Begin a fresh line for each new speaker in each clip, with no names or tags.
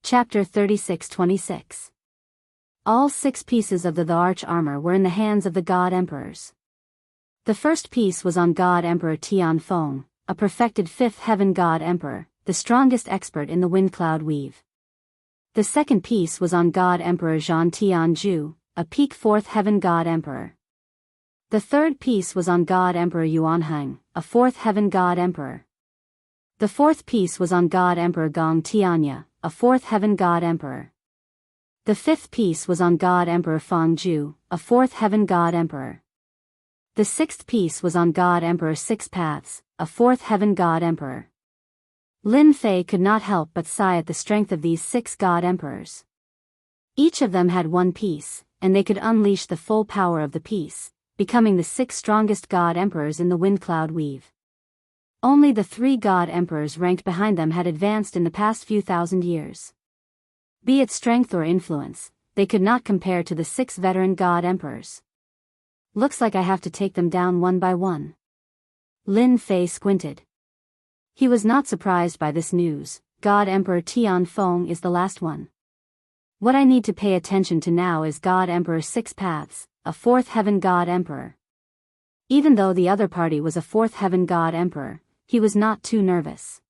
Chapter 36-26. All 6 pieces of the arch armor were in the hands of the God Emperors. The first piece was on God Emperor Tianfeng, a perfected 5th heaven God Emperor, the strongest expert in the wind cloud weave. The second piece was on God Emperor Zhan Tianzhu, a peak 4th heaven God Emperor. The third piece was on God Emperor Yuanheng, a 4th heaven God Emperor. The fourth piece was on God Emperor Gong Tianya, a 4th heaven God Emperor. The fifth piece was on God Emperor Fangzhu, a 4th heaven God Emperor. The sixth piece was on God Emperor Six Paths, a 4th heaven God Emperor. Lin Fei could not help but sigh at the strength of these 6 God Emperors. Each of them had one piece, and they could unleash the full power of the piece, becoming the 6 strongest God Emperors in the wind cloud weave. Only the 3 God Emperors ranked behind them had advanced in the past few thousand years. Be it strength or influence, they could not compare to the 6 veteran God Emperors. Looks like I have to take them down one by one. Lin Fei squinted. He was not surprised by this news. God Emperor Tianfeng is the last one. What I need to pay attention to now is God Emperor Six Paths, a 4th heaven God Emperor. Even though the other party was a 4th heaven God Emperor, he was not too nervous.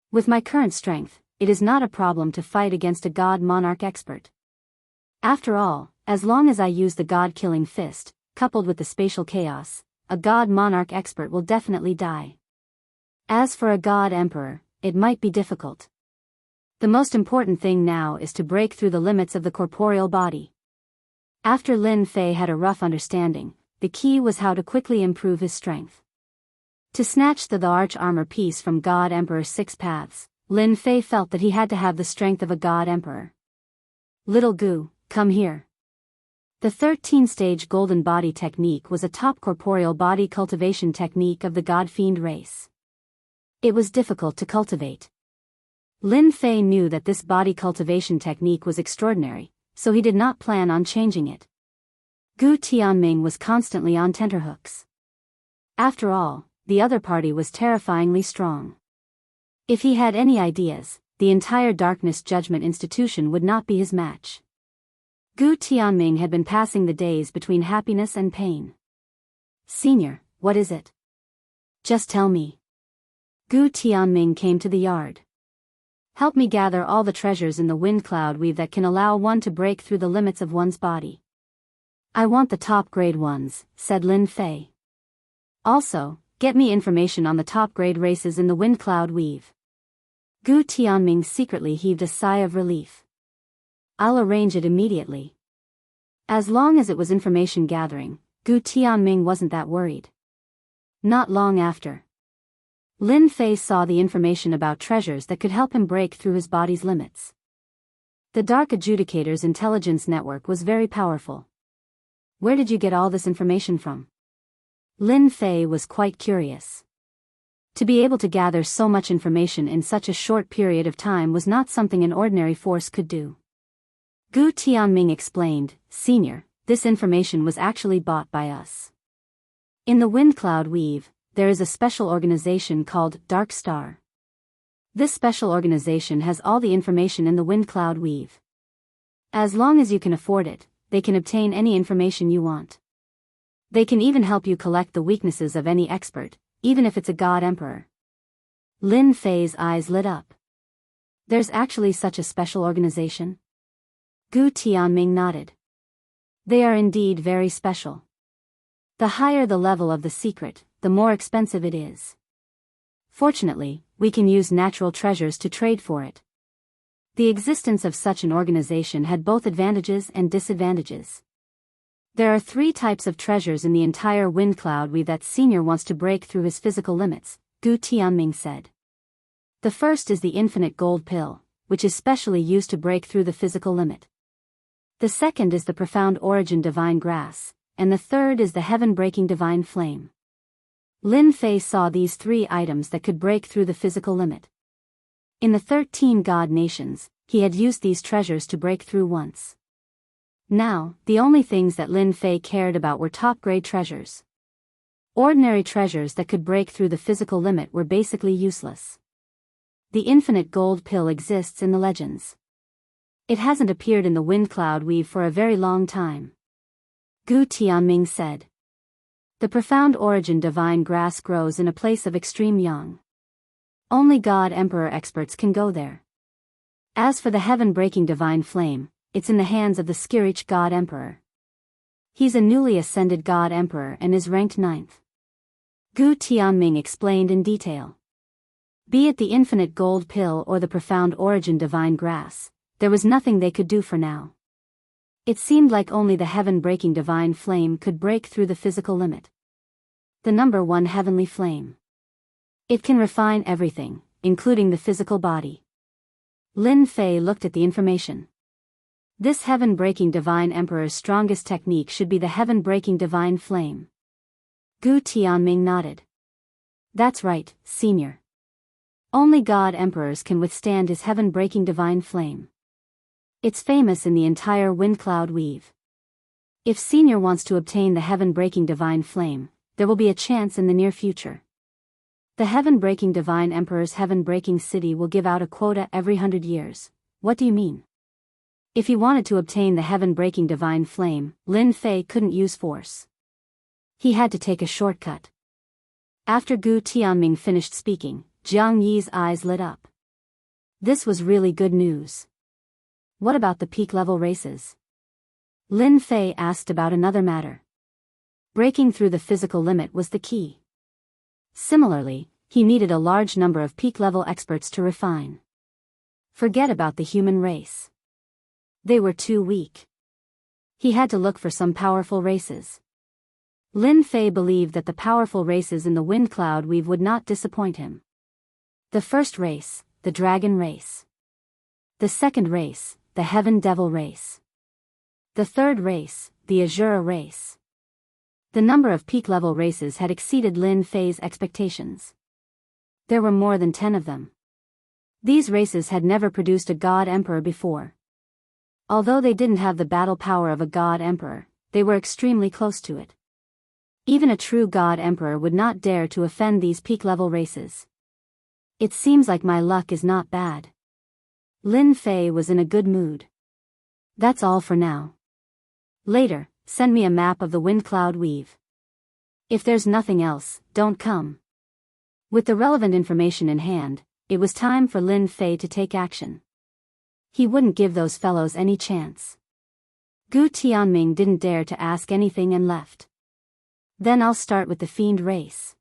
With my current strength, it is not a problem to fight against a God Monarch expert. After all, as long as I use the God-killing fist, coupled with the spatial chaos, a God Monarch expert will definitely die. As for a God Emperor, it might be difficult. The most important thing now is to break through the limits of the corporeal body. After Lin Fei had a rough understanding, the key was how to quickly improve his strength. To snatch the arch armor piece from God Emperor Six Paths, Lin Fei felt that he had to have the strength of a God Emperor. Little Gu, come here. The 13-stage golden body technique was a top corporeal body cultivation technique of the God Fiend race. It was difficult to cultivate. Lin Fei knew that this body cultivation technique was extraordinary, so he did not plan on changing it. Gu Tianming was constantly on tenterhooks. After all, the other party was terrifyingly strong. If he had any ideas, the entire Darkness Judgment Institution would not be his match. Gu Tianming had been passing the days between happiness and pain. Senior, what is it? Just tell me. Gu Tianming came to the yard. Help me gather all the treasures in the wind cloud weave that can allow one to break through the limits of one's body. I want the top-grade ones, said Lin Fei. Also, get me information on the top-grade races in the wind cloud weave. Gu Tianming secretly heaved a sigh of relief. I'll arrange it immediately. As long as it was information gathering, Gu Tianming wasn't that worried. Not long after, Lin Fei saw the information about treasures that could help him break through his body's limits. The Dark Adjudicator's intelligence network was very powerful. Where did you get all this information from? Lin Fei was quite curious. To be able to gather so much information in such a short period of time was not something an ordinary force could do. Gu Tianming explained, Senior, this information was actually bought by us. In the wind cloud weave, there is a special organization called Dark Star. This special organization has all the information in the wind cloud weave. As long as you can afford it, they can obtain any information you want. They can even help you collect the weaknesses of any expert, even if it's a God Emperor. Lin Fei's eyes lit up. There's actually such a special organization? Gu Tianming nodded. They are indeed very special. The higher the level of the secret, the more expensive it is. Fortunately, we can use natural treasures to trade for it. The existence of such an organization had both advantages and disadvantages. There are 3 types of treasures in the entire wind cloud weave that Senior wants to break through his physical limits, Gu Tianming said. The first is the infinite gold pill, which is specially used to break through the physical limit. The second is the profound origin divine grass, and the third is the heaven-breaking divine flame. Lin Fei saw these 3 items that could break through the physical limit. In the 13 God nations, he had used these treasures to break through once. Now, the only things that Lin Fei cared about were top-grade treasures. Ordinary treasures that could break through the physical limit were basically useless. The infinite gold pill exists in the legends. It hasn't appeared in the wind cloud weave for a very long time. Gu Tianming said. The profound origin divine grass grows in a place of extreme yang. Only God Emperor experts can go there. As for the heaven-breaking divine flame, it's in the hands of the Skirich God Emperor. He's a newly ascended God Emperor and is ranked 9th. Gu Tianming explained in detail. Be it the infinite gold pill or the profound origin divine grass, there was nothing they could do for now. It seemed like only the heaven-breaking divine flame could break through the physical limit. The number 1 heavenly flame. It can refine everything, including the physical body. Lin Fei looked at the information. This heaven-breaking divine emperor's strongest technique should be the heaven-breaking divine flame. Gu Tianming nodded. That's right, senior. Only God Emperors can withstand his heaven-breaking divine flame. It's famous in the entire wind cloud weave. If senior wants to obtain the heaven-breaking divine flame, there will be a chance in the near future. The heaven-breaking divine emperor's heaven-breaking city will give out a quota every 100 years. What do you mean? If he wanted to obtain the heaven-breaking divine flame, Lin Fei couldn't use force. He had to take a shortcut. After Gu Tianming finished speaking, Jiang Yi's eyes lit up. This was really good news. What about the peak-level races? Lin Fei asked about another matter. Breaking through the physical limit was the key. Similarly, he needed a large number of peak-level experts to refine. Forget about the human race. They were too weak. He had to look for some powerful races. Lin Fei believed that the powerful races in the wind cloud weave would not disappoint him. The first race, the dragon race. The second race, the heaven devil race. The third race, the Azura race. The number of peak-level races had exceeded Lin Fei's expectations. There were more than 10 of them. These races had never produced a god emperor before. Although they didn't have the battle power of a god emperor, they were extremely close to it. Even a true god emperor would not dare to offend these peak-level races. It seems like my luck is not bad. Lin Fei was in a good mood. That's all for now. Later, send me a map of the wind cloud weave. If there's nothing else, don't come. With the relevant information in hand, it was time for Lin Fei to take action. He wouldn't give those fellows any chance. Gu Tianming didn't dare to ask anything and left. Then I'll start with the fiend race.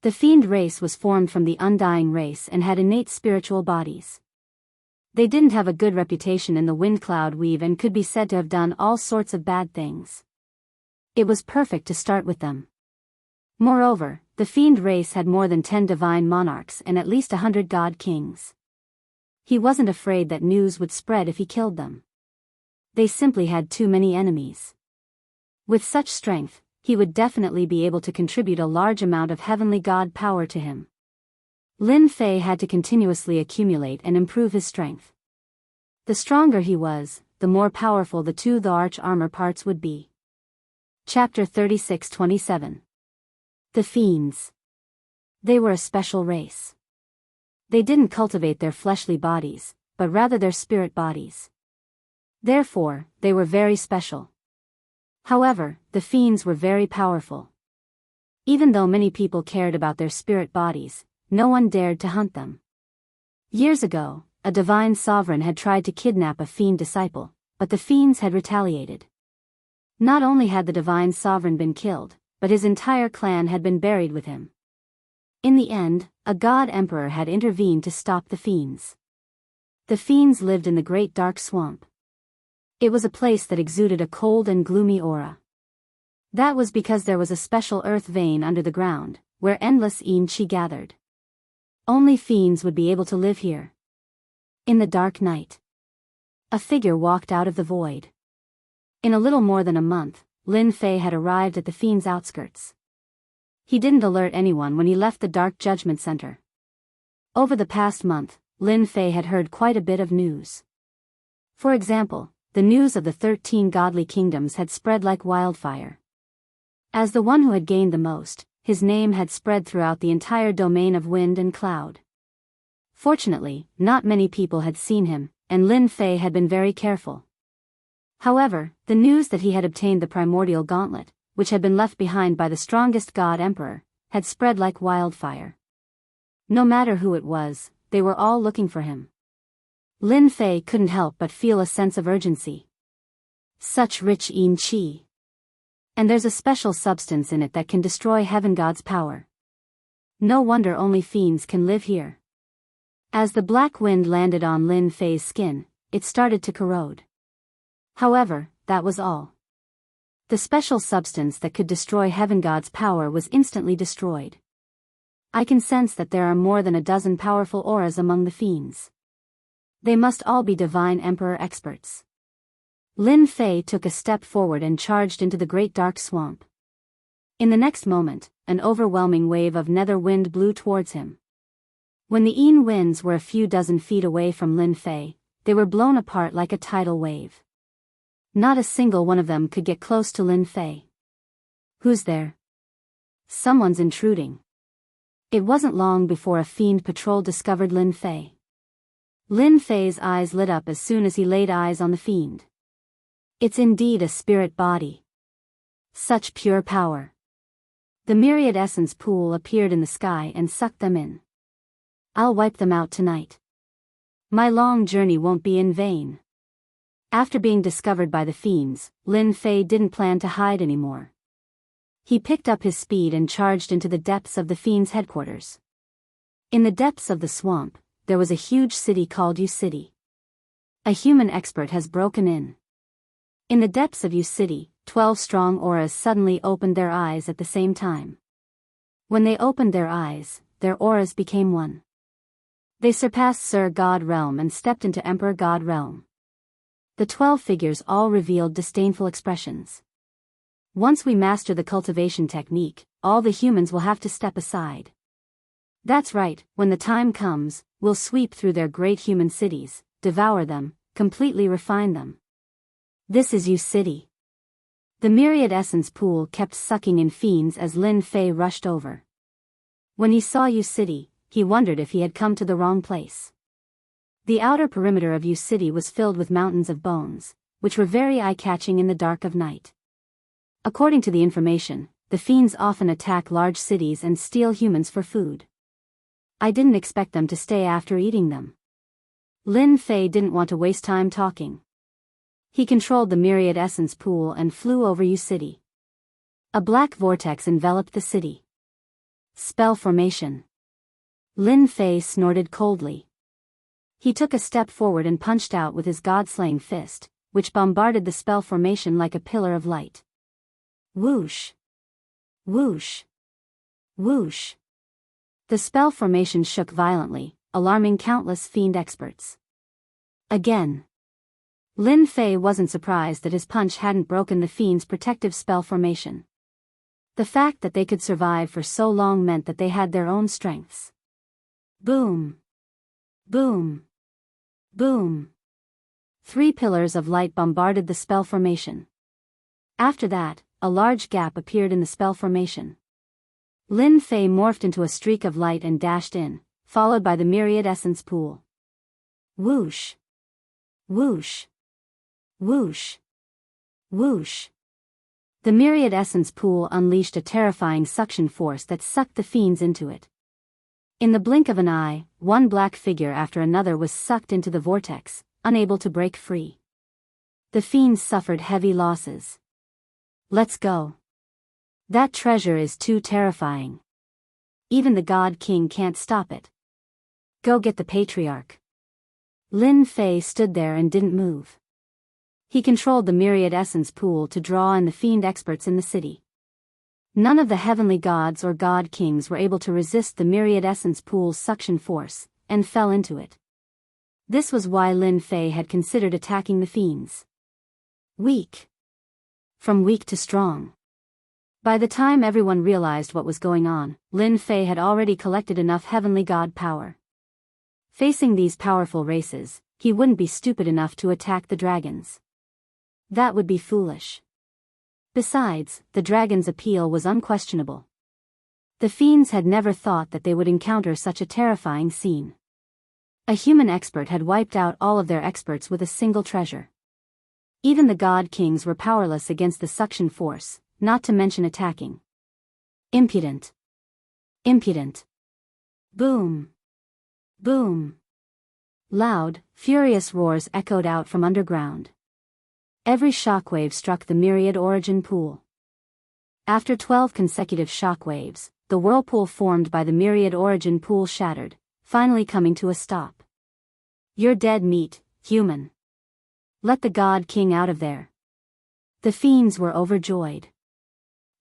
The fiend race was formed from the undying race and had innate spiritual bodies. They didn't have a good reputation in the wind cloud weave and could be said to have done all sorts of bad things. It was perfect to start with them. Moreover, the fiend race had more than 10 divine monarchs and at least 100 god kings. He wasn't afraid that news would spread if he killed them. They simply had too many enemies. With such strength, he would definitely be able to contribute a large amount of heavenly god power to him. Lin Fei had to continuously accumulate and improve his strength. The stronger he was, the more powerful the arch armor parts would be. Chapter 36-27. The Fiends. They were a special race. They didn't cultivate their fleshly bodies, but rather their spirit bodies. Therefore, they were very special. However, the fiends were very powerful. Even though many people cared about their spirit bodies, no one dared to hunt them. Years ago, a divine sovereign had tried to kidnap a fiend disciple, but the fiends had retaliated. Not only had the divine sovereign been killed, but his entire clan had been buried with him. In the end, a god emperor had intervened to stop the fiends. The fiends lived in the Great Dark Swamp. It was a place that exuded a cold and gloomy aura. That was because there was a special earth vein under the ground, where endless yin qi gathered. Only fiends would be able to live here. In the dark night, a figure walked out of the void. In a little more than a month, Lin Fei had arrived at the fiend's outskirts. He didn't alert anyone when he left the Dark Judgment Center. Over the past month, Lin Fei had heard quite a bit of news. For example, the news of the 13 godly kingdoms had spread like wildfire. As the one who had gained the most, his name had spread throughout the entire domain of wind and cloud. Fortunately, not many people had seen him, and Lin Fei had been very careful. However, the news that he had obtained the primordial gauntlet, which had been left behind by the strongest god emperor, had spread like wildfire. No matter who it was, they were all looking for him. Lin Fei couldn't help but feel a sense of urgency. Such rich yin qi. And there's a special substance in it that can destroy heaven god's power. No wonder only fiends can live here. As the black wind landed on Lin Fei's skin, it started to corrode. However, that was all. The special substance that could destroy heaven god's power was instantly destroyed. I can sense that there are more than a dozen powerful auras among the fiends. They must all be divine emperor experts. Lin Fei took a step forward and charged into the great dark swamp. In the next moment, an overwhelming wave of nether wind blew towards him. When the yin winds were a few dozen feet away from Lin Fei, they were blown apart like a tidal wave. Not a single one of them could get close to Lin Fei. Who's there? Someone's intruding. It wasn't long before a fiend patrol discovered Lin Fei. Lin Fei's eyes lit up as soon as he laid eyes on the fiend. It's indeed a spirit body. Such pure power. The myriad essence pool appeared in the sky and sucked them in. I'll wipe them out tonight. My long journey won't be in vain. After being discovered by the fiends, Lin Fei didn't plan to hide anymore. He picked up his speed and charged into the depths of the fiends' headquarters. In the depths of the swamp, there was a huge city called Yu City. A human expert has broken in. In the depths of Yu City, 12 strong auras suddenly opened their eyes at the same time. When they opened their eyes, their auras became one. They surpassed Sir God Realm and stepped into Emperor God Realm. The 12 figures all revealed disdainful expressions. Once we master the cultivation technique, all the humans will have to step aside. That's right, when the time comes, we'll sweep through their great human cities, devour them, completely refine them. This is Yu City. The myriad essence pool kept sucking in fiends as Lin Fei rushed over. When he saw Yu City, he wondered if he had come to the wrong place. The outer perimeter of Yu City was filled with mountains of bones, which were very eye-catching in the dark of night. According to the information, the fiends often attack large cities and steal humans for food. I didn't expect them to stay after eating them. Lin Fei didn't want to waste time talking. He controlled the myriad essence pool and flew over Yu City. A black vortex enveloped the city. Spell formation. Lin Fei snorted coldly. He took a step forward and punched out with his god-slaying fist, which bombarded the spell formation like a pillar of light. Whoosh! Whoosh! Whoosh! The spell formation shook violently, alarming countless fiend experts. Again. Lin Fei wasn't surprised that his punch hadn't broken the fiend's protective spell formation. The fact that they could survive for so long meant that they had their own strengths. Boom! Boom! Boom! 3 pillars of light bombarded the spell formation. After that, a large gap appeared in the spell formation. Lin Fei morphed into a streak of light and dashed in, followed by the myriad essence pool. Whoosh! Whoosh! Whoosh! Whoosh! The myriad essence pool unleashed a terrifying suction force that sucked the fiends into it. In the blink of an eye, one black figure after another was sucked into the vortex, unable to break free. The fiends suffered heavy losses. Let's go. That treasure is too terrifying. Even the God King can't stop it. Go get the patriarch. Lin Fei stood there and didn't move. He controlled the myriad essence pool to draw in the fiend experts in the city. None of the heavenly gods or god kings were able to resist the myriad essence pool's suction force, and fell into it. This was why Lin Fei had considered attacking the fiends. Weak. From weak to strong. By the time everyone realized what was going on, Lin Fei had already collected enough heavenly god power. Facing these powerful races, he wouldn't be stupid enough to attack the dragons. That would be foolish. Besides, the dragon's appeal was unquestionable. The fiends had never thought that they would encounter such a terrifying scene. A human expert had wiped out all of their experts with a single treasure. Even the god kings were powerless against the suction force, not to mention attacking. Impudent. Impudent. Boom. Boom. Loud, furious roars echoed out from underground. Every shockwave struck the myriad origin pool. After 12 consecutive shockwaves, the whirlpool formed by the myriad origin pool shattered, finally coming to a stop. You're dead meat, human. Let the god king out of there. The fiends were overjoyed.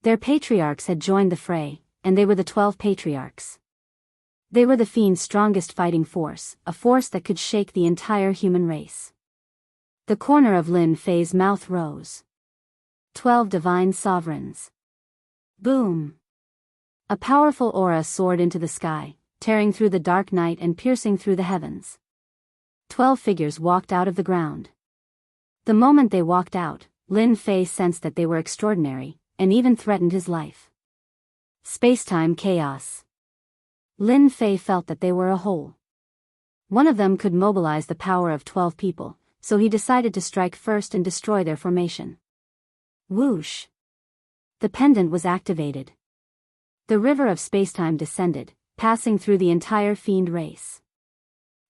Their patriarchs had joined the fray, and they were the 12 patriarchs. They were the fiends' strongest fighting force, a force that could shake the entire human race. The corner of Lin Fei's mouth rose. 12 divine sovereigns. Boom. A powerful aura soared into the sky, tearing through the dark night and piercing through the heavens. 12 figures walked out of the ground. The moment they walked out, Lin Fei sensed that they were extraordinary, and even threatened his life. Space-time chaos. Lin Fei felt that they were a whole. One of them could mobilize the power of 12 people, so he decided to strike first and destroy their formation. Whoosh! The pendant was activated. The river of spacetime descended, passing through the entire fiend race.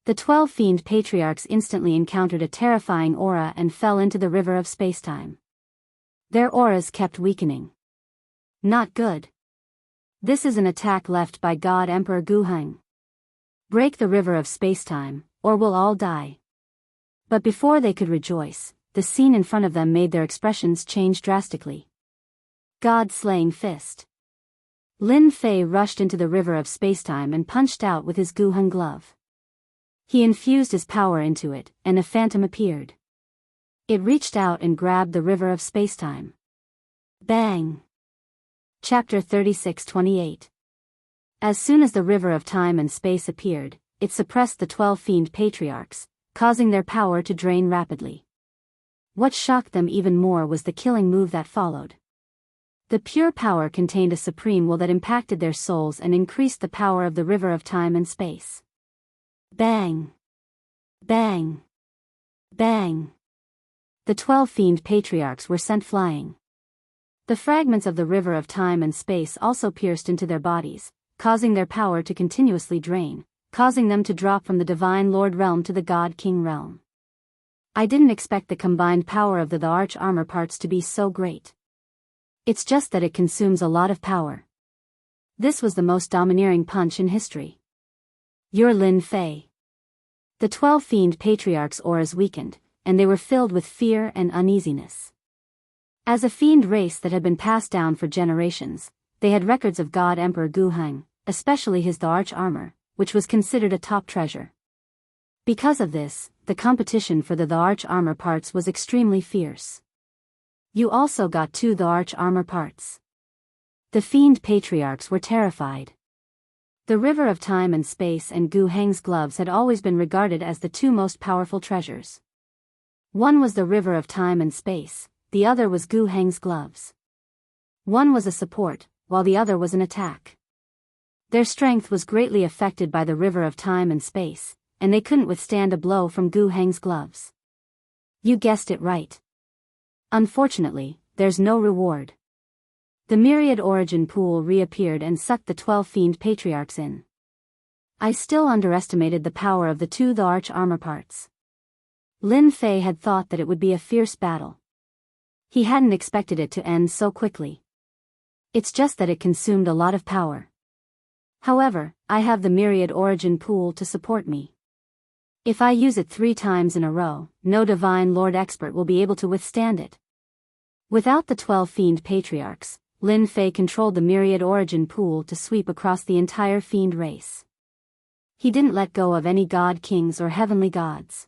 The 12 fiend patriarchs instantly encountered a terrifying aura and fell into the river of spacetime. Their auras kept weakening. Not good. This is an attack left by God Emperor Guheng. Break the river of spacetime, or we'll all die. But before they could rejoice, the scene in front of them made their expressions change drastically. God-slaying fist. Lin Fei rushed into the river of spacetime and punched out with his Guheng glove. He infused his power into it, and a phantom appeared. It reached out and grabbed the river of spacetime. Bang! Chapter 36-28. As soon as the river of time and space appeared, it suppressed the 12 fiend patriarchs, causing their power to drain rapidly. What shocked them even more was the killing move that followed. The pure power contained a supreme will that impacted their souls and increased the power of the river of time and space. Bang! Bang! Bang! The 12 fiend patriarchs were sent flying. The fragments of the river of time and space also pierced into their bodies, causing their power to continuously drain, causing them to drop from the Divine Lord realm to the God King realm. I didn't expect the combined power of the arch armor parts to be so great. It's just that it consumes a lot of power. This was the most domineering punch in history. You're Lin Fei. The 12 fiend patriarchs' auras weakened, and they were filled with fear and uneasiness. As a fiend race that had been passed down for generations, they had records of God Emperor Guheng, especially his the arch armor, which was considered a top treasure. Because of this, the competition for the arch armor parts was extremely fierce. You also got 2 the arch armor parts. The fiend patriarchs were terrified. The river of time and space and Guheng's gloves had always been regarded as the 2 most powerful treasures. One was the river of time and space, the other was Guheng's gloves. One was a support, while the other was an attack. Their strength was greatly affected by the river of time and space, and they couldn't withstand a blow from Guheng's gloves. You guessed it right. Unfortunately, there's no reward. The myriad origin pool reappeared and sucked the 12 fiend patriarchs in. I still underestimated the power of the 2 the arch armor parts. Lin Fei had thought that it would be a fierce battle. He hadn't expected it to end so quickly. It's just that it consumed a lot of power. However, I have the myriad origin pool to support me. If I use it 3 times in a row, no divine lord expert will be able to withstand it. Without the 12 fiend patriarchs, Lin Fei controlled the myriad origin pool to sweep across the entire fiend race. He didn't let go of any god kings or heavenly gods.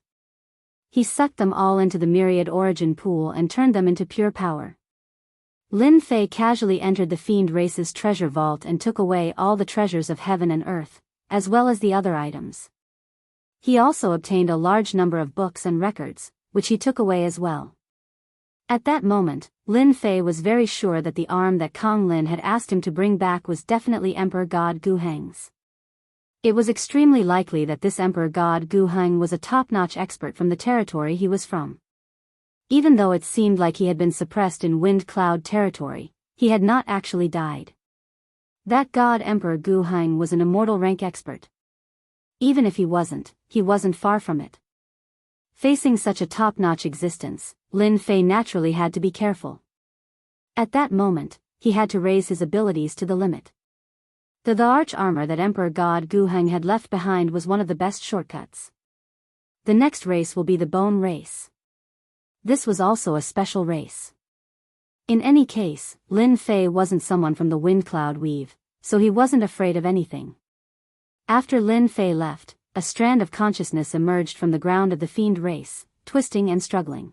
He sucked them all into the myriad origin pool and turned them into pure power. Lin Fei casually entered the fiend race's treasure vault and took away all the treasures of heaven and earth, as well as the other items. He also obtained a large number of books and records, which he took away as well. At that moment, Lin Fei was very sure that the arm that Kong Lin had asked him to bring back was definitely Emperor God Guheng's. It was extremely likely that this Emperor God Gu Heng was a top-notch expert from the territory he was from. Even though it seemed like he had been suppressed in Wind Cloud territory, he had not actually died. That God Emperor Gu Heng was an immortal rank expert. Even if he wasn't far from it. Facing such a top-notch existence, Lin Fei naturally had to be careful. At that moment, he had to raise his abilities to the limit. The arch armor that Emperor God Gu Heng had left behind was one of the best shortcuts. The next race will be the bone race. This was also a special race. In any case, Lin Fei wasn't someone from the Wind Cloud Weave, so he wasn't afraid of anything. After Lin Fei left, a strand of consciousness emerged from the ground of the fiend race, twisting and struggling.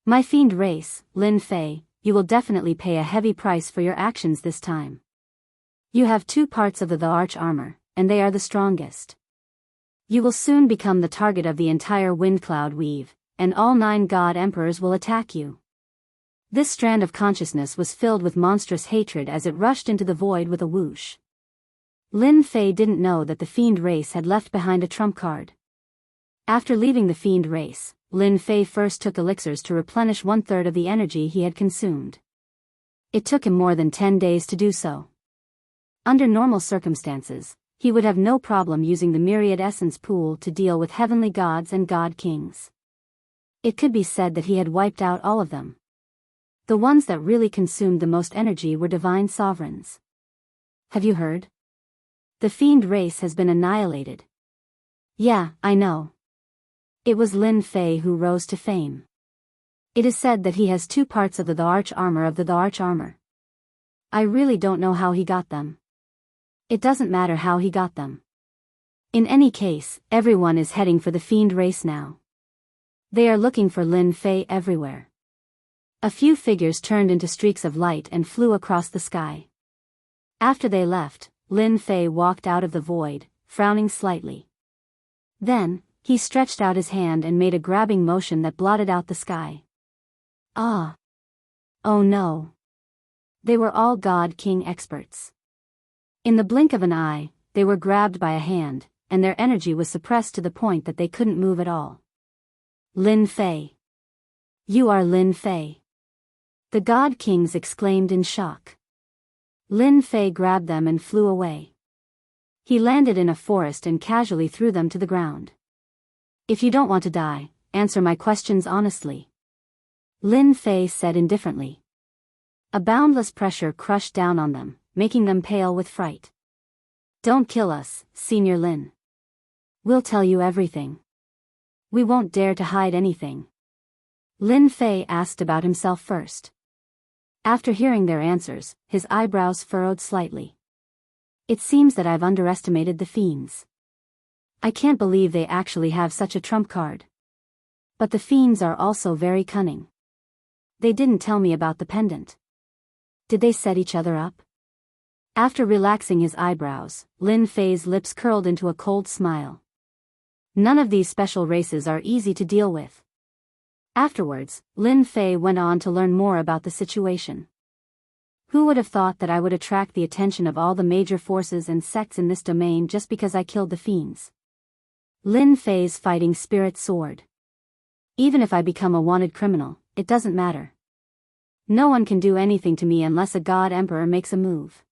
My fiend race, Lin Fei, you will definitely pay a heavy price for your actions this time. You have 2 parts of the arch armor, and they are the strongest. You will soon become the target of the entire Wind Cloud Weave, and all 9 God Emperors will attack you. This strand of consciousness was filled with monstrous hatred as it rushed into the void with a whoosh. Lin Fei didn't know that the fiend race had left behind a trump card. After leaving the fiend race, Lin Fei first took elixirs to replenish 1/3 of the energy he had consumed. It took him more than 10 days to do so. Under normal circumstances, he would have no problem using the myriad essence pool to deal with heavenly gods and god kings. It could be said that he had wiped out all of them. The ones that really consumed the most energy were divine sovereigns. Have you heard? The fiend race has been annihilated. Yeah, I know. It was Lin Fei who rose to fame. It is said that he has 2 parts of the arch armor of the arch armor. I really don't know how he got them. It doesn't matter how he got them. In any case, everyone is heading for the fiend race now. They are looking for Lin Fei everywhere. A few figures turned into streaks of light and flew across the sky. After they left, Lin Fei walked out of the void, frowning slightly. Then, he stretched out his hand and made a grabbing motion that blotted out the sky. Ah! Oh no! They were all God King experts. In the blink of an eye, they were grabbed by a hand, and their energy was suppressed to the point that they couldn't move at all. Lin Fei. You are Lin Fei. The God Kings exclaimed in shock. Lin Fei grabbed them and flew away. He landed in a forest and casually threw them to the ground. If you don't want to die, answer my questions honestly. Lin Fei said indifferently. A boundless pressure crushed down on them, making them pale with fright. Don't kill us, Senior Lin. We'll tell you everything. We won't dare to hide anything. Lin Fei asked about himself first. After hearing their answers, his eyebrows furrowed slightly. It seems that I've underestimated the fiends. I can't believe they actually have such a trump card. But the fiends are also very cunning. They didn't tell me about the pendant. Did they set each other up? After relaxing his eyebrows, Lin Fei's lips curled into a cold smile. None of these special races are easy to deal with. Afterwards, Lin Fei went on to learn more about the situation. Who would have thought that I would attract the attention of all the major forces and sects in this domain just because I killed the fiends? Lin Fei's fighting spirit soared. Even if I become a wanted criminal, it doesn't matter. No one can do anything to me unless a god emperor makes a move.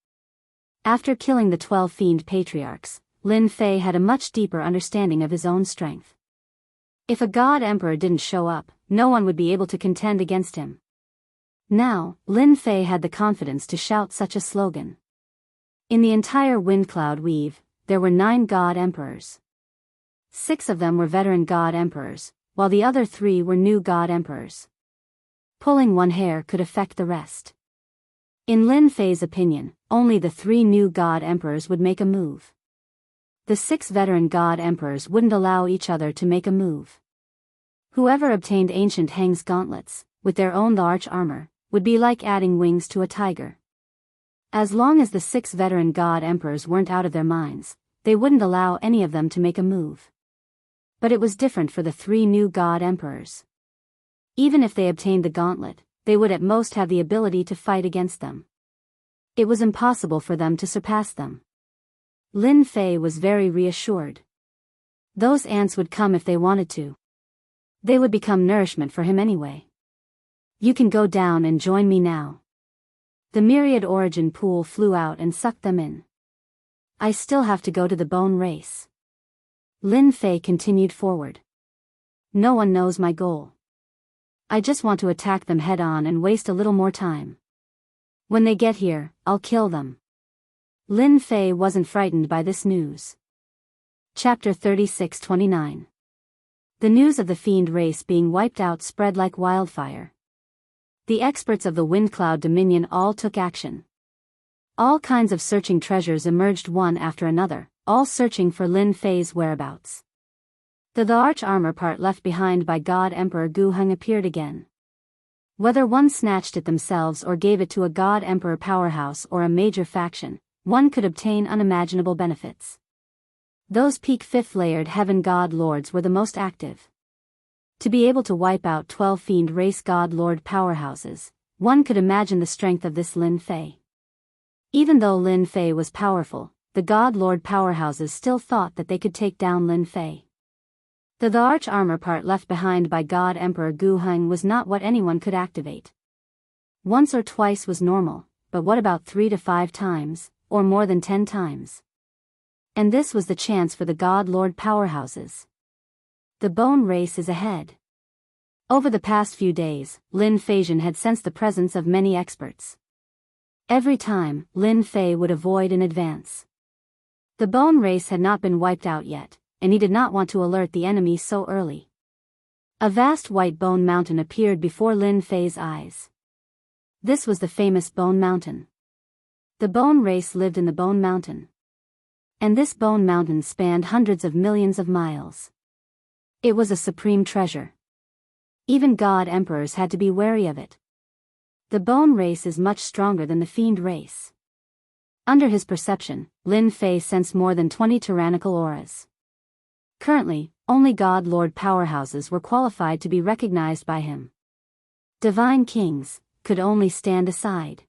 After killing the 12 fiend patriarchs, Lin Fei had a much deeper understanding of his own strength. If a god emperor didn't show up, no one would be able to contend against him. Now, Lin Fei had the confidence to shout such a slogan. In the entire Wind Cloud Weave, there were 9 god emperors. 6 of them were veteran god emperors, while the other 3 were new god emperors. Pulling one hair could affect the rest. In Lin Fei's opinion, only the 3 new god emperors would make a move. The 6 veteran god emperors wouldn't allow each other to make a move. Whoever obtained ancient Heng's gauntlets, with their own arch armor, would be like adding wings to a tiger. As long as the 6 veteran god emperors weren't out of their minds, they wouldn't allow any of them to make a move. But it was different for the 3 new god emperors. Even if they obtained the gauntlet, they would at most have the ability to fight against them. It was impossible for them to surpass them. Lin Fei was very reassured. Those ants would come if they wanted to. They would become nourishment for him anyway. You can go down and join me now. The myriad origin pool flew out and sucked them in. I still have to go to the bone race. Lin Fei continued forward. No one knows my goal. I just want to attack them head-on and waste a little more time. When they get here, I'll kill them. Lin Fei wasn't frightened by this news. Chapter 36-29. The news of the fiend race being wiped out spread like wildfire. The experts of the Wind Cloud Dominion all took action. All kinds of searching treasures emerged one after another, all searching for Lin Fei's whereabouts. The arch armor part left behind by God Emperor Gu Heng appeared again. Whether one snatched it themselves or gave it to a God Emperor powerhouse or a major faction, one could obtain unimaginable benefits. Those peak 5th-layered heaven god lords were the most active. To be able to wipe out 12 fiend race god lord powerhouses, one could imagine the strength of this Lin Fei. Even though Lin Fei was powerful, the god lord powerhouses still thought that they could take down Lin Fei. The arch armor part left behind by God Emperor Gu Heng was not what anyone could activate. Once or twice was normal, but what about 3 to 5 times, or more than 10 times? And this was the chance for the God Lord powerhouses. The bone race is ahead. Over the past few days, Lin Feijian had sensed the presence of many experts. Every time, Lin Fei would avoid in advance. The bone race had not been wiped out yet, and he did not want to alert the enemy so early. A vast white bone mountain appeared before Lin Fei's eyes. This was the famous Bone Mountain. The bone race lived in the Bone Mountain. And this Bone Mountain spanned hundreds of millions of miles. It was a supreme treasure. Even god emperors had to be wary of it. The bone race is much stronger than the fiend race. Under his perception, Lin Fei sensed more than 20 tyrannical auras. Currently, only God Lord powerhouses were qualified to be recognized by him. Divine kings could only stand aside.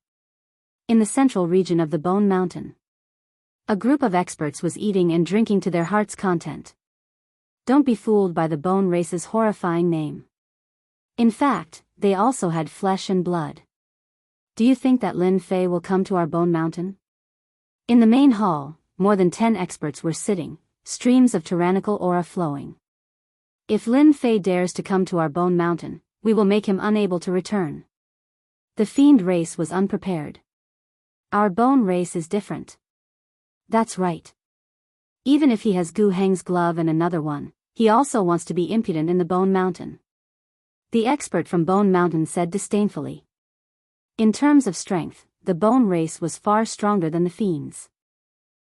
In the central region of the Bone Mountain, a group of experts was eating and drinking to their heart's content. Don't be fooled by the bone race's horrifying name. In fact, they also had flesh and blood. Do you think that Lin Fei will come to our Bone Mountain? In the main hall, more than 10 experts were sitting, streams of tyrannical aura flowing. If Lin Fei dares to come to our Bone Mountain, we will make him unable to return. The fiend race was unprepared. Our bone race is different. That's right. Even if he has Gu Heng's glove and another one, he also wants to be impudent in the Bone Mountain. The expert from Bone Mountain said disdainfully. In terms of strength, the bone race was far stronger than the fiends.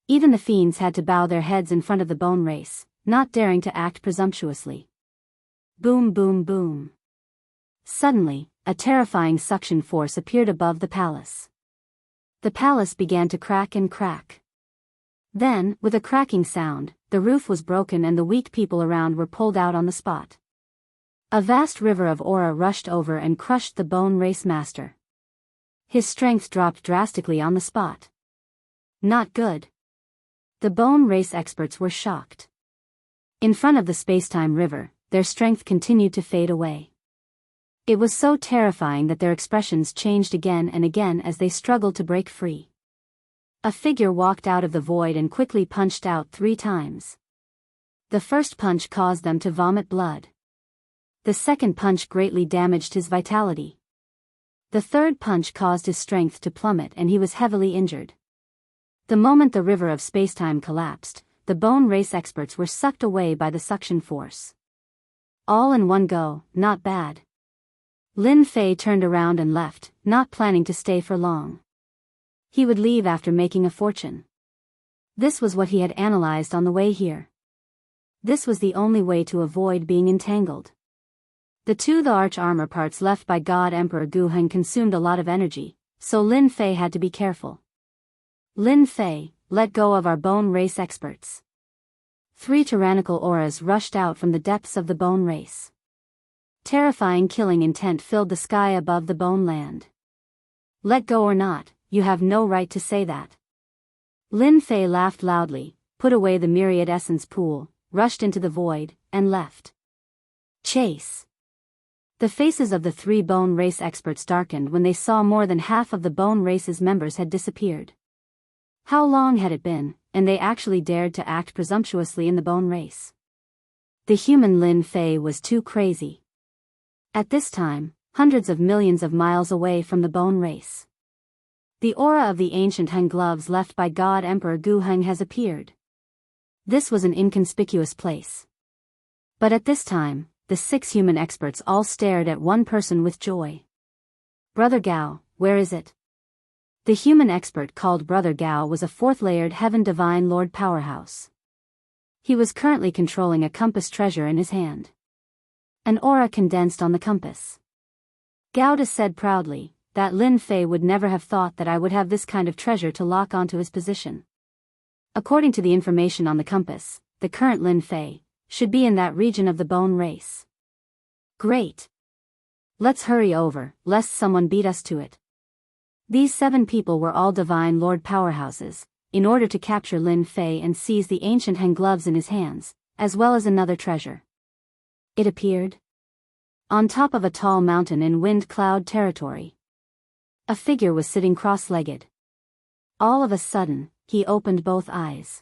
Even the fiends had to bow their heads in front of the bone race, not daring to act presumptuously. Boom boom boom. Suddenly, a terrifying suction force appeared above the palace. The palace began to crack and crack. Then, with a cracking sound, the roof was broken and the weak people around were pulled out on the spot. A vast river of aura rushed over and crushed the bone race master. His strength dropped drastically on the spot. Not good. The bone race experts were shocked. In front of the spacetime river, their strength continued to fade away. It was so terrifying that their expressions changed again and again as they struggled to break free. A figure walked out of the void and quickly punched out 3 times. The first punch caused them to vomit blood. The second punch greatly damaged his vitality. The third punch caused his strength to plummet and he was heavily injured. The moment the river of spacetime collapsed, the bone race experts were sucked away by the suction force. All in one go, not bad. Lin Fei turned around and left, not planning to stay for long. He would leave after making a fortune. This was what he had analyzed on the way here. This was the only way to avoid being entangled. The arch armor parts left by God Emperor Gu Heng consumed a lot of energy, so Lin Fei had to be careful. Lin Fei, let go of our bone race experts. 3 tyrannical auras rushed out from the depths of the bone race. Terrifying killing intent filled the sky above the bone land. Let go or not, you have no right to say that. Lin Fei laughed loudly, put away the myriad essence pool, rushed into the void, and left. Chase. The faces of the three bone race experts darkened when they saw more than half of the bone race's members had disappeared. How long had it been, and they actually dared to act presumptuously in the bone race? The human Lin Fei was too crazy. At this time, hundreds of millions of miles away from the bone race, the aura of the ancient Han gloves left by God Emperor Gu Heng has appeared. This was an inconspicuous place. But at this time, the 6 human experts all stared at one person with joy. Brother Gao, where is it? The human expert called Brother Gao was a 4th-layered Heaven Divine Lord powerhouse. He was currently controlling a compass treasure in his hand. An aura condensed on the compass. Gao said proudly that Lin Fei would never have thought that I would have this kind of treasure to lock onto his position. According to the information on the compass, the current Lin Fei should be in that region of the bone race. Great. Let's hurry over, lest someone beat us to it. These 7 people were all Divine Lord powerhouses, in order to capture Lin Fei and seize the ancient Han gloves in his hands, as well as another treasure. It appeared on top of a tall mountain in wind cloud territory. A figure was sitting cross-legged. All of a sudden, he opened both eyes.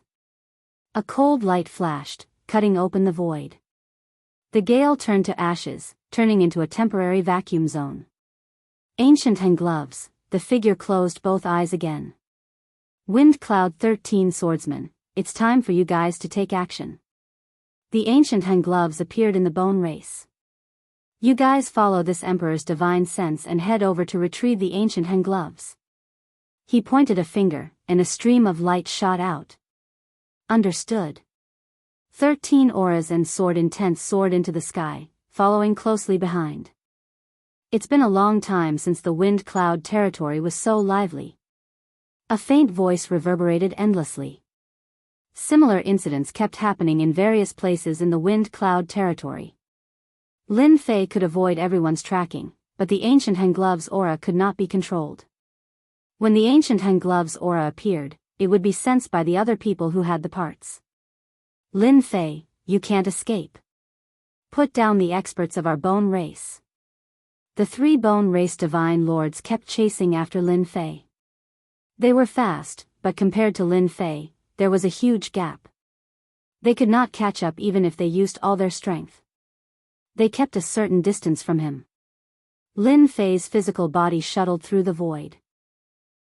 A cold light flashed, cutting open the void. The gale turned to ashes, turning into a temporary vacuum zone. Ancient Han gloves, the figure closed both eyes again. Wind Cloud 13 swordsmen, it's time for you guys to take action. The ancient Han gloves appeared in the bone race. You guys follow this emperor's divine sense and head over to retrieve the ancient Han gloves. He pointed a finger, and a stream of light shot out. Understood. 13 auras and sword intense soared into the sky, following closely behind. It's been a long time since the wind cloud territory was so lively. A faint voice reverberated endlessly. Similar incidents kept happening in various places in the wind cloud territory. Lin Fei could avoid everyone's tracking, but the ancient Han gloves aura could not be controlled. When the ancient Han gloves aura appeared, it would be sensed by the other people who had the parts. Lin Fei, you can't escape. Put down the experts of our bone race. The 3 bone race divine lords kept chasing after Lin Fei. They were fast, but compared to Lin Fei, there was a huge gap. They could not catch up even if they used all their strength. They kept a certain distance from him. Lin Fei's physical body shuttled through the void.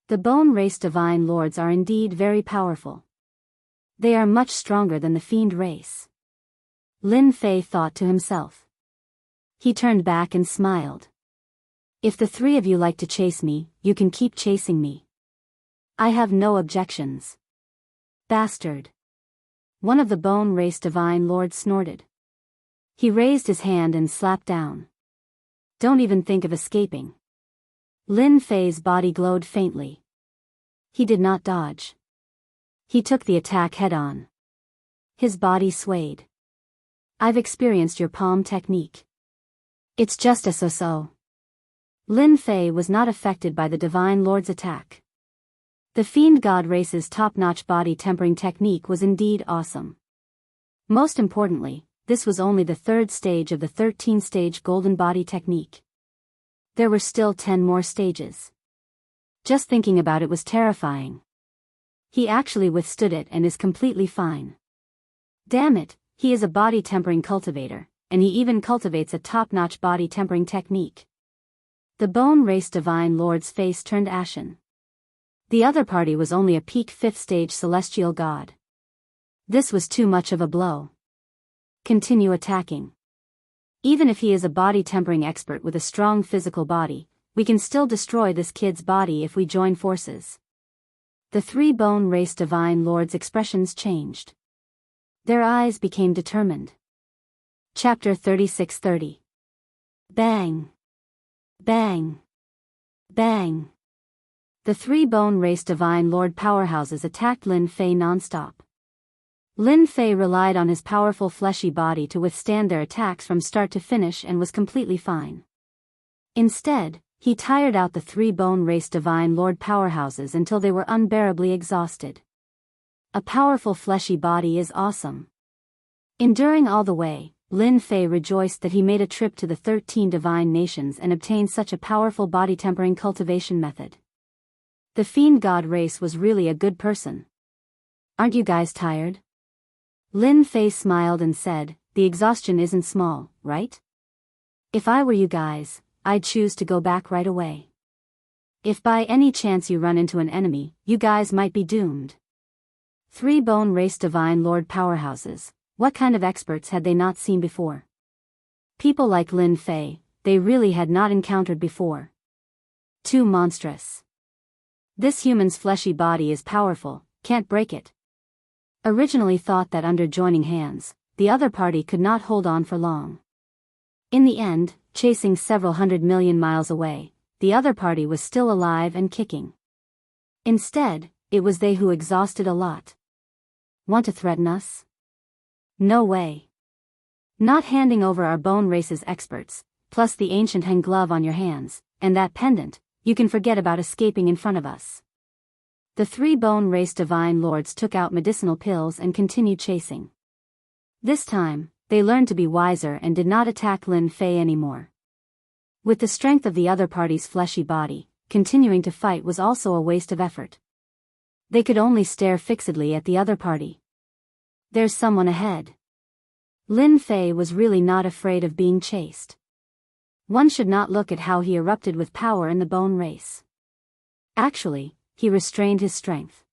The bone race divine lords are indeed very powerful. They are much stronger than the fiend race. Lin Fei thought to himself. He turned back and smiled. If the 3 of you like to chase me, you can keep chasing me. I have no objections. Bastard. One of the bone race divine lords snorted. He raised his hand and slapped down. Don't even think of escaping. Lin Fei's body glowed faintly. He did not dodge. He took the attack head-on. His body swayed. I've experienced your palm technique. It's just a so-so. Lin Fei was not affected by the Divine Lord's attack. The Fiend God race's top-notch body tempering technique was indeed awesome. Most importantly, this was only the 3rd stage of the 13-stage golden body technique. There were still 10 more stages. Just thinking about it was terrifying. He actually withstood it and is completely fine. Damn it, he is a body tempering cultivator, and he even cultivates a top-notch body tempering technique. The bone race divine lord's face turned ashen. The other party was only a peak 5th stage celestial god. This was too much of a blow. Continue attacking. Even if he is a body tempering expert with a strong physical body, we can still destroy this kid's body if we join forces. The 3 bone race divine lords' expressions changed. Their eyes became determined. Chapter 36:30. Bang. Bang. Bang. The 3 bone race divine lord powerhouses attacked Lin Fei non-stop. Lin Fei relied on his powerful fleshy body to withstand their attacks from start to finish and was completely fine. Instead, he tired out the 3 bone race divine lord powerhouses until they were unbearably exhausted. A powerful fleshy body is awesome. Enduring all the way, Lin Fei rejoiced that he made a trip to the 13 divine nations and obtained such a powerful body-tempering cultivation method. The fiend god race was really a good person. Aren't you guys tired? Lin Fei smiled and said, the exhaustion isn't small, right? If I were you guys, I'd choose to go back right away. If by any chance you run into an enemy, you guys might be doomed. 3 bone race divine lord powerhouses. What kind of experts had they not seen before? People like Lin Fei, they really had not encountered before. Too monstrous. This human's fleshy body is powerful, can't break it. Originally thought that under joining hands, the other party could not hold on for long. In the end, chasing several 100 million miles away, the other party was still alive and kicking. Instead, it was they who exhausted a lot. Want to threaten us? No way. Not handing over our bone race's experts, plus the ancient hand glove on your hands, and that pendant, you can forget about escaping in front of us. The 3 bone race divine lords took out medicinal pills and continued chasing. This time, they learned to be wiser and did not attack Lin Fei anymore. With the strength of the other party's fleshy body, continuing to fight was also a waste of effort. They could only stare fixedly at the other party. There's someone ahead. Lin Fei was really not afraid of being chased. One should not look at how he erupted with power in the bone race. Actually, he restrained his strength.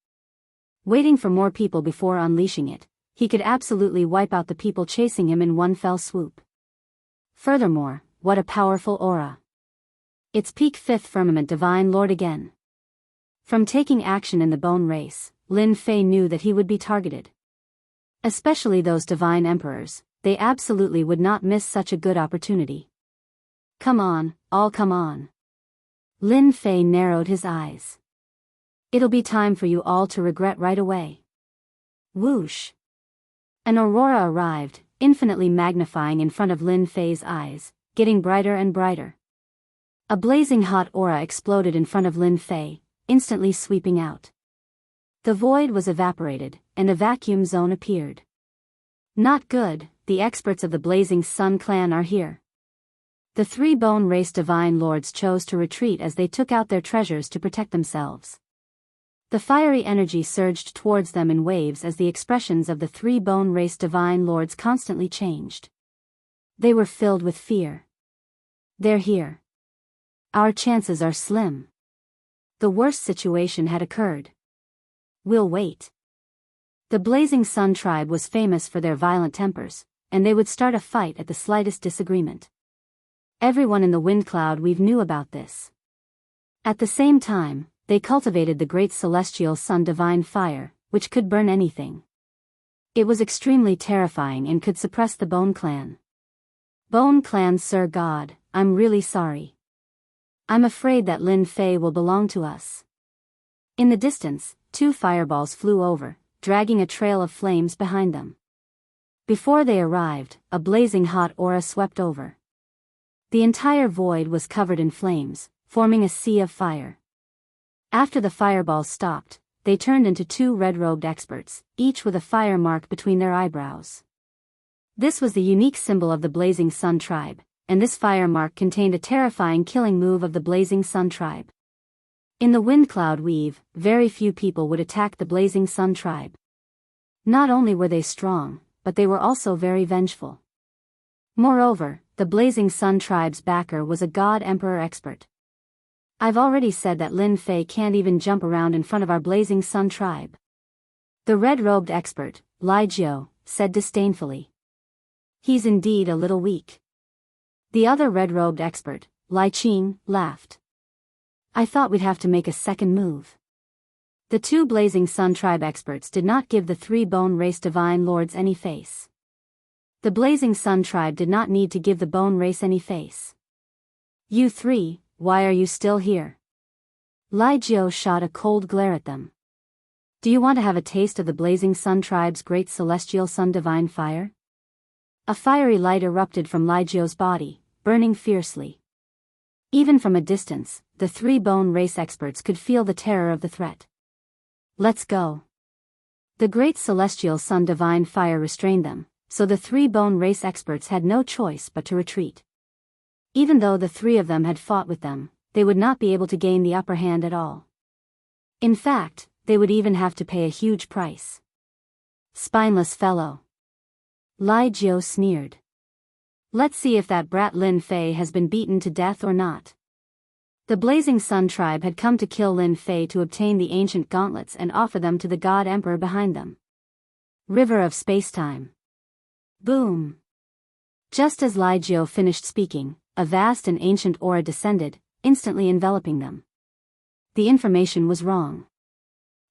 Waiting for more people before unleashing it, he could absolutely wipe out the people chasing him in one fell swoop. Furthermore, what a powerful aura. It's peak 5th firmament divine lord again. From taking action in the bone race, Lin Fei knew that he would be targeted. Especially those divine emperors, they absolutely would not miss such a good opportunity. Come on, all come on. Lin Fei narrowed his eyes. It'll be time for you all to regret right away. Whoosh. An aurora arrived, infinitely magnifying in front of Lin Fei's eyes, getting brighter and brighter. A blazing hot aura exploded in front of Lin Fei, instantly sweeping out. The void was evaporated, and a vacuum zone appeared. Not good, the experts of the Blazing Sun clan are here. The 3 bone race divine lords chose to retreat as they took out their treasures to protect themselves. The fiery energy surged towards them in waves as the expressions of the 3 bone race divine lords constantly changed. They were filled with fear. They're here. Our chances are slim. The worst situation had occurred. We'll wait. The Blazing Sun tribe was famous for their violent tempers, and they would start a fight at the slightest disagreement. Everyone in the wind cloud weave knew about this. At the same time, they cultivated the great celestial sun divine fire, which could burn anything. It was extremely terrifying and could suppress the Bone Clan. Bone Clan Sir God, I'm really sorry. I'm afraid that Lin Fei will belong to us. In the distance, 2 fireballs flew over, dragging a trail of flames behind them. Before they arrived, a blazing hot aura swept over. The entire void was covered in flames, forming a sea of fire. After the fireballs stopped, they turned into 2 red-robed experts, each with a fire mark between their eyebrows. This was the unique symbol of the Blazing Sun tribe, and this fire mark contained a terrifying killing move of the Blazing Sun tribe. In the wind cloud weave, very few people would attack the Blazing Sun tribe. Not only were they strong, but they were also very vengeful. Moreover, the Blazing Sun tribe's backer was a god emperor expert. I've already said that Lin Fei can't even jump around in front of our Blazing Sun tribe. The red-robed expert, Li Jiao, said disdainfully. He's indeed a little weak. The other red-robed expert, Li Qing, laughed. I thought we'd have to make a second move. The 2 Blazing Sun tribe experts did not give the 3 bone race divine lords any face. The Blazing Sun tribe did not need to give the bone race any face. You 3, why are you still here? Li Jiao shot a cold glare at them. Do you want to have a taste of the Blazing Sun tribe's great celestial sun divine fire? A fiery light erupted from Li Jiao's body, burning fiercely. Even from a distance, the 3 bone race experts could feel the terror of the threat. Let's go. The great celestial sun divine fire restrained them, so the three bone race experts had no choice but to retreat. Even though the three of them had fought with them, they would not be able to gain the upper hand at all. In fact, they would even have to pay a huge price. Spineless fellow. Lai Jiao sneered. Let's see if that brat Lin Fei has been beaten to death or not. The Blazing Sun tribe had come to kill Lin Fei to obtain the ancient gauntlets and offer them to the God Emperor behind them. River of Spacetime. Boom. Just as Lai Jiao finished speaking, a vast and ancient aura descended, instantly enveloping them. The information was wrong.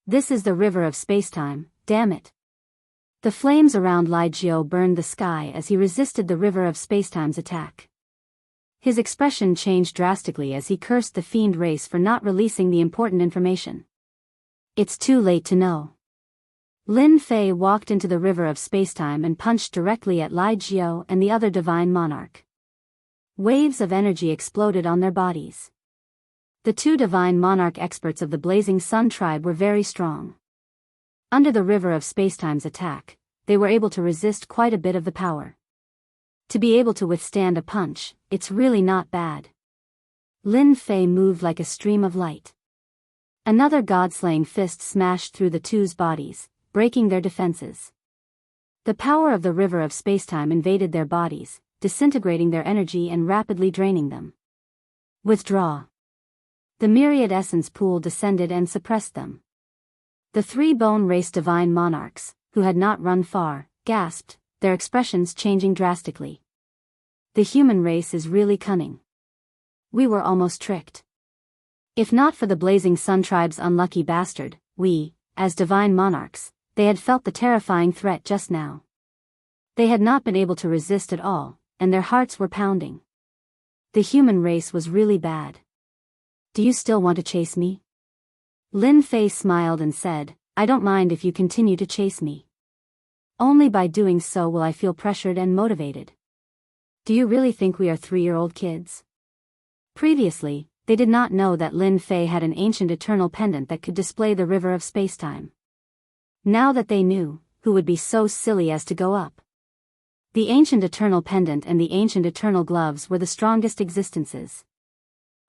This is the River of Spacetime, damn it. The flames around Lai Jiao burned the sky as he resisted the River of Spacetime's attack. His expression changed drastically as he cursed the fiend race for not releasing the important information. It's too late to know. Lin Fei walked into the River of Spacetime and punched directly at Lai Jiao and the other divine monarch. Waves of energy exploded on their bodies. The two divine monarch experts of the Blazing Sun tribe were very strong. Under the River of Spacetime's attack, they were able to resist quite a bit of the power. To be able to withstand a punch, it's really not bad. Lin Fei moved like a stream of light. Another god-slaying fist smashed through the two's bodies, breaking their defenses. The power of the River of Spacetime invaded their bodies, disintegrating their energy and rapidly draining them. Withdraw. The myriad essence pool descended and suppressed them. The three bone race divine monarchs, who had not run far, gasped, their expressions changing drastically. The human race is really cunning. We were almost tricked. If not for the Blazing Sun tribe's unlucky bastard, we, as divine monarchs, they had felt the terrifying threat just now. They had not been able to resist at all, and their hearts were pounding. The human race was really bad. Do you still want to chase me? Lin Fei smiled and said, I don't mind if you continue to chase me. Only by doing so will I feel pressured and motivated. Do you really think we are 3-year-old kids? Previously, they did not know that Lin Fei had an ancient eternal pendant that could display the River of Spacetime. Now that they knew, who would be so silly as to go up? The ancient eternal pendant and the ancient eternal gloves were the strongest existences.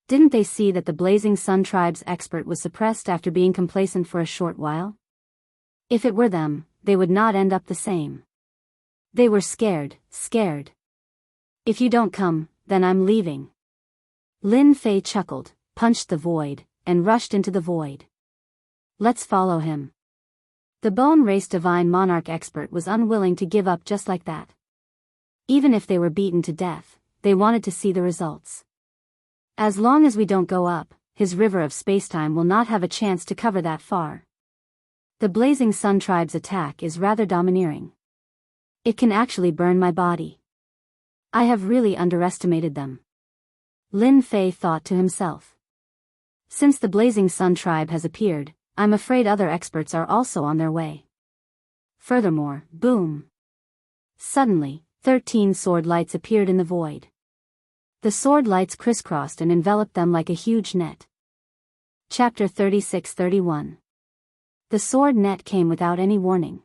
Didn't they see that the Blazing Sun tribe's expert was suppressed after being complacent for a short while? If it were them, they would not end up the same. They were scared. If you don't come, then I'm leaving. Lin Fei chuckled, punched the void, and rushed into the void. Let's follow him. The bone race divine monarch expert was unwilling to give up just like that. Even if they were beaten to death, they wanted to see the results. As long as we don't go up, his River of Spacetime will not have a chance to cover that far. The Blazing Sun tribe's attack is rather domineering. It can actually burn my body. I have really underestimated them. Lin Fei thought to himself. Since the Blazing Sun tribe has appeared, I'm afraid other experts are also on their way. Furthermore, boom. Suddenly, 13 sword lights appeared in the void. The sword lights crisscrossed and enveloped them like a huge net. Chapter 36-31. The sword net came without any warning.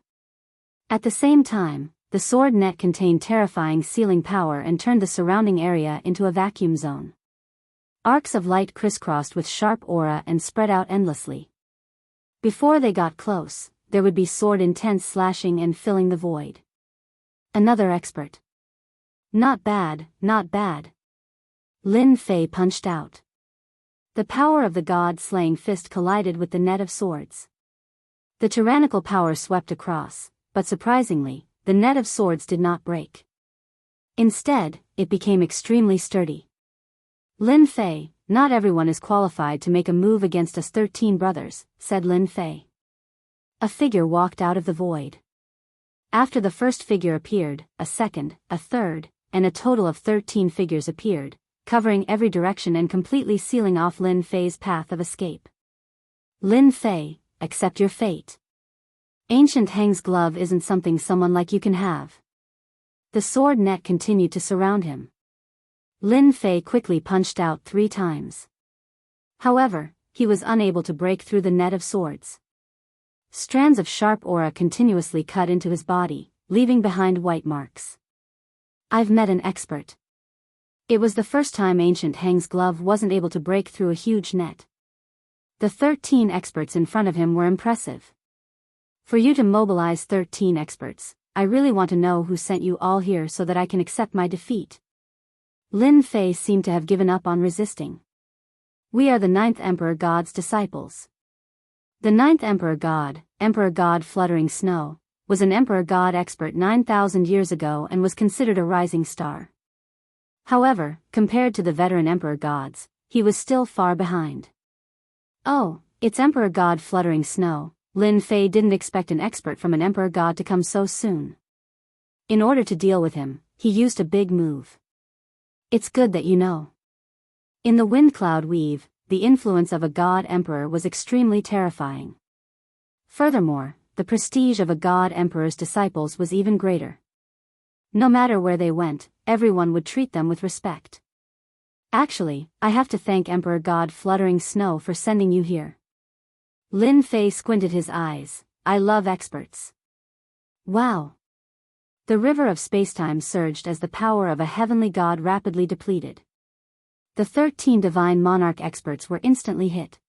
At the same time, the sword net contained terrifying sealing power and turned the surrounding area into a vacuum zone. Arcs of light crisscrossed with sharp aura and spread out endlessly. Before they got close, there would be sword intense slashing and filling the void. Another expert. Not bad. Lin Fei punched out. The power of the god-slaying fist collided with the net of swords. The tyrannical power swept across, but surprisingly, the net of swords did not break. Instead, it became extremely sturdy. Lin Fei, not everyone is qualified to make a move against us 13 brothers, said Lin Fei. A figure walked out of the void. After the first figure appeared, a second, a third, and a total of 13 figures appeared, covering every direction and completely sealing off Lin Fei's path of escape. Lin Fei, accept your fate. Ancient Heng's glove isn't something someone like you can have. The sword net continued to surround him. Lin Fei quickly punched out 3 times. However, he was unable to break through the net of swords. Strands of sharp aura continuously cut into his body, leaving behind white marks. I've met an expert. It was the first time Ancient Hang's glove wasn't able to break through a huge net. The 13 experts in front of him were impressive. For you to mobilize 13 experts, I really want to know who sent you all here so that I can accept my defeat. Lin Fei seemed to have given up on resisting. We are the 9th Emperor God's disciples. The 9th Emperor God Fluttering Snow, was an Emperor God expert 9,000 years ago and was considered a rising star. However, compared to the veteran Emperor Gods, he was still far behind. Oh, it's Emperor God Fluttering Snow. Lin Fei didn't expect an expert from an Emperor God to come so soon. In order to deal with him, he used a big move. It's good that you know. In the wind cloud weave, the influence of a God Emperor was extremely terrifying. Furthermore, the prestige of a God Emperor's disciples was even greater. No matter where they went, everyone would treat them with respect. Actually, I have to thank Emperor God Fluttering Snow for sending you here. Lin Fei squinted his eyes. I love experts. Wow. The river of spacetime surged as the power of a heavenly god rapidly depleted. The 13 divine monarch experts were instantly hit.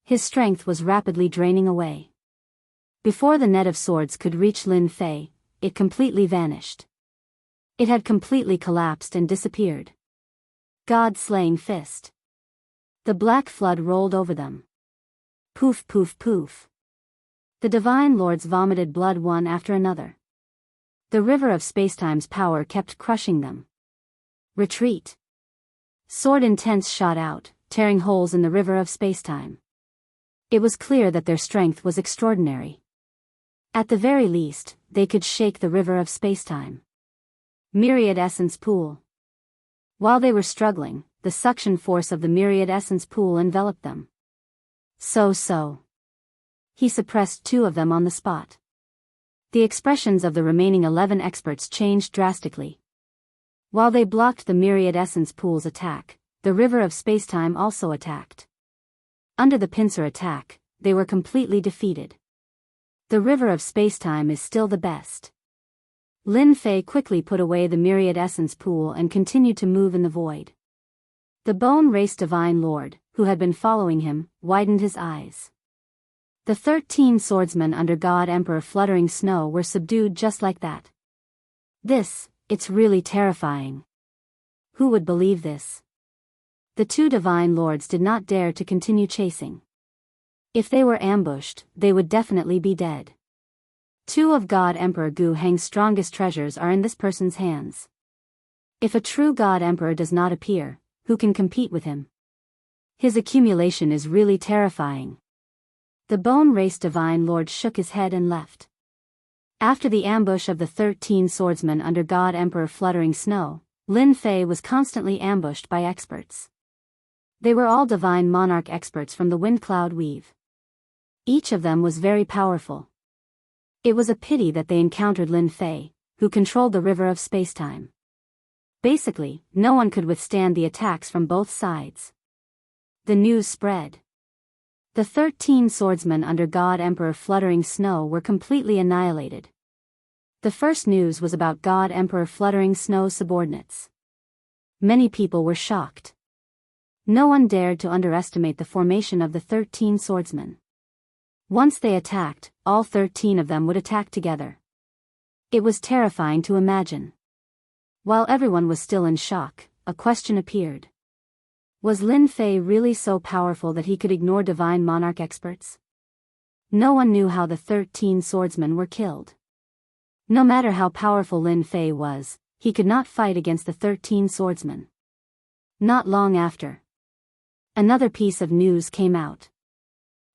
His strength was rapidly draining away. Before the net of swords could reach Lin Fei, it completely vanished. It had completely collapsed and disappeared. God-slaying fist. The black flood rolled over them. Poof poof poof. The divine lords vomited blood one after another. The river of spacetime's power kept crushing them. Retreat. Sword Intense shot out, tearing holes in the river of spacetime. It was clear that their strength was extraordinary. At the very least, they could shake the river of spacetime. Myriad Essence Pool. While they were struggling, the suction force of the Myriad Essence Pool enveloped them. So. He suppressed 2 of them on the spot. The expressions of the remaining 11 experts changed drastically. While they blocked the Myriad Essence Pool's attack, the river of spacetime also attacked. Under the pincer attack, they were completely defeated. The river of spacetime is still the best. Lin Fei quickly put away the Myriad Essence Pool and continued to move in the void. The Bone Race Divine Lord, who had been following him, widened his eyes. The 13 swordsmen under God Emperor Fluttering Snow were subdued just like that. It's really terrifying. Who would believe this? The 2 divine lords did not dare to continue chasing. If they were ambushed, they would definitely be dead. 2 of God Emperor Gu Heng's strongest treasures are in this person's hands. If a true God Emperor does not appear, who can compete with him? His accumulation is really terrifying. The Bone Race Divine Lord shook his head and left. After the ambush of the 13 swordsmen under God Emperor Fluttering Snow, Lin Fei was constantly ambushed by experts. They were all divine monarch experts from the Wind Cloud Weave. Each of them was very powerful. It was a pity that they encountered Lin Fei, who controlled the river of spacetime. Basically, no one could withstand the attacks from both sides. The news spread. The 13 swordsmen under God Emperor Fluttering Snow were completely annihilated. The first news was about God Emperor Fluttering Snow's subordinates. Many people were shocked. No one dared to underestimate the formation of the 13 swordsmen. Once they attacked, all 13 of them would attack together. It was terrifying to imagine. While everyone was still in shock, a question appeared. Was Lin Fei really so powerful that he could ignore divine monarch experts? No one knew how the 13 swordsmen were killed. No matter how powerful Lin Fei was, he could not fight against the 13 swordsmen. Not long after, another piece of news came out.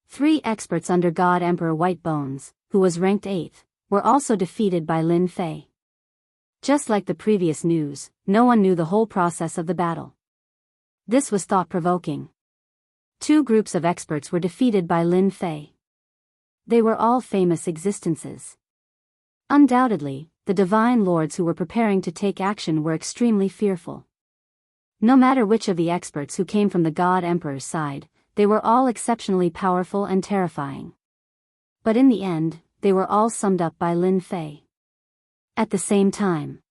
3 experts under God Emperor White Bones, who was ranked 8th, were also defeated by Lin Fei. Just like the previous news, no one knew the whole process of the battle. This was thought-provoking. 2 groups of experts were defeated by Lin Fei. They were all famous existences. Undoubtedly, the divine lords who were preparing to take action were extremely fearful. No matter which of the experts who came from the God Emperor's side, they were all exceptionally powerful and terrifying. But in the end, they were all summed up by Lin Fei. At the same time,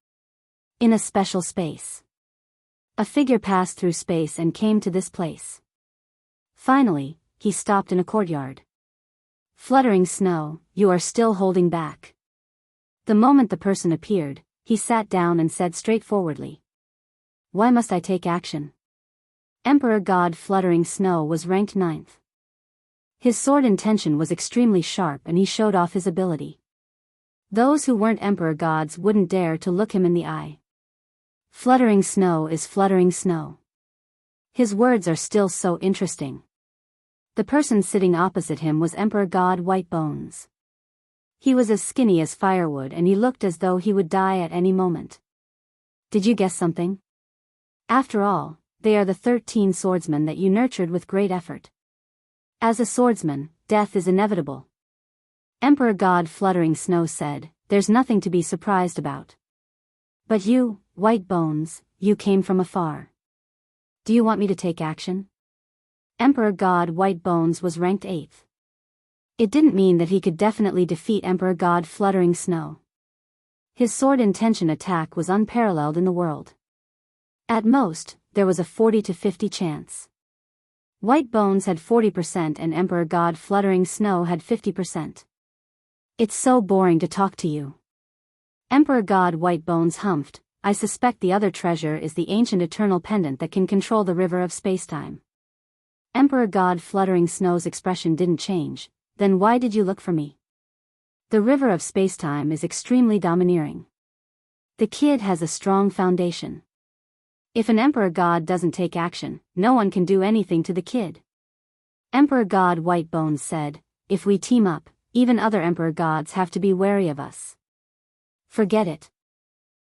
in a special space, a figure passed through space and came to this place. Finally, he stopped in a courtyard. Fluttering snow, you are still holding back. The moment the person appeared, he sat down and said straightforwardly, "Why must I take action?" Emperor God Fluttering Snow was ranked 9th. His sword intention was extremely sharp and he showed off his ability. Those who weren't emperor gods wouldn't dare to look him in the eye. Fluttering snow is fluttering snow. His words are still so interesting. The person sitting opposite him was Emperor God White Bones. He was as skinny as firewood and he looked as though he would die at any moment. Did you guess something? After all, they are the 13 swordsmen that you nurtured with great effort. As a swordsman, death is inevitable. Emperor God Fluttering Snow said, "There's nothing to be surprised about. But you, White Bones, you came from afar. Do you want me to take action?" Emperor God White Bones was ranked 8th. It didn't mean that he could definitely defeat Emperor God Fluttering Snow. His sword intention attack was unparalleled in the world. At most, there was a 40 to 50 chance. White Bones had 40% and Emperor God Fluttering Snow had 50%. It's so boring to talk to you. Emperor God White Bones humphed, "I suspect the other treasure is the ancient eternal pendant that can control the river of spacetime." Emperor God Fluttering Snow's expression didn't change. "Then why did you look for me?" "The river of spacetime is extremely domineering. The kid has a strong foundation. If an Emperor God doesn't take action, no one can do anything to the kid." Emperor God White Bones said, "If we team up, even other Emperor Gods have to be wary of us." "Forget it."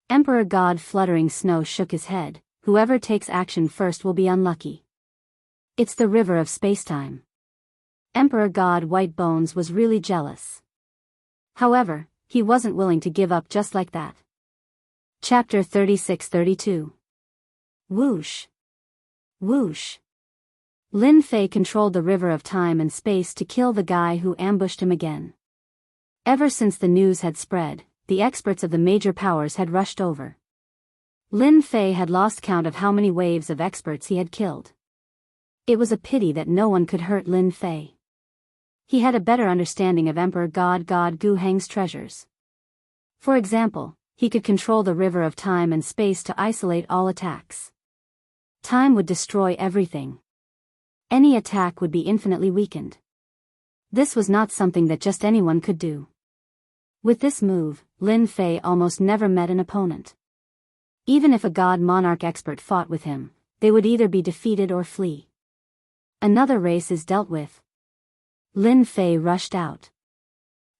Emperor God Fluttering Snow shook his head, "Whoever takes action first will be unlucky. It's the river of spacetime." Emperor God White Bones was really jealous. However, he wasn't willing to give up just like that. Chapter 36-32. Whoosh. Whoosh. Lin Fei controlled the river of time and space to kill the guy who ambushed him again. Ever since the news had spread, the experts of the major powers had rushed over. Lin Fei had lost count of how many waves of experts he had killed. It was a pity that no one could hurt Lin Fei. He had a better understanding of Emperor God Gu Heng's treasures. For example, he could control the river of time and space to isolate all attacks. Time would destroy everything. Any attack would be infinitely weakened. This was not something that just anyone could do. With this move, Lin Fei almost never met an opponent. Even if a god monarch expert fought with him, they would either be defeated or flee. Another race is dealt with. Lin Fei rushed out.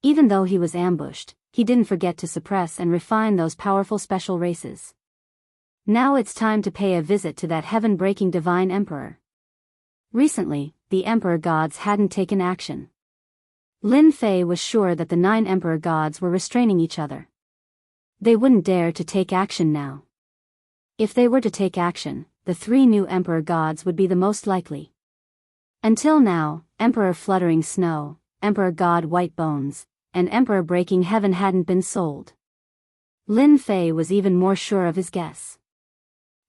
Even though he was ambushed, he didn't forget to suppress and refine those powerful special races. Now it's time to pay a visit to that heaven-breaking divine emperor. Recently, the emperor gods hadn't taken action. Lin Fei was sure that the 9 emperor gods were restraining each other. They wouldn't dare to take action now. If they were to take action, the 3 new emperor gods would be the most likely. Until now, Emperor Fluttering Snow, Emperor God White Bones, and Emperor Breaking Heaven hadn't been sold. Lin Fei was even more sure of his guess.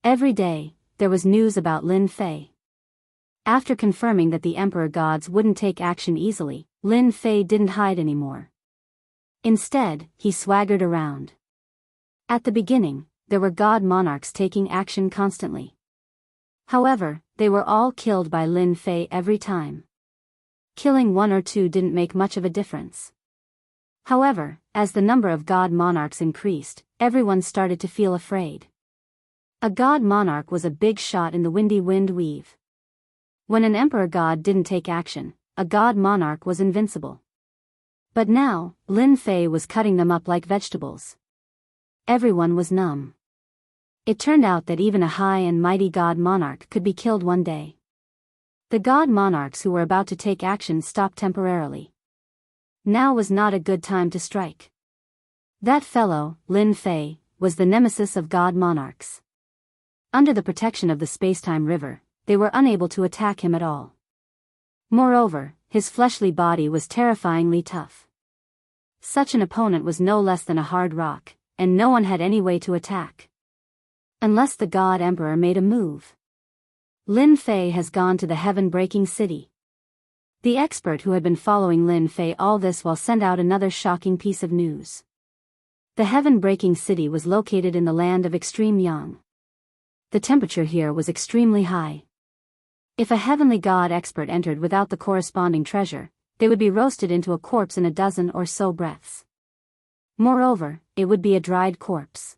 Every day, there was news about Lin Fei. After confirming that the emperor gods wouldn't take action easily, Lin Fei didn't hide anymore. Instead, he swaggered around. At the beginning, there were god monarchs taking action constantly. However, they were all killed by Lin Fei every time. Killing 1 or 2 didn't make much of a difference. However, as the number of god monarchs increased, everyone started to feel afraid. A god monarch was a big shot in the windy wind weave. When an emperor god didn't take action, a god monarch was invincible. But now, Lin Fei was cutting them up like vegetables. Everyone was numb. It turned out that even a high and mighty god monarch could be killed one day. The god monarchs who were about to take action stopped temporarily. Now was not a good time to strike. That fellow, Lin Fei, was the nemesis of god monarchs. Under the protection of the spacetime river, they were unable to attack him at all. Moreover, his fleshly body was terrifyingly tough. Such an opponent was no less than a hard rock, and no one had any way to attack. Unless the God Emperor made a move. Lin Fei has gone to the heaven-breaking city. The expert who had been following Lin Fei all this while sent out another shocking piece of news. The heaven-breaking city was located in the land of extreme Yang. The temperature here was extremely high. If a heavenly god expert entered without the corresponding treasure, they would be roasted into a corpse in a dozen or so breaths. Moreover, it would be a dried corpse.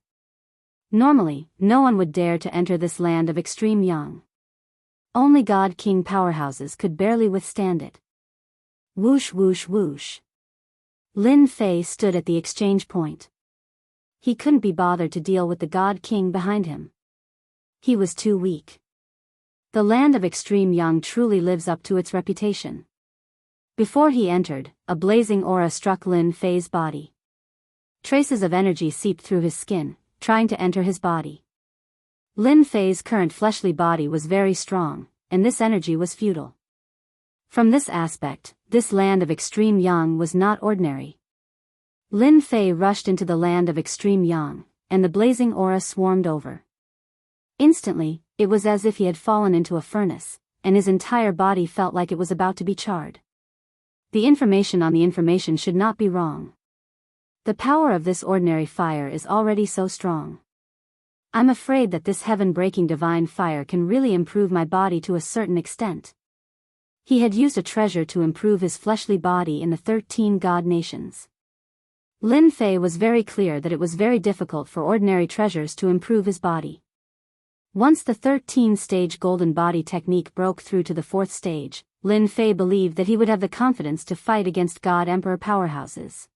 Normally, no one would dare to enter this land of extreme Yang. Only God-King powerhouses could barely withstand it. Whoosh whoosh whoosh. Lin Fei stood at the exchange point. He couldn't be bothered to deal with the God-King behind him. He was too weak. The land of extreme Yang truly lives up to its reputation. Before he entered, a blazing aura struck Lin Fei's body. Traces of energy seeped through his skin, trying to enter his body. Lin Fei's current fleshly body was very strong, and this energy was futile. From this aspect, this land of extreme Yang was not ordinary. Lin Fei rushed into the land of extreme Yang, and the blazing aura swarmed over. Instantly, it was as if he had fallen into a furnace, and his entire body felt like it was about to be charred. The information on the information should not be wrong. The power of this ordinary fire is already so strong. I'm afraid that this heaven-breaking divine fire can really improve my body to a certain extent. He had used a treasure to improve his fleshly body in the 13 god nations. Lin Fei was very clear that it was very difficult for ordinary treasures to improve his body. Once the 13-stage golden body technique broke through to the 4th stage, Lin Fei believed that he would have the confidence to fight against God Emperor powerhouses.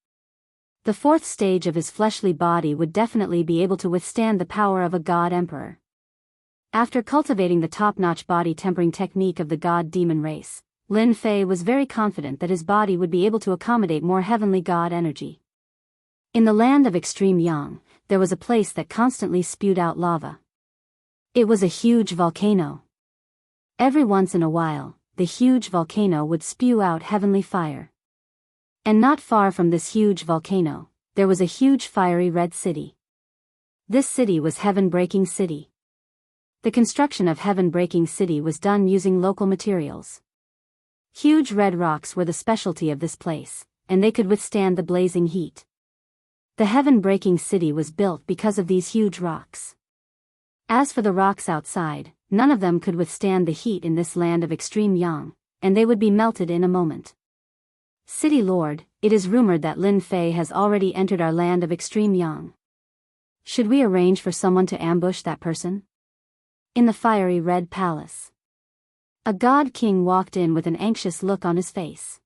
The 4th stage of his fleshly body would definitely be able to withstand the power of a God Emperor. After cultivating the top-notch body tempering technique of the God Demon race, Lin Fei was very confident that his body would be able to accommodate more heavenly God energy. In the land of extreme Yang, there was a place that constantly spewed out lava. It was a huge volcano. Every once in a while, the huge volcano would spew out heavenly fire. And not far from this huge volcano, there was a huge fiery red city. This city was Heaven-Breaking City. The construction of Heaven-Breaking City was done using local materials. Huge red rocks were the specialty of this place, and they could withstand the blazing heat. The Heaven-Breaking City was built because of these huge rocks. As for the rocks outside, none of them could withstand the heat in this land of extreme Yang, and they would be melted in a moment. City Lord, it is rumored that Lin Fei has already entered our land of extreme Yang. Should we arrange for someone to ambush that person? In the fiery red palace. A god king walked in with an anxious look on his face.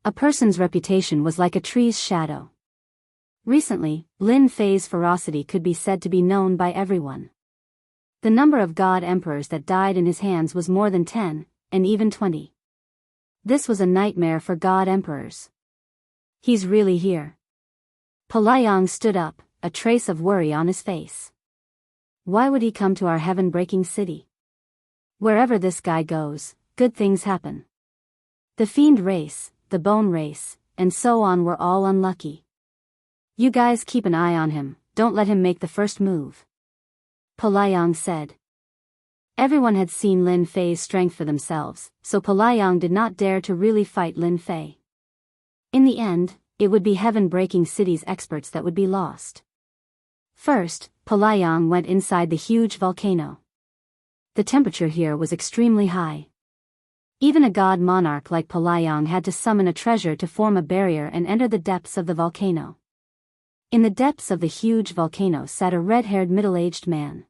A person's reputation was like a tree's shadow. Recently, Lin Fei's ferocity could be said to be known by everyone. The number of god emperors that died in his hands was more than 10, and even 20. This was a nightmare for god emperors. He's really here. Palayang stood up, a trace of worry on his face. Why would he come to our heaven-breaking city? Wherever this guy goes, good things happen. The fiend race, the bone race, and so on were all unlucky. You guys keep an eye on him, don't let him make the first move. Palayang said. Everyone had seen Lin Fei's strength for themselves, so Palayang did not dare to really fight Lin Fei. In the end, it would be Heaven-Breaking City's experts that would be lost. First, Palayang went inside the huge volcano. The temperature here was extremely high. Even a god monarch like Palayang had to summon a treasure to form a barrier and enter the depths of the volcano. In the depths of the huge volcano sat a red-haired middle-aged man.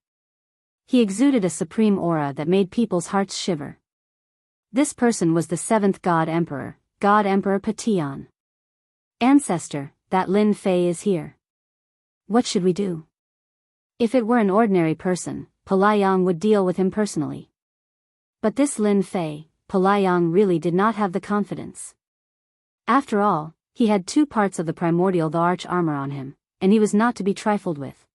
He exuded a supreme aura that made people's hearts shiver. This person was the 7th God Emperor, God Emperor Patian. Ancestor, that Lin Fei is here. What should we do? If it were an ordinary person, Palayang would deal with him personally. But this Lin Fei, Palayang really did not have the confidence. After all, he had 2 parts of the primordial the arch armor on him, and he was not to be trifled with.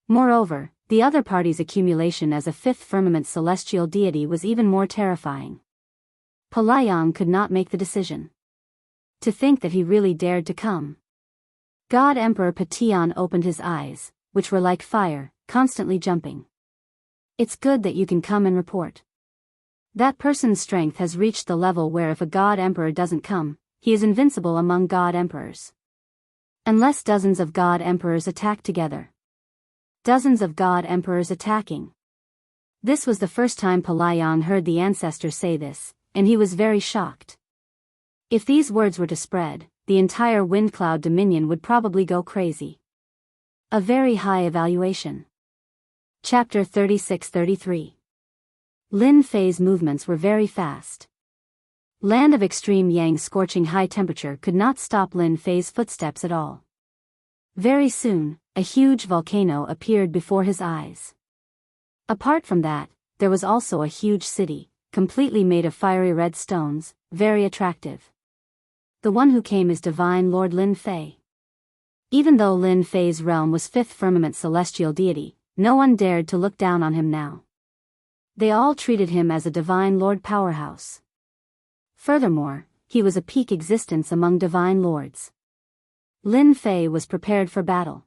Moreover, the other party's accumulation as a 5th firmament celestial deity was even more terrifying. Pelayang could not make the decision. To think that he really dared to come. God Emperor Patian opened his eyes, which were like fire, constantly jumping. It's good that you can come and report. That person's strength has reached the level where if a God Emperor doesn't come, he is invincible among God Emperors. Unless dozens of God Emperors attack together. Dozens of God Emperors attacking. This was the first time Pelayang heard the ancestor say this, and he was very shocked. If these words were to spread, the entire wind cloud dominion would probably go crazy. A very high evaluation. Chapter 36-33. Lin Fei's movements were very fast. Land of extreme yang scorching high temperature could not stop Lin Fei's footsteps at all. Very soon, a huge volcano appeared before his eyes. Apart from that, there was also a huge city, completely made of fiery red stones, very attractive. The one who came is Divine Lord Lin Fei. Even though Lin Fei's realm was fifth firmament celestial deity, no one dared to look down on him now. They all treated him as a Divine Lord powerhouse. Furthermore, he was a peak existence among Divine Lords. Lin Fei was prepared for battle.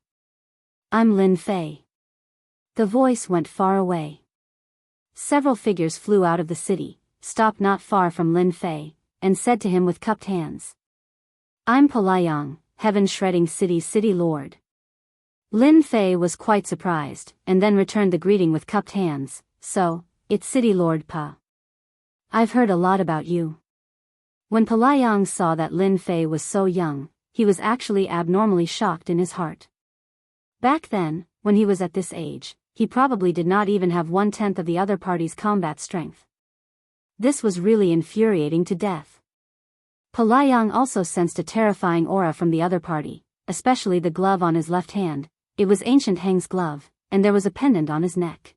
I'm Lin Fei. The voice went far away. Several figures flew out of the city, stopped not far from Lin Fei, and said to him with cupped hands. I'm Pelayang, heaven-shredding city lord. Lin Fei was quite surprised, and then returned the greeting with cupped hands. So, it's City Lord Pa. I've heard a lot about you. When Pelayang saw that Lin Fei was so young, he was actually abnormally shocked in his heart. Back then, when he was at this age, he probably did not even have 1/10 of the other party's combat strength. This was really infuriating to death. Pelayang also sensed a terrifying aura from the other party, especially the glove on his left hand. It was ancient Heng's glove, and there was a pendant on his neck.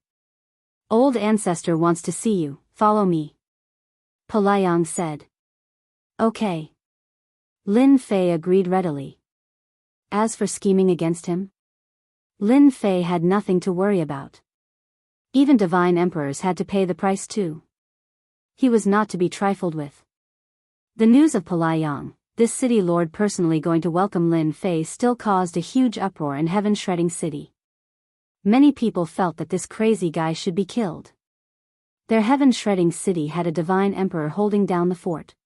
Old ancestor wants to see you, follow me. Pelayang said. Okay. Lin Fei agreed readily. As for scheming against him, Lin Fei had nothing to worry about. Even divine emperors had to pay the price too. He was not to be trifled with. The news of Pelayang, this city lord personally going to welcome Lin Fei, still caused a huge uproar in heaven-shredding city. Many people felt that this crazy guy should be killed. Their heaven-shredding city had a divine emperor holding down the fort.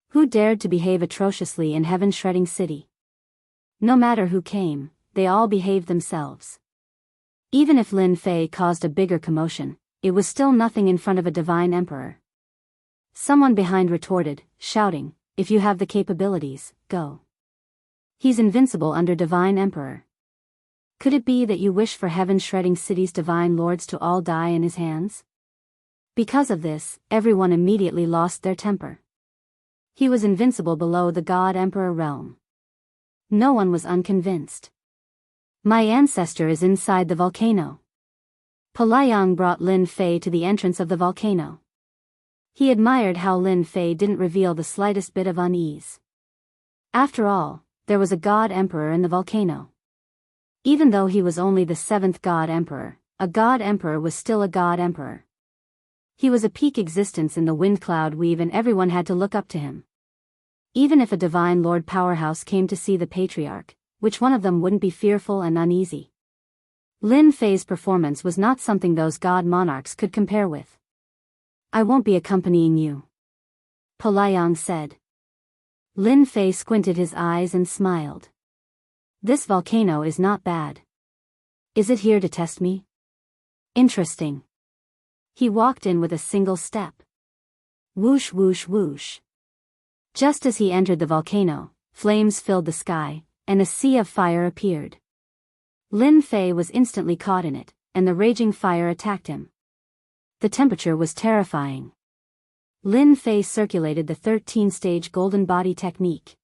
Who dared to behave atrociously in heaven-shredding city? No matter who came, they all behaved themselves. Even if Lin Fei caused a bigger commotion, it was still nothing in front of a divine emperor. Someone behind retorted, shouting, if you have the capabilities, go. He's invincible under divine emperor. Could it be that you wish for heaven-shredding city's divine lords to all die in his hands? Because of this, everyone immediately lost their temper. He was invincible below the God Emperor realm. No one was unconvinced. My ancestor is inside the volcano. Pelayang brought Lin Fei to the entrance of the volcano. He admired how Lin Fei didn't reveal the slightest bit of unease. After all, there was a God Emperor in the volcano. Even though he was only the 7th God Emperor, a God Emperor was still a God Emperor. He was a peak existence in the wind cloud weave and everyone had to look up to him. Even if a divine lord powerhouse came to see the patriarch, which one of them wouldn't be fearful and uneasy? Lin Fei's performance was not something those god monarchs could compare with. I won't be accompanying you, Pelayang said. Lin Fei squinted his eyes and smiled. This volcano is not bad. Is it here to test me? Interesting. He walked in with a single step. Whoosh whoosh whoosh. Just as he entered the volcano, flames filled the sky, and a sea of fire appeared. Lin Fei was instantly caught in it, and the raging fire attacked him. The temperature was terrifying. Lin Fei circulated the 13-stage golden body technique.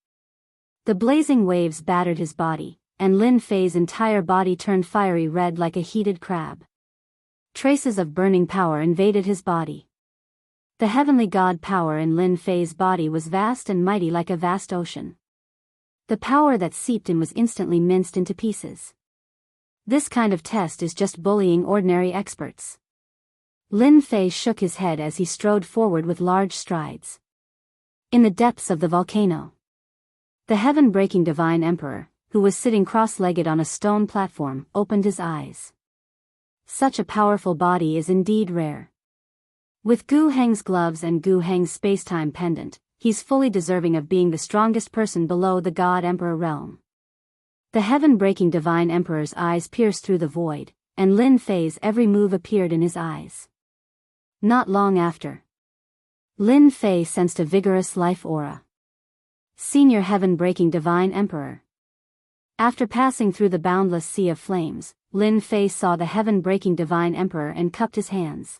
The blazing waves battered his body, and Lin Fei's entire body turned fiery red like a heated crab. Traces of burning power invaded his body. The heavenly god power in Lin Fei's body was vast and mighty like a vast ocean. The power that seeped in was instantly minced into pieces. This kind of test is just bullying ordinary experts. Lin Fei shook his head as he strode forward with large strides. In the depths of the volcano, the heaven-breaking divine emperor, who was sitting cross-legged on a stone platform, opened his eyes. Such a powerful body is indeed rare. With Gu Heng's gloves and Gu Heng's space-time pendant, he's fully deserving of being the strongest person below the God Emperor realm. The heaven-breaking divine emperor's eyes pierced through the void, and Lin Fei's every move appeared in his eyes. Not long after, Lin Fei sensed a vigorous life aura. Senior heaven-breaking divine emperor. After passing through the boundless sea of flames, Lin Fei saw the heaven-breaking divine emperor and cupped his hands.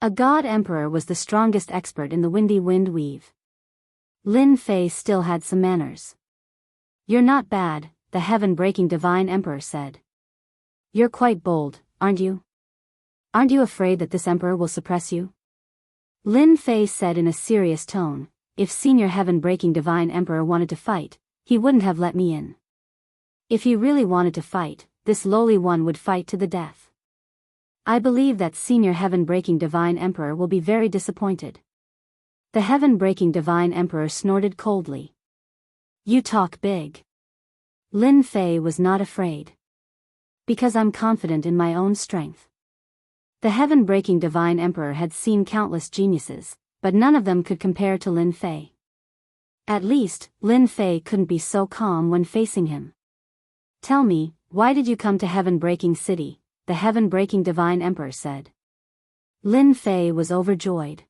A god emperor was the strongest expert in the windy wind weave. Lin Fei still had some manners. "You're not bad," the heaven-breaking divine emperor said. "You're quite bold, aren't you? Aren't you afraid that this emperor will suppress you?" Lin Fei said in a serious tone, "If senior heaven-breaking divine emperor wanted to fight, he wouldn't have let me in. If he really wanted to fight, this lowly one would fight to the death. I believe that senior heaven-breaking divine emperor will be very disappointed." The heaven-breaking divine emperor snorted coldly. "You talk big." Lin Fei was not afraid. "Because I'm confident in my own strength." The heaven-breaking divine emperor had seen countless geniuses, but none of them could compare to Lin Fei. At least, Lin Fei couldn't be so calm when facing him. "Tell me, why did you come to Heaven-Breaking City?" the heaven-breaking divine emperor said. Lin Fei was overjoyed.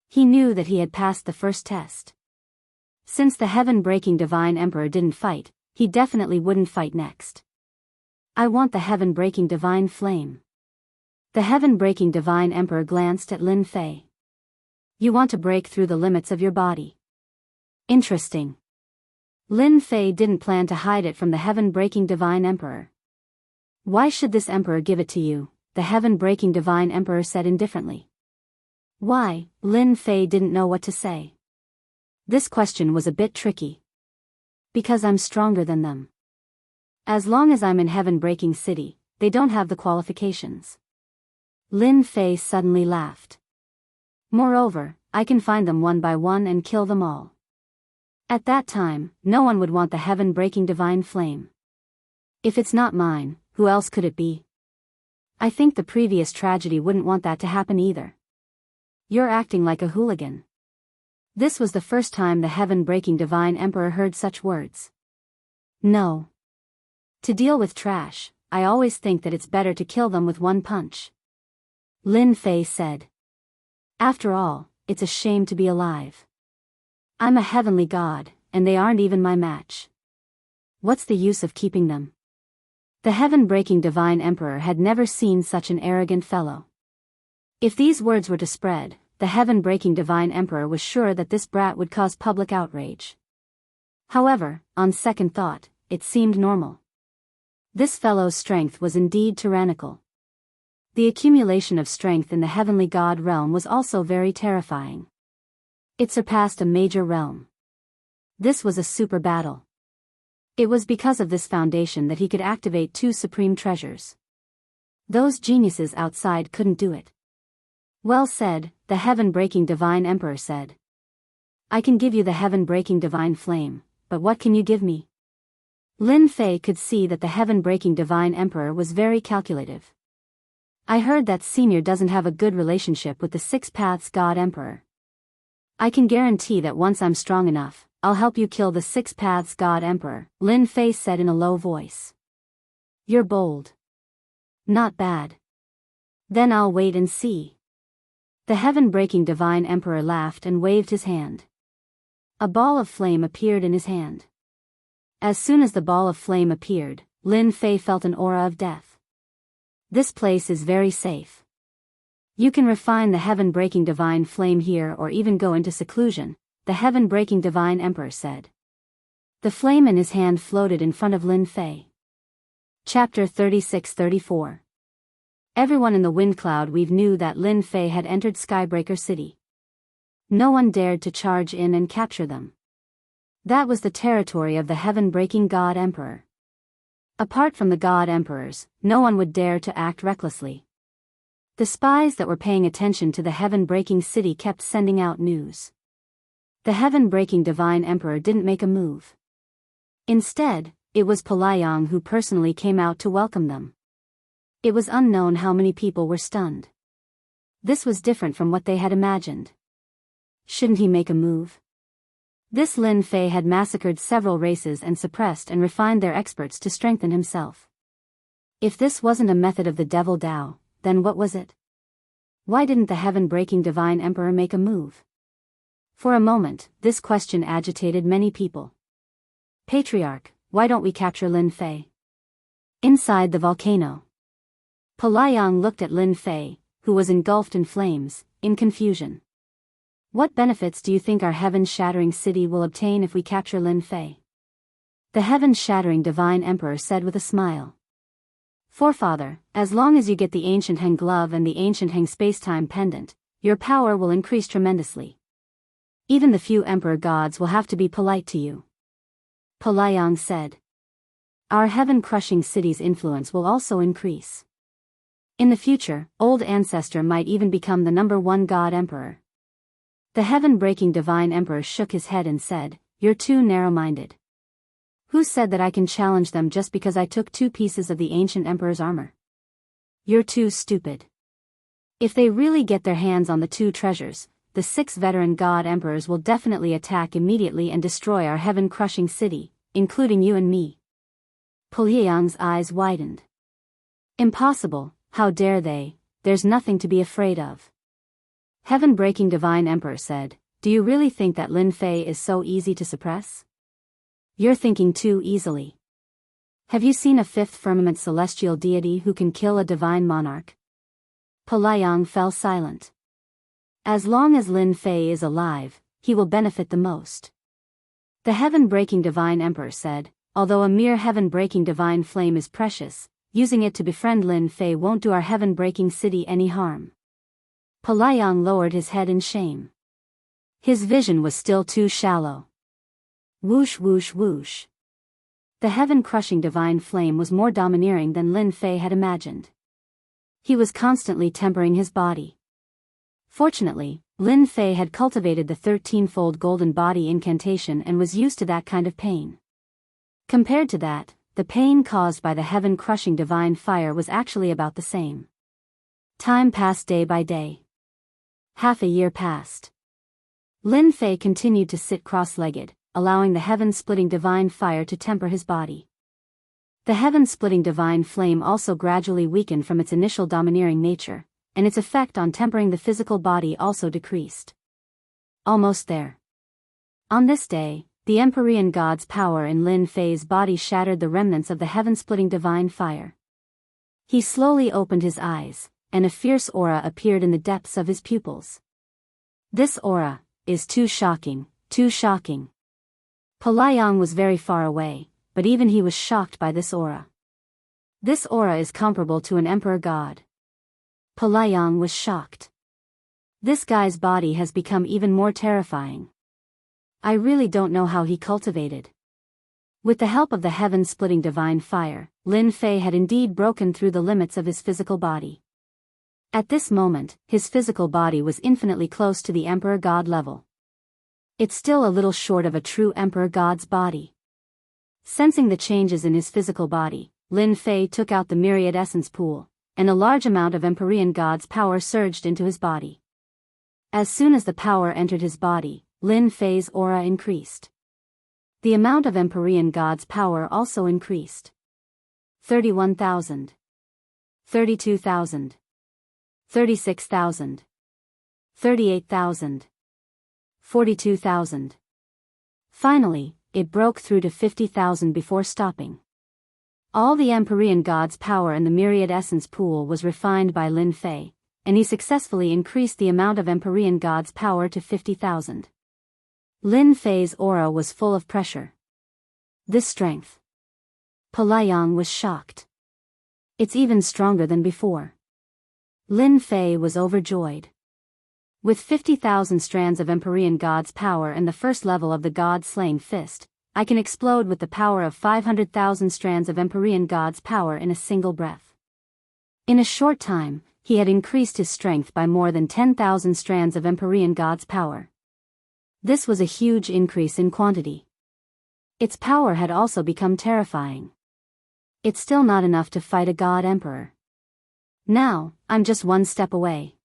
He knew that he had passed the first test. Since the heaven-breaking divine emperor didn't fight, he definitely wouldn't fight next. "I want the heaven-breaking divine flame." The heaven-breaking divine emperor glanced at Lin Fei. "You want to break through the limits of your body. Interesting." Lin Fei didn't plan to hide it from the heaven-breaking divine emperor. "Why should this emperor give it to you?" the heaven-breaking divine emperor said indifferently. "Why?" Lin Fei didn't know what to say. This question was a bit tricky. "Because I'm stronger than them. As long as I'm in Heaven-Breaking City, they don't have the qualifications." Lin Fei suddenly laughed. "Moreover, I can find them one by one and kill them all. At that time, no one would want the heaven-breaking divine flame. If it's not mine, who else could it be? I think the previous tragedy wouldn't want that to happen either." "You're acting like a hooligan." This was the first time the heaven-breaking divine emperor heard such words. "No. To deal with trash, I always think that it's better to kill them with one punch," Lin Fei said. "After all, it's a shame to be alive. I'm a heavenly god, and they aren't even my match. What's the use of keeping them?" The heaven-breaking divine emperor had never seen such an arrogant fellow. If these words were to spread, the heaven-breaking divine emperor was sure that this brat would cause public outrage. However, on second thought, it seemed normal. This fellow's strength was indeed tyrannical. The accumulation of strength in the heavenly god realm was also very terrifying. It surpassed a major realm. This was a super battle. It was because of this foundation that he could activate two supreme treasures. Those geniuses outside couldn't do it. "Well said," the heaven-breaking divine emperor said. "I can give you the heaven-breaking divine flame, but what can you give me?" Lin Fei could see that the heaven-breaking divine emperor was very calculative. "I heard that senior doesn't have a good relationship with the Six Paths God Emperor. I can guarantee that once I'm strong enough, I'll help you kill the Six Paths God Emperor," Lin Fei said in a low voice. "You're bold. Not bad. Then I'll wait and see." The heaven-breaking divine emperor laughed and waved his hand. A ball of flame appeared in his hand. As soon as the ball of flame appeared, Lin Fei felt an aura of death. "This place is very safe. You can refine the heaven-breaking divine flame here or even go into seclusion," the heaven-breaking divine emperor said. The flame in his hand floated in front of Lin Fei. Chapter 36-34. Everyone in the wind cloud weave knew that Lin Fei had entered Skybreaker City. No one dared to charge in and capture them. That was the territory of the heaven-breaking God Emperor. Apart from the God Emperors, no one would dare to act recklessly. The spies that were paying attention to the heaven-breaking city kept sending out news. The heaven-breaking divine emperor didn't make a move. Instead, it was Pelayang who personally came out to welcome them. It was unknown how many people were stunned. This was different from what they had imagined. Shouldn't he make a move? This Lin Fei had massacred several races and suppressed and refined their experts to strengthen himself. If this wasn't a method of the devil Dao, then what was it? Why didn't the heaven-breaking divine emperor make a move? For a moment, this question agitated many people. Patriarch, why don't we capture Lin Fei? Inside the volcano. Pelayang looked at Lin Fei, who was engulfed in flames, in confusion. What benefits do you think our heaven-shattering city will obtain if we capture Lin Fei? The heaven-shattering divine emperor said with a smile. Forefather, as long as you get the ancient Heng glove and the ancient Heng space-time pendant, your power will increase tremendously. Even the few emperor gods will have to be polite to you. Pelayang said. Our heaven-crushing city's influence will also increase. In the future, old ancestor might even become the #1 god emperor. The heaven-breaking divine emperor shook his head and said, You're too narrow-minded. Who said that I can challenge them just because I took 2 pieces of the ancient emperor's armor? You're too stupid. If they really get their hands on the 2 treasures, the 6 veteran god emperors will definitely attack immediately and destroy our heaven-crushing city, including you and me. Pelayang's eyes widened. Impossible, how dare they, there's nothing to be afraid of. Heaven-breaking divine emperor said, Do you really think that Lin Fei is so easy to suppress? You're thinking too easily. Have you seen a 5th firmament celestial deity who can kill a divine monarch? Pelayang fell silent. As long as Lin Fei is alive, he will benefit the most. The heaven-breaking divine emperor said, Although a mere heaven-breaking divine flame is precious, using it to befriend Lin Fei won't do our heaven-breaking city any harm. Pelayang lowered his head in shame. His vision was still too shallow. Whoosh whoosh whoosh. The heaven-crushing divine flame was more domineering than Lin Fei had imagined. He was constantly tempering his body. Fortunately, Lin Fei had cultivated the 13-fold golden body incantation and was used to that kind of pain. Compared to that, the pain caused by the heaven-crushing divine fire was actually about the same. Time passed day by day. Half a year passed. Lin Fei continued to sit cross-legged, allowing the heaven-splitting divine fire to temper his body. The heaven-splitting divine flame also gradually weakened from its initial domineering nature, and its effect on tempering the physical body also decreased. Almost there. On this day, the Empyrean god's power in Lin Fei's body shattered the remnants of the heaven-splitting divine fire. He slowly opened his eyes, and a fierce aura appeared in the depths of his pupils. This aura is too shocking, too shocking. Pelayang was very far away, but even he was shocked by this aura. This aura is comparable to an emperor god. Pelayang was shocked. This guy's body has become even more terrifying. I really don't know how he cultivated. With the help of the heaven-splitting divine fire, Lin Fei had indeed broken through the limits of his physical body. At this moment, his physical body was infinitely close to the emperor god level. It's still a little short of a true emperor god's body. Sensing the changes in his physical body, Lin Fei took out the myriad essence pool, and a large amount of Empyrean god's power surged into his body. As soon as the power entered his body, Lin Fei's aura increased. The amount of Empyrean god's power also increased. 31,000. 32,000. 36,000. 38,000. 42,000. Finally, it broke through to 50,000 before stopping. All the Empyrean god's power in the myriad essence pool was refined by Lin Fei, and he successfully increased the amount of Empyrean god's power to 50,000. Lin Fei's aura was full of pressure. This strength. Pelayang was shocked. It's even stronger than before. Lin Fei was overjoyed. With 50,000 strands of Empyrean god's power and the first level of the god-slaying fist, I can explode with the power of 500,000 strands of Empyrean god's power in a single breath. In a short time, he had increased his strength by more than 10,000 strands of Empyrean god's power. This was a huge increase in quantity. Its power had also become terrifying. It's still not enough to fight a god emperor. Now, I'm just one step away.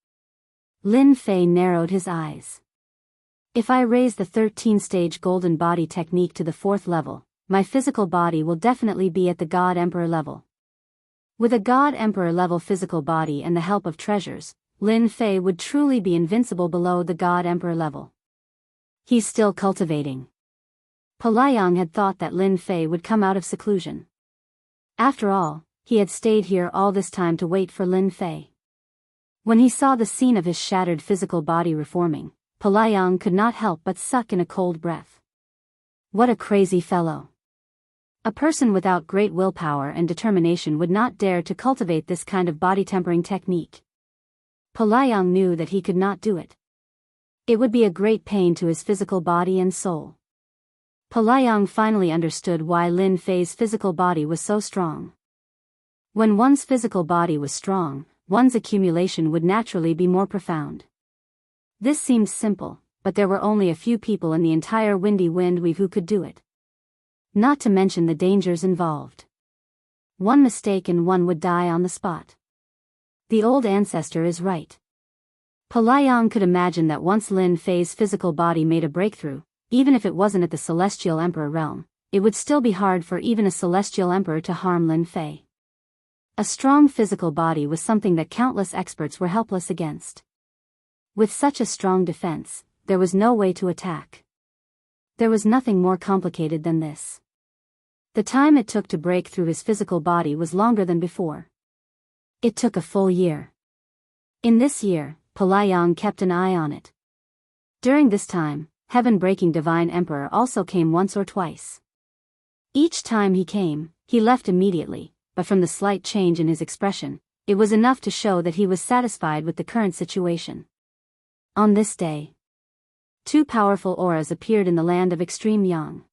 Lin Fei narrowed his eyes. If I raise the 13-stage golden body technique to the 4th level, my physical body will definitely be at the god emperor level. With a god emperor level physical body and the help of treasures, Lin Fei would truly be invincible below the god emperor level. He's still cultivating. Pelayang had thought that Lin Fei would come out of seclusion. After all, he had stayed here all this time to wait for Lin Fei. When he saw the scene of his shattered physical body reforming, Pelayang could not help but suck in a cold breath. What a crazy fellow. A person without great willpower and determination would not dare to cultivate this kind of body tempering technique. Pelayang knew that he could not do it. It would be a great pain to his physical body and soul. Pelayang finally understood why Lin Fei's physical body was so strong. When one's physical body was strong, one's accumulation would naturally be more profound. This seemed simple, but there were only a few people in the entire Windy Windweave who could do it. Not to mention the dangers involved. One mistake and one would die on the spot. The old ancestor is right. Pelayang could imagine that once Lin Fei's physical body made a breakthrough, even if it wasn't at the Celestial Emperor realm, it would still be hard for even a Celestial Emperor to harm Lin Fei. A strong physical body was something that countless experts were helpless against. With such a strong defense, there was no way to attack. There was nothing more complicated than this. The time it took to break through his physical body was longer than before. It took a full year. In this year, Pelayang kept an eye on it. During this time, heaven-breaking Divine Emperor also came once or twice. Each time he came, he left immediately, but from the slight change in his expression, it was enough to show that he was satisfied with the current situation. On this day, 2 powerful auras appeared in the land of extreme yang.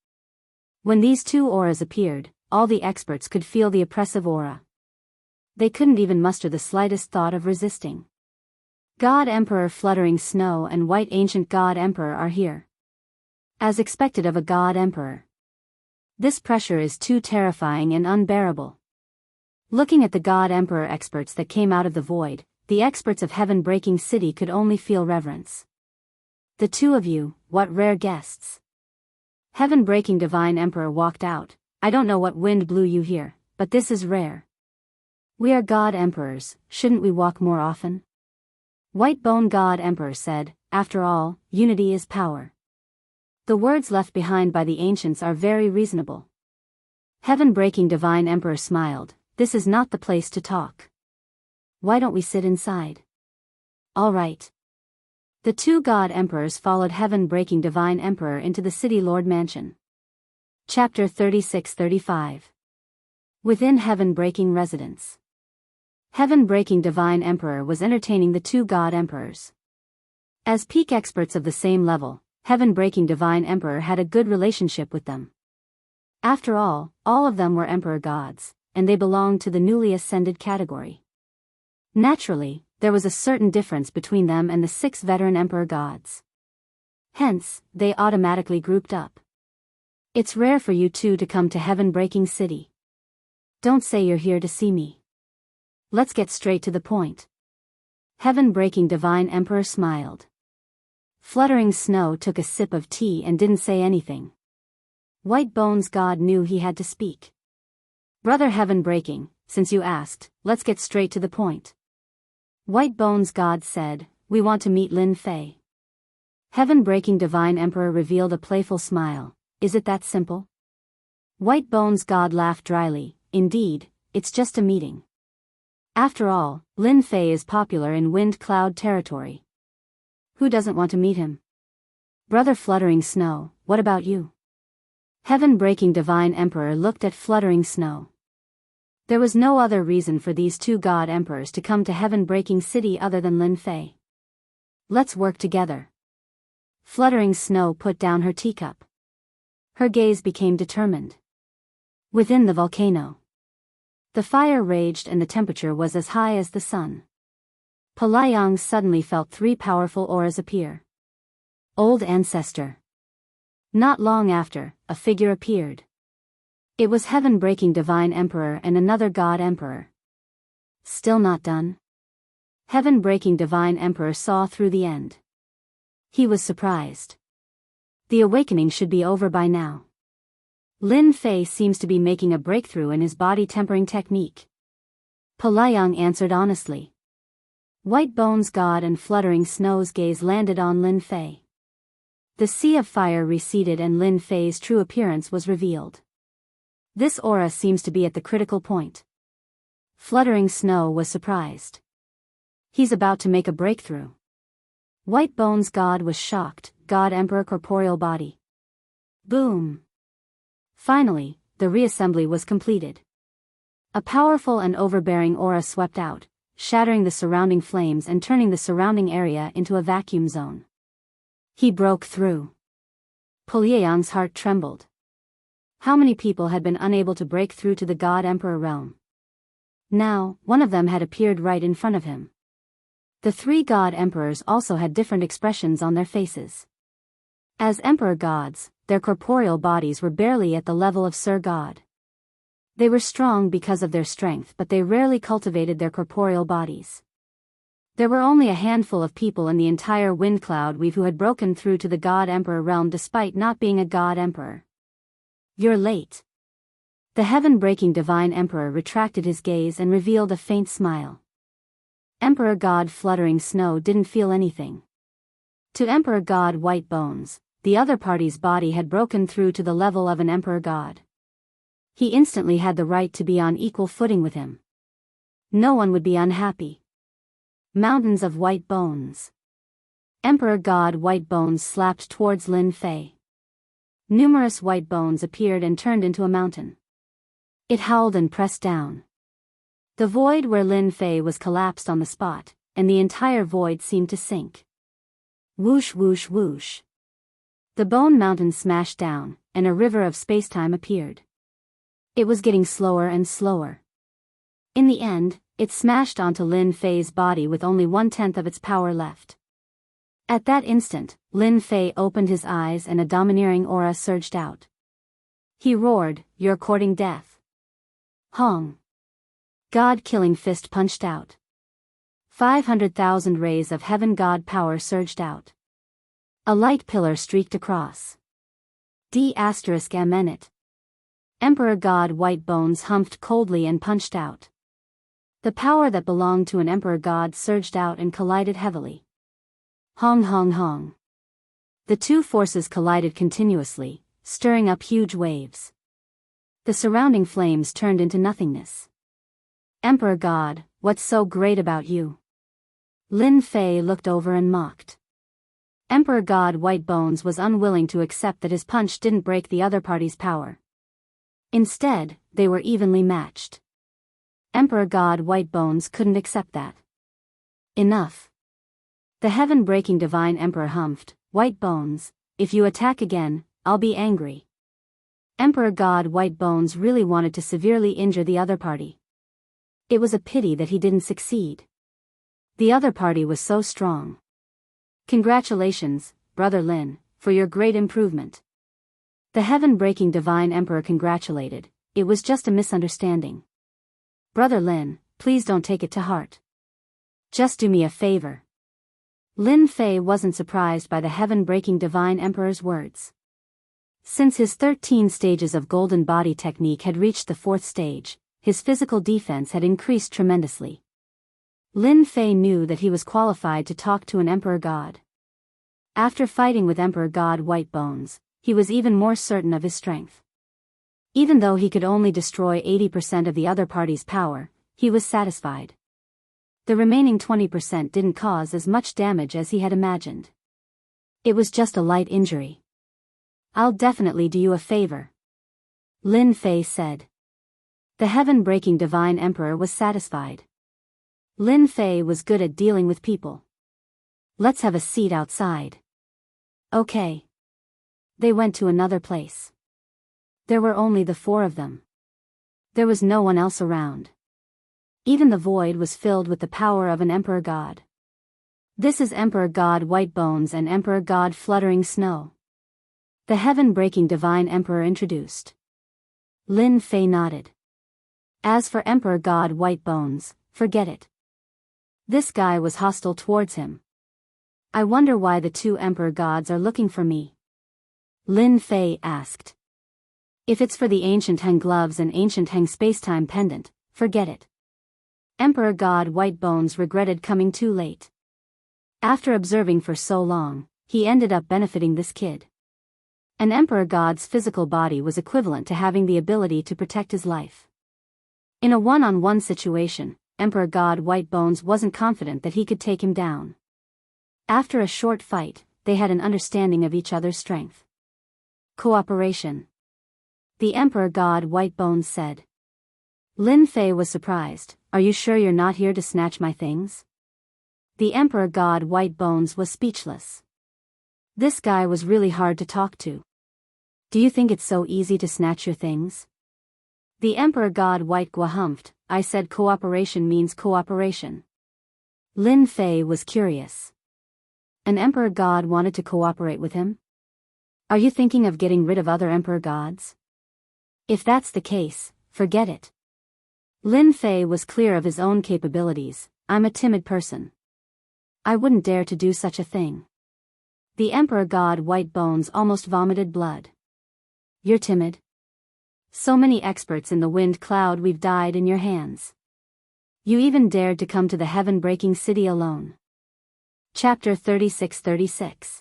When these 2 auras appeared, all the experts could feel the oppressive aura. They couldn't even muster the slightest thought of resisting. God Emperor Fluttering Snow and White Ancient God Emperor are here. As expected of a God Emperor. This pressure is too terrifying and unbearable. Looking at the God Emperor experts that came out of the void, the experts of Heaven-Breaking City could only feel reverence. The 2 of you, what rare guests. Heaven-Breaking Divine Emperor walked out. I don't know what wind blew you here, but this is rare. We are God Emperors, shouldn't we walk more often? White Bone God Emperor said, after all, unity is power. The words left behind by the ancients are very reasonable. Heaven-Breaking Divine Emperor smiled, this is not the place to talk. Why don't we sit inside? All right. The 2 God Emperors followed Heaven-Breaking Divine Emperor into the City Lord Mansion. Chapter 36-35. Within Heaven-Breaking Residence. Heaven-Breaking Divine Emperor was entertaining the 2 God Emperors. As peak experts of the same level, Heaven-Breaking Divine Emperor had a good relationship with them. After all of them were Emperor Gods, and they belonged to the newly ascended category. Naturally, there was a certain difference between them and the 6 veteran Emperor Gods. Hence, they automatically grouped up. It's rare for you 2 to come to Heaven-Breaking City. Don't say you're here to see me. Let's get straight to the point. Heaven-Breaking Divine Emperor smiled. Fluttering Snow took a sip of tea and didn't say anything. White Bones God knew he had to speak. Brother Heaven-Breaking, since you asked, let's get straight to the point. White Bones God said, we want to meet Lin Fei. Heaven-Breaking Divine Emperor revealed a playful smile. Is it that simple? White Bones God laughed dryly. Indeed, it's just a meeting. After all, Lin Fei is popular in Wind Cloud territory. Who doesn't want to meet him? Brother Fluttering Snow, what about you? Heaven-Breaking Divine Emperor looked at Fluttering Snow. There was no other reason for these 2 God Emperors to come to Heaven-Breaking City other than Lin Fei. Let's work together. Fluttering Snow put down her teacup. Her gaze became determined. Within the volcano. The fire raged and the temperature was as high as the sun. Pelayang suddenly felt 3 powerful auras appear. Old ancestor. Not long after, a figure appeared. It was heaven-breaking divine emperor and another god emperor. Still not done? Heaven-breaking divine emperor saw through the end. He was surprised. The awakening should be over by now. Lin Fei seems to be making a breakthrough in his body tempering technique. Pelayang answered honestly. White Bones God and Fluttering Snow's gaze landed on Lin Fei. The sea of fire receded and Lin Fei's true appearance was revealed. This aura seems to be at the critical point. Fluttering Snow was surprised. He's about to make a breakthrough. White Bones God was shocked. God Emperor corporeal body. Boom. Finally, the reassembly was completed. A powerful and overbearing aura swept out, shattering the surrounding flames and turning the surrounding area into a vacuum zone. He broke through. Pelayang's heart trembled. How many people had been unable to break through to the God Emperor realm? Now, one of them had appeared right in front of him. The three God Emperors also had different expressions on their faces. As Emperor Gods, their corporeal bodies were barely at the level of Sir God. They were strong because of their strength, but they rarely cultivated their corporeal bodies. There were only a handful of people in the entire Wind Cloud Weave who had broken through to the God Emperor realm despite not being a God Emperor. You're late. The heaven-breaking divine emperor retracted his gaze and revealed a faint smile. Emperor God Fluttering Snow didn't feel anything. To Emperor God White Bones, the other party's body had broken through to the level of an Emperor God. He instantly had the right to be on equal footing with him. No one would be unhappy. Mountains of White Bones. Emperor God White Bones slapped towards Lin Fei. Numerous white bones appeared and turned into a mountain. It howled and pressed down. The void where Lin Fei was collapsed on the spot, and the entire void seemed to sink. Whoosh whoosh whoosh. The bone mountain smashed down, and a river of spacetime appeared. It was getting slower and slower. In the end, it smashed onto Lin Fei's body with only 1/10 of its power left. At that instant, Lin Fei opened his eyes and a domineering aura surged out. He roared, "You're courting death." Hong. God-killing fist punched out. 500,000 rays of heaven god power surged out. A light pillar streaked across. D***it. Emperor God White Bones humped coldly and punched out. The power that belonged to an emperor god surged out and collided heavily. Hong hong hong. The two forces collided continuously, stirring up huge waves. The surrounding flames turned into nothingness. Emperor God, what's so great about you? Lin Fei looked over and mocked. Emperor God White Bones was unwilling to accept that his punch didn't break the other party's power. Instead, they were evenly matched. Emperor God White Bones couldn't accept that. Enough. The heaven-breaking divine emperor humphed, "White Bones, if you attack again, I'll be angry." Emperor God White Bones really wanted to severely injure the other party. It was a pity that he didn't succeed. The other party was so strong. Congratulations, Brother Lin, for your great improvement. The heaven-breaking divine emperor congratulated. It was just a misunderstanding. Brother Lin, please don't take it to heart. Just do me a favor. Lin Fei wasn't surprised by the heaven-breaking divine emperor's words. Since his 13 stages of golden body technique had reached the 4th stage, his physical defense had increased tremendously. Lin Fei knew that he was qualified to talk to an emperor god. After fighting with Emperor God White Bones, he was even more certain of his strength. Even though he could only destroy 80% of the other party's power, he was satisfied. The remaining 20% didn't cause as much damage as he had imagined. It was just a light injury. "I'll definitely do you a favor," Lin Fei said. The heaven-breaking divine emperor was satisfied. Lin Fei was good at dealing with people. "Let's have a seat outside." Okay. They went to another place. There were only the 4 of them. There was no one else around. Even the void was filled with the power of an emperor god. This is Emperor God Whitebones and Emperor God Fluttering Snow. The heaven-breaking divine emperor introduced. Lin Fei nodded. As for Emperor God Whitebones, forget it. This guy was hostile towards him. I wonder why the two emperor gods are looking for me. Lin Fei asked. If it's for the ancient Heng gloves and ancient Heng spacetime pendant, forget it. Emperor God Whitebones regretted coming too late. After observing for so long, he ended up benefiting this kid. An emperor god's physical body was equivalent to having the ability to protect his life. In a one-on-one situation, Emperor God Whitebones wasn't confident that he could take him down. After a short fight, they had an understanding of each other's strength. Cooperation. The Emperor God Whitebones said. Lin Fei was surprised. Are you sure you're not here to snatch my things? The Emperor God Whitebones was speechless. This guy was really hard to talk to. Do you think it's so easy to snatch your things? The Emperor God Whitegua humphed. I said cooperation means cooperation. Lin Fei was curious. An Emperor God wanted to cooperate with him? Are you thinking of getting rid of other Emperor Gods? If that's the case, forget it. Lin Fei was clear of his own capabilities. I'm a timid person. I wouldn't dare to do such a thing. The Emperor God Whitebones almost vomited blood. You're timid? So many experts in the wind cloud we've died in your hands. You even dared to come to the heaven-breaking city alone. Chapter 36-36.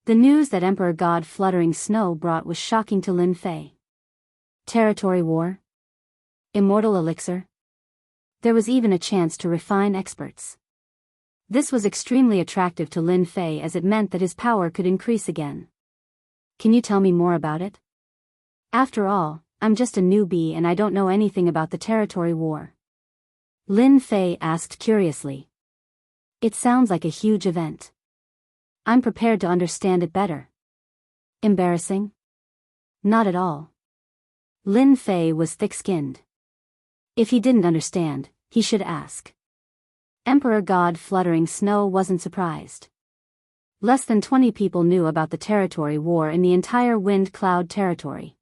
The news that Emperor God Fluttering Snow brought was shocking to Lin Fei. Territory war? Immortal elixir? There was even a chance to refine experts. This was extremely attractive to Lin Fei as it meant that his power could increase again. Can you tell me more about it? After all, I'm just a newbie and I don't know anything about the territory war. Lin Fei asked curiously. It sounds like a huge event. I'm prepared to understand it better. Embarrassing? Not at all. Lin Fei was thick-skinned. If he didn't understand, he should ask. Emperor God Fluttering Snow wasn't surprised. Less than 20 people knew about the territory war in the entire Wind Cloud territory.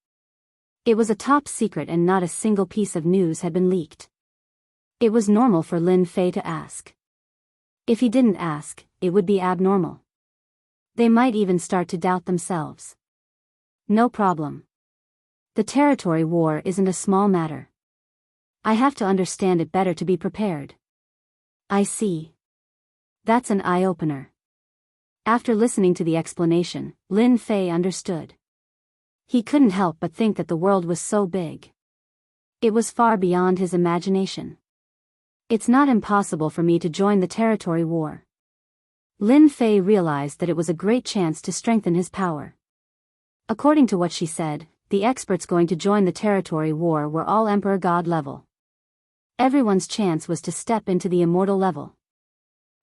It was a top secret and not a single piece of news had been leaked. It was normal for Lin Fei to ask. If he didn't ask, it would be abnormal. They might even start to doubt themselves. No problem. The territory war isn't a small matter. I have to understand it better to be prepared. I see. That's an eye-opener. After listening to the explanation, Lin Fei understood. He couldn't help but think that the world was so big. It was far beyond his imagination. It's not impossible for me to join the territory war. Lin Fei realized that it was a great chance to strengthen his power. According to what she said, the experts going to join the territory war were all Emperor God level. Everyone's chance was to step into the immortal level.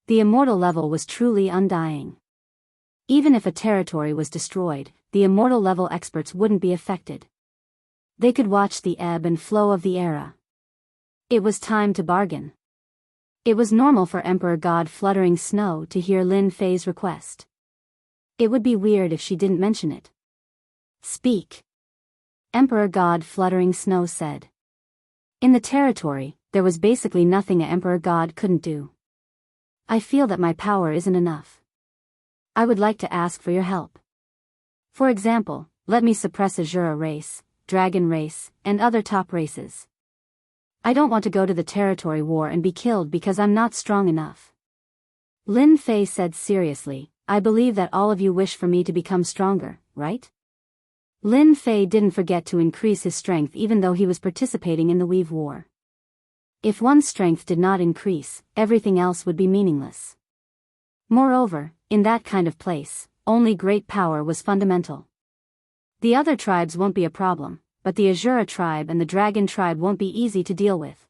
The immortal level was truly undying. Even if a territory was destroyed, the immortal level experts wouldn't be affected. They could watch the ebb and flow of the era. It was time to bargain. It was normal for Emperor God Fluttering Snow to hear Lin Fei's request. It would be weird if she didn't mention it. Speak. Emperor God Fluttering Snow said. In the territory, there was basically nothing an Emperor God couldn't do. I feel that my power isn't enough. I would like to ask for your help. For example, let me suppress Azura race, Dragon race, and other top races. I don't want to go to the territory war and be killed because I'm not strong enough. Lin Fei said seriously, I believe that all of you wish for me to become stronger, right? Lin Fei didn't forget to increase his strength even though he was participating in the Weave War. If one's strength did not increase, everything else would be meaningless. Moreover, in that kind of place, only great power was fundamental. The other tribes won't be a problem, but the Azura tribe and the Dragon tribe won't be easy to deal with.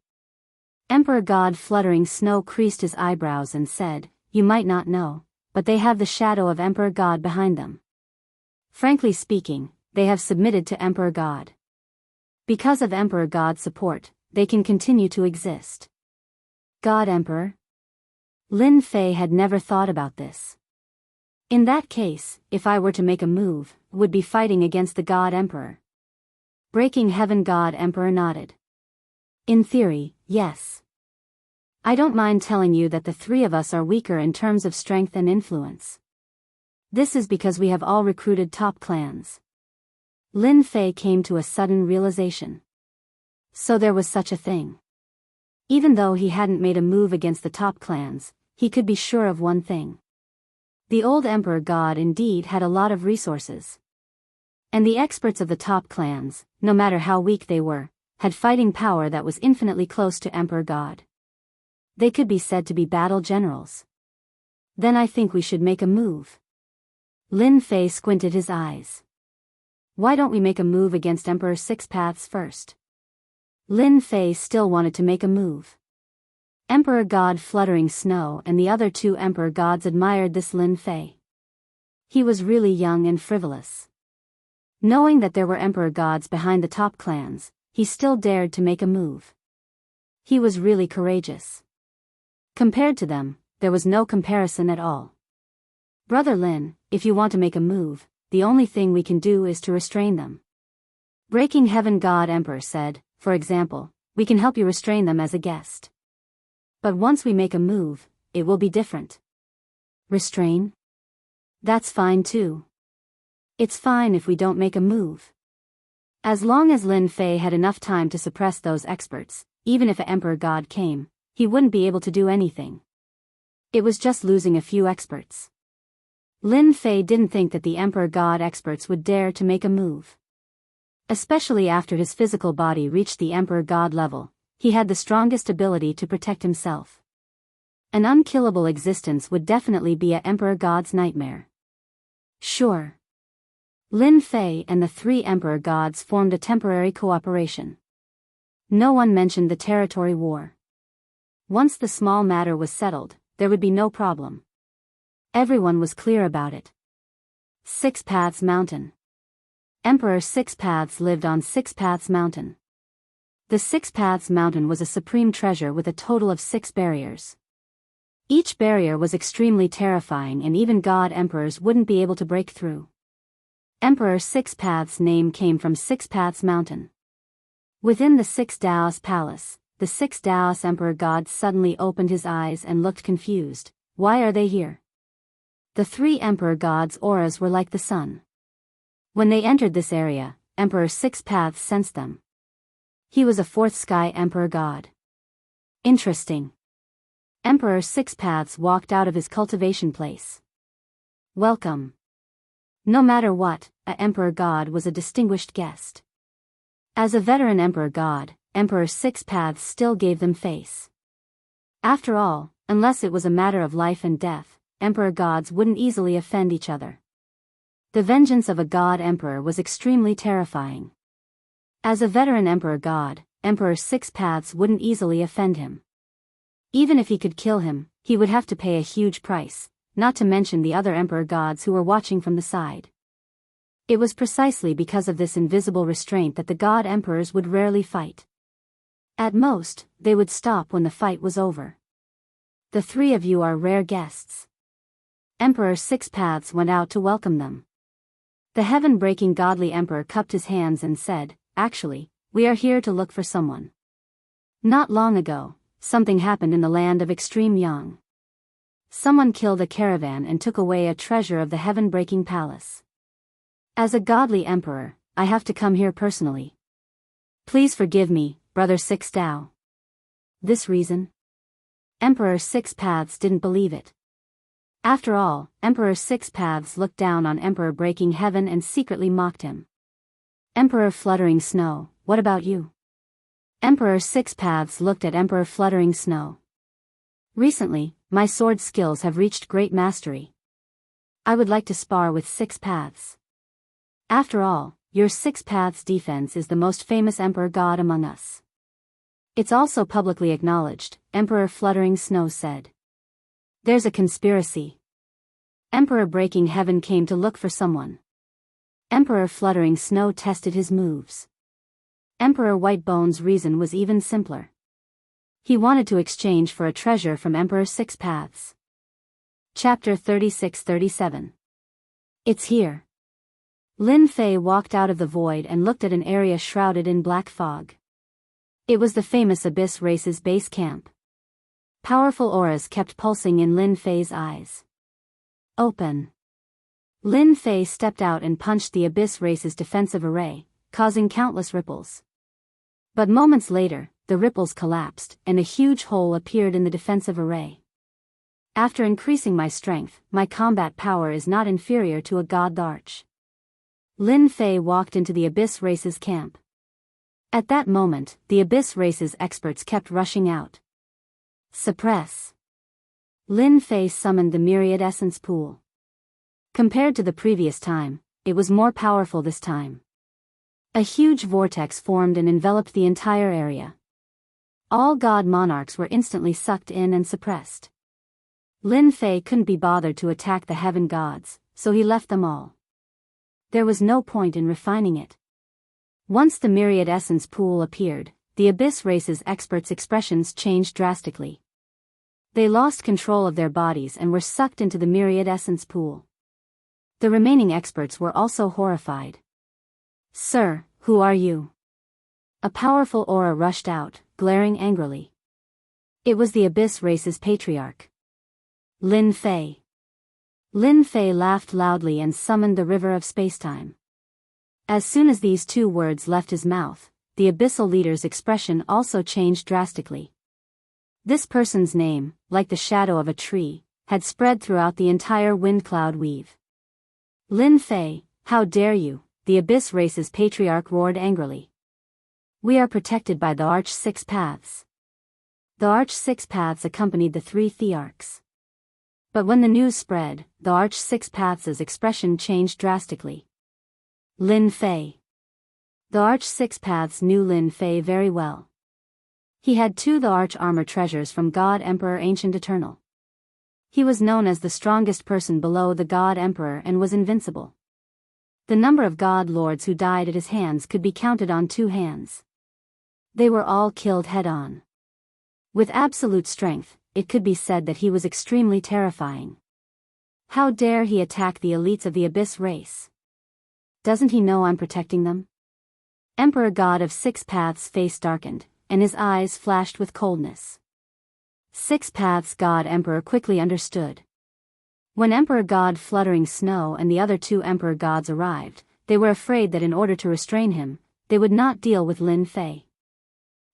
Emperor God Fluttering Snow creased his eyebrows and said, You might not know, but they have the shadow of Emperor God behind them. Frankly speaking, they have submitted to Emperor God. Because of Emperor God's support, they can continue to exist. God Emperor? Lin Fei had never thought about this. In that case, if I were to make a move, would be fighting against the God Emperor. Breaking Heaven God Emperor nodded. In theory, yes. I don't mind telling you that the three of us are weaker in terms of strength and influence. This is because we have all recruited top clans. Lin Fei came to a sudden realization. So there was such a thing. Even though he hadn't made a move against the top clans, he could be sure of one thing. The old Emperor God indeed had a lot of resources. And the experts of the top clans, no matter how weak they were, had fighting power that was infinitely close to Emperor God. They could be said to be battle generals. Then I think we should make a move. Lin Fei squinted his eyes. Why don't we make a move against Emperor Six Paths first? Lin Fei still wanted to make a move. Emperor God Fluttering Snow and the other two Emperor Gods admired this Lin Fei. He was really young and frivolous. Knowing that there were Emperor Gods behind the top clans, he still dared to make a move. He was really courageous. Compared to them, there was no comparison at all. Brother Lin, if you want to make a move, the only thing we can do is to restrain them. Breaking Heaven God Emperor said, for example, we can help you restrain them as a guest. But once we make a move, it will be different. Restrain? That's fine too. It's fine if we don't make a move. As long as Lin Fei had enough time to suppress those experts, even if an Emperor God came, he wouldn't be able to do anything. It was just losing a few experts. Lin Fei didn't think that the Emperor God experts would dare to make a move. Especially after his physical body reached the Emperor God level, he had the strongest ability to protect himself. An unkillable existence would definitely be a Emperor God's nightmare. Sure. Lin Fei and the three Emperor Gods formed a temporary cooperation. No one mentioned the territory war. Once the small matter was settled, there would be no problem. Everyone was clear about it. Six Paths Mountain. Emperor Six Paths lived on Six Paths Mountain. The Six Paths Mountain was a supreme treasure with a total of 6 barriers. Each barrier was extremely terrifying and even God Emperors wouldn't be able to break through. Emperor Six Paths' name came from Six Paths Mountain. Within the Six Daoist Palace, the Six Daoist Emperor God suddenly opened his eyes and looked confused. Why are they here? The 3 Emperor Gods' auras were like the sun. When they entered this area, Emperor Six Paths sensed them. He was a 4th Sky Emperor God. Interesting. Emperor Six Paths walked out of his cultivation place. Welcome. No matter what, a Emperor God was a distinguished guest. As a veteran Emperor God, Emperor Six Paths still gave them face. After all, unless it was a matter of life and death, Emperor Gods wouldn't easily offend each other. The vengeance of a God Emperor was extremely terrifying. As a veteran Emperor God, Emperor Six Paths wouldn't easily offend him. Even if he could kill him, he would have to pay a huge price, not to mention the other Emperor Gods who were watching from the side. It was precisely because of this invisible restraint that the God Emperors would rarely fight. At most, they would stop when the fight was over. The 3 of you are rare guests. Emperor Six Paths went out to welcome them. The heaven-breaking godly emperor cupped his hands and said, "Actually, we are here to look for someone. Not long ago, something happened in the land of extreme Yang. Someone killed a caravan and took away a treasure of the heaven-breaking palace. As a godly emperor, I have to come here personally. Please forgive me, Brother Six Dao." This reason? Emperor Six Paths didn't believe it. After all, Emperor Six Paths looked down on Emperor Breaking Heaven and secretly mocked him. Emperor Fluttering Snow, what about you? Emperor Six Paths looked at Emperor Fluttering Snow. Recently, my sword skills have reached great mastery. I would like to spar with Six Paths. After all, your Six Paths defense is the most famous Emperor God among us. It's also publicly acknowledged, Emperor Fluttering Snow said. There's a conspiracy. Emperor Breaking Heaven came to look for someone. Emperor Fluttering Snow tested his moves. Emperor Whitebone's reason was even simpler. He wanted to exchange for a treasure from Emperor Six Paths. Chapter 36-37. It's here. Lin Fei walked out of the void and looked at an area shrouded in black fog. It was the famous Abyss Race's base camp. Powerful auras kept pulsing in Lin Fei's eyes. Open. Lin Fei stepped out and punched the Abyss Race's defensive array, causing countless ripples. But moments later, the ripples collapsed, and a huge hole appeared in the defensive array. After increasing my strength, my combat power is not inferior to a god arch. Lin Fei walked into the Abyss Race's camp. At that moment, the Abyss Race's experts kept rushing out. Suppress. Lin Fei summoned the Myriad Essence Pool. Compared to the previous time, it was more powerful this time. A huge vortex formed and enveloped the entire area. All god monarchs were instantly sucked in and suppressed. Lin Fei couldn't be bothered to attack the heaven gods, so he left them all. There was no point in refining it. Once the Myriad Essence Pool appeared, the Abyss Race's experts' expressions changed drastically. They lost control of their bodies and were sucked into the Myriad Essence Pool. The remaining experts were also horrified. Sir, who are you? A powerful aura rushed out, glaring angrily. It was the Abyss Race's patriarch. Lin Fei. Lin Fei laughed loudly and summoned the river of spacetime. As soon as these two words left his mouth, the abyssal leader's expression also changed drastically. This person's name, like the shadow of a tree, had spread throughout the entire wind cloud weave. Lin Fei, how dare you, the Abyss Race's patriarch roared angrily. We are protected by the Arch Six Paths. The Arch Six Paths accompanied the three Thearchs. But when the news spread, the Arch Six Paths' expression changed drastically. Lin Fei. The Arch Six Paths knew Lin Fei very well. He had two the Arch armor treasures from God Emperor Ancient Eternal. He was known as the strongest person below the God Emperor and was invincible. The number of God Lords who died at his hands could be counted on two hands. They were all killed head-on. With absolute strength, it could be said that he was extremely terrifying. How dare he attack the elites of the Abyss Race? Doesn't he know I'm protecting them? Emperor God of Six Paths' face darkened, and his eyes flashed with coldness. Six Paths God Emperor quickly understood. When Emperor God Fluttering Snow and the other two Emperor Gods arrived, they were afraid that in order to restrain him, they would not deal with Lin Fei.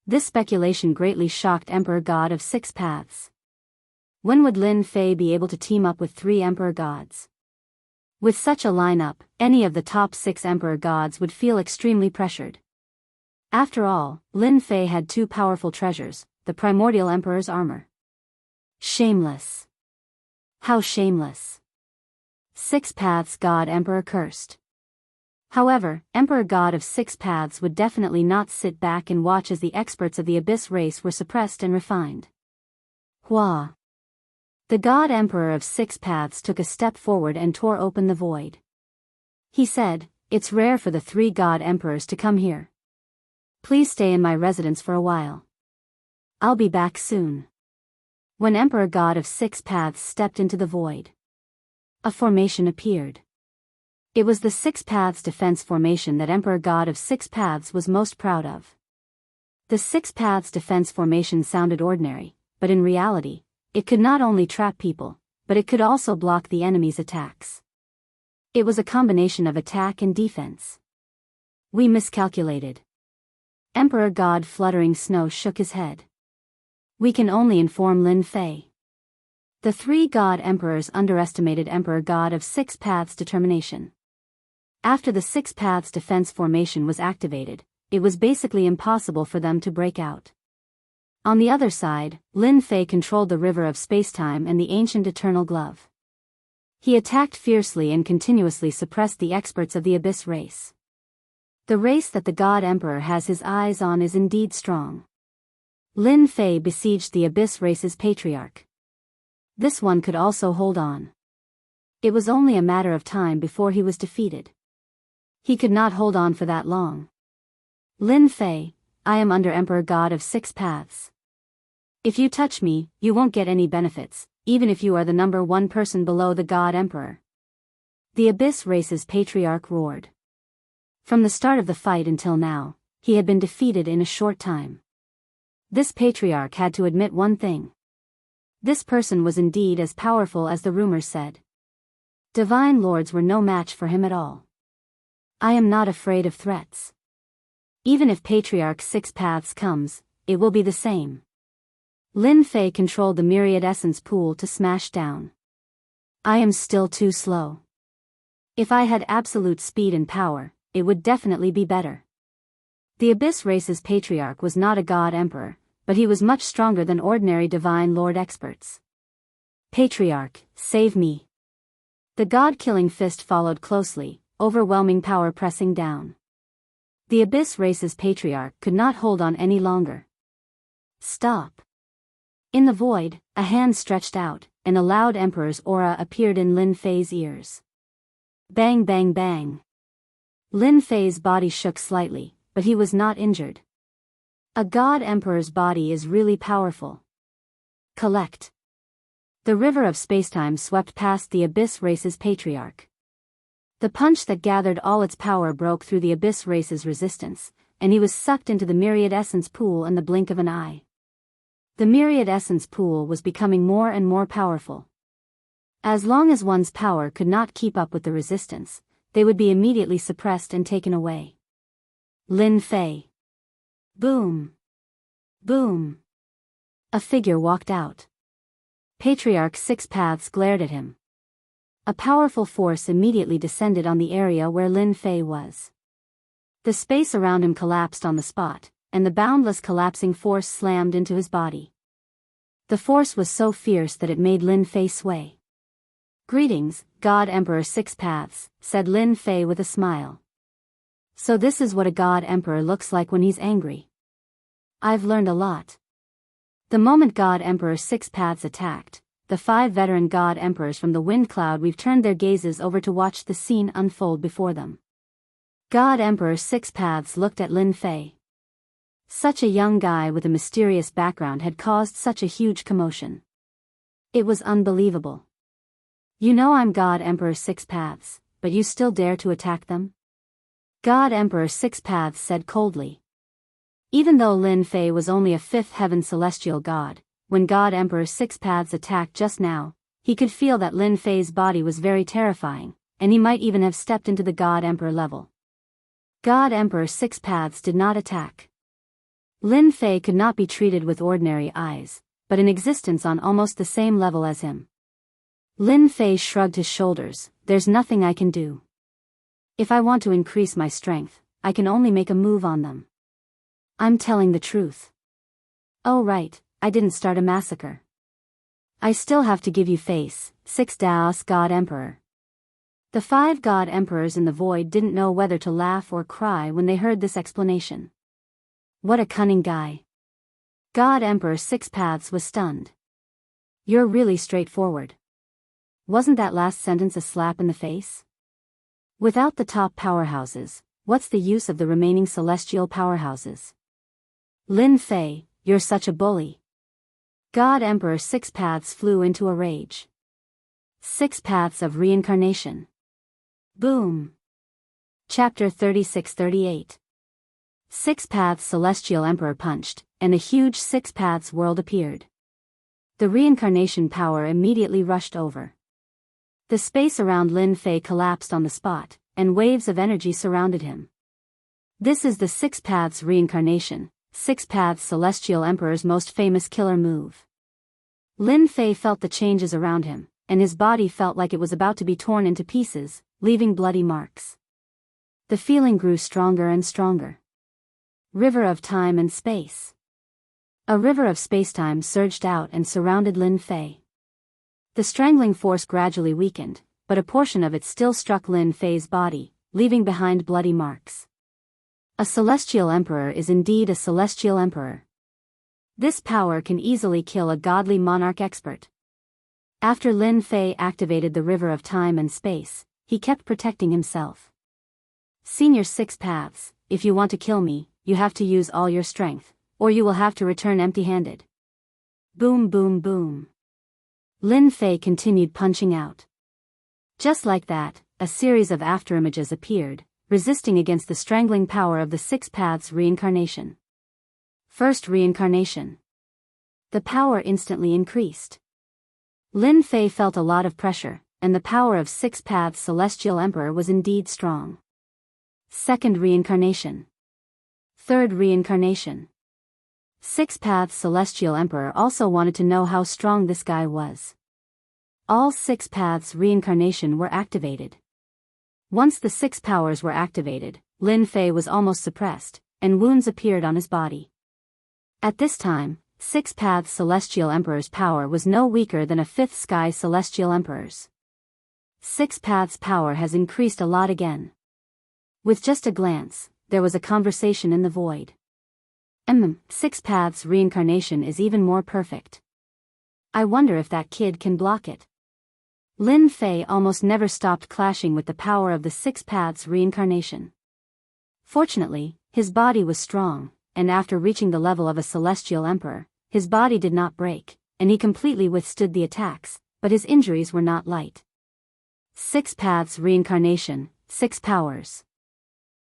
This speculation greatly shocked Emperor God of Six Paths. When would Lin Fei be able to team up with three Emperor Gods? With such a lineup, any of the top six Emperor Gods would feel extremely pressured. After all, Lin Fei had two powerful treasures, the Primordial Emperor's armor. Shameless. How shameless. Six Paths God Emperor cursed. However, Emperor God of Six Paths would definitely not sit back and watch as the experts of the Abyss Race were suppressed and refined. Hua. The God Emperor of Six Paths took a step forward and tore open the void. He said, "It's rare for the three God Emperors to come here. Please stay in my residence for a while. I'll be back soon." When Emperor God of Six Paths stepped into the void, a formation appeared. It was the Six Paths defense formation that Emperor God of Six Paths was most proud of. The Six Paths defense formation sounded ordinary, but in reality, it could not only trap people, but it could also block the enemy's attacks. It was a combination of attack and defense. We miscalculated. Emperor God Fluttering Snow shook his head. We can only inform Lin Fei. The three God Emperors underestimated Emperor God of Six Paths' determination. After the Six Paths defense formation was activated, it was basically impossible for them to break out. On the other side, Lin Fei controlled the river of spacetime and the ancient eternal glove. He attacked fiercely and continuously suppressed the experts of the Abyss Race. The race that the God Emperor has his eyes on is indeed strong. Lin Fei besieged the Abyss Race's patriarch. This one could also hold on. It was only a matter of time before he was defeated. He could not hold on for that long. Lin Fei, I am under Emperor God of Six Paths. If you touch me, you won't get any benefits, even if you are the number one person below the God Emperor. The Abyss Race's patriarch roared. From the start of the fight until now, he had been defeated in a short time. This patriarch had to admit one thing. This person was indeed as powerful as the rumors said. Divine lords were no match for him at all. I am not afraid of threats. Even if Patriarch Six Paths comes, it will be the same. Lin Fei controlled the myriad essence pool to smash down. I am still too slow. If I had absolute speed and power, it would definitely be better. The Abyss Race's patriarch was not a God Emperor, but he was much stronger than ordinary Divine Lord experts. Patriarch, save me. The God-killing fist followed closely, overwhelming power pressing down. The Abyss Race's patriarch could not hold on any longer. Stop. In the void, a hand stretched out, and a loud Emperor's aura appeared in Lin Fei's ears. Bang bang bang. Lin Fei's body shook slightly, but he was not injured. A God Emperor's body is really powerful. Collect. The river of spacetime swept past the Abyss Race's patriarch. The punch that gathered all its power broke through the Abyss Race's resistance, and he was sucked into the myriad essence pool in the blink of an eye. The myriad essence pool was becoming more and more powerful. As long as one's power could not keep up with the resistance, they would be immediately suppressed and taken away. Lin Fei. Boom. Boom. A figure walked out. Patriarch Six Paths glared at him. A powerful force immediately descended on the area where Lin Fei was. The space around him collapsed on the spot, and the boundless collapsing force slammed into his body. The force was so fierce that it made Lin Fei sway. Greetings, God Emperor Six Paths, said Lin Fei with a smile. So this is what a God Emperor looks like when he's angry. I've learned a lot. The moment God Emperor Six Paths attacked, the 5 veteran God Emperors from the Wind Cloud we've turned their gazes over to watch the scene unfold before them. God Emperor Six Paths looked at Lin Fei. Such a young guy with a mysterious background had caused such a huge commotion. It was unbelievable. You know I'm God Emperor Six Paths, but you still dare to attack them? God Emperor Six Paths said coldly. Even though Lin Fei was only a 5th heaven celestial god, when God Emperor Six Paths attacked just now, he could feel that Lin Fei's body was very terrifying, and he might even have stepped into the God Emperor level. God Emperor Six Paths did not attack. Lin Fei could not be treated with ordinary eyes, but in existence on almost the same level as him. Lin Fei shrugged his shoulders. There's nothing I can do. If I want to increase my strength, I can only make a move on them. I'm telling the truth. Oh right, I didn't start a massacre. I still have to give you face, 6 Daoist God Emperor. The 5 God Emperors in the void didn't know whether to laugh or cry when they heard this explanation. What a cunning guy. God Emperor Six Paths was stunned. You're really straightforward. Wasn't that last sentence a slap in the face? Without the top powerhouses, what's the use of the remaining celestial powerhouses? Lin Fei, you're such a bully. God Emperor Six Paths flew into a rage. 6 Paths of Reincarnation. Boom. Chapter 36-38. 6 Paths Celestial Emperor punched, and a huge 6 Paths world appeared. The reincarnation power immediately rushed over. The space around Lin Fei collapsed on the spot, and waves of energy surrounded him. This is the 6 Paths Reincarnation, 6 Paths Celestial Emperor's most famous killer move. Lin Fei felt the changes around him, and his body felt like it was about to be torn into pieces, leaving bloody marks. The feeling grew stronger and stronger. River of time and space. A river of spacetime surged out and surrounded Lin Fei. The strangling force gradually weakened, but a portion of it still struck Lin Fei's body, leaving behind bloody marks. A celestial emperor is indeed a celestial emperor. This power can easily kill a godly monarch expert. After Lin Fei activated the river of time and space, he kept protecting himself. Senior 6 Paths, if you want to kill me, you have to use all your strength, or you will have to return empty-handed. Boom boom boom. Lin Fei continued punching out. Just like that, a series of afterimages appeared, resisting against the strangling power of the Six Paths reincarnation. First reincarnation. The power instantly increased. Lin Fei felt a lot of pressure, and the power of Six Paths Celestial Emperor was indeed strong. Second reincarnation. Third reincarnation. Six Paths Celestial Emperor also wanted to know how strong this guy was. All Six Paths reincarnation were activated. Once the six powers were activated, Lin Fei was almost suppressed, and wounds appeared on his body. At this time, Six Paths Celestial Emperor's power was no weaker than a Fifth Sky Celestial Emperor's. Six Paths' power has increased a lot again. With just a glance, there was a conversation in the void. Six Paths reincarnation is even more perfect. I wonder if that kid can block it. Lin Fei almost never stopped clashing with the power of the Six Paths reincarnation. Fortunately, his body was strong, and after reaching the level of a Celestial Emperor, his body did not break, and he completely withstood the attacks, but his injuries were not light. Six Paths reincarnation, six powers.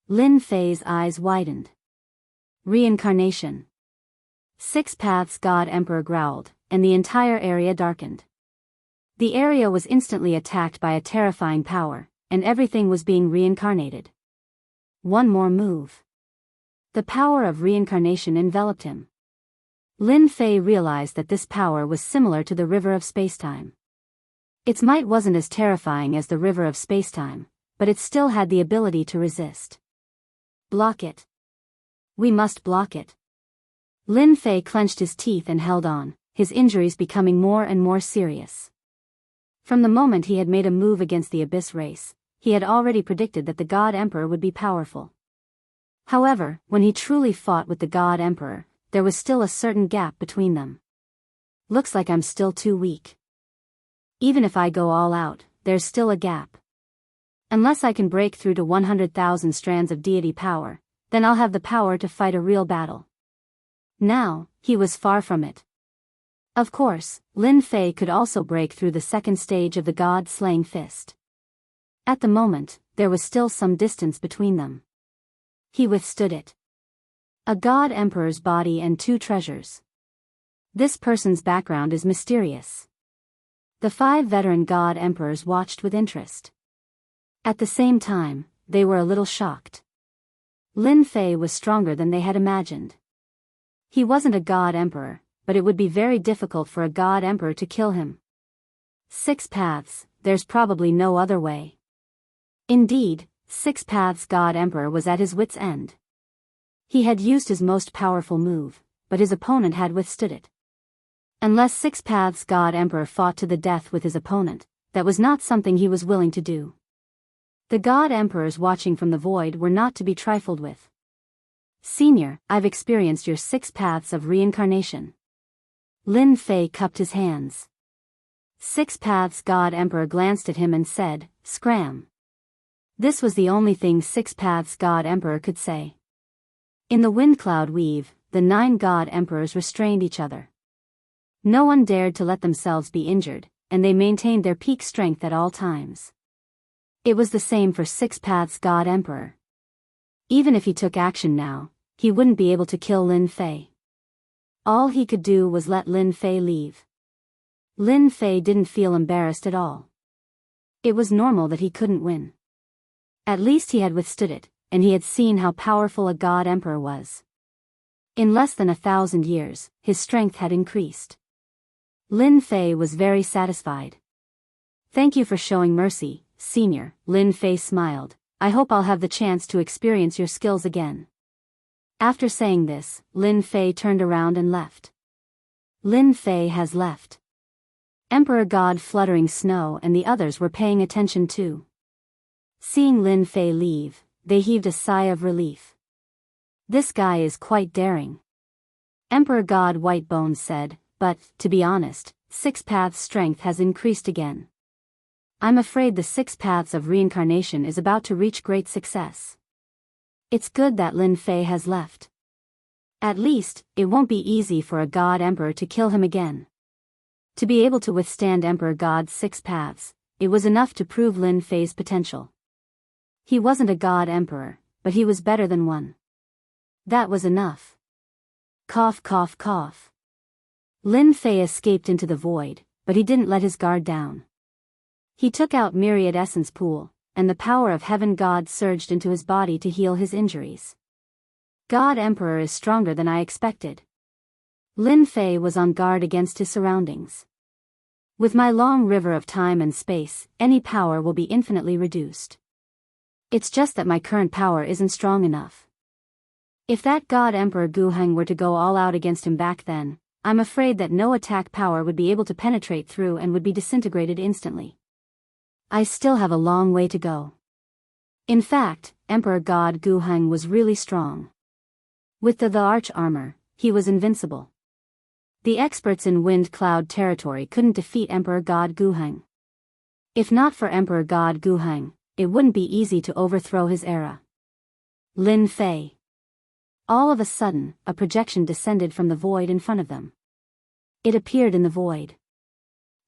Lin Fei's eyes widened. Reincarnation. Six Paths God Emperor growled, and the entire area darkened. The area was instantly attacked by a terrifying power, and everything was being reincarnated. One more move. The power of reincarnation enveloped him. Lin Fei realized that this power was similar to the river of spacetime. Its might wasn't as terrifying as the river of spacetime, but it still had the ability to resist. Block it. We must block it. Lin Fei clenched his teeth and held on, his injuries becoming more and more serious. From the moment he had made a move against the Abyss race, he had already predicted that the God Emperor would be powerful. However, when he truly fought with the God Emperor, there was still a certain gap between them. Looks like I'm still too weak. Even if I go all out, there's still a gap. Unless I can break through to 100,000 strands of deity power, then I'll have the power to fight a real battle. Now, he was far from it. Of course, Lin Fei could also break through the second stage of the God-slaying fist. At the moment, there was still some distance between them. He withstood it. A God Emperor's body and two treasures. This person's background is mysterious. The 5 veteran God Emperors watched with interest. At the same time, they were a little shocked. Lin Fei was stronger than they had imagined. He wasn't a God Emperor, but it would be very difficult for a God Emperor to kill him. Six Paths, there's probably no other way. Indeed, Six Paths God Emperor was at his wit's end. He had used his most powerful move, but his opponent had withstood it. Unless Six Paths God Emperor fought to the death with his opponent, that was not something he was willing to do. The God Emperors watching from the void were not to be trifled with. Senior, I've experienced your 6 paths of reincarnation. Lin Fei cupped his hands. Six Paths God Emperor glanced at him and said, "Scram." This was the only thing Six Paths God Emperor could say. In the wind cloud weave, the 9 God Emperors restrained each other. No one dared to let themselves be injured, and they maintained their peak strength at all times. It was the same for Six Paths God Emperor. Even if he took action now, he wouldn't be able to kill Lin Fei. All he could do was let Lin Fei leave. Lin Fei didn't feel embarrassed at all. It was normal that he couldn't win. At least he had withstood it, and he had seen how powerful a God Emperor was. In less than 1,000 years, his strength had increased. Lin Fei was very satisfied. "Thank you for showing mercy, Senior," Lin Fei smiled. "I hope I'll have the chance to experience your skills again." After saying this, Lin Fei turned around and left. Lin Fei has left. Emperor God Fluttering Snow and the others were paying attention too. Seeing Lin Fei leave, they heaved a sigh of relief. "This guy is quite daring," Emperor God Whitebones said, "but, to be honest, Six Paths' strength has increased again. I'm afraid the 6 Paths of reincarnation is about to reach great success." It's good that Lin Fei has left. At least, it won't be easy for a god emperor to kill him again. To be able to withstand Emperor God's 6 paths, it was enough to prove Lin Fei's potential. He wasn't a god emperor, but he was better than one. That was enough. Cough, cough, cough. Lin Fei escaped into the void, but he didn't let his guard down. He took out Myriad Essence Pool, and the power of Heaven God surged into his body to heal his injuries. God Emperor is stronger than I expected. Lin Fei was on guard against his surroundings. With my long river of time and space, any power will be infinitely reduced. It's just that my current power isn't strong enough. If that God Emperor Guheng were to go all out against him back then, I'm afraid that no attack power would be able to penetrate through and would be disintegrated instantly. I still have a long way to go. In fact, Emperor God Guheng was really strong. With the arch armor, he was invincible. The experts in Wind Cloud territory couldn't defeat Emperor God Guheng. If not for Emperor God Guheng, it wouldn't be easy to overthrow his era. Lin Fei. All of a sudden, a projection descended from the void in front of them. It appeared in the void.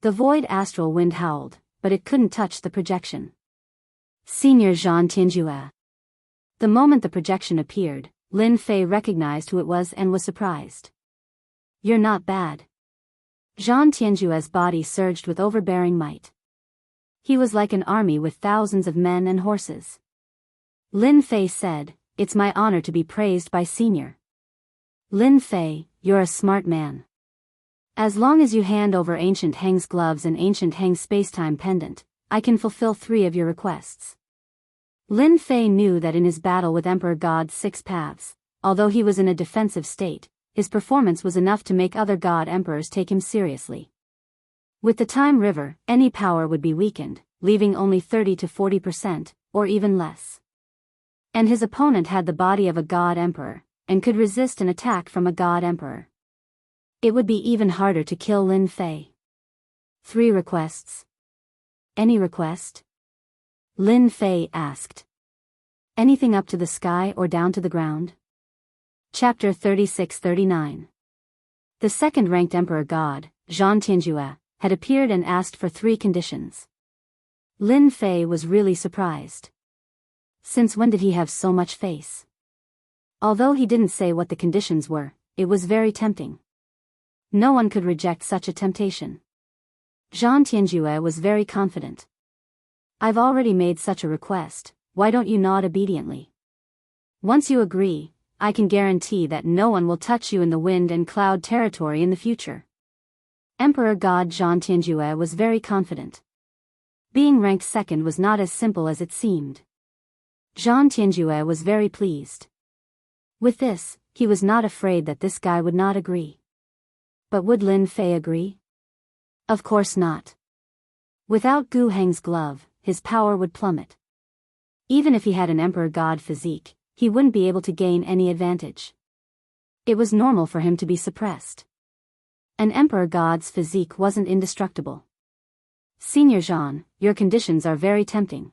The void astral wind howled, but it couldn't touch the projection. Senior Zhan Tianjue. The moment the projection appeared, Lin Fei recognized who it was and was surprised. You're not bad. Zhan Tianjue's body surged with overbearing might. He was like an army with thousands of men and horses. Lin Fei said, "It's my honor to be praised by Senior." Lin Fei, you're a smart man. As long as you hand over Ancient Heng's gloves and Ancient Heng's spacetime pendant, I can fulfill 3 of your requests. Lin Fei knew that in his battle with Emperor God's 6 paths, although he was in a defensive state, his performance was enough to make other god emperors take him seriously. With the time river, any power would be weakened, leaving only 30 to 40%, or even less. And his opponent had the body of a god emperor, and could resist an attack from a god emperor. It would be even harder to kill Lin Fei. 3 requests. Any request? Lin Fei asked. Anything up to the sky or down to the ground? Chapter 36-39. The second-ranked emperor god, Zhan Tianjue, had appeared and asked for 3 conditions. Lin Fei was really surprised. Since when did he have so much face? Although he didn't say what the conditions were, it was very tempting. No one could reject such a temptation. Zhan Tianjue was very confident. I've already made such a request, why don't you nod obediently? Once you agree, I can guarantee that no one will touch you in the wind and cloud territory in the future. Emperor God Zhan Tianjue was very confident. Being ranked second was not as simple as it seemed. Zhan Tianjue was very pleased. With this, he was not afraid that this guy would not agree. But would Lin Fei agree? Of course not. Without Gu Heng's glove, his power would plummet. Even if he had an emperor god physique, he wouldn't be able to gain any advantage. It was normal for him to be suppressed. An emperor god's physique wasn't indestructible. Senior Zhan, your conditions are very tempting.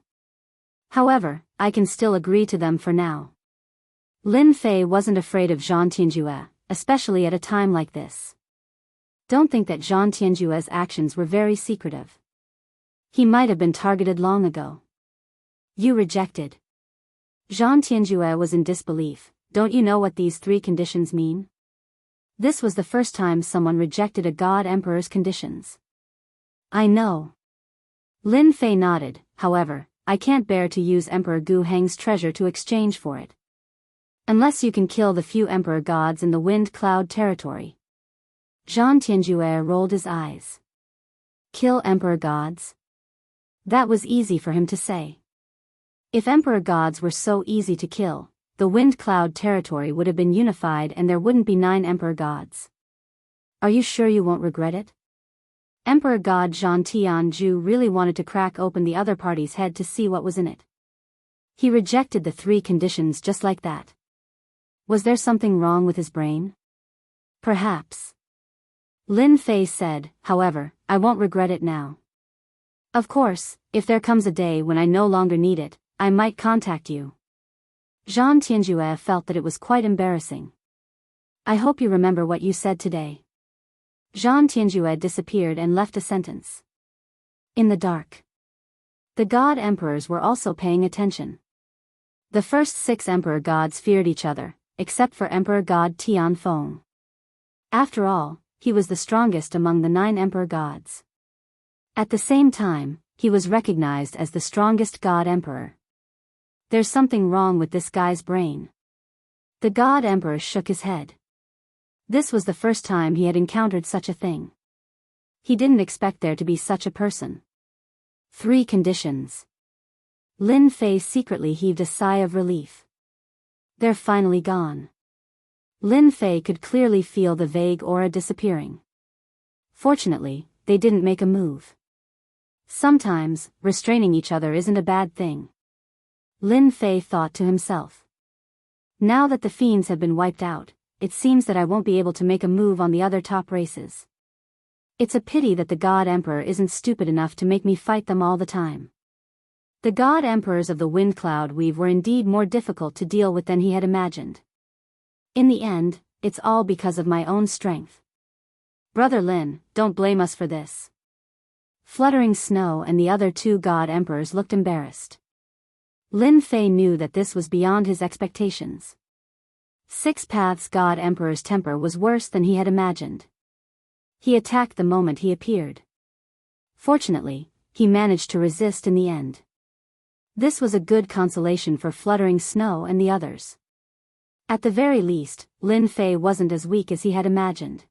However, I can still agree to them for now. Lin Fei wasn't afraid of Zhan Tianjue, especially at a time like this. Don't think that Zhan Tianjue's actions were very secretive. He might have been targeted long ago. You rejected. Zhan Tianjue was in disbelief. Don't you know what these 3 conditions mean? This was the first time someone rejected a god emperor's conditions. I know. Lin Fei nodded. However, I can't bear to use Emperor Gu Heng's treasure to exchange for it. Unless you can kill the few emperor gods in the wind cloud territory. Zhan Tianjue rolled his eyes. Kill emperor gods? That was easy for him to say. If emperor gods were so easy to kill, the wind cloud territory would have been unified and there wouldn't be 9 emperor gods. Are you sure you won't regret it? Emperor god Zhan Tianju really wanted to crack open the other party's head to see what was in it. He rejected the 3 conditions just like that. Was there something wrong with his brain? Perhaps. Lin Fei said, however, I won't regret it now. Of course, if there comes a day when I no longer need it, I might contact you. Zhan Tianjue felt that it was quite embarrassing. I hope you remember what you said today. Zhang Tianjue disappeared and left a sentence. In the dark. The god emperors were also paying attention. The first 6 emperor gods feared each other, except for Emperor God Tianfeng. After all, he was the strongest among the 9 emperor gods. At the same time, he was recognized as the strongest god emperor. There's something wrong with this guy's brain. The god emperor shook his head. This was the first time he had encountered such a thing. He didn't expect there to be such a person. 3 conditions. Lin Fei secretly heaved a sigh of relief. They're finally gone. Lin Fei could clearly feel the vague aura disappearing. Fortunately, they didn't make a move. Sometimes, restraining each other isn't a bad thing. Lin Fei thought to himself. Now that the fiends have been wiped out, it seems that I won't be able to make a move on the other top races. It's a pity that the God Emperor isn't stupid enough to make me fight them all the time. The God Emperors of the Wind Cloud Weave were indeed more difficult to deal with than he had imagined. In the end, it's all because of my own strength. Brother Lin, don't blame us for this. Fluttering Snow and the other 2 God Emperors looked embarrassed. Lin Fei knew that this was beyond his expectations. 6 Paths God Emperor's temper was worse than he had imagined. He attacked the moment he appeared. Fortunately, he managed to resist in the end. This was a good consolation for Fluttering Snow and the others. At the very least, Lin Fei wasn't as weak as he had imagined.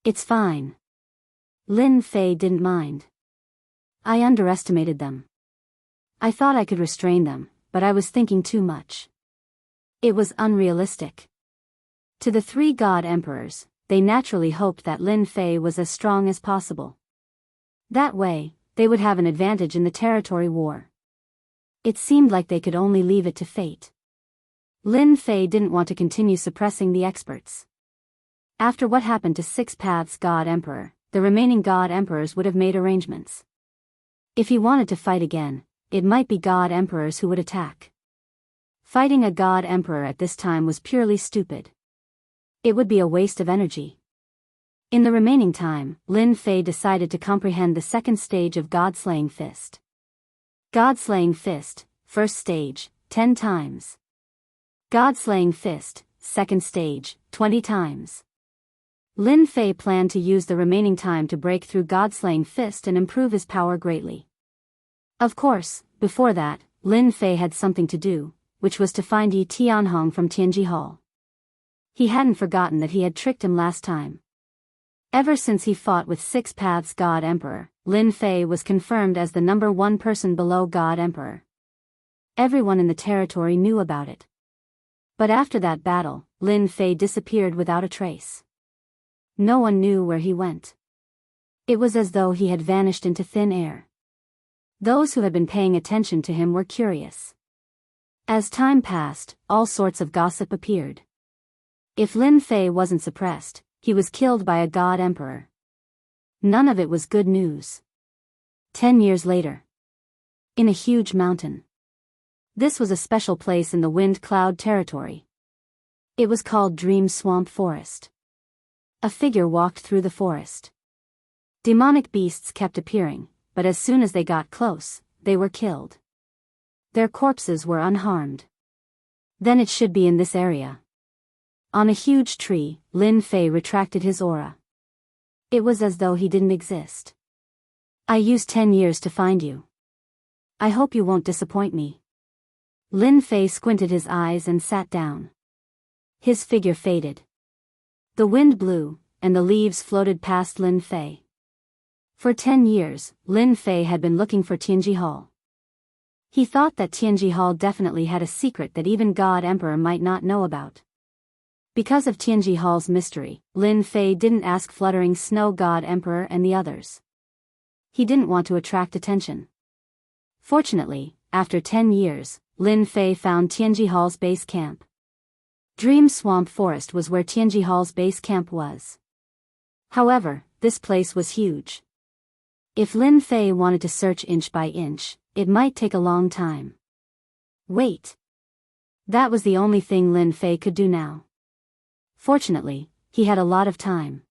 It's fine. Lin Fei didn't mind. I underestimated them. I thought I could restrain them, but I was thinking too much. It was unrealistic. To the 3 God Emperors, they naturally hoped that Lin Fei was as strong as possible. That way, they would have an advantage in the territory war. It seemed like they could only leave it to fate. Lin Fei didn't want to continue suppressing the experts. After what happened to 6 Paths God Emperor, the remaining God Emperors would have made arrangements. If he wanted to fight again, it might be God Emperors who would attack. Fighting a God Emperor at this time was purely stupid. It would be a waste of energy. In the remaining time, Lin Fei decided to comprehend the 2nd stage of God-Slaying Fist. God-Slaying Fist, 1st stage, 10 times. God-Slaying Fist, 2nd stage, 20 times. Lin Fei planned to use the remaining time to break through God-Slaying Fist and improve his power greatly. Of course, before that, Lin Fei had something to do, which was to find Yi Tianhong from Tianji Hall. He hadn't forgotten that he had tricked him last time. Ever since he fought with 6 Paths God Emperor, Lin Fei was confirmed as the number 1 person below God Emperor. Everyone in the territory knew about it. But after that battle, Lin Fei disappeared without a trace. No one knew where he went. It was as though he had vanished into thin air. Those who had been paying attention to him were curious. As time passed, all sorts of gossip appeared. If Lin Fei wasn't suppressed, he was killed by a God Emperor. None of it was good news. 10 years later. In a huge mountain. This was a special place in the Wind Cloud territory. It was called Dream Swamp Forest. A figure walked through the forest. Demonic beasts kept appearing, but as soon as they got close, they were killed. Their corpses were unharmed. Then it should be in this area. On a huge tree, Lin Fei retracted his aura. It was as though he didn't exist. I used 10 years to find you. I hope you won't disappoint me. Lin Fei squinted his eyes and sat down. His figure faded. The wind blew, and the leaves floated past Lin Fei. For 10 years, Lin Fei had been looking for Tianji Hall. He thought that Tianji Hall definitely had a secret that even God Emperor might not know about. Because of Tianji Hall's mystery, Lin Fei didn't ask Fluttering Snow God Emperor and the others. He didn't want to attract attention. Fortunately, after 10 years, Lin Fei found Tianji Hall's base camp. Dream Swamp Forest was where Tianji Hall's base camp was. However, this place was huge. If Lin Fei wanted to search inch by inch, it might take a long time. Wait. That was the only thing Lin Fei could do now. Fortunately, he had a lot of time.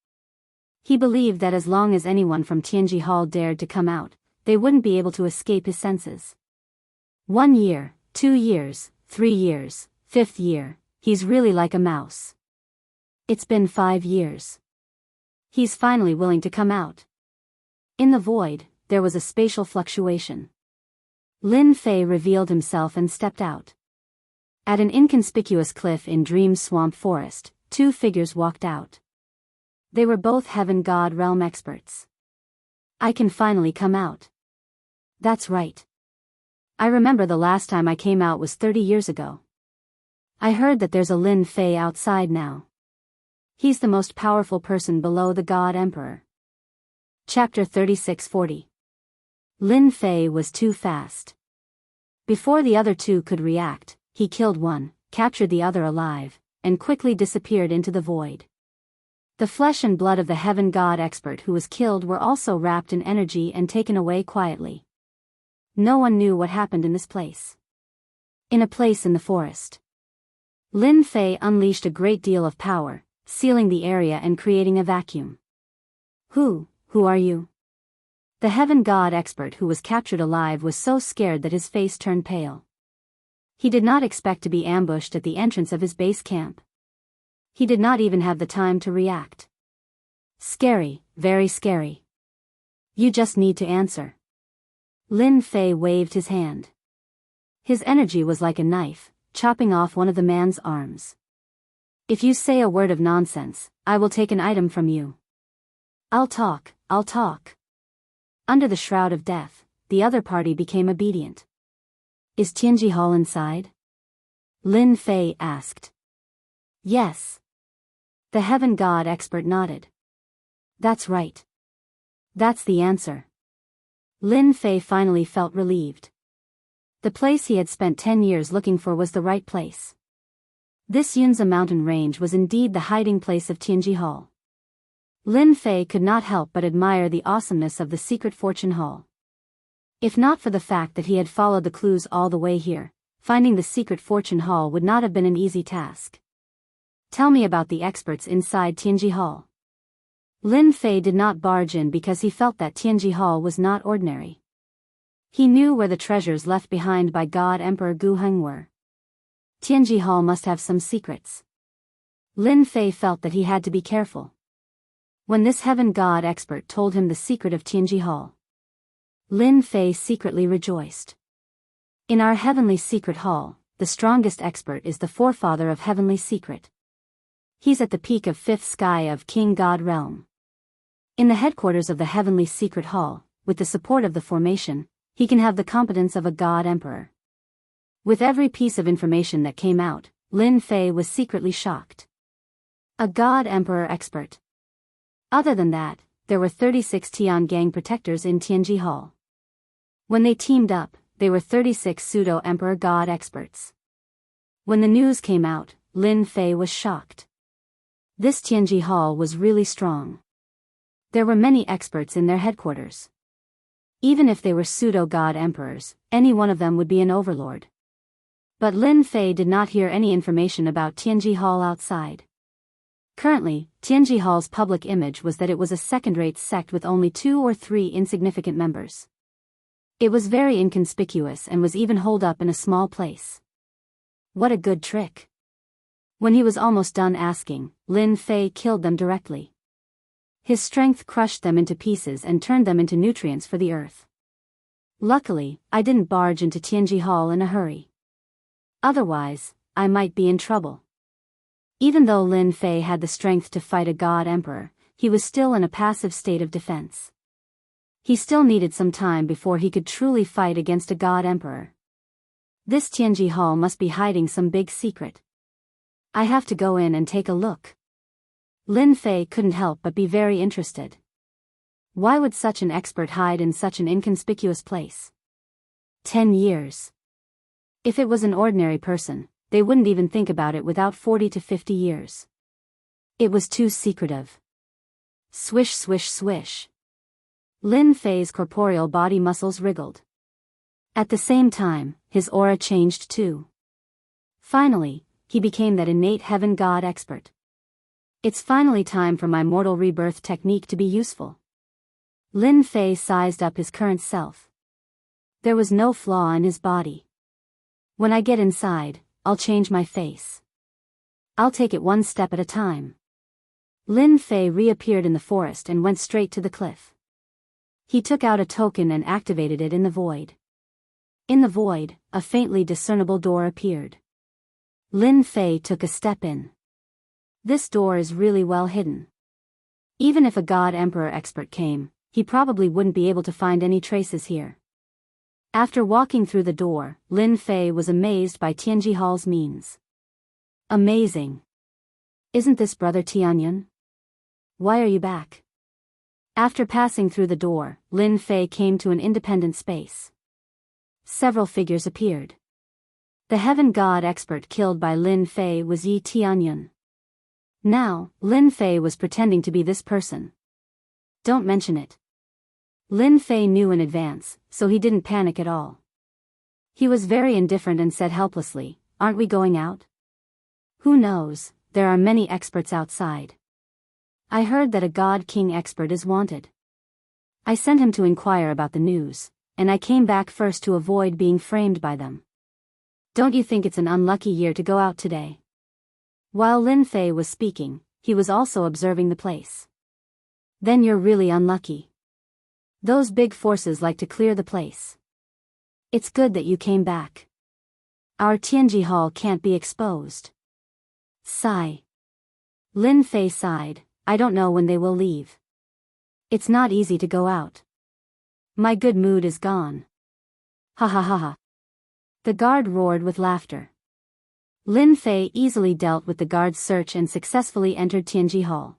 He believed that as long as anyone from Tianji Hall dared to come out, they wouldn't be able to escape his senses. 1 year, 2 years, 3 years, 5th year, he's really like a mouse. It's been 5 years. He's finally willing to come out. In the void, there was a spatial fluctuation. Lin Fei revealed himself and stepped out. At an inconspicuous cliff in Dream Swamp Forest, 2 figures walked out. They were both Heaven God Realm experts. I can finally come out. That's right. I remember the last time I came out was 30 years ago. I heard that there's a Lin Fei outside now. He's the most powerful person below the God Emperor. Chapter 3640. Lin Fei was too fast. Before the other 2 could react, he killed one, captured the other alive, and quickly disappeared into the void. The flesh and blood of the Heaven God expert who was killed were also wrapped in energy and taken away quietly. No one knew what happened in this place. In a place in the forest, Lin Fei unleashed a great deal of power, sealing the area and creating a vacuum. Who are you? The Heaven God expert who was captured alive was so scared that his face turned pale. He did not expect to be ambushed at the entrance of his base camp. He did not even have the time to react. Scary, very scary. You just need to answer. Lin Fei waved his hand. His energy was like a knife, chopping off one of the man's arms. If you say a word of nonsense, I will take an item from you. I'll talk. Under the shroud of death, the other party became obedient. Is Tianji Hall inside? Lin Fei asked. Yes. The Heaven God expert nodded. That's right. That's the answer. Lin Fei finally felt relieved. The place he had spent 10 years looking for was the right place. This Yunza mountain range was indeed the hiding place of Tianji Hall. Lin Fei could not help but admire the awesomeness of the secret fortune hall. If not for the fact that he had followed the clues all the way here, finding the secret fortune hall would not have been an easy task. Tell me about the experts inside Tianji Hall. Lin Fei did not barge in because he felt that Tianji Hall was not ordinary. He knew where the treasures left behind by God Emperor Gu Heng were. Tianji Hall must have some secrets. Lin Fei felt that he had to be careful. When this Heaven God expert told him the secret of Tianji Hall, Lin Fei secretly rejoiced. In our heavenly secret hall, the strongest expert is the forefather of heavenly secret. He's at the peak of 5th sky of King God Realm. In the headquarters of the heavenly secret hall, with the support of the formation, he can have the competence of a God Emperor. With every piece of information that came out, Lin Fei was secretly shocked. A God Emperor expert. Other than that, there were 36 Tian Gang protectors in Tianji Hall. When they teamed up, they were 36 pseudo-emperor God experts. When the news came out, Lin Fei was shocked. This Tianji Hall was really strong. There were many experts in their headquarters. Even if they were pseudo-god emperors, any one of them would be an overlord. But Lin Fei did not hear any information about Tianji Hall outside. Currently, Tianji Hall's public image was that it was a second-rate sect with only 2 or 3 insignificant members. It was very inconspicuous and was even holed up in a small place. What a good trick. When he was almost done asking, Lin Fei killed them directly. His strength crushed them into pieces and turned them into nutrients for the earth. Luckily, I didn't barge into Tianji Hall in a hurry. Otherwise, I might be in trouble. Even though Lin Fei had the strength to fight a God Emperor, he was still in a passive state of defense. He still needed some time before he could truly fight against a God Emperor. This Tianji Hall must be hiding some big secret. I have to go in and take a look. Lin Fei couldn't help but be very interested. Why would such an expert hide in such an inconspicuous place? 10 years. If it was an ordinary person, they wouldn't even think about it without 40 to 50 years. It was too secretive. Swish swish swish. Lin Fei's corporeal body muscles wriggled. At the same time, his aura changed too. Finally, he became that innate heaven god expert. It's finally time for my mortal rebirth technique to be useful. Lin Fei sized up his current self. There was no flaw in his body. When I get inside, I'll change my face. I'll take it one step at a time. Lin Fei reappeared in the forest and went straight to the cliff. He took out a token and activated it in the void. In the void, a faintly discernible door appeared. Lin Fei took a step in. This door is really well hidden. Even if a God Emperor expert came, he probably wouldn't be able to find any traces here. After walking through the door, Lin Fei was amazed by Tianji Hall's means. Amazing. Isn't this Brother Tianyun? Why are you back? After passing through the door, Lin Fei came to an independent space. Several figures appeared. The heaven god expert killed by Lin Fei was Yi Tianyun. Now, Lin Fei was pretending to be this person. Don't mention it. Lin Fei knew in advance, so he didn't panic at all. He was very indifferent and said helplessly, "Aren't we going out?" "Who knows, there are many experts outside. I heard that a God King expert is wanted. I sent him to inquire about the news, and I came back first to avoid being framed by them. Don't you think it's an unlucky year to go out today?" While Lin Fei was speaking, he was also observing the place. "Then you're really unlucky. Those big forces like to clear the place. It's good that you came back. Our Tianji Hall can't be exposed." Sigh. Lin Fei sighed, "I don't know when they will leave. It's not easy to go out. My good mood is gone." Ha ha ha ha. The guard roared with laughter. Lin Fei easily dealt with the guard's search and successfully entered Tianji Hall.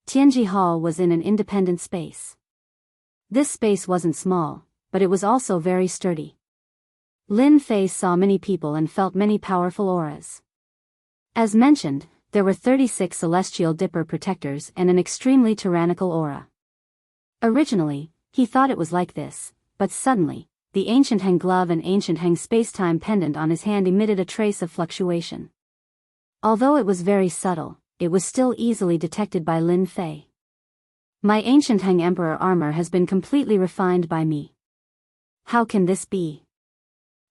Tianji Hall was in an independent space. This space wasn't small, but it was also very sturdy. Lin Fei saw many people and felt many powerful auras. As mentioned, there were 36 celestial dipper protectors and an extremely tyrannical aura. Originally, he thought it was like this, but suddenly, the ancient Heng glove and ancient Heng space-time pendant on his hand emitted a trace of fluctuation. Although it was very subtle, it was still easily detected by Lin Fei. "My ancient Heng Emperor armor has been completely refined by me. How can this be?"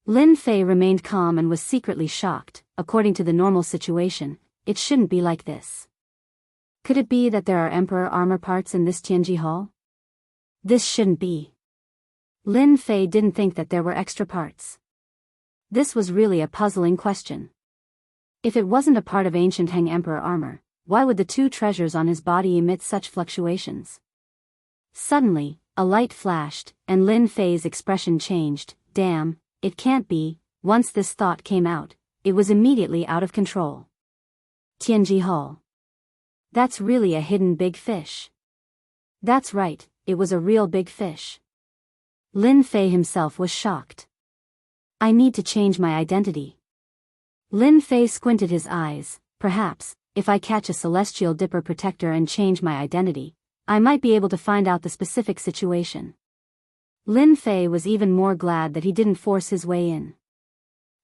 Lin Fei remained calm and was secretly shocked. According to the normal situation, it shouldn't be like this. Could it be that there are Emperor armor parts in this Tianji Hall? This shouldn't be. Lin Fei didn't think that there were extra parts. This was really a puzzling question. If it wasn't a part of ancient Heng Emperor armor, why would the two treasures on his body emit such fluctuations? Suddenly, a light flashed, and Lin Fei's expression changed. Damn, it can't be. Once this thought came out, it was immediately out of control. Tianji Hall. That's really a hidden big fish. That's right, it was a real big fish. Lin Fei himself was shocked. I need to change my identity. Lin Fei squinted his eyes. Perhaps, if I catch a celestial dipper protector and change my identity, I might be able to find out the specific situation. Lin Fei was even more glad that he didn't force his way in.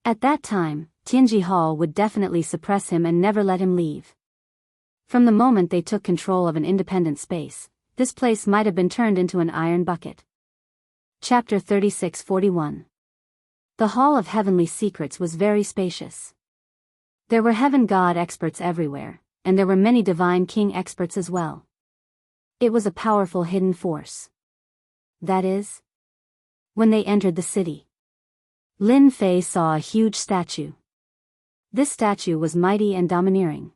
At that time, Tianji Hall would definitely suppress him and never let him leave. From the moment they took control of an independent space, this place might have been turned into an iron bucket. Chapter 3641. The Hall of Heavenly Secrets was very spacious. There were heaven god experts everywhere, and there were many divine king experts as well. It was a powerful hidden force. That is, when they entered the city, Lin Fei saw a huge statue. This statue was mighty and domineering.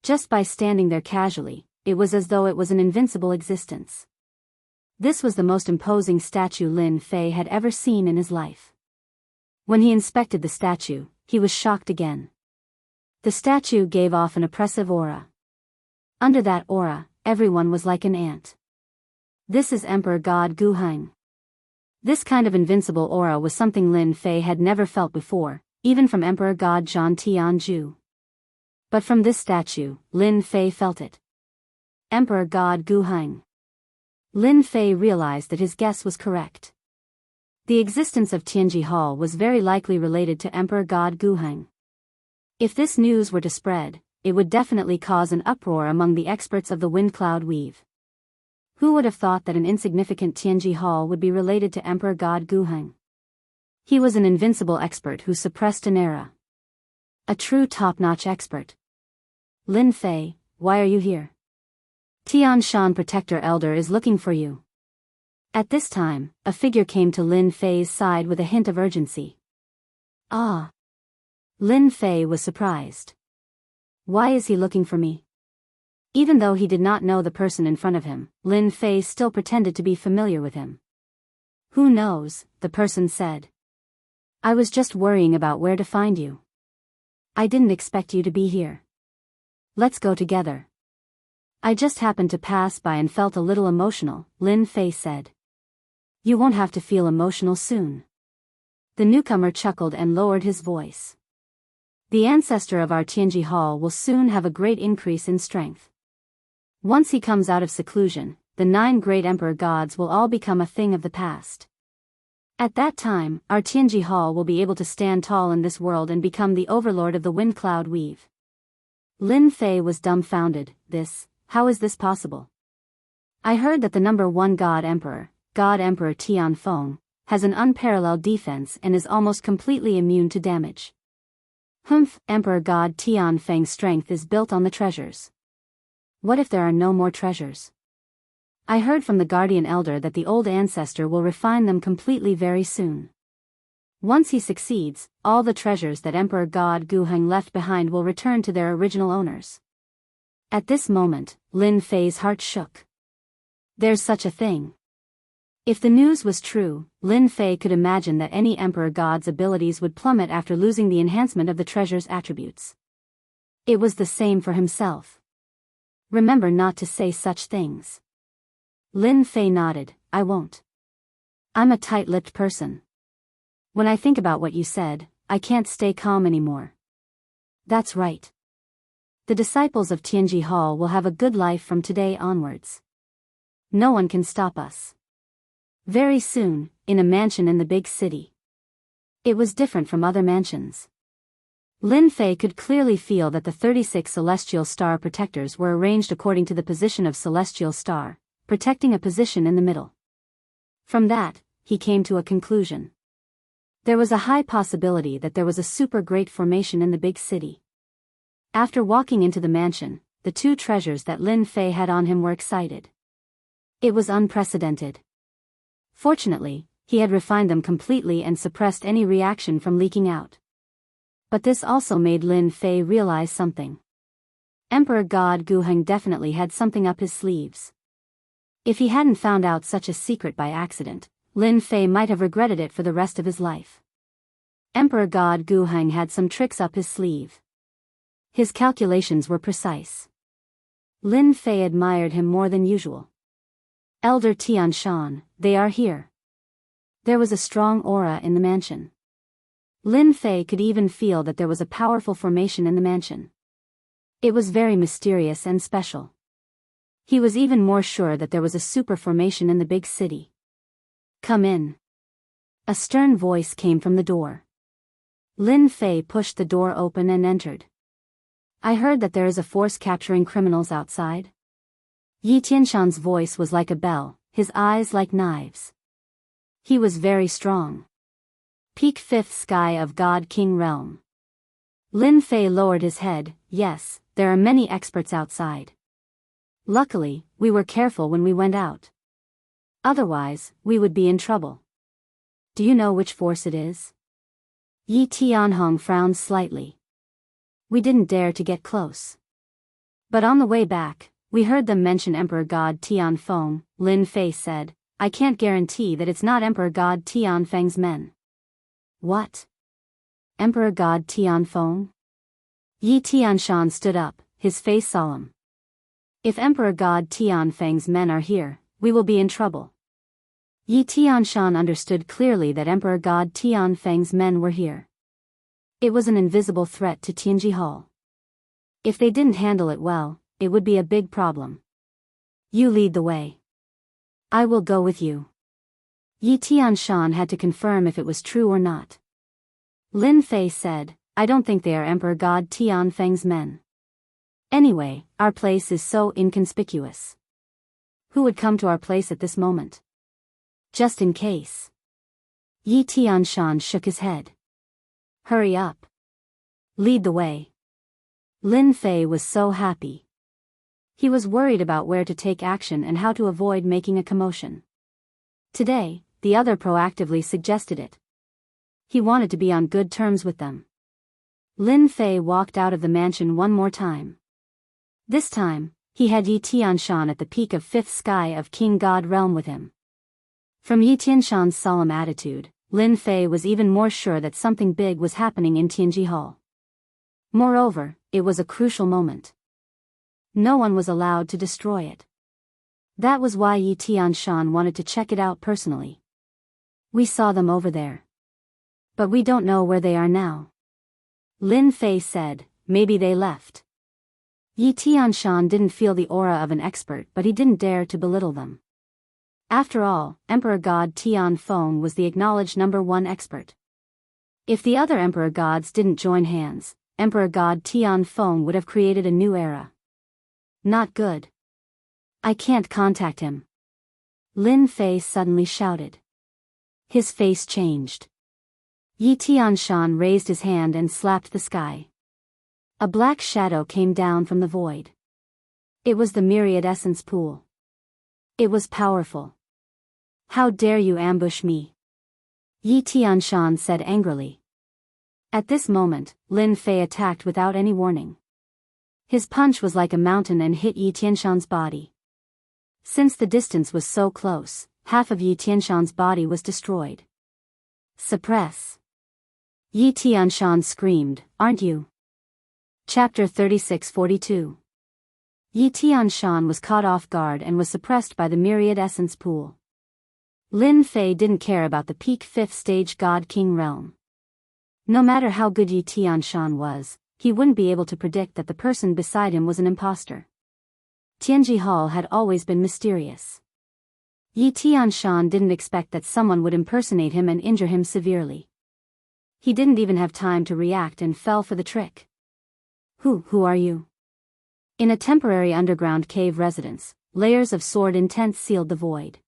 Just by standing there casually, it was as though it was an invincible existence. This was the most imposing statue Lin Fei had ever seen in his life. When he inspected the statue, he was shocked again. The statue gave off an oppressive aura. Under that aura, everyone was like an ant. This is Emperor God Guheng. This kind of invincible aura was something Lin Fei had never felt before, even from Emperor God Zhan Tianzhu. But from this statue, Lin Fei felt it. Emperor God Guheng. Lin Fei realized that his guess was correct. The existence of Tianji Hall was very likely related to Emperor God Guheng. If this news were to spread, it would definitely cause an uproar among the experts of the wind cloud weave. Who would have thought that an insignificant Tianji Hall would be related to Emperor God Guheng? He was an invincible expert who suppressed an era. A true top-notch expert. Lin Fei, why are you here? Tian Shan Protector Elder is looking for you. At this time, a figure came to Lin Fei's side with a hint of urgency. Ah. Lin Fei was surprised. Why is he looking for me? Even though he did not know the person in front of him, Lin Fei still pretended to be familiar with him. Who knows, the person said. I was just worrying about where to find you. I didn't expect you to be here. Let's go together. I just happened to pass by and felt a little emotional, Lin Fei said. You won't have to feel emotional soon. The newcomer chuckled and lowered his voice. The ancestor of our Tianji Hall will soon have a great increase in strength. Once he comes out of seclusion, the 9 great emperor gods will all become a thing of the past. At that time, our Tianji Hall will be able to stand tall in this world and become the overlord of the wind cloud weave. Lin Fei was dumbfounded. How is this possible? I heard that the number 1 God Emperor Tian Feng, has an unparalleled defense and is almost completely immune to damage. Emperor God Tian Feng's strength is built on the treasures. What if there are no more treasures? I heard from the Guardian Elder that the old ancestor will refine them completely very soon. Once he succeeds, all the treasures that Emperor God Guheng left behind will return to their original owners. At this moment, Lin Fei's heart shook. There's such a thing. If the news was true, Lin Fei could imagine that any Emperor God's abilities would plummet after losing the enhancement of the treasure's attributes. It was the same for himself. Remember not to say such things. Lin Fei nodded. I won't. I'm a tight-lipped person. When I think about what you said, I can't stay calm anymore. That's right. The disciples of Tianji Hall will have a good life from today onwards. No one can stop us. Very soon, in a mansion in the big city. It was different from other mansions. Lin Fei could clearly feel that the 36 celestial star protectors were arranged according to the position of celestial star, protecting a position in the middle. From that, he came to a conclusion. There was a high possibility that there was a super great formation in the big city. After walking into the mansion, the 2 treasures that Lin Fei had on him were excited. It was unprecedented. Fortunately, he had refined them completely and suppressed any reaction from leaking out. But this also made Lin Fei realize something. Emperor God Guheng definitely had something up his sleeves. If he hadn't found out such a secret by accident, Lin Fei might have regretted it for the rest of his life. Emperor God Guheng had some tricks up his sleeve. His calculations were precise. Lin Fei admired him more than usual. Elder Tian Shan, they are here. There was a strong aura in the mansion. Lin Fei could even feel that there was a powerful formation in the mansion. It was very mysterious and special. He was even more sure that there was a super formation in the big city. Come in. A stern voice came from the door. Lin Fei pushed the door open and entered. I heard that there is a force capturing criminals outside. Yi Tianshan's voice was like a bell, his eyes like knives. He was very strong. Peak 5th sky of God King realm. Lin Fei lowered his head. Yes, there are many experts outside. Luckily, we were careful when we went out. Otherwise, we would be in trouble. Do you know which force it is? Yi Tianhong frowned slightly. We didn't dare to get close. But on the way back, we heard them mention Emperor God Tian Feng. Lin Fei said, I can't guarantee that it's not Emperor God Tian Feng's men. What? Emperor God Tian Feng? Yi Tianshan stood up, his face solemn. If Emperor God Tian Feng's men are here, we will be in trouble. Yi Tianshan understood clearly that Emperor God Tian Feng's men were here. It was an invisible threat to Tianji Hall. If they didn't handle it well, it would be a big problem. You lead the way. I will go with you. Yi Tianshan had to confirm if it was true or not. Lin Fei said, I don't think they are Emperor God Tian Feng's men. Anyway, our place is so inconspicuous. Who would come to our place at this moment? Just in case. Yi Tianshan shook his head. Hurry up. Lead the way. Lin Fei was so happy. He was worried about where to take action and how to avoid making a commotion. Today, the other proactively suggested it. He wanted to be on good terms with them. Lin Fei walked out of the mansion one more time. This time, he had Yi Tianshan at the peak of fifth sky of King God realm with him. From Yi Tianshan's solemn attitude, Lin Fei was even more sure that something big was happening in Tianji Hall. Moreover, it was a crucial moment. No one was allowed to destroy it. That was why Yi Tianshan wanted to check it out personally. We saw them over there. But we don't know where they are now. Lin Fei said, maybe they left. Yi Tianshan didn't feel the aura of an expert, but he didn't dare to belittle them. After all, Emperor God Tian Feng was the acknowledged #1 expert. If the other Emperor Gods didn't join hands, Emperor God Tian Feng would have created a new era. Not good. I can't contact him. Lin Fei suddenly shouted. His face changed. Yi Tianshan raised his hand and slapped the sky. A black shadow came down from the void. It was the myriad essence pool. It was powerful. How dare you ambush me? Yi Tianshan said angrily. At this moment, Lin Fei attacked without any warning. His punch was like a mountain and hit Yi Tianshan's body. Since the distance was so close, half of Yi Tianshan's body was destroyed. Suppress. Yi Tianshan screamed, aren't you? Chapter 36-42. Yi Tianshan was caught off guard and was suppressed by the myriad essence pool. Lin Fei didn't care about the peak 5th stage God King realm. No matter how good Yi Tianshan was, he wouldn't be able to predict that the person beside him was an imposter. Tianji Hall had always been mysterious. Yi Tianshan didn't expect that someone would impersonate him and injure him severely. He didn't even have time to react and fell for the trick. Who are you? In a temporary underground cave residence, layers of sword intent sealed the void.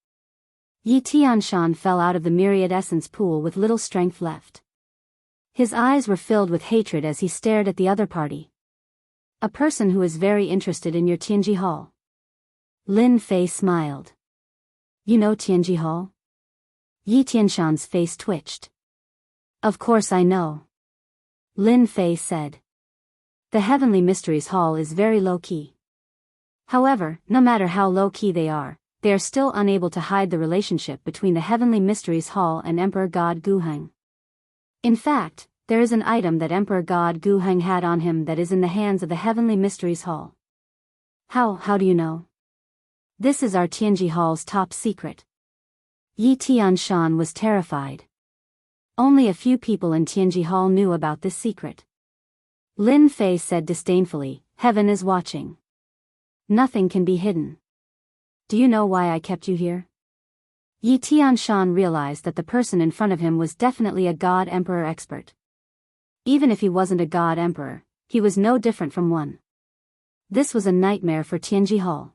Yi Tianshan fell out of the myriad essence pool with little strength left. His eyes were filled with hatred as he stared at the other party. A person who is very interested in your Tianji Hall. Lin Fei smiled. You know Tianji Hall? Yi Tianshan's face twitched. Of course I know. Lin Fei said. The Heavenly Mysteries Hall is very low-key. However, no matter how low-key they are still unable to hide the relationship between the Heavenly Mysteries Hall and Emperor God Guheng. In fact, there is an item that Emperor God Guheng had on him that is in the hands of the Heavenly Mysteries Hall. How do you know? This is our Tianji Hall's top secret. Yi Tianshan was terrified. Only a few people in Tianji Hall knew about this secret. Lin Fei said disdainfully, heaven is watching. Nothing can be hidden. Do you know why I kept you here? Yi Tianshan realized that the person in front of him was definitely a God Emperor expert. Even if he wasn't a God Emperor, he was no different from one. This was a nightmare for Tianji Hall.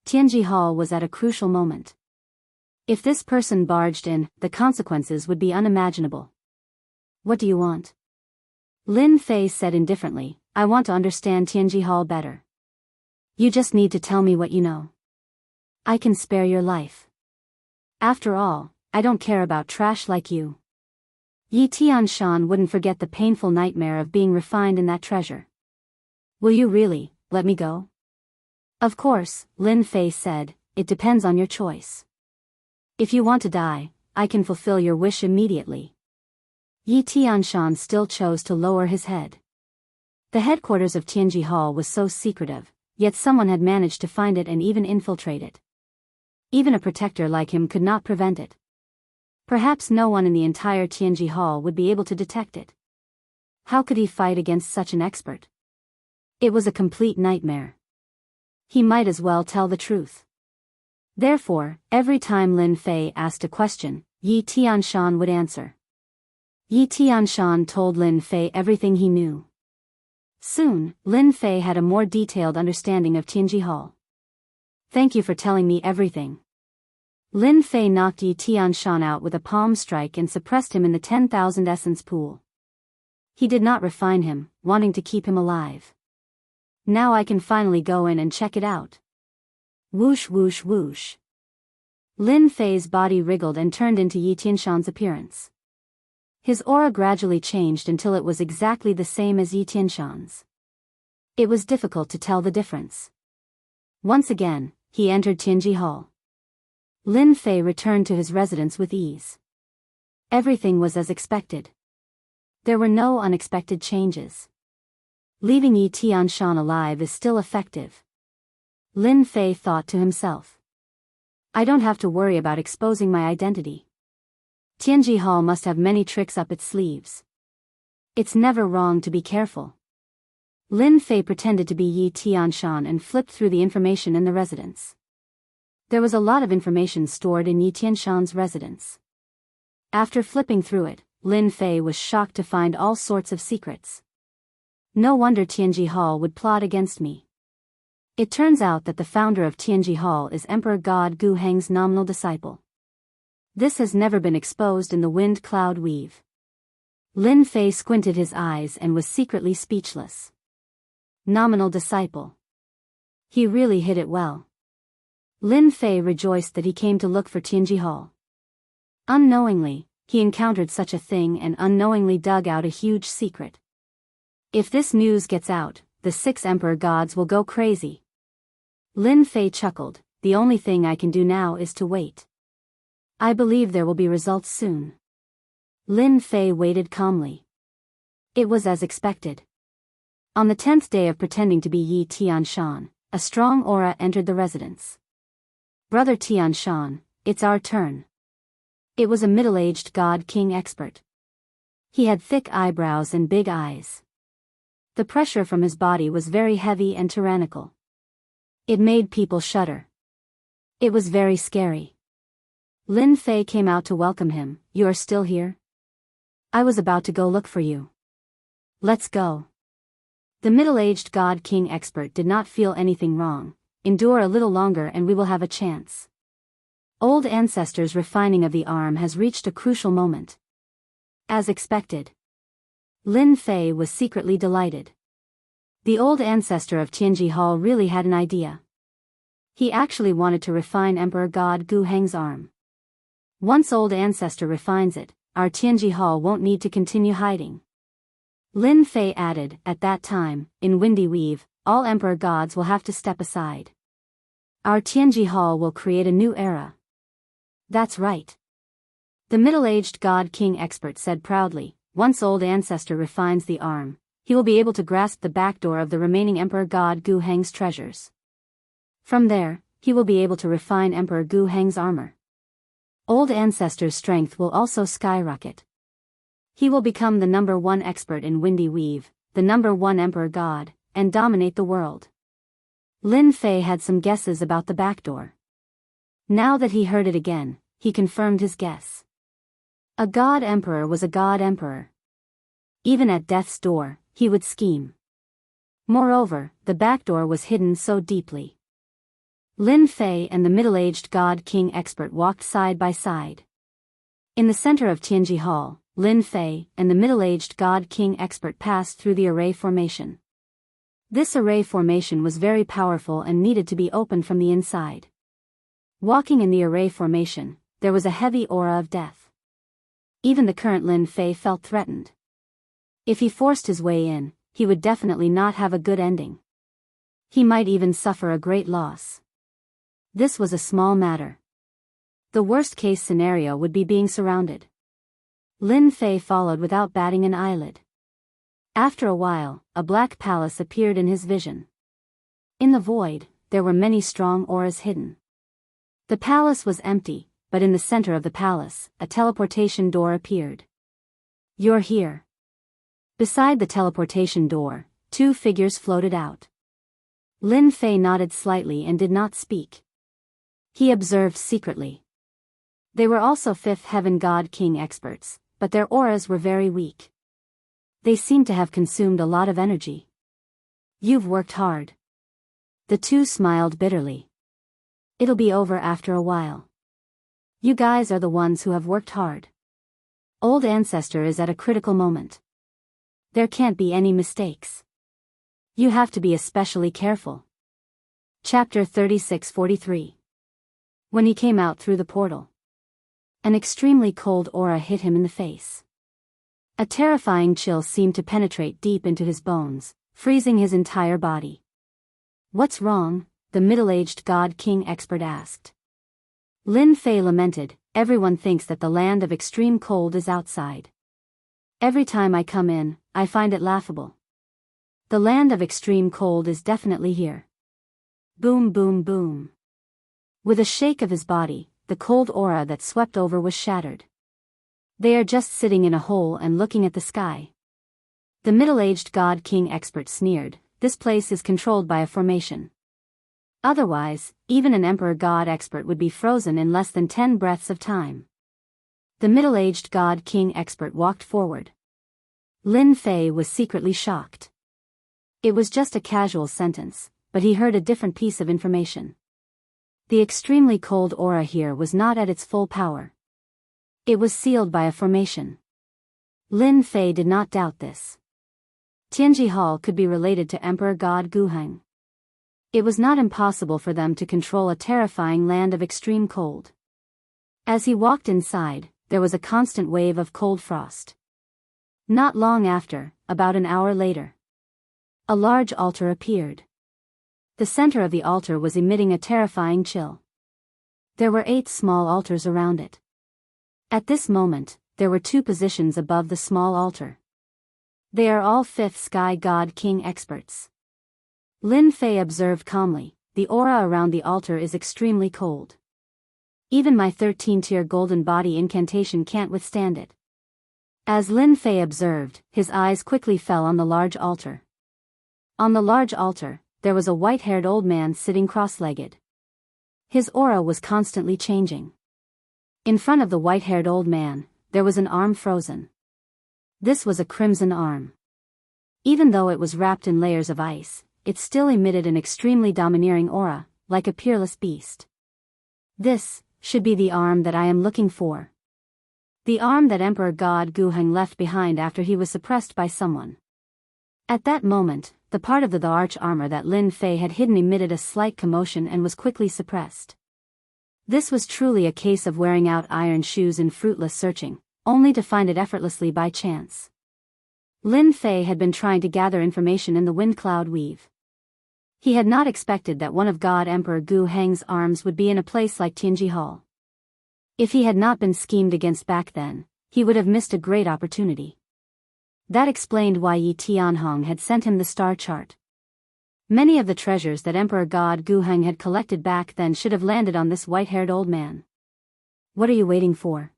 Tianji Hall was at a crucial moment. If this person barged in, the consequences would be unimaginable. What do you want? Lin Fei said indifferently, I want to understand Tianji Hall better. You just need to tell me what you know. I can spare your life. After all, I don't care about trash like you. Yi Tianshan wouldn't forget the painful nightmare of being refined in that treasure. Will you really let me go? Of course, Lin Fei said, it depends on your choice. If you want to die, I can fulfill your wish immediately. Yi Tianshan still chose to lower his head. The headquarters of Tianji Hall was so secretive, yet someone had managed to find it and even infiltrate it. Even a protector like him could not prevent it. Perhaps no one in the entire Tianji Hall would be able to detect it. How could he fight against such an expert? It was a complete nightmare. He might as well tell the truth. Therefore, every time Lin Fei asked a question, Yi Tianshan would answer. Yi Tianshan told Lin Fei everything he knew. Soon, Lin Fei had a more detailed understanding of Tianji Hall. Thank you for telling me everything. Lin Fei knocked Yi Tianshan out with a palm strike and suppressed him in the 10,000 essence pool. He did not refine him, wanting to keep him alive. Now I can finally go in and check it out. Whoosh whoosh whoosh. Lin Fei's body wriggled and turned into Yi Tianshan's appearance. His aura gradually changed until it was exactly the same as Yi Tianshan's. It was difficult to tell the difference. Once again, he entered Tianji Hall. Lin Fei returned to his residence with ease. Everything was as expected. There were no unexpected changes. Leaving Yi Tianshan alive is still effective. Lin Fei thought to himself. I don't have to worry about exposing my identity. Tianji Hall must have many tricks up its sleeves. It's never wrong to be careful. Lin Fei pretended to be Yi Tianshan and flipped through the information in the residence. There was a lot of information stored in Yi Tianshan's residence. After flipping through it, Lin Fei was shocked to find all sorts of secrets. No wonder Tianji Hall would plot against me. It turns out that the founder of Tianji Hall is Emperor God Gu Heng's nominal disciple. This has never been exposed in the wind cloud weave. Lin Fei squinted his eyes and was secretly speechless. Nominal disciple. He really hit it well. Lin Fei rejoiced that he came to look for Tianji Hall. Unknowingly, he encountered such a thing and unknowingly dug out a huge secret. If this news gets out, the 6 emperor gods will go crazy. Lin Fei chuckled, the only thing I can do now is to wait. I believe there will be results soon. Lin Fei waited calmly. It was as expected. On the 10th day of pretending to be Yi Tianshan, a strong aura entered the residence. Brother Tianshan, it's our turn. It was a middle-aged god-king expert. He had thick eyebrows and big eyes. The pressure from his body was very heavy and tyrannical. It made people shudder. It was very scary. Lin Fei came out to welcome him. You are still here? I was about to go look for you. Let's go. The middle-aged god-king expert did not feel anything wrong. Endure a little longer and we will have a chance. Old ancestors' refining of the arm has reached a crucial moment. As expected. Lin Fei was secretly delighted. The old ancestor of Tianji Hall really had an idea. He actually wanted to refine Emperor God Gu Heng's arm. Once old ancestor refines it, our Tianji Hall won't need to continue hiding. Lin Fei added, at that time, in Windy Weave, all emperor gods will have to step aside. Our Tianji Hall will create a new era. That's right. The middle-aged god-king expert said proudly, once old ancestor refines the arm, he will be able to grasp the back door of the remaining emperor god Gu Heng's treasures. From there, he will be able to refine Emperor Gu Heng's armor. Old ancestor's strength will also skyrocket. He will become the #1 expert in Windy Weave, the #1 emperor god, and dominate the world. Lin Fei had some guesses about the back door. Now that he heard it again, he confirmed his guess. A god emperor was a god emperor. Even at death's door, he would scheme. Moreover, the back door was hidden so deeply. Lin Fei and the middle-aged god-king expert walked side by side. In the center of Tianji Hall, Lin Fei and the middle-aged god-king expert passed through the array formation. This array formation was very powerful and needed to be opened from the inside. Walking in the array formation, there was a heavy aura of death. Even the current Lin Fei felt threatened. If he forced his way in, he would definitely not have a good ending. He might even suffer a great loss. This was a small matter. The worst-case scenario would be being surrounded. Lin Fei followed without batting an eyelid. After a while, a black palace appeared in his vision. In the void, there were many strong auras hidden. The palace was empty, but in the center of the palace, a teleportation door appeared. You're here. Beside the teleportation door, 2 figures floated out. Lin Fei nodded slightly and did not speak. He observed secretly. They were also 5th Heaven God King experts, but their auras were very weak. They seemed to have consumed a lot of energy. You've worked hard. The two smiled bitterly. It'll be over after a while. You guys are the ones who have worked hard. Old ancestor is at a critical moment. There can't be any mistakes. You have to be especially careful. Chapter 36-43. When he came out through the portal, an extremely cold aura hit him in the face. A terrifying chill seemed to penetrate deep into his bones, freezing his entire body. What's wrong? The middle-aged God King expert asked. Lin Fei lamented, everyone thinks that the land of extreme cold is outside. Every time I come in, I find it laughable. The land of extreme cold is definitely here. Boom boom boom. With a shake of his body, the cold aura that swept over was shattered. They are just sitting in a hole and looking at the sky. The middle-aged God King expert sneered, this place is controlled by a formation. Otherwise, even an Emperor God expert would be frozen in less than 10 breaths of time. The middle-aged God King expert walked forward. Lin Fei was secretly shocked. It was just a casual sentence, but he heard a different piece of information. The extremely cold aura here was not at its full power. It was sealed by a formation. Lin Fei did not doubt this. Tianji Hall could be related to Emperor God Guheng. It was not impossible for them to control a terrifying land of extreme cold. As he walked inside, there was a constant wave of cold frost. Not long after, about an hour later, a large altar appeared. The center of the altar was emitting a terrifying chill. There were 8 small altars around it. At this moment, there were 2 positions above the small altar. They are all 5th Sky God King experts. Lin Fei observed calmly, the aura around the altar is extremely cold. Even my 13-tier golden body incantation can't withstand it. As Lin Fei observed, his eyes quickly fell on the large altar. On the large altar, there was a white-haired old man sitting cross-legged. His aura was constantly changing. In front of the white-haired old man, there was an arm frozen. This was a crimson arm. Even though it was wrapped in layers of ice, it still emitted an extremely domineering aura, like a peerless beast. This should be the arm that I am looking for. The arm that Emperor God Guheng left behind after he was suppressed by someone. At that moment, the part of the arch armor that Lin Fei had hidden emitted a slight commotion and was quickly suppressed. This was truly a case of wearing out iron shoes in fruitless searching, only to find it effortlessly by chance. Lin Fei had been trying to gather information in the wind cloud weave. He had not expected that one of God Emperor Gu Heng's arms would be in a place like Tianji Hall. If he had not been schemed against back then, he would have missed a great opportunity. That explained why Yi Tianhong had sent him the star chart. Many of the treasures that Emperor God Gu Heng had collected back then should have landed on this white-haired old man. What are you waiting for?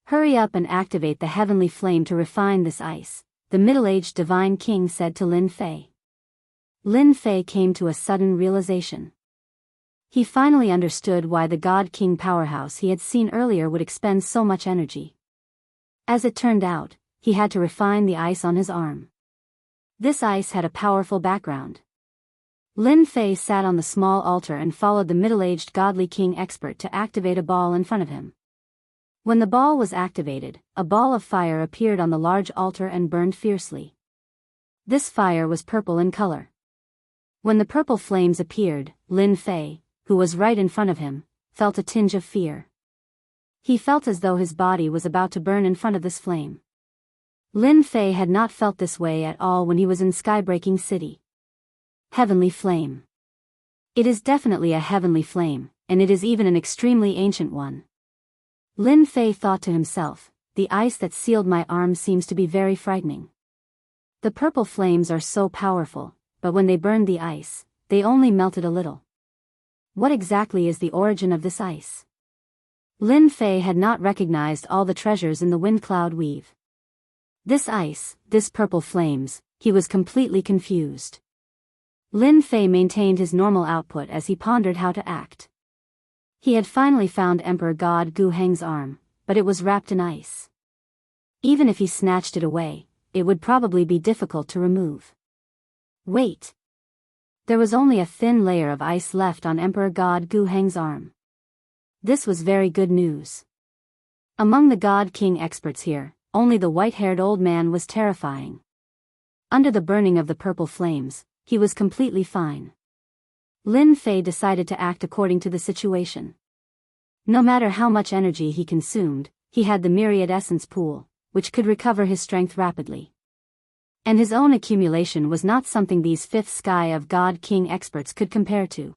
Hurry up and activate the heavenly flame to refine this ice, the middle-aged divine king said to Lin Fei. Lin Fei came to a sudden realization. He finally understood why the God King powerhouse he had seen earlier would expend so much energy. As it turned out, he had to refine the ice on his arm. This ice had a powerful background. Lin Fei sat on the small altar and followed the middle-aged godly king expert to activate a ball in front of him. When the ball was activated, a ball of fire appeared on the large altar and burned fiercely. This fire was purple in color. When the purple flames appeared, Lin Fei, who was right in front of him, felt a tinge of fear. He felt as though his body was about to burn in front of this flame. Lin Fei had not felt this way at all when he was in Skybreaking City. Heavenly flame. It is definitely a heavenly flame, and it is even an extremely ancient one. Lin Fei thought to himself, the ice that sealed my arm seems to be very frightening. The purple flames are so powerful, but when they burned the ice, they only melted a little. What exactly is the origin of this ice? Lin Fei had not recognized all the treasures in the wind cloud weave. This ice, this purple flames, he was completely confused. Lin Fei maintained his normal output as he pondered how to act. He had finally found Emperor God Gu Heng's arm, but it was wrapped in ice. Even if he snatched it away, it would probably be difficult to remove. Wait. There was only a thin layer of ice left on Emperor God Gu Heng's arm. This was very good news. Among the God King experts here, only the white-haired old man was terrifying. Under the burning of the purple flames, he was completely fine. Lin Fei decided to act according to the situation. No matter how much energy he consumed, he had the myriad essence pool, which could recover his strength rapidly. And his own accumulation was not something these fifth sky of God King experts could compare to.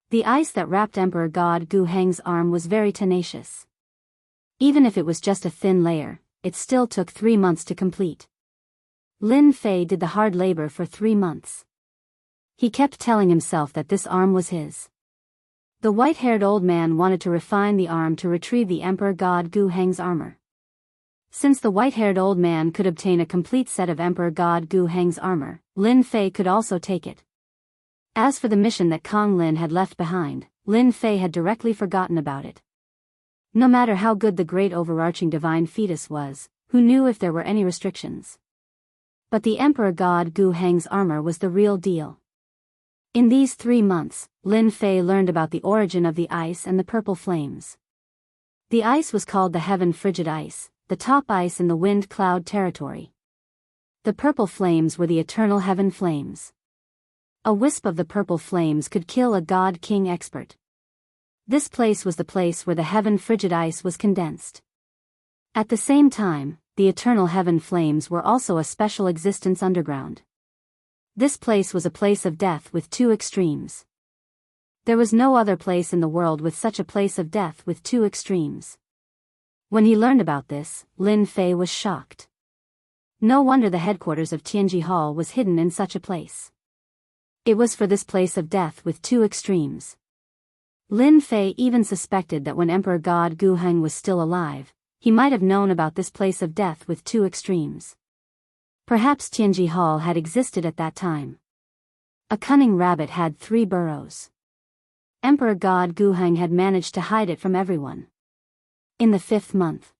The ice that wrapped Emperor God Gu Heng's arm was very tenacious. Even if it was just a thin layer, it still took 3 months to complete. Lin Fei did the hard labor for 3 months. He kept telling himself that this arm was his. The white-haired old man wanted to refine the arm to retrieve the Emperor God Gu Heng's armor. Since the white-haired old man could obtain a complete set of Emperor God Gu Heng's armor, Lin Fei could also take it. As for the mission that Kong Lin had left behind, Lin Fei had directly forgotten about it. No matter how good the great overarching divine fetus was, who knew if there were any restrictions? But the Emperor God Gu Heng's armor was the real deal. In these 3 months, Lin Fei learned about the origin of the ice and the purple flames. The ice was called the Heaven Frigid Ice, the top ice in the wind cloud territory. The purple flames were the eternal heaven flames. A wisp of the purple flames could kill a God King expert. This place was the place where the heaven frigid ice was condensed. At the same time, the eternal heaven flames were also a special existence underground. This place was a place of death with 2 extremes. There was no other place in the world with such a place of death with 2 extremes. When he learned about this, Lin Fei was shocked. No wonder the headquarters of Tianji Hall was hidden in such a place. It was for this place of death with 2 extremes. Lin Fei even suspected that when Emperor God Gu Heng was still alive, he might have known about this place of death with 2 extremes. Perhaps Tianji Hall had existed at that time. A cunning rabbit had 3 burrows. Emperor God Gu Heng had managed to hide it from everyone. In the 5th month,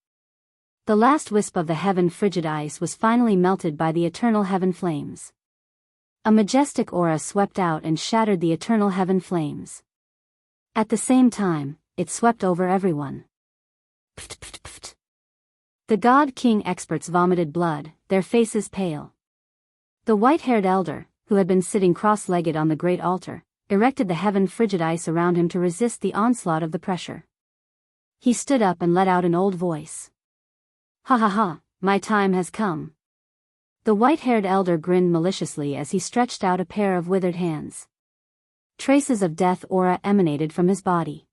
the last wisp of the heaven frigid ice was finally melted by the eternal heaven flames. A majestic aura swept out and shattered the eternal heaven flames. At the same time, it swept over everyone. Pft, pft, pft. The God King experts vomited blood, their faces pale. The white-haired elder, who had been sitting cross-legged on the great altar, erected the heaven frigid ice around him to resist the onslaught of the pressure. He stood up and let out an old voice. Ha ha ha, my time has come. The white-haired elder grinned maliciously as he stretched out a pair of withered hands. Traces of death aura emanated from his body.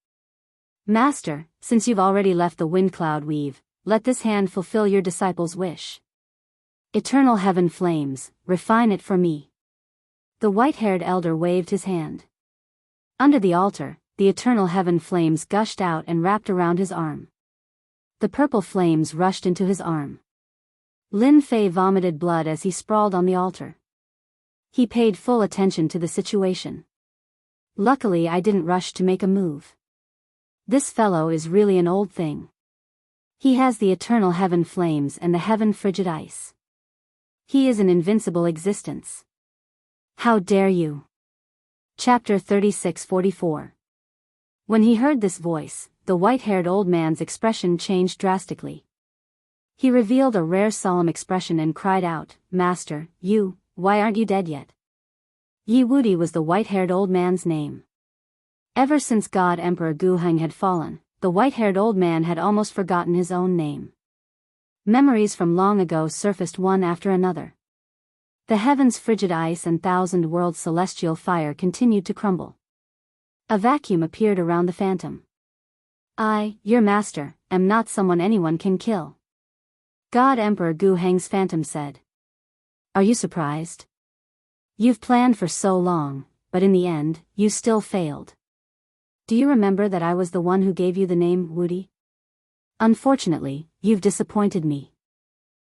Master, since you've already left the wind cloud weave, let this hand fulfill your disciple's wish. Eternal heaven flames, refine it for me. The white-haired elder waved his hand. Under the altar, the eternal heaven flames gushed out and wrapped around his arm. The purple flames rushed into his arm. Lin Fei vomited blood as he sprawled on the altar. He paid full attention to the situation. Luckily I didn't rush to make a move. This fellow is really an old thing. He has the eternal heaven flames and the heaven frigid ice. He is an invincible existence. How dare you? Chapter 36-44. When he heard this voice, the white-haired old man's expression changed drastically. He revealed a rare solemn expression and cried out, Master, why aren't you dead yet? Yi Wudi was the white-haired old man's name. Ever since God Emperor Gu Heng had fallen, the white-haired old man had almost forgotten his own name. Memories from long ago surfaced one after another. The heavens' frigid ice and thousand worlds' celestial fire continued to crumble. A vacuum appeared around the phantom. I, your master, am not someone anyone can kill. God Emperor Gu Heng's phantom said. Are you surprised? You've planned for so long, but in the end, you still failed. Do you remember that I was the one who gave you the name Wudi? Unfortunately, you've disappointed me.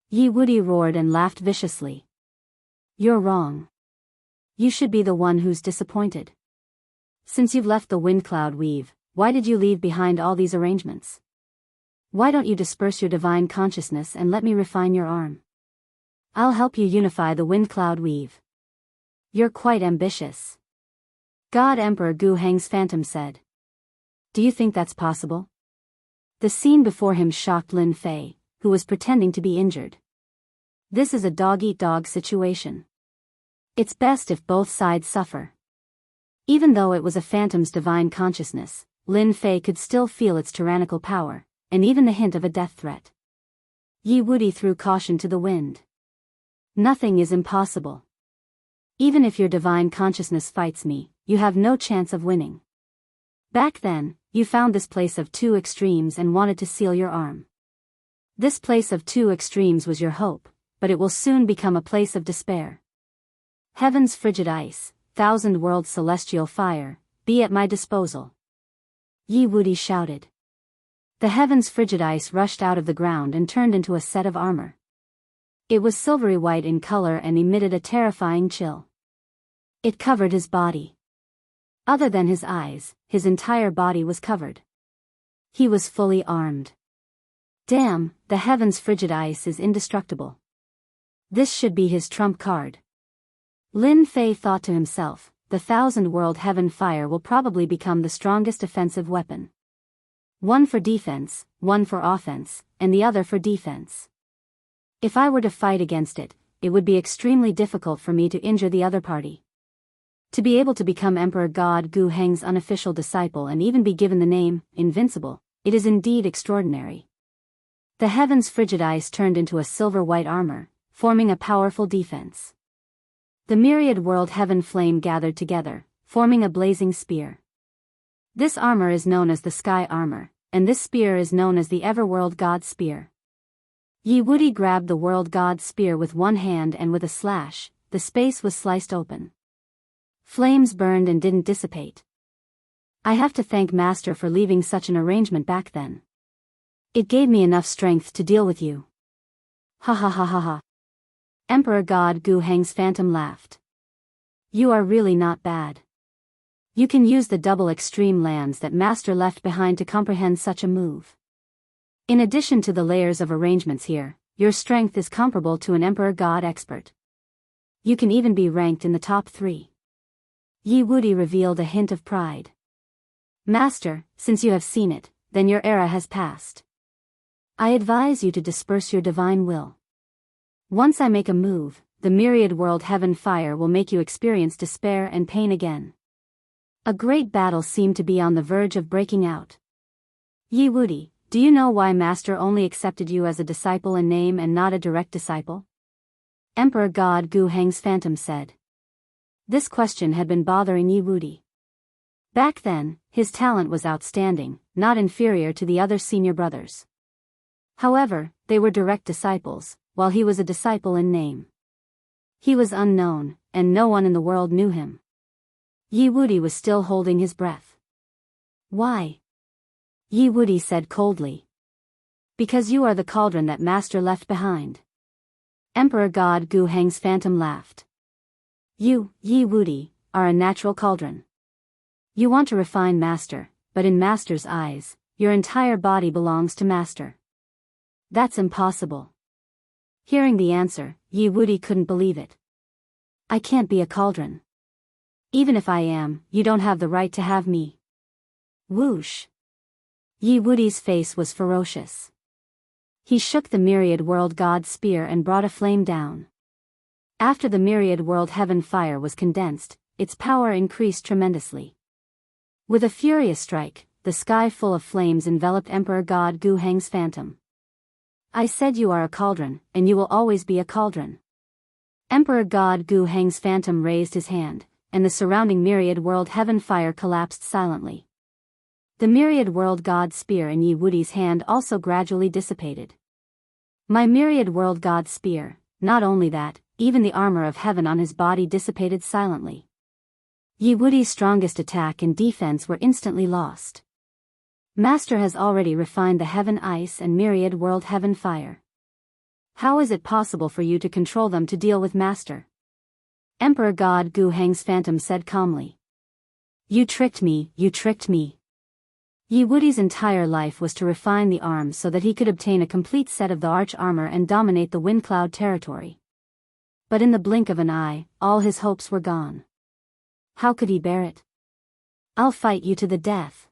Yi Wudi roared and laughed viciously. You're wrong. You should be the one who's disappointed. Since you've left the wind cloud weave, why did you leave behind all these arrangements? Why don't you disperse your divine consciousness and let me refine your arm? I'll help you unify the wind cloud weave. You're quite ambitious. God Emperor Gu Heng's phantom said. Do you think that's possible? The scene before him shocked Lin Fei, who was pretending to be injured. This is a dog-eat-dog situation. It's best if both sides suffer. Even though it was a phantom's divine consciousness, Lin Fei could still feel its tyrannical power, and even the hint of a death threat. Yi Wudi threw caution to the wind. Nothing is impossible. Even if your divine consciousness fights me, you have no chance of winning. Back then, you found this place of two extremes and wanted to seal your arm. This place of two extremes was your hope, but it will soon become a place of despair. Heaven's frigid ice, thousand worlds celestial fire, be at my disposal. Yi Wudi shouted. The heaven's frigid ice rushed out of the ground and turned into a set of armor. It was silvery white in color and emitted a terrifying chill. It covered his body. Other than his eyes, his entire body was covered. He was fully armed. Damn, the heaven's frigid ice is indestructible. This should be his trump card. Lin Fei thought to himself, the thousand-world heaven fire will probably become the strongest offensive weapon. One for defense, one for offense, and the other for defense. If I were to fight against it, it would be extremely difficult for me to injure the other party. To be able to become Emperor God Gu Heng's unofficial disciple and even be given the name, Invincible, it is indeed extraordinary. The heaven's frigid ice turned into a silver-white armor, forming a powerful defense. The myriad world heaven flame gathered together, forming a blazing spear. This armor is known as the Sky Armor, and this spear is known as the Everworld God Spear. Yi Wudi grabbed the World God Spear with one hand and with a slash, the space was sliced open. Flames burned and didn't dissipate. I have to thank Master for leaving such an arrangement back then. It gave me enough strength to deal with you. Ha ha ha ha ha. Emperor God Gu Heng's phantom laughed. You are really not bad. You can use the double extreme lands that Master left behind to comprehend such a move. In addition to the layers of arrangements here, your strength is comparable to an Emperor God expert. You can even be ranked in the top 3. Yi Wudi revealed a hint of pride. Master, since you have seen it, then your era has passed. I advise you to disperse your divine will. Once I make a move, the myriad world heaven fire will make you experience despair and pain again. A great battle seemed to be on the verge of breaking out. Yi Wudi, do you know why Master only accepted you as a disciple in name and not a direct disciple? Emperor God Gu Heng's phantom said. This question had been bothering Yi Wudi. Back then, his talent was outstanding, not inferior to the other senior brothers. However, they were direct disciples, while he was a disciple in name. He was unknown, and no one in the world knew him. Yi Wudi was still holding his breath. Why? Yi Wudi said coldly. Because you are the cauldron that Master left behind. Emperor God Gu Heng's phantom laughed. You, Yi Wudi, are a natural cauldron. You want to refine Master, but in Master's eyes, your entire body belongs to Master. That's impossible. Hearing the answer, Yi Wudi couldn't believe it. I can't be a cauldron. Even if I am, you don't have the right to have me. Whoosh. Yi Wudi's face was ferocious. He shook the myriad world god spear and brought a flame down. After the myriad world heaven fire was condensed, its power increased tremendously. With a furious strike, the sky full of flames enveloped Emperor God Gu Heng's phantom. I said you are a cauldron, and you will always be a cauldron. Emperor God Gu Heng's phantom raised his hand, and the surrounding myriad world heaven fire collapsed silently. The myriad world god spear in Yi Wudi's hand also gradually dissipated. My myriad world god spear, not only that, even the armor of heaven on his body dissipated silently. Yi Wudi's strongest attack and defense were instantly lost. Master has already refined the heaven ice and myriad world heaven fire. How is it possible for you to control them to deal with Master? Emperor God Gu Heng's phantom said calmly. You tricked me, you tricked me. Yi Wudi's entire life was to refine the arms so that he could obtain a complete set of the arch armor and dominate the Wind Cloud territory. But in the blink of an eye, all his hopes were gone. How could he bear it? "I'll fight you to the death."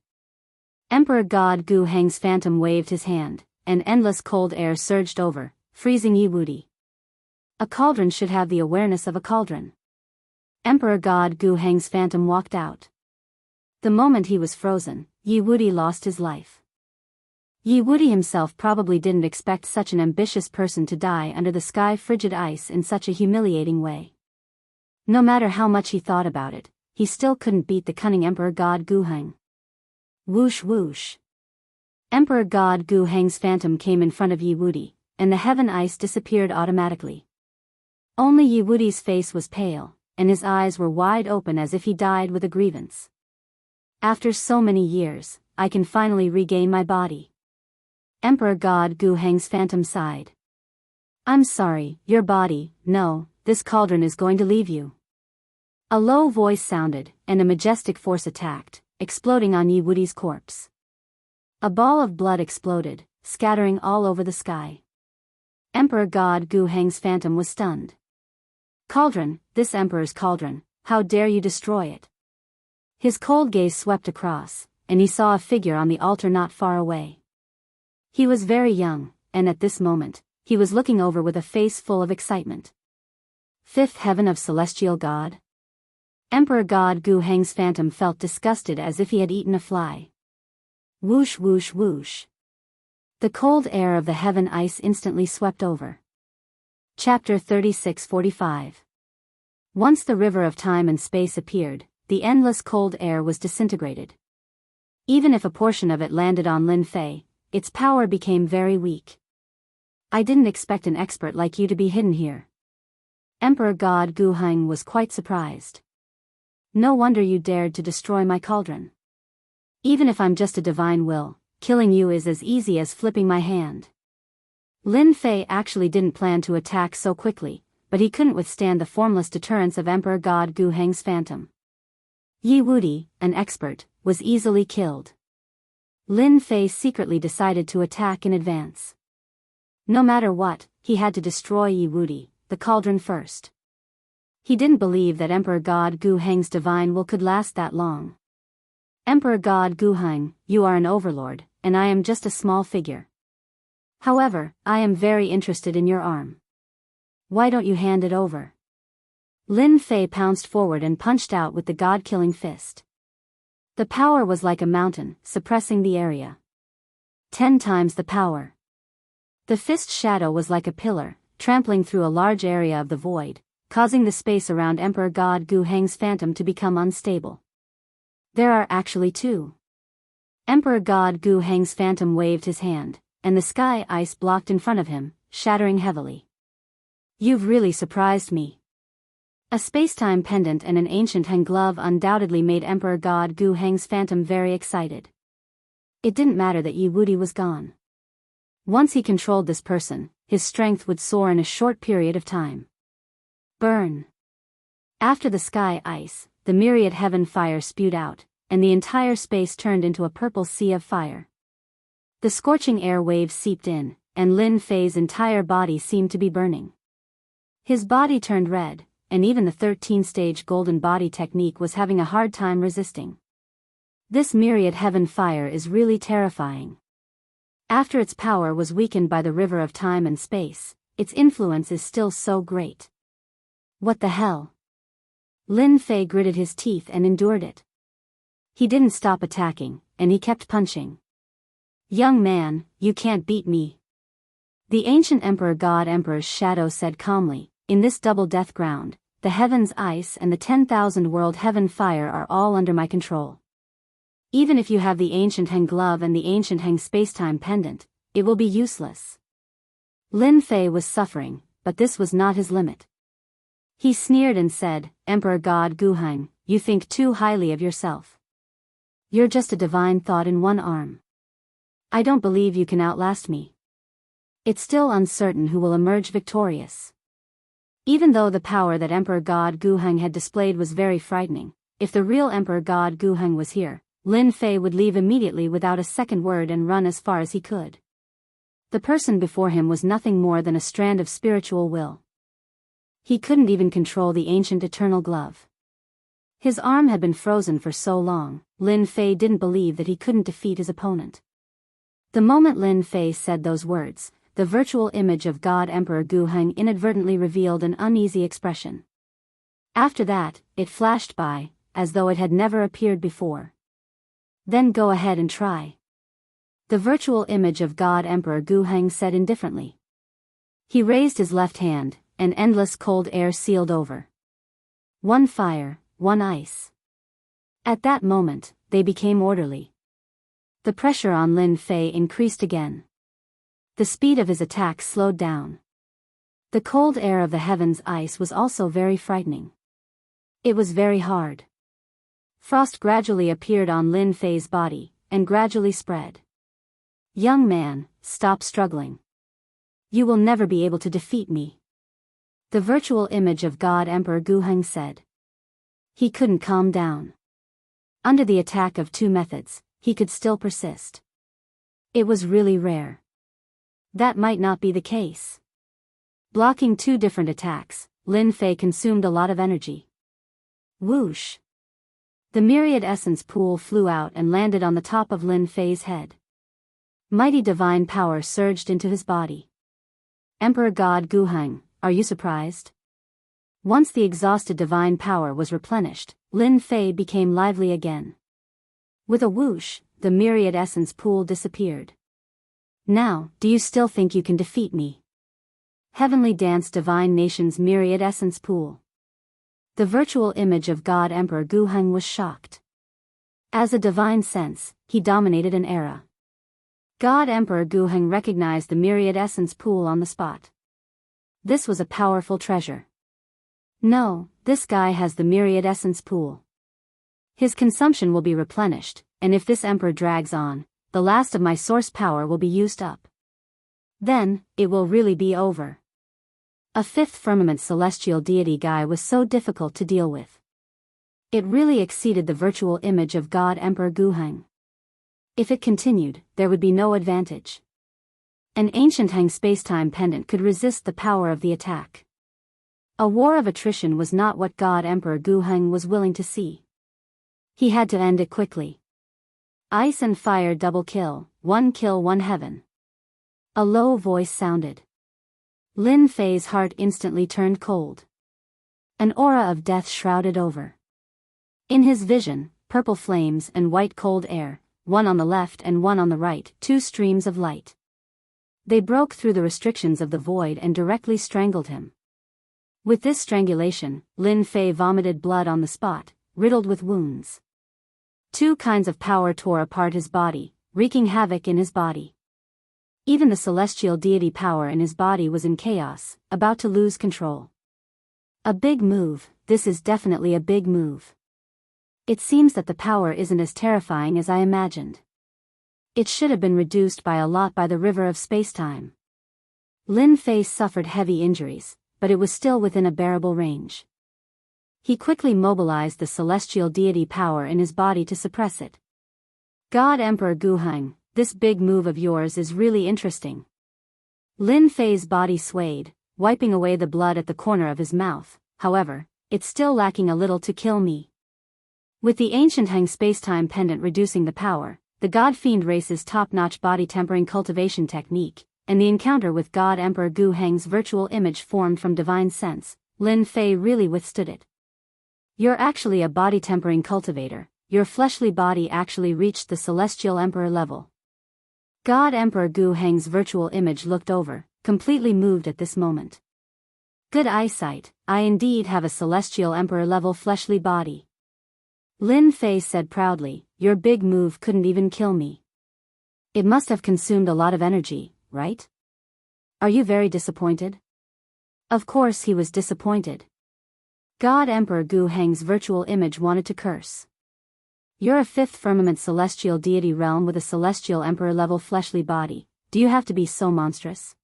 Emperor God Gu Heng's phantom waved his hand, and endless cold air surged over, freezing Yi Wuti. A cauldron should have the awareness of a cauldron. Emperor God Gu Heng's phantom walked out. The moment he was frozen, Yi Wuti lost his life. Yi Wuti himself probably didn't expect such an ambitious person to die under the sky-frigid ice in such a humiliating way. No matter how much he thought about it, he still couldn't beat the cunning Emperor God Gu Heng. Whoosh whoosh. Emperor God Gu Heng's phantom came in front of Yi Wuti, and the heaven ice disappeared automatically. Only Yi Wuti's face was pale, and his eyes were wide open as if he died with a grievance. "After so many years, I can finally regain my body." Emperor God Gu Heng's phantom sighed. "I'm sorry, your body, no, this cauldron is going to leave you." A low voice sounded, and a majestic force attacked, exploding on Yi Wuti's corpse. A ball of blood exploded, scattering all over the sky. Emperor God Gu Heng's phantom was stunned. "Cauldron, this emperor's cauldron, how dare you destroy it?" His cold gaze swept across, and he saw a figure on the altar not far away. He was very young, and at this moment, he was looking over with a face full of excitement. Fifth heaven of celestial god? Emperor God Gu Heng's phantom felt disgusted as if he had eaten a fly. Whoosh whoosh whoosh. The cold air of the heaven ice instantly swept over. Chapter 36-45. Once the river of time and space appeared, the endless cold air was disintegrated. Even if a portion of it landed on Lin Fei, its power became very weak. "I didn't expect an expert like you to be hidden here." Emperor God Gu Heng was quite surprised. "No wonder you dared to destroy my cauldron. Even if I'm just a divine will, killing you is as easy as flipping my hand." Lin Fei actually didn't plan to attack so quickly, but he couldn't withstand the formless deterrence of Emperor God Gu Heng's phantom. Yi Wuti, an expert, was easily killed. Lin Fei secretly decided to attack in advance. No matter what, he had to destroy Yi Wuti, the cauldron first. He didn't believe that Emperor God Gu Heng's divine will could last that long. "Emperor God Gu Heng, you are an overlord, and I am just a small figure. However, I am very interested in your arm. Why don't you hand it over?" Lin Fei pounced forward and punched out with the god-killing fist. The power was like a mountain, suppressing the area. 10 times the power. The fist shadow was like a pillar, trampling through a large area of the void, causing the space around Emperor God Gu Heng's phantom to become unstable. "There are actually 2. Emperor God Gu Heng's phantom waved his hand, and the sky ice blocked in front of him, shattering heavily. "You've really surprised me." A spacetime pendant and an ancient Heng glove undoubtedly made Emperor God Gu Heng's phantom very excited. It didn't matter that Yi Wuti was gone. Once he controlled this person, his strength would soar in a short period of time. Burn. After the sky ice, the myriad heaven fire spewed out, and the entire space turned into a purple sea of fire. The scorching air waves seeped in, and Lin Fei's entire body seemed to be burning. His body turned red, and even the 13-stage golden body technique was having a hard time resisting. This myriad heaven fire is really terrifying. After its power was weakened by the river of time and space, its influence is still so great. What the hell? Lin Fei gritted his teeth and endured it. He didn't stop attacking, and he kept punching. "Young man, you can't beat me." The ancient Emperor God Emperor's shadow said calmly, "In this double death ground, the heavens ice and the 10,000 world heaven fire are all under my control. Even if you have the ancient Heng glove and the ancient Heng spacetime pendant, it will be useless." Lin Fei was suffering, but this was not his limit. He sneered and said, "Emperor God Gu Heng, you think too highly of yourself. You're just a divine thought in one arm. I don't believe you can outlast me." It's still uncertain who will emerge victorious. Even though the power that Emperor God Gu Heng had displayed was very frightening, if the real Emperor God Gu Heng was here, Lin Fei would leave immediately without a second word and run as far as he could. The person before him was nothing more than a strand of spiritual will. He couldn't even control the ancient eternal glove. His arm had been frozen for so long, Lin Fei didn't believe that he couldn't defeat his opponent. The moment Lin Fei said those words, the virtual image of God Emperor Gu Heng inadvertently revealed an uneasy expression. After that, it flashed by, as though it had never appeared before. Then go ahead and try. The virtual image of God Emperor Gu Heng said indifferently. He raised his left hand, and endless cold air sealed over. One fire, one ice. At that moment, they became orderly. The pressure on Lin Fei increased again. The speed of his attack slowed down. The cold air of the heavens' ice was also very frightening. It was very hard. Frost gradually appeared on Lin Fei's body, and gradually spread. Young man, stop struggling. You will never be able to defeat me. The virtual image of God Emperor Gu Heng said. He couldn't calm down. Under the attack of two methods, he could still persist. It was really rare. That might not be the case. Blocking two different attacks, Lin Fei consumed a lot of energy. Whoosh! The myriad essence pool flew out and landed on the top of Lin Fei's head. Mighty divine power surged into his body. Emperor God Gu Heng, are you surprised? Once the exhausted divine power was replenished, Lin Fei became lively again. With a whoosh, the myriad essence pool disappeared. Now, do you still think you can defeat me? Heavenly Dance Divine Nation's myriad essence pool. The virtual image of God Emperor Gu Heng was shocked. As a divine sense, he dominated an era. God Emperor Gu Heng recognized the myriad essence pool on the spot. This was a powerful treasure. No, this guy has the myriad essence pool. His consumption will be replenished, and if this emperor drags on, the last of my source power will be used up. Then, it will really be over. A fifth firmament celestial deity guy was so difficult to deal with. It really exceeded the virtual image of God Emperor Gu Heng. If it continued, there would be no advantage. An ancient Heng spacetime pendant could resist the power of the attack. A war of attrition was not what God Emperor Gu Heng was willing to see. He had to end it quickly. Ice and fire double kill, one heaven. A low voice sounded. Lin Fei's heart instantly turned cold. An aura of death shrouded over. In his vision, purple flames and white cold air, one on the left and one on the right, two streams of light. They broke through the restrictions of the void and directly strangled him. With this strangulation, Lin Fei vomited blood on the spot, riddled with wounds. Two kinds of power tore apart his body, wreaking havoc in his body. Even the celestial deity power in his body was in chaos, about to lose control. A big move, this is definitely a big move. It seems that the power isn't as terrifying as I imagined. It should have been reduced by a lot by the river of spacetime. Lin Fei suffered heavy injuries, but it was still within a bearable range. He quickly mobilized the celestial deity power in his body to suppress it. God Emperor Gu Heng, this big move of yours is really interesting. Lin Fei's body swayed, wiping away the blood at the corner of his mouth. However, it's still lacking a little to kill me. With the ancient Heng spacetime pendant reducing the power, the God Fiend race's top-notch body tempering cultivation technique, and the encounter with God Emperor Gu Heng's virtual image formed from divine sense, Lin Fei really withstood it. You're actually a body tempering cultivator, your fleshly body actually reached the celestial emperor level. God Emperor Gu Heng's virtual image looked over, completely moved at this moment. Good eyesight, I indeed have a celestial emperor level fleshly body. Lin Fei said proudly, your big move couldn't even kill me. It must have consumed a lot of energy, right? Are you very disappointed? Of course he was disappointed. God Emperor Gu Heng's virtual image wanted to curse. You're a fifth firmament celestial deity realm with a celestial emperor level fleshly body, do you have to be so monstrous?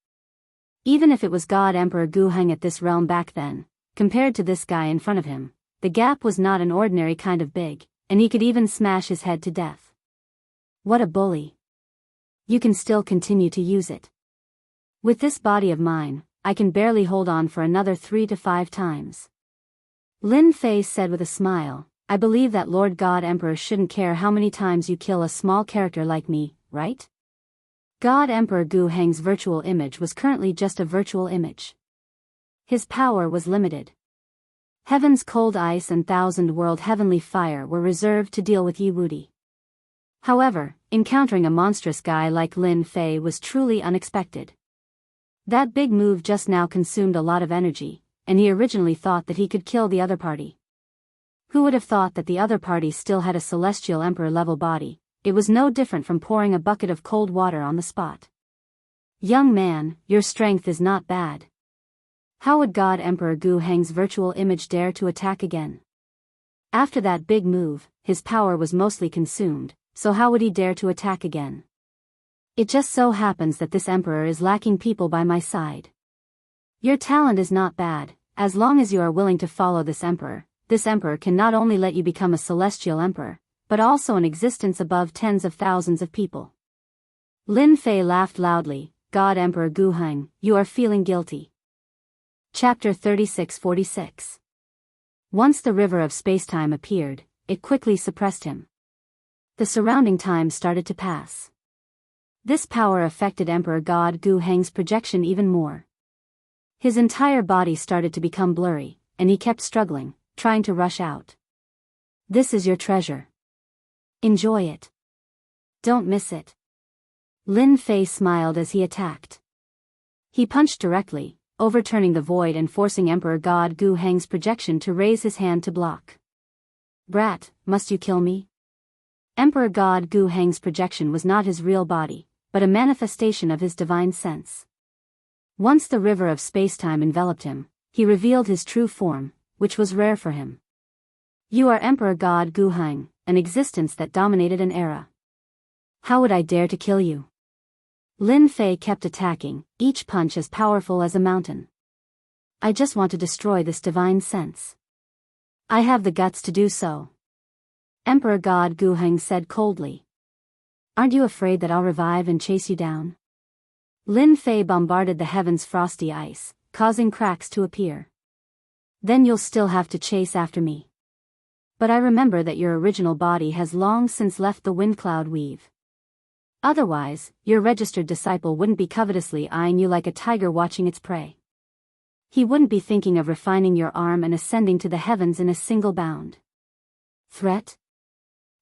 Even if it was God Emperor Gu Heng at this realm back then, compared to this guy in front of him, the gap was not an ordinary kind of big, and he could even smash his head to death. What a bully. You can still continue to use it. With this body of mine, I can barely hold on for another 3 to 5 times. Lin Fei said with a smile, I believe that Lord God Emperor shouldn't care how many times you kill a small character like me, right? God Emperor Gu Heng's virtual image was currently just a virtual image. His power was limited. Heaven's cold ice and thousand-world heavenly fire were reserved to deal with Yi Wudi. However, encountering a monstrous guy like Lin Fei was truly unexpected. That big move just now consumed a lot of energy, and he originally thought that he could kill the other party. Who would have thought that the other party still had a celestial emperor-level body? It was no different from pouring a bucket of cold water on the spot. Young man, your strength is not bad. How would God Emperor Gu Heng's virtual image dare to attack again? After that big move, his power was mostly consumed, so how would he dare to attack again? It just so happens that this emperor is lacking people by my side. Your talent is not bad, as long as you are willing to follow this emperor can not only let you become a celestial emperor, but also an existence above tens of thousands of people. Lin Fei laughed loudly, God Emperor Gu Heng, you are feeling guilty. Chapter 36-46. Once the river of spacetime appeared, it quickly suppressed him. The surrounding time started to pass. This power affected Emperor God Gu Heng's projection even more. His entire body started to become blurry, and he kept struggling, trying to rush out. This is your treasure. Enjoy it. Don't miss it. Lin Fei smiled as he attacked. He punched directly, overturning the void and forcing Emperor God Gu Heng's projection to raise his hand to block. Brat, must you kill me? Emperor God Gu Heng's projection was not his real body, but a manifestation of his divine sense. Once the river of spacetime enveloped him, he revealed his true form, which was rare for him. You are Emperor God Gu Heng, an existence that dominated an era. How would I dare to kill you? Lin Fei kept attacking, each punch as powerful as a mountain. I just want to destroy this divine sense. I have the guts to do so. Emperor God Gu Heng said coldly. Aren't you afraid that I'll revive and chase you down? Lin Fei bombarded the heavens' frosty ice, causing cracks to appear. Then you'll still have to chase after me. But I remember that your original body has long since left the wind cloud weave. Otherwise, your registered disciple wouldn't be covetously eyeing you like a tiger watching its prey. He wouldn't be thinking of refining your arm and ascending to the heavens in a single bound. Threat?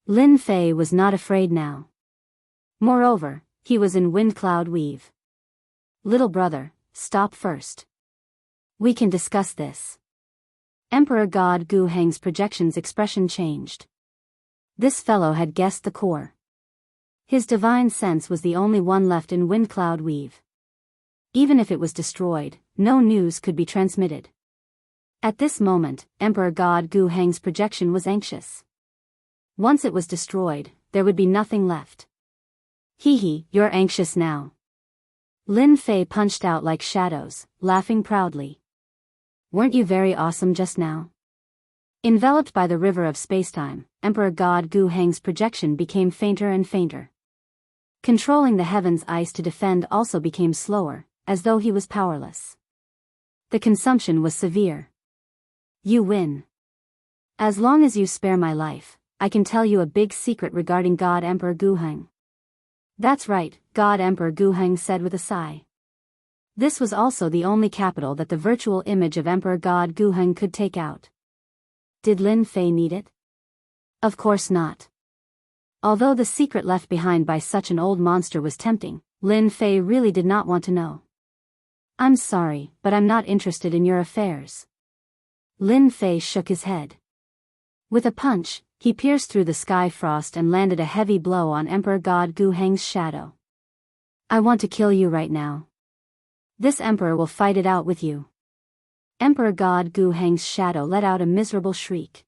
Lin Fei was not afraid now. Moreover, he was in wind cloud weave. Little brother, stop first. We can discuss this. Emperor God Gu Heng's projection's expression changed. This fellow had guessed the core. His divine sense was the only one left in wind cloud weave. Even if it was destroyed, no news could be transmitted. At this moment, Emperor God Gu Heng's projection was anxious. Once it was destroyed, there would be nothing left. Hee, you're anxious now. Lin Fei punched out like shadows, laughing proudly. Weren't you very awesome just now? Enveloped by the river of spacetime, Emperor God Gu Heng's projection became fainter and fainter. Controlling the heavens' ice to defend also became slower, as though he was powerless. The consumption was severe. You win. As long as you spare my life, I can tell you a big secret regarding God Emperor Gu Heng. That's right, God Emperor Gu Heng said with a sigh. This was also the only capital that the virtual image of Emperor God Gu Heng could take out. Did Lin Fei need it? Of course not. Although the secret left behind by such an old monster was tempting, Lin Fei really did not want to know. I'm sorry, but I'm not interested in your affairs. Lin Fei shook his head. With a punch, he pierced through the sky frost and landed a heavy blow on Emperor God Gu Heng's shadow. I want to kill you right now. This emperor will fight it out with you. Emperor God Gu Heng's shadow let out a miserable shriek.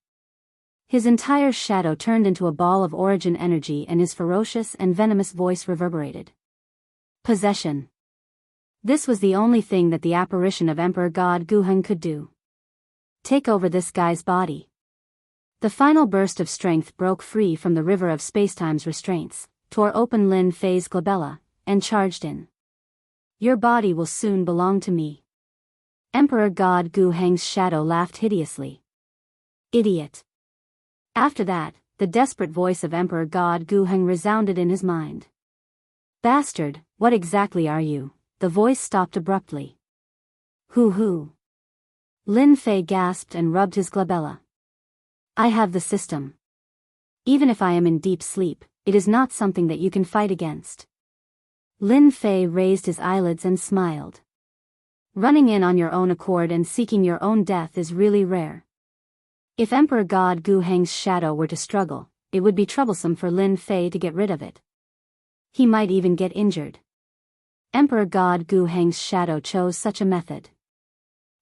His entire shadow turned into a ball of origin energy and his ferocious and venomous voice reverberated. Possession. This was the only thing that the apparition of Emperor God Gu Heng could do. Take over this guy's body. The final burst of strength broke free from the river of spacetime's restraints, tore open Lin Fei's glabella, and charged in. Your body will soon belong to me. Emperor God Gu Heng's shadow laughed hideously. Idiot. After that, the desperate voice of Emperor God Gu Heng resounded in his mind. Bastard, what exactly are you? The voice stopped abruptly. Who? Lin Fei gasped and rubbed his glabella. I have the system. Even if I am in deep sleep, it is not something that you can fight against. Lin Fei raised his eyelids and smiled. Running in on your own accord and seeking your own death is really rare. If Emperor God Gu Heng's shadow were to struggle, it would be troublesome for Lin Fei to get rid of it. He might even get injured. Emperor God Gu Heng's shadow chose such a method.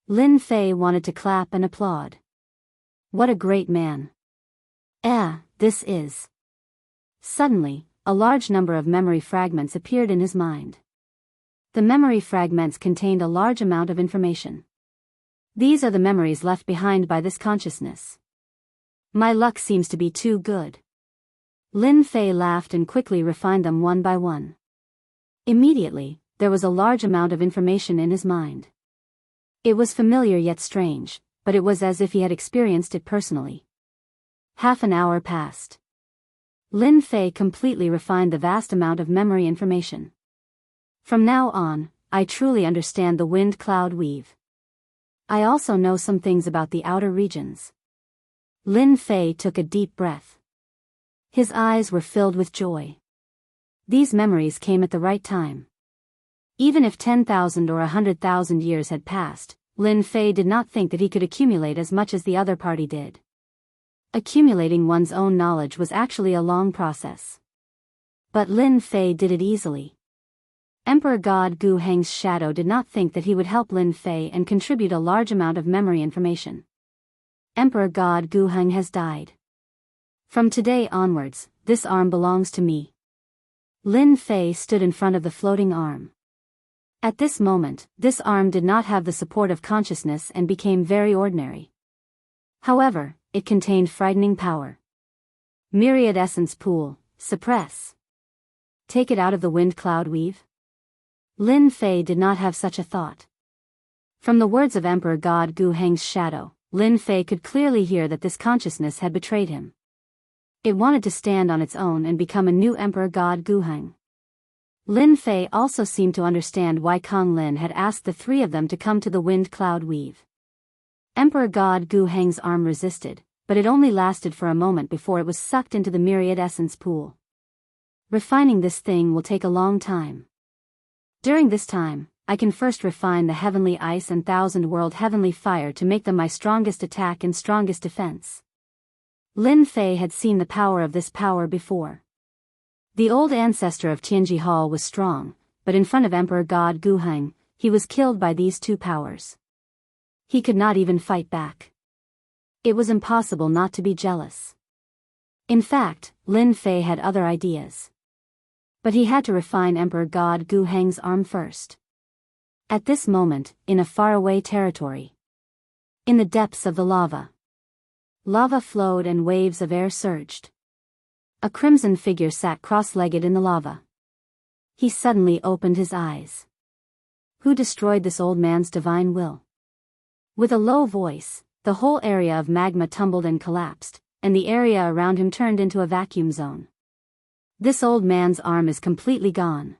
Lin Fei wanted to clap and applaud. What a great man. This is. Suddenly, a large number of memory fragments appeared in his mind. The memory fragments contained a large amount of information. These are the memories left behind by this consciousness. My luck seems to be too good. Lin Fei laughed and quickly refined them one by one. Immediately, there was a large amount of information in his mind. It was familiar yet strange, but it was as if he had experienced it personally. Half an hour passed. Lin Fei completely refined the vast amount of memory information. From now on, I truly understand the wind cloud weave. I also know some things about the outer regions. Lin Fei took a deep breath. His eyes were filled with joy. These memories came at the right time. Even if 10,000 or 100,000 years had passed, Lin Fei did not think that he could accumulate as much as the other party did. Accumulating one's own knowledge was actually a long process. But Lin Fei did it easily. Emperor God Gu Heng's shadow did not think that he would help Lin Fei and contribute a large amount of memory information. Emperor God Gu Heng has died. From today onwards, this arm belongs to me. Lin Fei stood in front of the floating arm. At this moment, this arm did not have the support of consciousness and became very ordinary. However, it contained frightening power. Myriad essence pool, suppress. Take it out of the wind cloud weave? Lin Fei did not have such a thought. From the words of Emperor God Gu Heng's shadow, Lin Fei could clearly hear that this consciousness had betrayed him. It wanted to stand on its own and become a new Emperor God Gu Heng. Lin Fei also seemed to understand why Kong Lin had asked the three of them to come to the wind cloud weave. Emperor God Gu Heng's arm resisted, but it only lasted for a moment before it was sucked into the myriad essence pool. Refining this thing will take a long time. During this time, I can first refine the heavenly ice and thousand-world heavenly fire to make them my strongest attack and strongest defense. Lin Fei had seen the power of this power before. The old ancestor of Tianji Hall was strong, but in front of Emperor God Gu Heng, he was killed by these two powers. He could not even fight back. It was impossible not to be jealous. In fact, Lin Fei had other ideas. But he had to refine Emperor God Gu Heng's arm first. At this moment, in a faraway territory. In the depths of the lava. Lava flowed and waves of air surged. A crimson figure sat cross-legged in the lava. He suddenly opened his eyes. Who destroyed this old man's divine will? With a low voice, the whole area of magma tumbled and collapsed, and the area around him turned into a vacuum zone. This old man's arm is completely gone.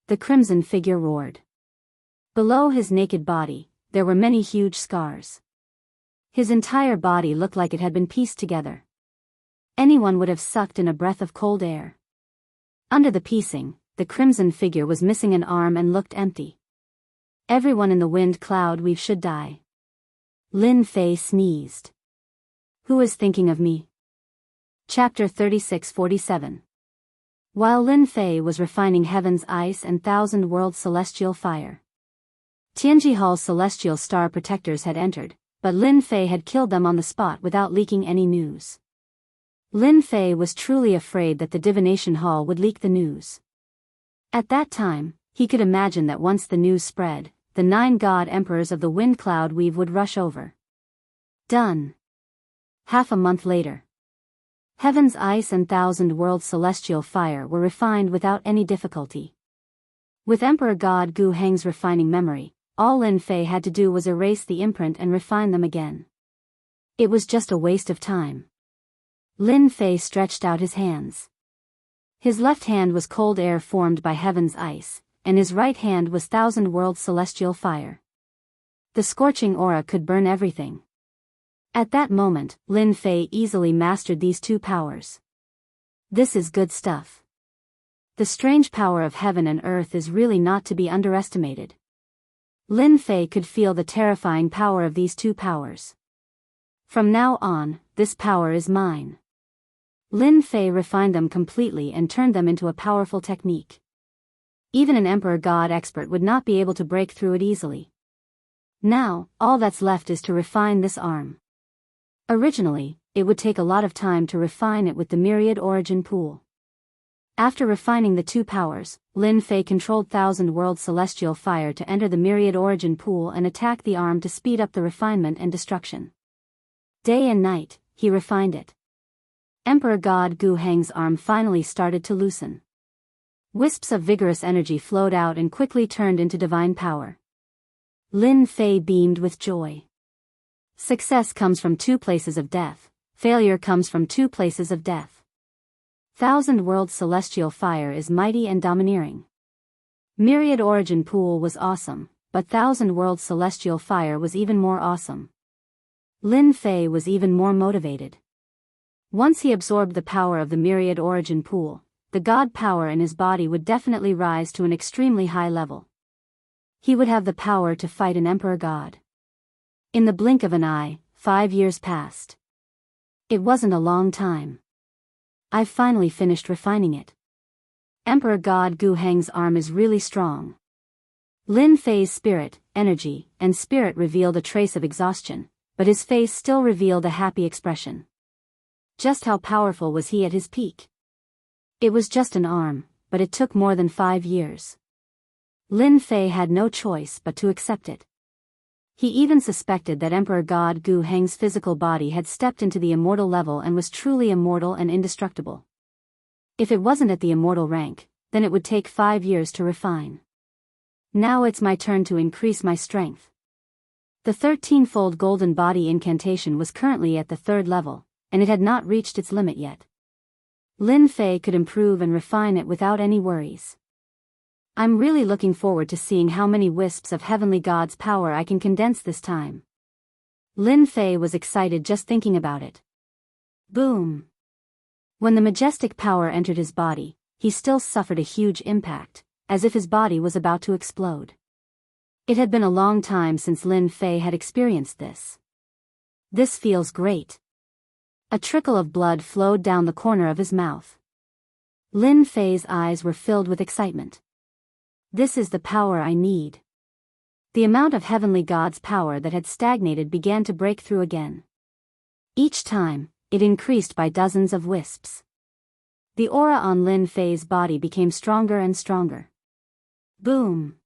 The crimson figure roared. Below his naked body, there were many huge scars. His entire body looked like it had been pieced together. Anyone would have sucked in a breath of cold air. Under the piecing, the crimson figure was missing an arm and looked empty. Everyone in the wind cloud weave should die. Lin Fei sneezed. Who is thinking of me? Chapter 36-47. While Lin Fei was refining heaven's ice and thousand-world celestial fire, Tianji Hall's celestial star protectors had entered, but Lin Fei had killed them on the spot without leaking any news. Lin Fei was truly afraid that the divination hall would leak the news. At that time, he could imagine that once the news spread, the 9 god emperors of the wind cloud weave would rush over. Done. Half a month later. Heaven's ice and thousand-world celestial fire were refined without any difficulty. With Emperor God Gu Heng's refining memory, all Lin Fei had to do was erase the imprint and refine them again. It was just a waste of time. Lin Fei stretched out his hands. His left hand was cold air formed by heaven's ice, and his right hand was thousand-world celestial fire. The scorching aura could burn everything. At that moment, Lin Fei easily mastered these two powers. This is good stuff. The strange power of heaven and earth is really not to be underestimated. Lin Fei could feel the terrifying power of these two powers. From now on, this power is mine. Lin Fei refined them completely and turned them into a powerful technique. Even an Emperor God expert would not be able to break through it easily. Now, all that's left is to refine this arm. Originally, it would take a lot of time to refine it with the myriad origin pool. After refining the two powers, Lin Fei controlled thousand-world celestial fire to enter the myriad origin pool and attack the arm to speed up the refinement and destruction. Day and night, he refined it. Emperor God Gu Heng's arm finally started to loosen. Wisps of vigorous energy flowed out and quickly turned into divine power. Lin Fei beamed with joy. Success comes from two places of death, failure comes from two places of death. Thousand-world celestial fire is mighty and domineering. Myriad origin pool was awesome, but thousand-world celestial fire was even more awesome. Lin Fei was even more motivated. Once he absorbed the power of the myriad origin pool, the god power in his body would definitely rise to an extremely high level. He would have the power to fight an emperor god. In the blink of an eye, 5 years passed. It wasn't a long time. I've finally finished refining it. Emperor God Gu Heng's arm is really strong. Lin Fei's spirit, energy, and spirit revealed a trace of exhaustion, but his face still revealed a happy expression. Just how powerful was he at his peak? It was just an arm, but it took more than 5 years. Lin Fei had no choice but to accept it. He even suspected that Emperor God Gu Heng's physical body had stepped into the immortal level and was truly immortal and indestructible. If it wasn't at the immortal rank, then it would take 5 years to refine. Now it's my turn to increase my strength. The 13-fold golden body incantation was currently at the 3rd level, and it had not reached its limit yet. Lin Fei could improve and refine it without any worries. I'm really looking forward to seeing how many wisps of heavenly god's power I can condense this time. Lin Fei was excited just thinking about it. Boom! When the majestic power entered his body, he still suffered a huge impact, as if his body was about to explode. It had been a long time since Lin Fei had experienced this. This feels great. A trickle of blood flowed down the corner of his mouth. Lin Fei's eyes were filled with excitement. This is the power I need. The amount of heavenly god's power that had stagnated began to break through again. Each time, it increased by dozens of wisps. The aura on Lin Fei's body became stronger and stronger. Boom!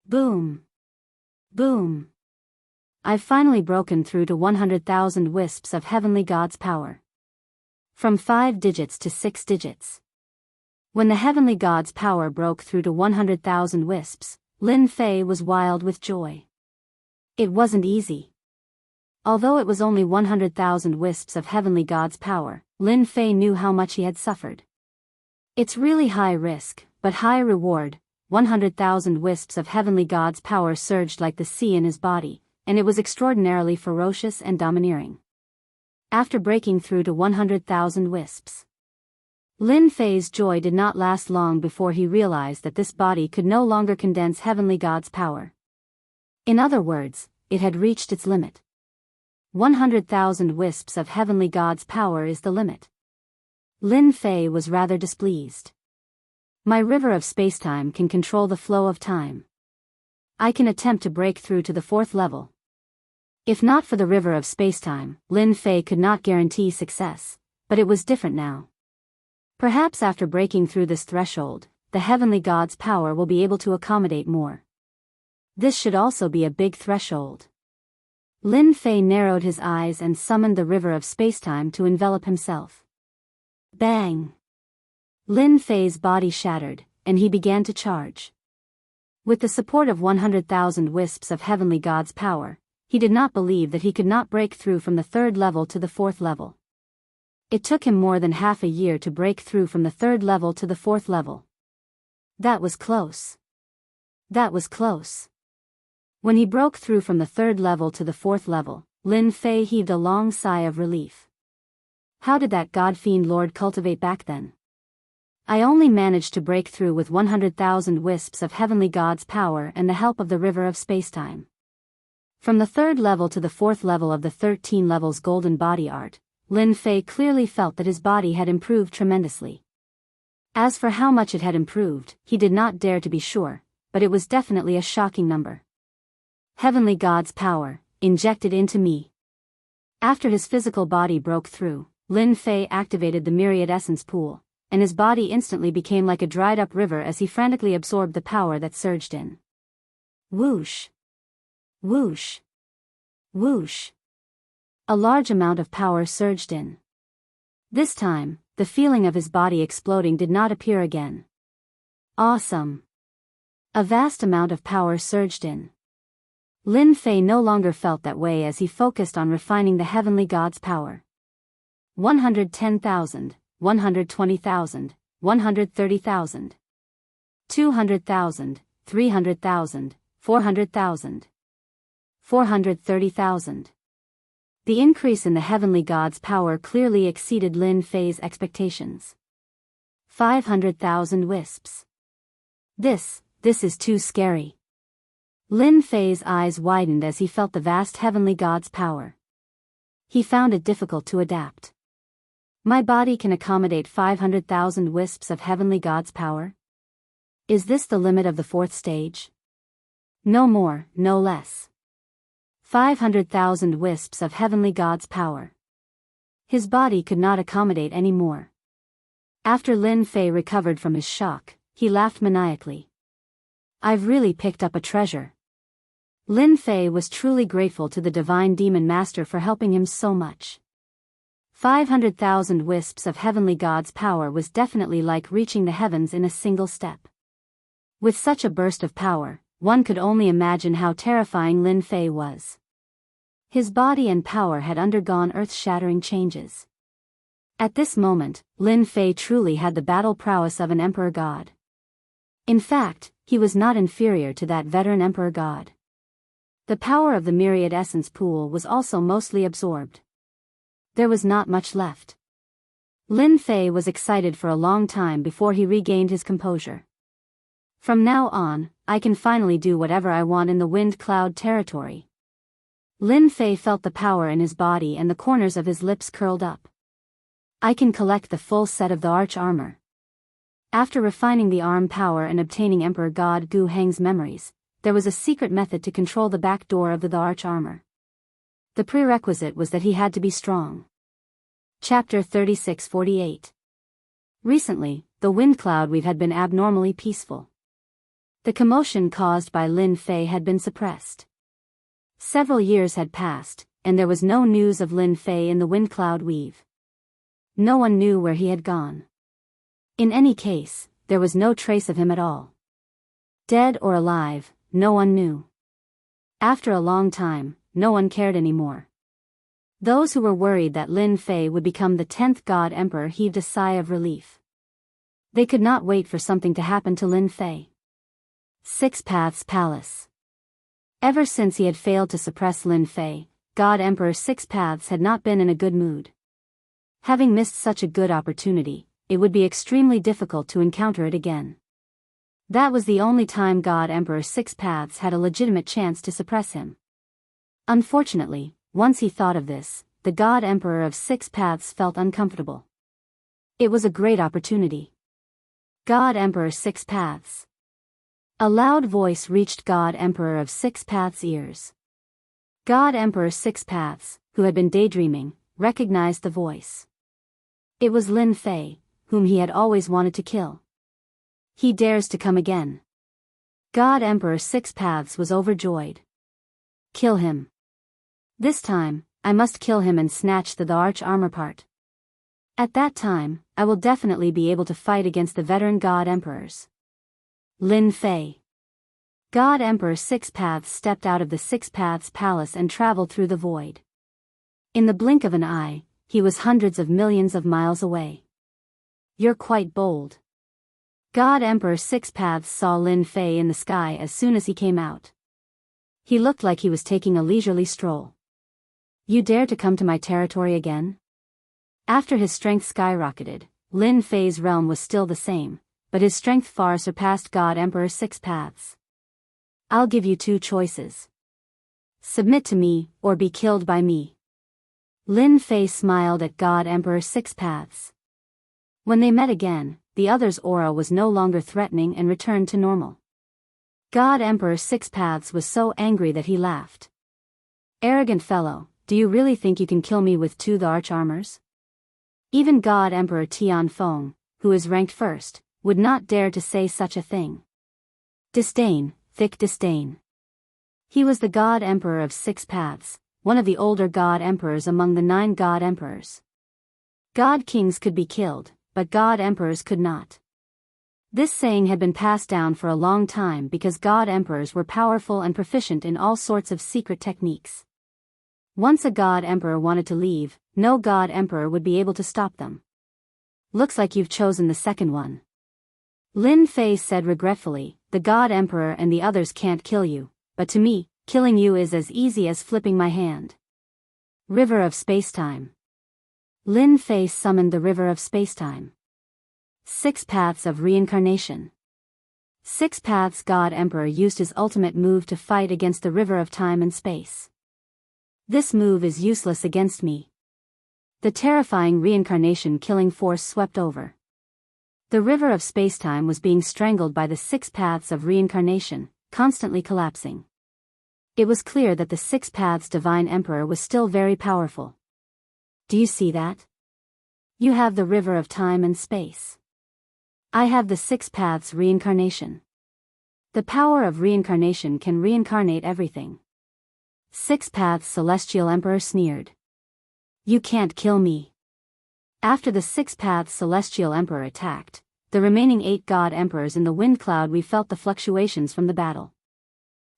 Boom! Boom! I've finally broken through to 100,000 wisps of heavenly god's power. From 5 digits to 6 digits. When the heavenly god's power broke through to 100,000 wisps, Lin Fei was wild with joy. It wasn't easy. Although it was only 100,000 wisps of heavenly god's power, Lin Fei knew how much he had suffered. It's really high risk, but high reward. 100,000 wisps of heavenly god's power surged like the sea in his body, and it was extraordinarily ferocious and domineering. After breaking through to 100,000 wisps, Lin Fei's joy did not last long before he realized that this body could no longer condense heavenly god's power. In other words, it had reached its limit. 100,000 wisps of heavenly god's power is the limit. Lin Fei was rather displeased. My river of spacetime can control the flow of time. I can attempt to break through to the 4th level. If not for the river of spacetime, Lin Fei could not guarantee success, but it was different now. Perhaps after breaking through this threshold, the heavenly god's power will be able to accommodate more. This should also be a big threshold. Lin Fei narrowed his eyes and summoned the river of spacetime to envelop himself. Bang! Lin Fei's body shattered, and he began to charge. With the support of 100,000 wisps of heavenly god's power, he did not believe that he could not break through from the 3rd level to the 4th level. It took him more than half a year to break through from the 3rd level to the 4th level. That was close. That was close. When he broke through from the 3rd level to the 4th level, Lin Fei heaved a long sigh of relief. How did that god-fiend lord cultivate back then? I only managed to break through with 100,000 wisps of heavenly god's power and the help of the river of spacetime. From the 3rd level to the 4th level of the 13 levels golden body art, Lin Fei clearly felt that his body had improved tremendously. As for how much it had improved, he did not dare to be sure, but it was definitely a shocking number. Heavenly god's power, injected into me. After his physical body broke through, Lin Fei activated the myriad essence pool, and his body instantly became like a dried-up river as he frantically absorbed the power that surged in. Whoosh! Whoosh! Whoosh! A large amount of power surged in. This time, the feeling of his body exploding did not appear again. Awesome! A vast amount of power surged in. Lin Fei no longer felt that way as he focused on refining the heavenly god's power. 110,000, 120,000, 130,000. 200,000, 300,000, 400,000. 430,000. The increase in the heavenly god's power clearly exceeded Lin Fei's expectations. 500,000 wisps. This is too scary. Lin Fei's eyes widened as he felt the vast heavenly god's power. He found it difficult to adapt. My body can accommodate 500,000 wisps of heavenly god's power? Is this the limit of the 4th stage? No more, no less. 500,000 wisps of heavenly god's power. His body could not accommodate any more. After Lin Fei recovered from his shock, he laughed maniacally. I've really picked up a treasure. Lin Fei was truly grateful to the divine demon master for helping him so much. 500,000 wisps of heavenly god's power was definitely like reaching the heavens in a single step. With such a burst of power, one could only imagine how terrifying Lin Fei was. His body and power had undergone earth-shattering changes. At this moment, Lin Fei truly had the battle prowess of an emperor god. In fact, he was not inferior to that veteran emperor god. The power of the myriad essence pool was also mostly absorbed. There was not much left. Lin Fei was excited for a long time before he regained his composure. From now on, I can finally do whatever I want in the wind cloud territory. Lin Fei felt the power in his body and the corners of his lips curled up. I can collect the full set of the arch armor. After refining the arm power and obtaining Emperor God Gu Heng's memories, there was a secret method to control the back door of the arch armor. The prerequisite was that he had to be strong. Chapter 36-48. Recently, the wind cloud weave had been abnormally peaceful. The commotion caused by Lin Fei had been suppressed. Several years had passed, and there was no news of Lin Fei in the wind cloud weave. No one knew where he had gone. In any case, there was no trace of him at all. Dead or alive, no one knew. After a long time, no one cared anymore. Those who were worried that Lin Fei would become the 10th God Emperor heaved a sigh of relief. They could not wait for something to happen to Lin Fei. Six Paths Palace. Ever since he had failed to suppress Lin Fei, God Emperor Six Paths had not been in a good mood. Having missed such a good opportunity, it would be extremely difficult to encounter it again. That was the only time God Emperor Six Paths had a legitimate chance to suppress him. Unfortunately, once he thought of this, the God Emperor of Six Paths felt uncomfortable. It was a great opportunity. God Emperor Six Paths. A loud voice reached God Emperor of Six Paths' ears. God Emperor Six Paths, who had been daydreaming, recognized the voice. It was Lin Fei, whom he had always wanted to kill. He dares to come again. God Emperor Six Paths was overjoyed. Kill him. This time, I must kill him and snatch the arch armor part. At that time, I will definitely be able to fight against the veteran God Emperors. Lin Fei. God Emperor Six Paths stepped out of the Six Paths Palace and traveled through the void. In the blink of an eye, he was hundreds of millions of miles away. You're quite bold. God Emperor Six Paths saw Lin Fei in the sky as soon as he came out. He looked like he was taking a leisurely stroll. You dare to come to my territory again? After his strength skyrocketed, Lin Fei's realm was still the same, but his strength far surpassed God Emperor Six Paths. I'll give you two choices. Submit to me, or be killed by me. Lin Fei smiled at God Emperor Six Paths. When they met again, the other's aura was no longer threatening and returned to normal. God Emperor Six Paths was so angry that he laughed. Arrogant fellow, do you really think you can kill me with two the arch armors? Even God Emperor Tianfeng, who is ranked first, would not dare to say such a thing. Disdain, thick disdain. He was the God Emperor of Six Paths, one of the older God Emperors among the 9 God Emperors. God Kings could be killed, but God Emperors could not. This saying had been passed down for a long time because God Emperors were powerful and proficient in all sorts of secret techniques. Once a God Emperor wanted to leave, no God Emperor would be able to stop them. Looks like you've chosen the second one. Lin Fei said regretfully, the God Emperor and the others can't kill you, but to me, killing you is as easy as flipping my hand. River of Spacetime. Lin Fei summoned the River of Spacetime. 6 Paths of Reincarnation. 6 Paths God Emperor used his ultimate move to fight against the River of Time and Space. This move is useless against me. The terrifying reincarnation killing force swept over. The River of Spacetime was being strangled by the 6 Paths of Reincarnation, constantly collapsing. It was clear that the 6 Paths Divine Emperor was still very powerful. Do you see that? You have the River of Time and Space. I have the 6 Paths Reincarnation. The power of reincarnation can reincarnate everything. 6 Paths Celestial Emperor sneered. You can't kill me. After the 6 Paths Celestial Emperor attacked, the remaining 8 God Emperors in the wind cloud we felt the fluctuations from the battle.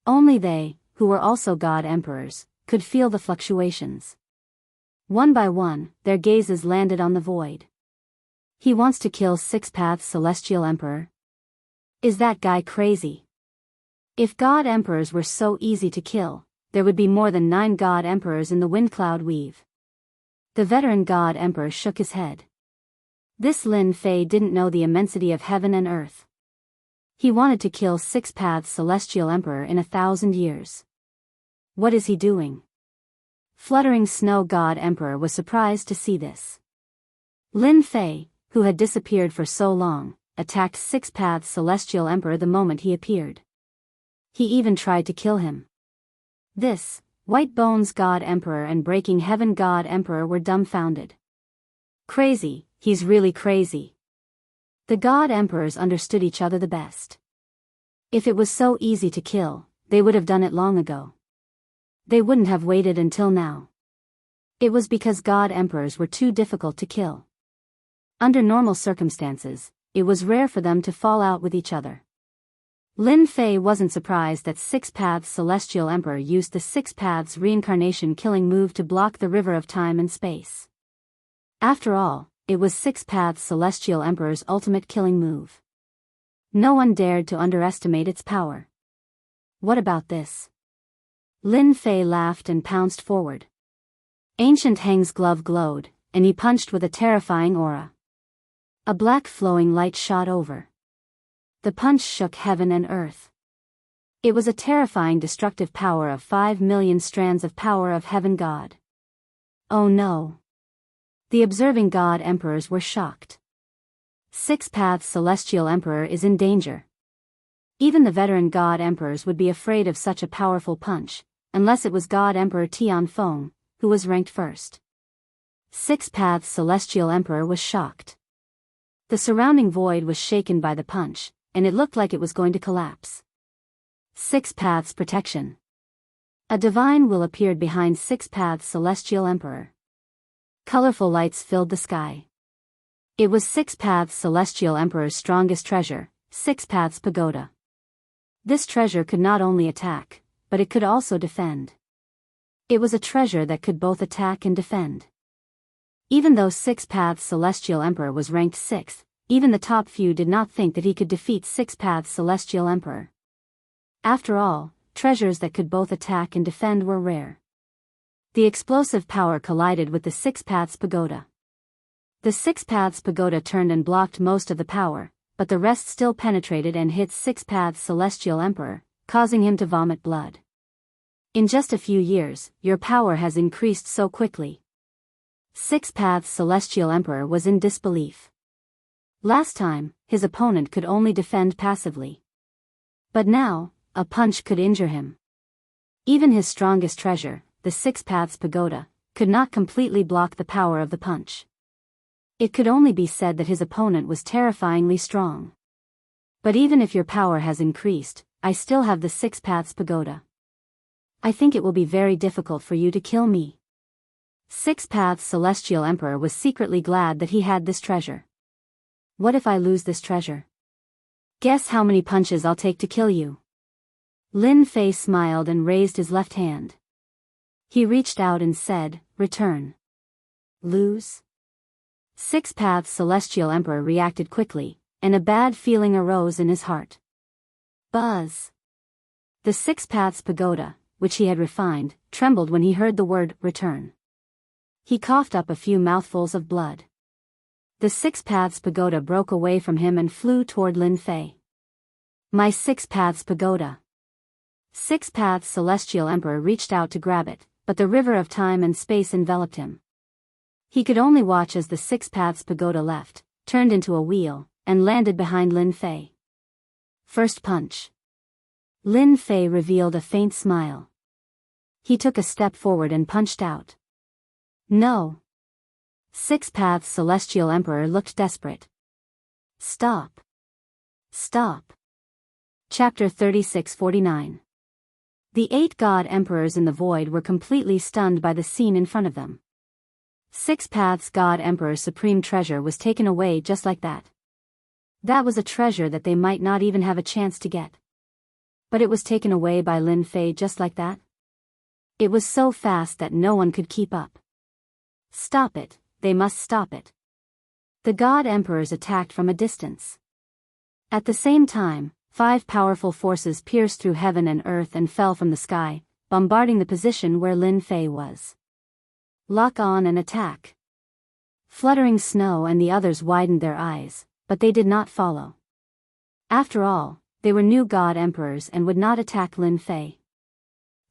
Only they, who were also God Emperors, could feel the fluctuations. One by one, their gazes landed on the void. He wants to kill 6 Paths Celestial Emperor? Is that guy crazy? If God Emperors were so easy to kill, there would be more than 9 God Emperors in the wind cloud weave. The veteran God Emperor shook his head. This Lin Fei didn't know the immensity of heaven and earth. He wanted to kill 6 Paths Celestial Emperor in 1,000 years. What is he doing? Fluttering Snow God Emperor was surprised to see this. Lin Fei, who had disappeared for so long, attacked 6 Paths Celestial Emperor the moment he appeared. He even tried to kill him. This, White Bones God Emperor and Breaking Heaven God Emperor were dumbfounded. Crazy, he's really crazy. The God Emperors understood each other the best. If it was so easy to kill, they would have done it long ago. They wouldn't have waited until now. It was because God Emperors were too difficult to kill. Under normal circumstances, it was rare for them to fall out with each other. Lin Fei wasn't surprised that 6 Paths Celestial Emperor used the 6 Paths Reincarnation killing move to block the River of Time and Space. After all, it was 6 Paths Celestial Emperor's ultimate killing move. No one dared to underestimate its power. What about this? Lin Fei laughed and pounced forward. Ancient Heng's glove glowed, and he punched with a terrifying aura. A black flowing light shot over. The punch shook heaven and earth. It was a terrifying destructive power of 5 million strands of power of Heaven God. Oh no. The observing God Emperors were shocked. 6 Paths Celestial Emperor is in danger. Even the veteran God Emperors would be afraid of such a powerful punch, unless it was God Emperor Tianfeng, who was ranked first. 6 Paths Celestial Emperor was shocked. The surrounding void was shaken by the punch, and it looked like it was going to collapse. 6 Paths Protection. A divine will appeared behind 6 Paths Celestial Emperor. Colorful lights filled the sky. It was 6 Paths Celestial Emperor's strongest treasure, 6 Paths Pagoda. This treasure could not only attack, but it could also defend. It was a treasure that could both attack and defend. Even though Six Paths Celestial Emperor was ranked 6th, even the top few did not think that he could defeat Six Paths Celestial Emperor. After all, treasures that could both attack and defend were rare. The explosive power collided with the Six Paths Pagoda. The Six Paths Pagoda turned and blocked most of the power, but the rest still penetrated and hit Six Paths Celestial Emperor, causing him to vomit blood. In just a few years, your power has increased so quickly. Six Paths Celestial Emperor was in disbelief. Last time, his opponent could only defend passively. But now, a punch could injure him. Even his strongest treasure, the Six Paths Pagoda, could not completely block the power of the punch. It could only be said that his opponent was terrifyingly strong. But even if your power has increased, I still have the Six Paths Pagoda. I think it will be very difficult for you to kill me. Six Paths Celestial Emperor was secretly glad that he had this treasure. What if I lose this treasure? Guess how many punches I'll take to kill you. Lin Fei smiled and raised his left hand. He reached out and said, "Return." Lose? Six Paths Celestial Emperor reacted quickly, and a bad feeling arose in his heart. Buzz. The Six Paths Pagoda, which he had refined, trembled when he heard the word "return." He coughed up a few mouthfuls of blood. The Six Paths Pagoda broke away from him and flew toward Lin Fei. My Six Paths Pagoda. Six Paths Celestial Emperor reached out to grab it, but the river of time and space enveloped him. He could only watch as the Six Paths Pagoda left, turned into a wheel, and landed behind Lin Fei. First punch. Lin Fei revealed a faint smile. He took a step forward and punched out. No. Six Paths Celestial Emperor looked desperate. Stop. Stop. Chapter 36-49. The 8 God Emperors in the void were completely stunned by the scene in front of them. Six Paths God Emperor's supreme treasure was taken away just like that. That was a treasure that they might not even have a chance to get. But it was taken away by Lin Fei just like that? It was so fast that no one could keep up. Stop it, they must stop it. The God Emperors attacked from a distance. At the same time, 5 powerful forces pierced through heaven and earth and fell from the sky, bombarding the position where Lin Fei was. Lock on and attack. Fluttering Snow and the others widened their eyes, but they did not follow. After all, they were new God Emperors and would not attack Lin Fei.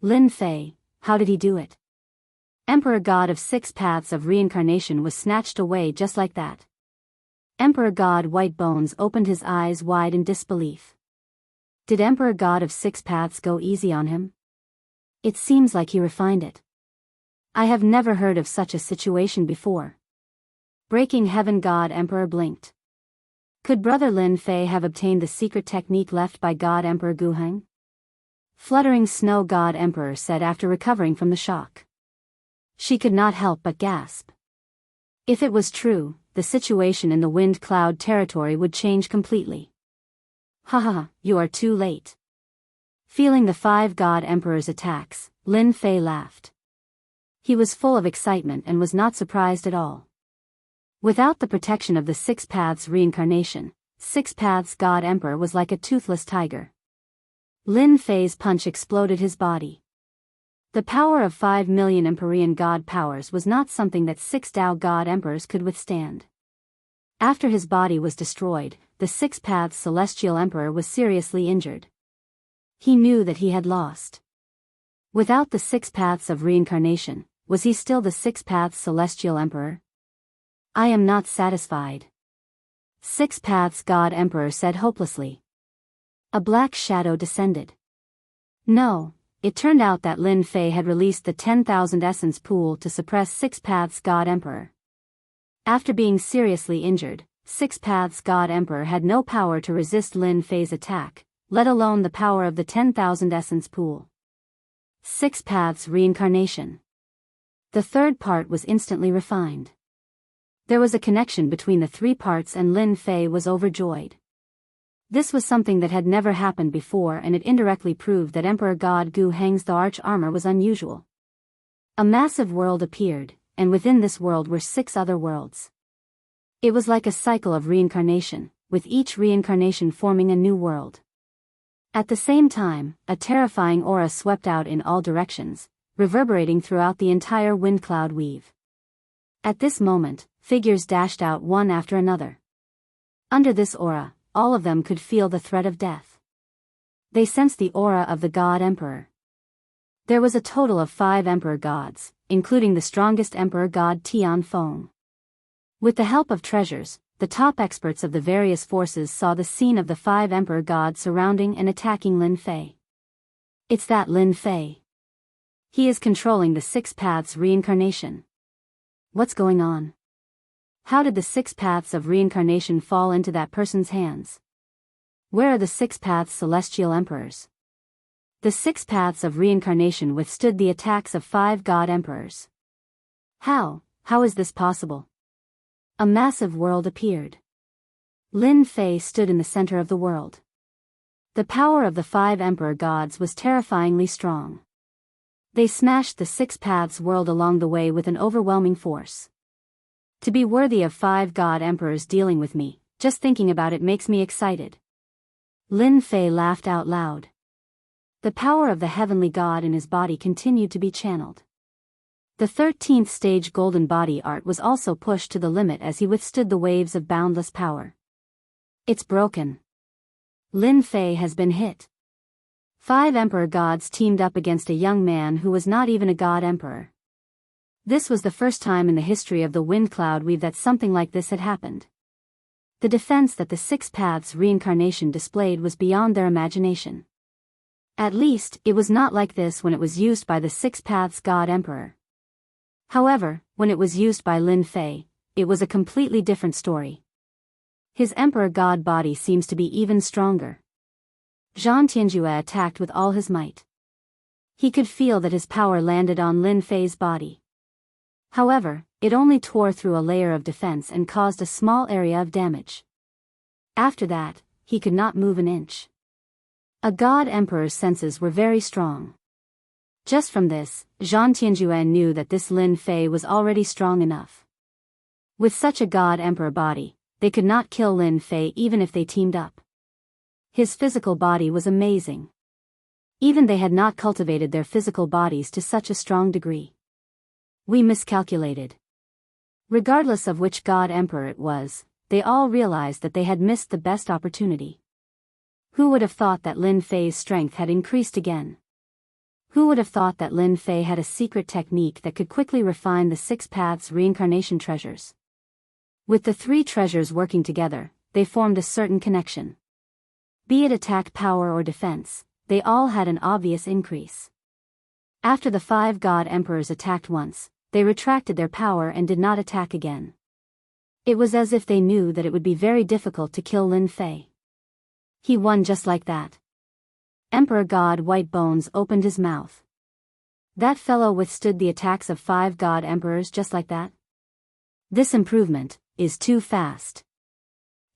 Lin Fei, how did he do it? Emperor God of Six Paths of Reincarnation was snatched away just like that. Emperor God White Bones opened his eyes wide in disbelief. Did Emperor God of Six Paths go easy on him? It seems like he refined it. I have never heard of such a situation before. Breaking Heaven God Emperor blinked. Could Brother Lin Fei have obtained the secret technique left by God Emperor Guheng? Fluttering Snow God Emperor said after recovering from the shock. She could not help but gasp. If it was true, the situation in the Wind Cloud territory would change completely. Haha, you are too late. Feeling the 5 God Emperors' attacks, Lin Fei laughed. He was full of excitement and was not surprised at all. Without the protection of the Six Paths Reincarnation, Six Paths God Emperor was like a toothless tiger. Lin Fei's punch exploded his body. The power of 5 million Empyrean God powers was not something that 6 Tao God Emperors could withstand. After his body was destroyed, the Six Paths Celestial Emperor was seriously injured. He knew that he had lost. Without the Six Paths of Reincarnation, was he still the Six Paths Celestial Emperor? I am not satisfied. Six Paths God Emperor said hopelessly. A black shadow descended. No, it turned out that Lin Fei had released the 10,000 essence pool to suppress Six Paths God Emperor. After being seriously injured, Six Paths God Emperor had no power to resist Lin Fei's attack, let alone the power of the 10,000 essence pool. Six Paths Reincarnation. The third part was instantly refined. There was a connection between the 3 parts and Lin Fei was overjoyed. This was something that had never happened before, and it indirectly proved that Emperor God Gu Heng's the arch armor was unusual. A massive world appeared, and within this world were 6 other worlds. It was like a cycle of reincarnation, with each reincarnation forming a new world. At the same time, a terrifying aura swept out in all directions, reverberating throughout the entire wind cloud weave. At this moment, figures dashed out one after another. Under this aura, all of them could feel the threat of death. They sensed the aura of the God Emperor. There was a total of 5 Emperor Gods, including the strongest Emperor God Tian Feng. With the help of treasures, the top experts of the various forces saw the scene of the 5 Emperor Gods surrounding and attacking Lin Fei. It's that Lin Fei. He is controlling the 6 paths reincarnation. What's going on? How did the 6 paths of reincarnation fall into that person's hands? Where are the 6 paths celestial emperors? The 6 paths of reincarnation withstood the attacks of 5 God Emperors. How is this possible? A massive world appeared. Lin Fei stood in the center of the world. The power of the 5 Emperor Gods was terrifyingly strong. They smashed the 6 paths world along the way with an overwhelming force. To be worthy of 5 God Emperors dealing with me, just thinking about it makes me excited. Lin Fei laughed out loud. The power of the heavenly god in his body continued to be channeled. The 13th stage golden body art was also pushed to the limit as he withstood the waves of boundless power. It's broken. Lin Fei has been hit. 5 Emperor Gods teamed up against a young man who was not even a God Emperor. This was the first time in the history of the Wind Cloud Weave that something like this had happened. The defense that the 6 paths reincarnation displayed was beyond their imagination. At least, it was not like this when it was used by the 6 paths God Emperor. However, when it was used by Lin Fei, it was a completely different story. His Emperor God body seems to be even stronger. Zhang Tianjue attacked with all his might. He could feel that his power landed on Lin Fei's body. However, it only tore through a layer of defense and caused a small area of damage. After that, he could not move an inch. A God Emperor's senses were very strong. Just from this, Zhang Tianjue knew that this Lin Fei was already strong enough. With such a God Emperor body, they could not kill Lin Fei even if they teamed up. His physical body was amazing. Even they had not cultivated their physical bodies to such a strong degree. We miscalculated. Regardless of which God Emperor it was, they all realized that they had missed the best opportunity. Who would have thought that Lin Fei's strength had increased again? Who would have thought that Lin Fei had a secret technique that could quickly refine the 6 paths reincarnation treasures? With the 3 treasures working together, they formed a certain connection. Be it attack power or defense, they all had an obvious increase. After the 5 God Emperors attacked once, they retracted their power and did not attack again. It was as if they knew that it would be very difficult to kill Lin Fei. He won just like that. Emperor God White Bones opened his mouth. That fellow withstood the attacks of 5 God Emperors just like that? This improvement is too fast.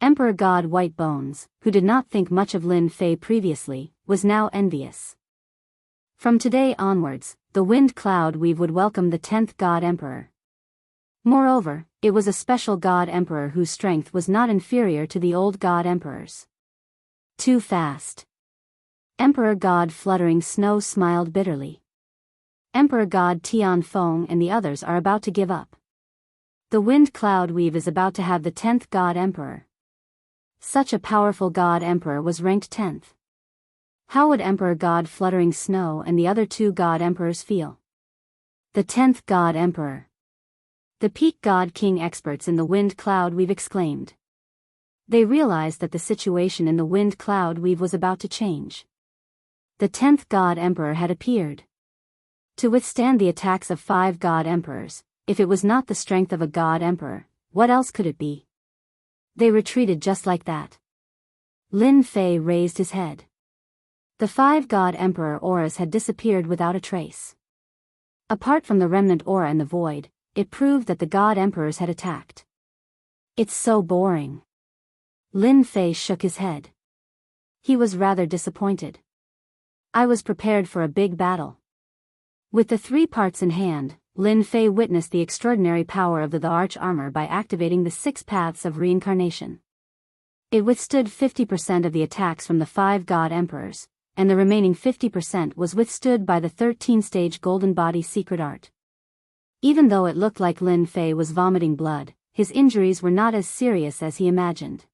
Emperor God White Bones, who did not think much of Lin Fei previously, was now envious. From today onwards, the Wind Cloud Weave would welcome the 10th God Emperor. Moreover, it was a special God Emperor whose strength was not inferior to the old God Emperors. Too fast. Emperor God Fluttering Snow smiled bitterly. Emperor God Tian Feng and the others are about to give up. The Wind Cloud Weave is about to have the 10th God Emperor. Such a powerful God Emperor was ranked 10th. How would Emperor God Fluttering Snow and the other 2 God Emperors feel? The 10th God Emperor. The Peak God King experts in the Wind Cloud Weave exclaimed. They realized that the situation in the Wind Cloud Weave was about to change. The 10th God Emperor had appeared. To withstand the attacks of 5 God Emperors, if it was not the strength of a God Emperor, what else could it be? They retreated just like that. Lin Fei raised his head. The 5 God Emperor auras had disappeared without a trace. Apart from the remnant aura in the void, it proved that the God Emperors had attacked. It's so boring. Lin Fei shook his head. He was rather disappointed. I was prepared for a big battle. With the 3 parts in hand, Lin Fei witnessed the extraordinary power of the arch armor by activating the 6 paths of reincarnation. It withstood 50% of the attacks from the 5 god emperors, and the remaining 50% was withstood by the 13-stage golden body secret art. Even though it looked like Lin Fei was vomiting blood, his injuries were not as serious as he imagined.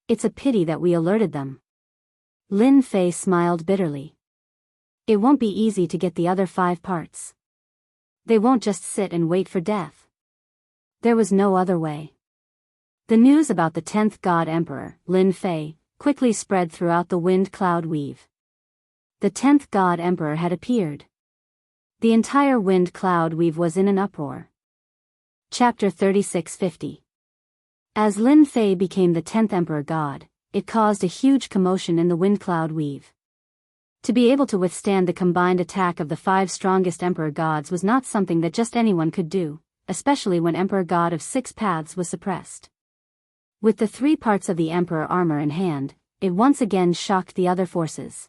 It's a pity that we alerted them. Lin Fei smiled bitterly. It won't be easy to get the other 5 parts. They won't just sit and wait for death. There was no other way. The news about the 10th God Emperor, Lin Fei, quickly spread throughout the wind cloud weave. The 10th God Emperor had appeared. The entire wind cloud weave was in an uproar. Chapter 3650. As Lin Fei became the 10th Emperor God, it caused a huge commotion in the wind cloud weave. To be able to withstand the combined attack of the 5 strongest Emperor Gods was not something that just anyone could do, especially when Emperor God of 6 paths was suppressed. With the 3 parts of the Emperor armor in hand, it once again shocked the other forces.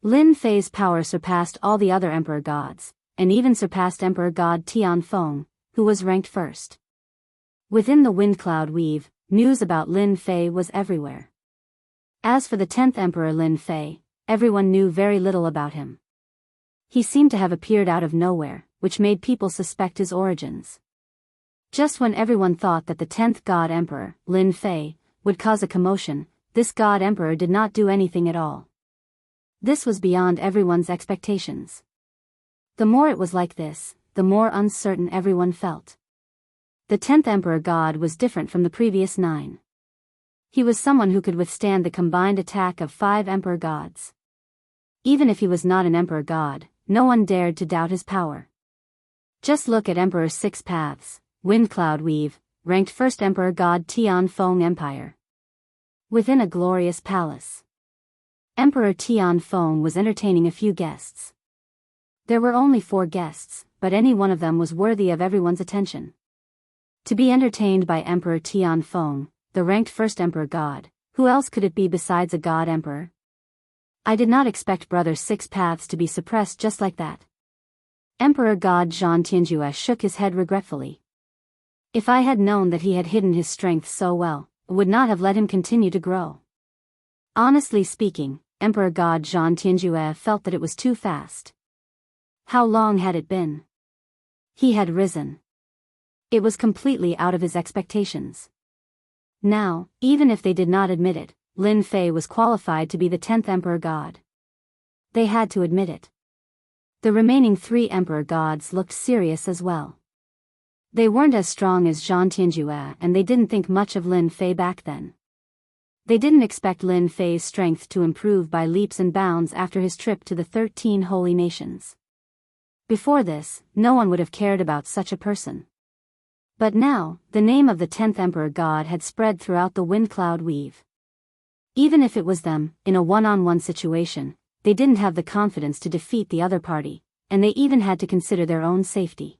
Lin Fei's power surpassed all the other Emperor Gods, and even surpassed Emperor God Tianfeng, who was ranked first. Within the wind cloud weave, news about Lin Fei was everywhere. As for the 10th Emperor Lin Fei, everyone knew very little about him. He seemed to have appeared out of nowhere, which made people suspect his origins. Just when everyone thought that the 10th God Emperor, Lin Fei, would cause a commotion, this God Emperor did not do anything at all. This was beyond everyone's expectations. The more it was like this, the more uncertain everyone felt. The 10th Emperor God was different from the previous 9. He was someone who could withstand the combined attack of 5 Emperor Gods. Even if he was not an Emperor God, no one dared to doubt his power. Just look at Emperor 6 Paths, Wind Cloud Weave, ranked first Emperor God Tianfeng Empire. Within a glorious palace, Emperor Tianfeng was entertaining a few guests. There were only 4 guests, but any one of them was worthy of everyone's attention. To be entertained by Emperor Tianfeng, the ranked first Emperor God, who else could it be besides a God Emperor? I did not expect Brother 6 Paths to be suppressed just like that. Emperor God Jianghu shook his head regretfully. If I had known that he had hidden his strength so well, I would not have let him continue to grow. Honestly speaking, Emperor God Jianghu felt that it was too fast. How long had it been? He had risen. It was completely out of his expectations. Now, even if they did not admit it, Lin Fei was qualified to be the 10th Emperor God. They had to admit it. The remaining 3 Emperor Gods looked serious as well. They weren't as strong as Jianghu, and they didn't think much of Lin Fei back then. They didn't expect Lin Fei's strength to improve by leaps and bounds after his trip to the 13 holy nations. Before this, no one would have cared about such a person. But now, the name of the 10th Emperor God had spread throughout the wind cloud weave. Even if it was them, in a one-on-one situation, they didn't have the confidence to defeat the other party, and they even had to consider their own safety.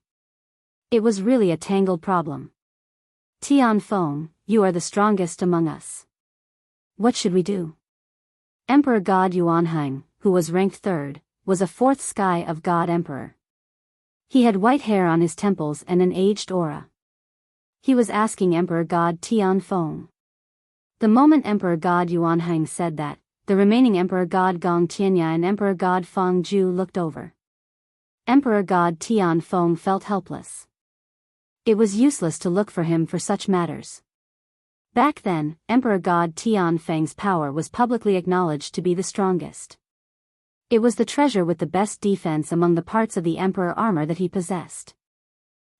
It was really a tangled problem. Tianfeng, you are the strongest among us. What should we do? Emperor God Yuanheng, who was ranked 3rd, was a 4th sky of God Emperor. He had white hair on his temples and an aged aura. He was asking Emperor God Tianfeng. The moment Emperor God Yuanheng said that, the remaining Emperor God Gong Tianya and Emperor God Feng Ju looked over. Emperor God Tianfeng felt helpless. It was useless to look for him for such matters. Back then, Emperor God Tianfeng's power was publicly acknowledged to be the strongest. It was the treasure with the best defense among the parts of the Emperor armor that he possessed.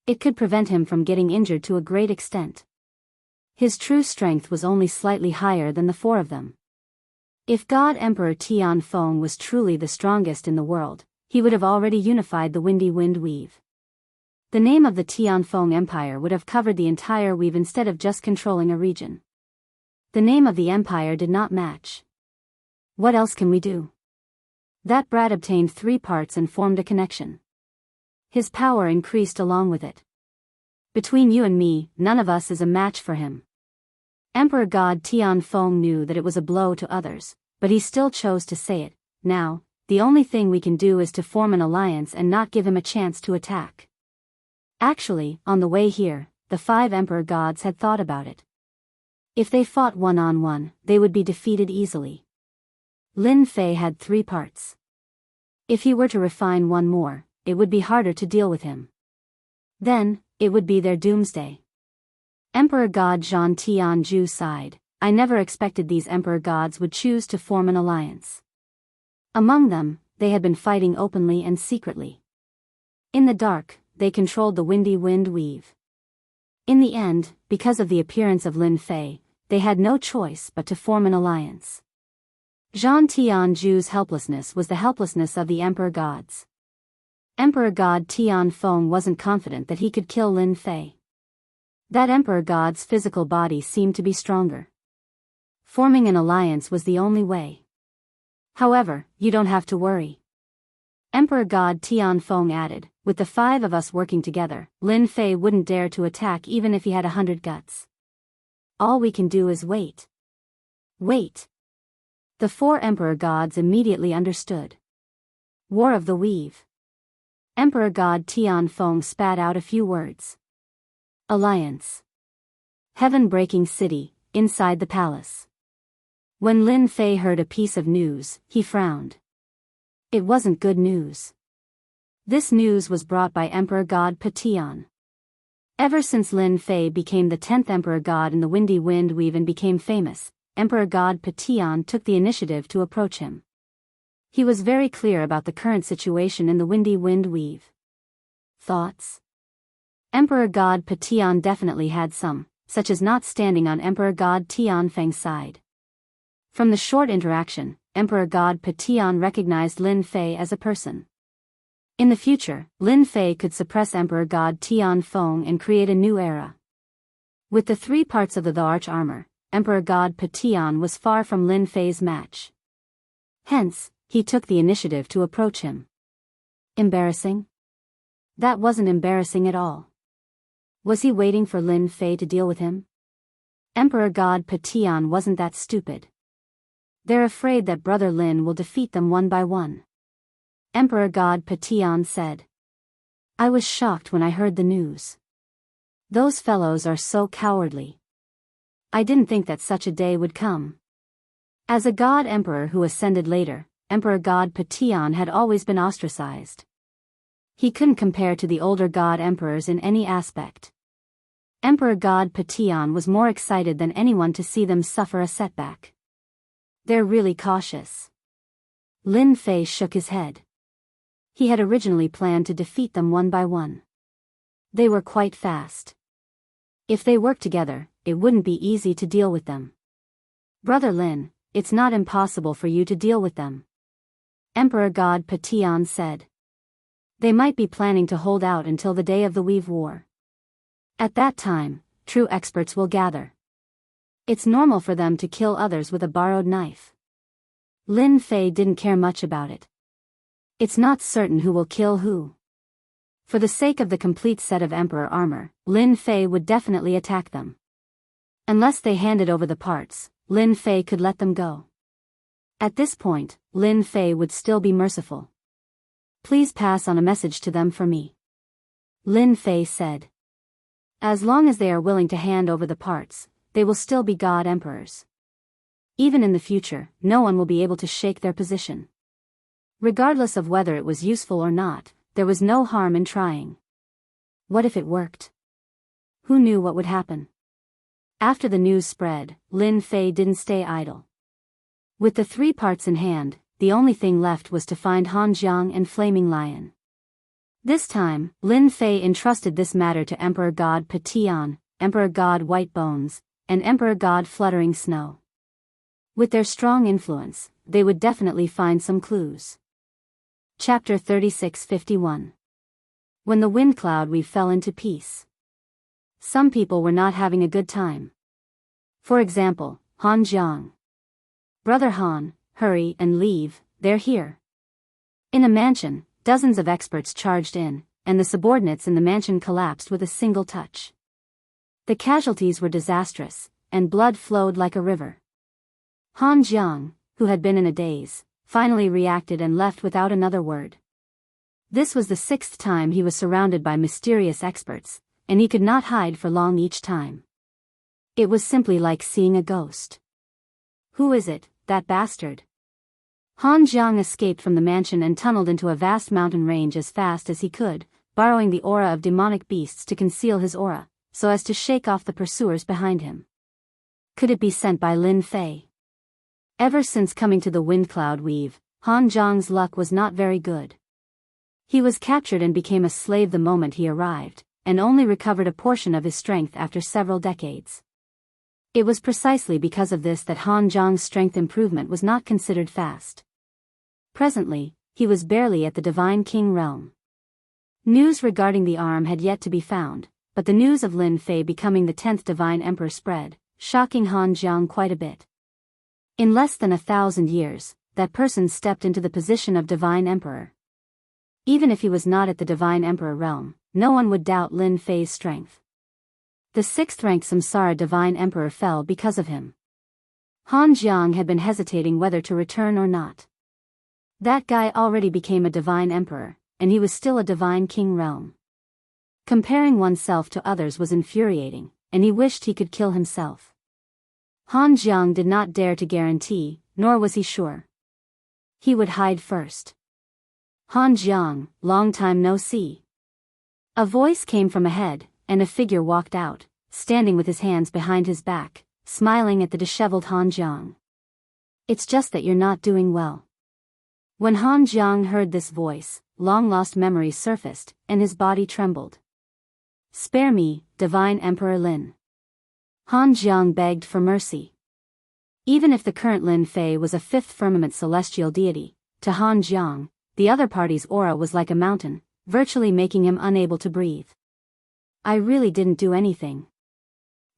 It could prevent him from getting injured to a great extent. His true strength was only slightly higher than the 4 of them. If God Emperor Tianfeng was truly the strongest in the world, he would have already unified the windy wind weave. The name of the Tianfeng Empire would have covered the entire weave instead of just controlling a region. The name of the empire did not match. What else can we do? That brat obtained 3 parts and formed a connection. His power increased along with it. Between you and me, none of us is a match for him. Emperor God Tianfeng knew that it was a blow to others, but he still chose to say it. Now, the only thing we can do is to form an alliance and not give him a chance to attack. Actually, on the way here, the 5 emperor gods had thought about it. If they fought one-on-one, they would be defeated easily. Lin Fei had 3 parts. If he were to refine one more, it would be harder to deal with him. Then, it would be their doomsday. Emperor God Zhan Tianzhu sighed. I never expected these emperor gods would choose to form an alliance. Among them, they had been fighting openly and secretly. In the dark, they controlled the windy wind weave. In the end, because of the appearance of Lin Fei, they had no choice but to form an alliance. Zhan Tianzhu's helplessness was the helplessness of the emperor gods. Emperor God Tian Feng wasn't confident that he could kill Lin Fei. That emperor god's physical body seemed to be stronger. Forming an alliance was the only way. However, you don't have to worry. Emperor God Tian Feng added, with the 5 of us working together, Lin Fei wouldn't dare to attack even if he had 100 guts. All we can do is wait. Wait. The 4 emperor gods immediately understood. War of the Weave. Emperor God Tian Feng spat out a few words. Alliance. Heaven-breaking city, inside the palace. When Lin Fei heard a piece of news, he frowned. It wasn't good news. This news was brought by Emperor God Patian. Ever since Lin Fei became the 10th emperor god in the windy wind weave and became famous, Emperor God Patian took the initiative to approach him. He was very clear about the current situation in the windy wind weave. Thoughts? Emperor God Patian definitely had some, such as not standing on Emperor God Tianfeng's side. From the short interaction, Emperor God Patian recognized Lin Fei as a person. In the future, Lin Fei could suppress Emperor God Tian Feng and create a new era. With the 3 parts of the arch armor, Emperor God Patian was far from Lin Fei's match. Hence, he took the initiative to approach him. Embarrassing? That wasn't embarrassing at all. Was he waiting for Lin Fei to deal with him? Emperor God Patian wasn't that stupid. They're afraid that Brother Lin will defeat them one by one. Emperor God Patian said. I was shocked when I heard the news. Those fellows are so cowardly. I didn't think that such a day would come. As a god emperor who ascended later, Emperor God Patian had always been ostracized. He couldn't compare to the older god emperors in any aspect. Emperor God Patian was more excited than anyone to see them suffer a setback. They're really cautious. Lin Fei shook his head. He had originally planned to defeat them one by one. They were quite fast. If they worked together, it wouldn't be easy to deal with them. Brother Lin, it's not impossible for you to deal with them. Emperor God Patian said. They might be planning to hold out until the day of the Weave War. At that time, true experts will gather. It's normal for them to kill others with a borrowed knife. Lin Fei didn't care much about it. It's not certain who will kill who. For the sake of the complete set of emperor armor, Lin Fei would definitely attack them. Unless they handed over the parts, Lin Fei could let them go. At this point, Lin Fei would still be merciful. Please pass on a message to them for me. Lin Fei said. As long as they are willing to hand over the parts, they will still be god emperors. Even in the future, no one will be able to shake their position. Regardless of whether it was useful or not, there was no harm in trying. What if it worked? Who knew what would happen? After the news spread, Lin Fei didn't stay idle. With the 3 parts in hand, the only thing left was to find Han Jiang and Flaming Lion. This time, Lin Fei entrusted this matter to Emperor God Patian, Emperor God White Bones, and Emperor God Fluttering Snow. With their strong influence, they would definitely find some clues. Chapter 36:51. When the wind cloud weave fell into peace. Some people were not having a good time. For example, Han Jiang. Brother Han, hurry and leave, they're here. In a mansion, dozens of experts charged in, and the subordinates in the mansion collapsed with a single touch. The casualties were disastrous, and blood flowed like a river. Han Jiang, who had been in a daze, finally reacted and left without another word. This was the 6th time he was surrounded by mysterious experts, and he could not hide for long each time. It was simply like seeing a ghost. Who is it, that bastard? Han Jiang escaped from the mansion and tunneled into a vast mountain range as fast as he could, borrowing the aura of demonic beasts to conceal his aura, so as to shake off the pursuers behind him. Could it be sent by Lin Fei? Ever since coming to the Wind Cloud Weave, Han Jiang's luck was not very good. He was captured and became a slave the moment he arrived, and only recovered a portion of his strength after several decades. It was precisely because of this that Han Jiang's strength improvement was not considered fast. Presently, he was barely at the Divine King realm. News regarding the arm had yet to be found, but the news of Lin Fei becoming the 10th Divine Emperor spread, shocking Han Jiang quite a bit. In less than 1,000 years, that person stepped into the position of Divine Emperor. Even if he was not at the Divine Emperor realm, no one would doubt Lin Fei's strength. The 6th-ranked Samsara Divine Emperor fell because of him. Han Jiang had been hesitating whether to return or not. That guy already became a Divine Emperor, and he was still a Divine King realm. Comparing oneself to others was infuriating, and he wished he could kill himself. Han Jiang did not dare to guarantee, nor was he sure. He would hide first. Han Jiang, long time no see. A voice came from ahead, and a figure walked out, standing with his hands behind his back, smiling at the disheveled Han Jiang. It's just that you're not doing well. When Han Jiang heard this voice, long-lost memories surfaced, and his body trembled. Spare me, Divine Emperor Lin. Han Jiang begged for mercy. Even if the current Lin Fei was a 5th firmament celestial deity, to Han Jiang, the other party's aura was like a mountain, virtually making him unable to breathe. I really didn't do anything.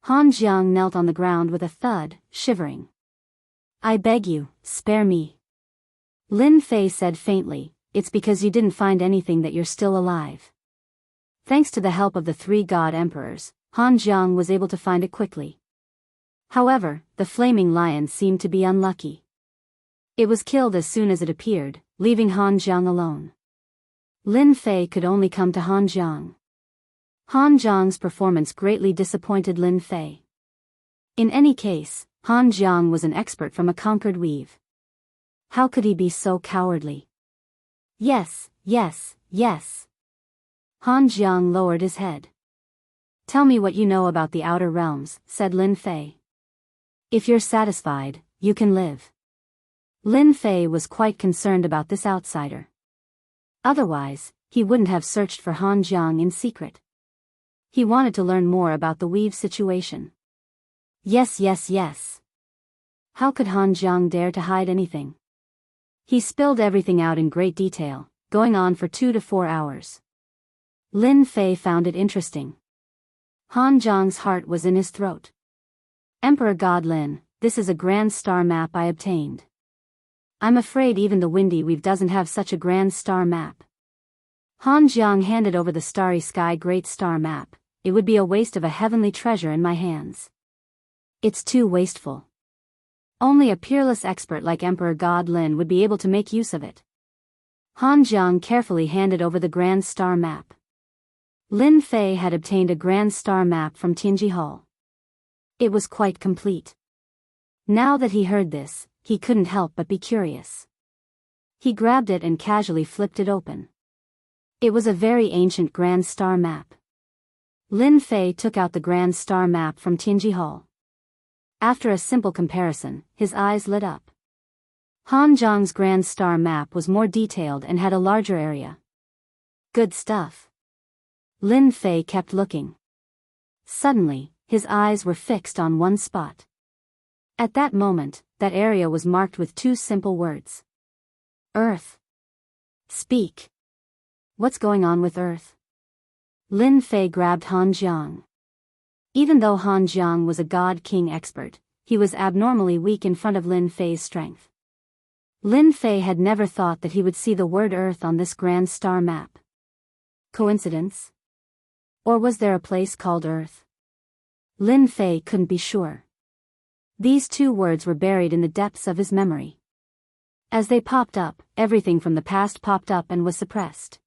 Han Jiang knelt on the ground with a thud, shivering. I beg you, spare me. Lin Fei said faintly, it's because you didn't find anything that you're still alive. Thanks to the help of the 3 god emperors, Han Jiang was able to find it quickly. However, the flaming lion seemed to be unlucky. It was killed as soon as it appeared, leaving Han Jiang alone. Lin Fei could only come to Han Jiang. Han Jiang's performance greatly disappointed Lin Fei. In any case, Han Jiang was an expert from a conquered weave. How could he be so cowardly? Yes, yes, yes. Han Jiang lowered his head. Tell me what you know about the outer realms, said Lin Fei. If you're satisfied, you can live. Lin Fei was quite concerned about this outsider. Otherwise, he wouldn't have searched for Han Jiang in secret. He wanted to learn more about the weave situation. Yes, yes, yes. How could Han Jiang dare to hide anything? He spilled everything out in great detail, going on for 2 to 4 hours. Lin Fei found it interesting. Han Jiang's heart was in his throat. Emperor God Lin, this is a grand star map I obtained. I'm afraid even the Windy Weave doesn't have such a grand star map. Han Jiang handed over the starry sky great star map. It would be a waste of a heavenly treasure in my hands. It's too wasteful. Only a peerless expert like Emperor God Lin would be able to make use of it. Han Jiang carefully handed over the grand star map. Lin Fei had obtained a grand star map from Tianji Hall. It was quite complete. Now that he heard this, he couldn't help but be curious. He grabbed it and casually flipped it open. It was a very ancient grand star map. Lin Fei took out the grand star map from Tianji Hall. After a simple comparison, his eyes lit up. Han Jiang's grand star map was more detailed and had a larger area. Good stuff. Lin Fei kept looking. Suddenly, his eyes were fixed on one spot. At that moment, that area was marked with 2 simple words. Earth. Speak. What's going on with Earth? Lin Fei grabbed Han Jiang. Even though Han Jiang was a God King expert, he was abnormally weak in front of Lin Fei's strength. Lin Fei had never thought that he would see the word Earth on this grand star map. Coincidence? Or was there a place called Earth? Lin Fei couldn't be sure. These 2 words were buried in the depths of his memory. As they popped up, everything from the past popped up and was suppressed.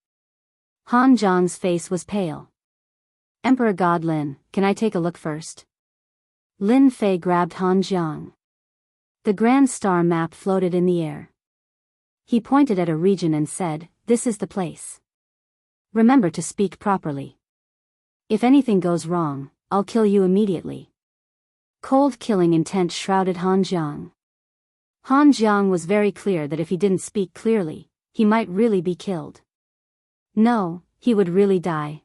Han Jiang's face was pale. Emperor God Lin, can I take a look first? Lin Fei grabbed Han Jiang. The Grand Star map floated in the air. He pointed at a region and said, "This is the place. Remember to speak properly. If anything goes wrong, I'll kill you immediately." Cold killing intent shrouded Han Jiang. Han Jiang was very clear that if he didn't speak clearly, he might really be killed. No, he would really die.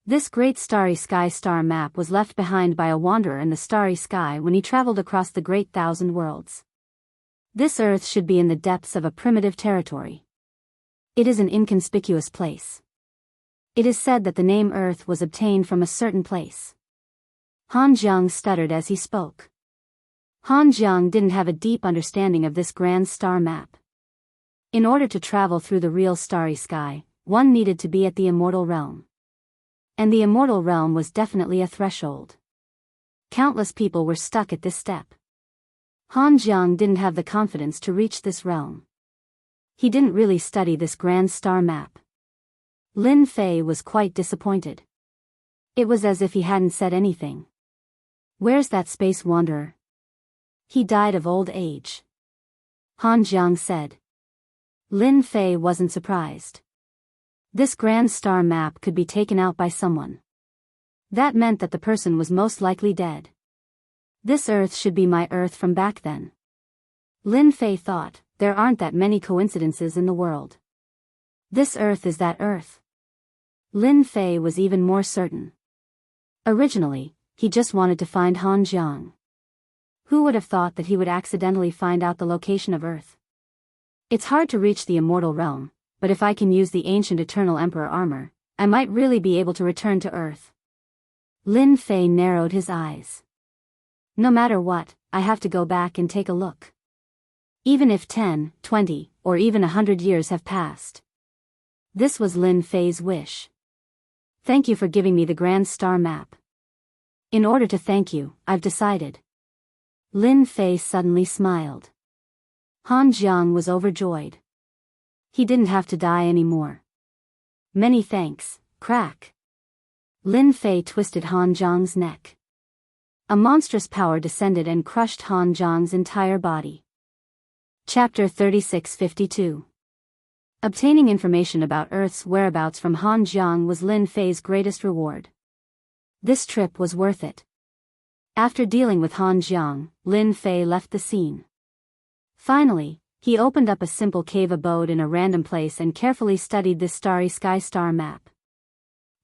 This great starry sky star map was left behind by a wanderer in the starry sky when he traveled across the great thousand worlds. This earth should be in the depths of a primitive territory. It is an inconspicuous place. It is said that the name Earth was obtained from a certain place. Han Jiang stuttered as he spoke. Han Jiang didn't have a deep understanding of this grand star map. In order to travel through the real starry sky, one needed to be at the immortal realm. And the immortal realm was definitely a threshold. Countless people were stuck at this step. Han Jiang didn't have the confidence to reach this realm. He didn't really study this grand star map. Lin Fei was quite disappointed. It was as if he hadn't said anything. Where's that space wanderer? He died of old age. Han Jiang said. Lin Fei wasn't surprised. This grand star map could be taken out by someone. That meant that the person was most likely dead. This Earth should be my Earth from back then. Lin Fei thought, there aren't that many coincidences in the world. This Earth is that Earth. Lin Fei was even more certain. Originally, he just wanted to find Han Jiang. Who would have thought that he would accidentally find out the location of Earth? It's hard to reach the immortal realm, but if I can use the ancient eternal emperor armor, I might really be able to return to Earth. Lin Fei narrowed his eyes. No matter what, I have to go back and take a look. Even if 10, 20, or even 100 years have passed. This was Lin Fei's wish. Thank you for giving me the grand star map. In order to thank you, I've decided. Lin Fei suddenly smiled. Han Jiang was overjoyed. He didn't have to die anymore. Many thanks, crack. Lin Fei twisted Han Jiang's neck. A monstrous power descended and crushed Han Jiang's entire body. Chapter 3652. Obtaining information about Earth's whereabouts from Han Jiang was Lin Fei's greatest reward. This trip was worth it. After dealing with Han Jiang, Lin Fei left the scene. Finally, he opened up a simple cave abode in a random place and carefully studied this starry sky star map.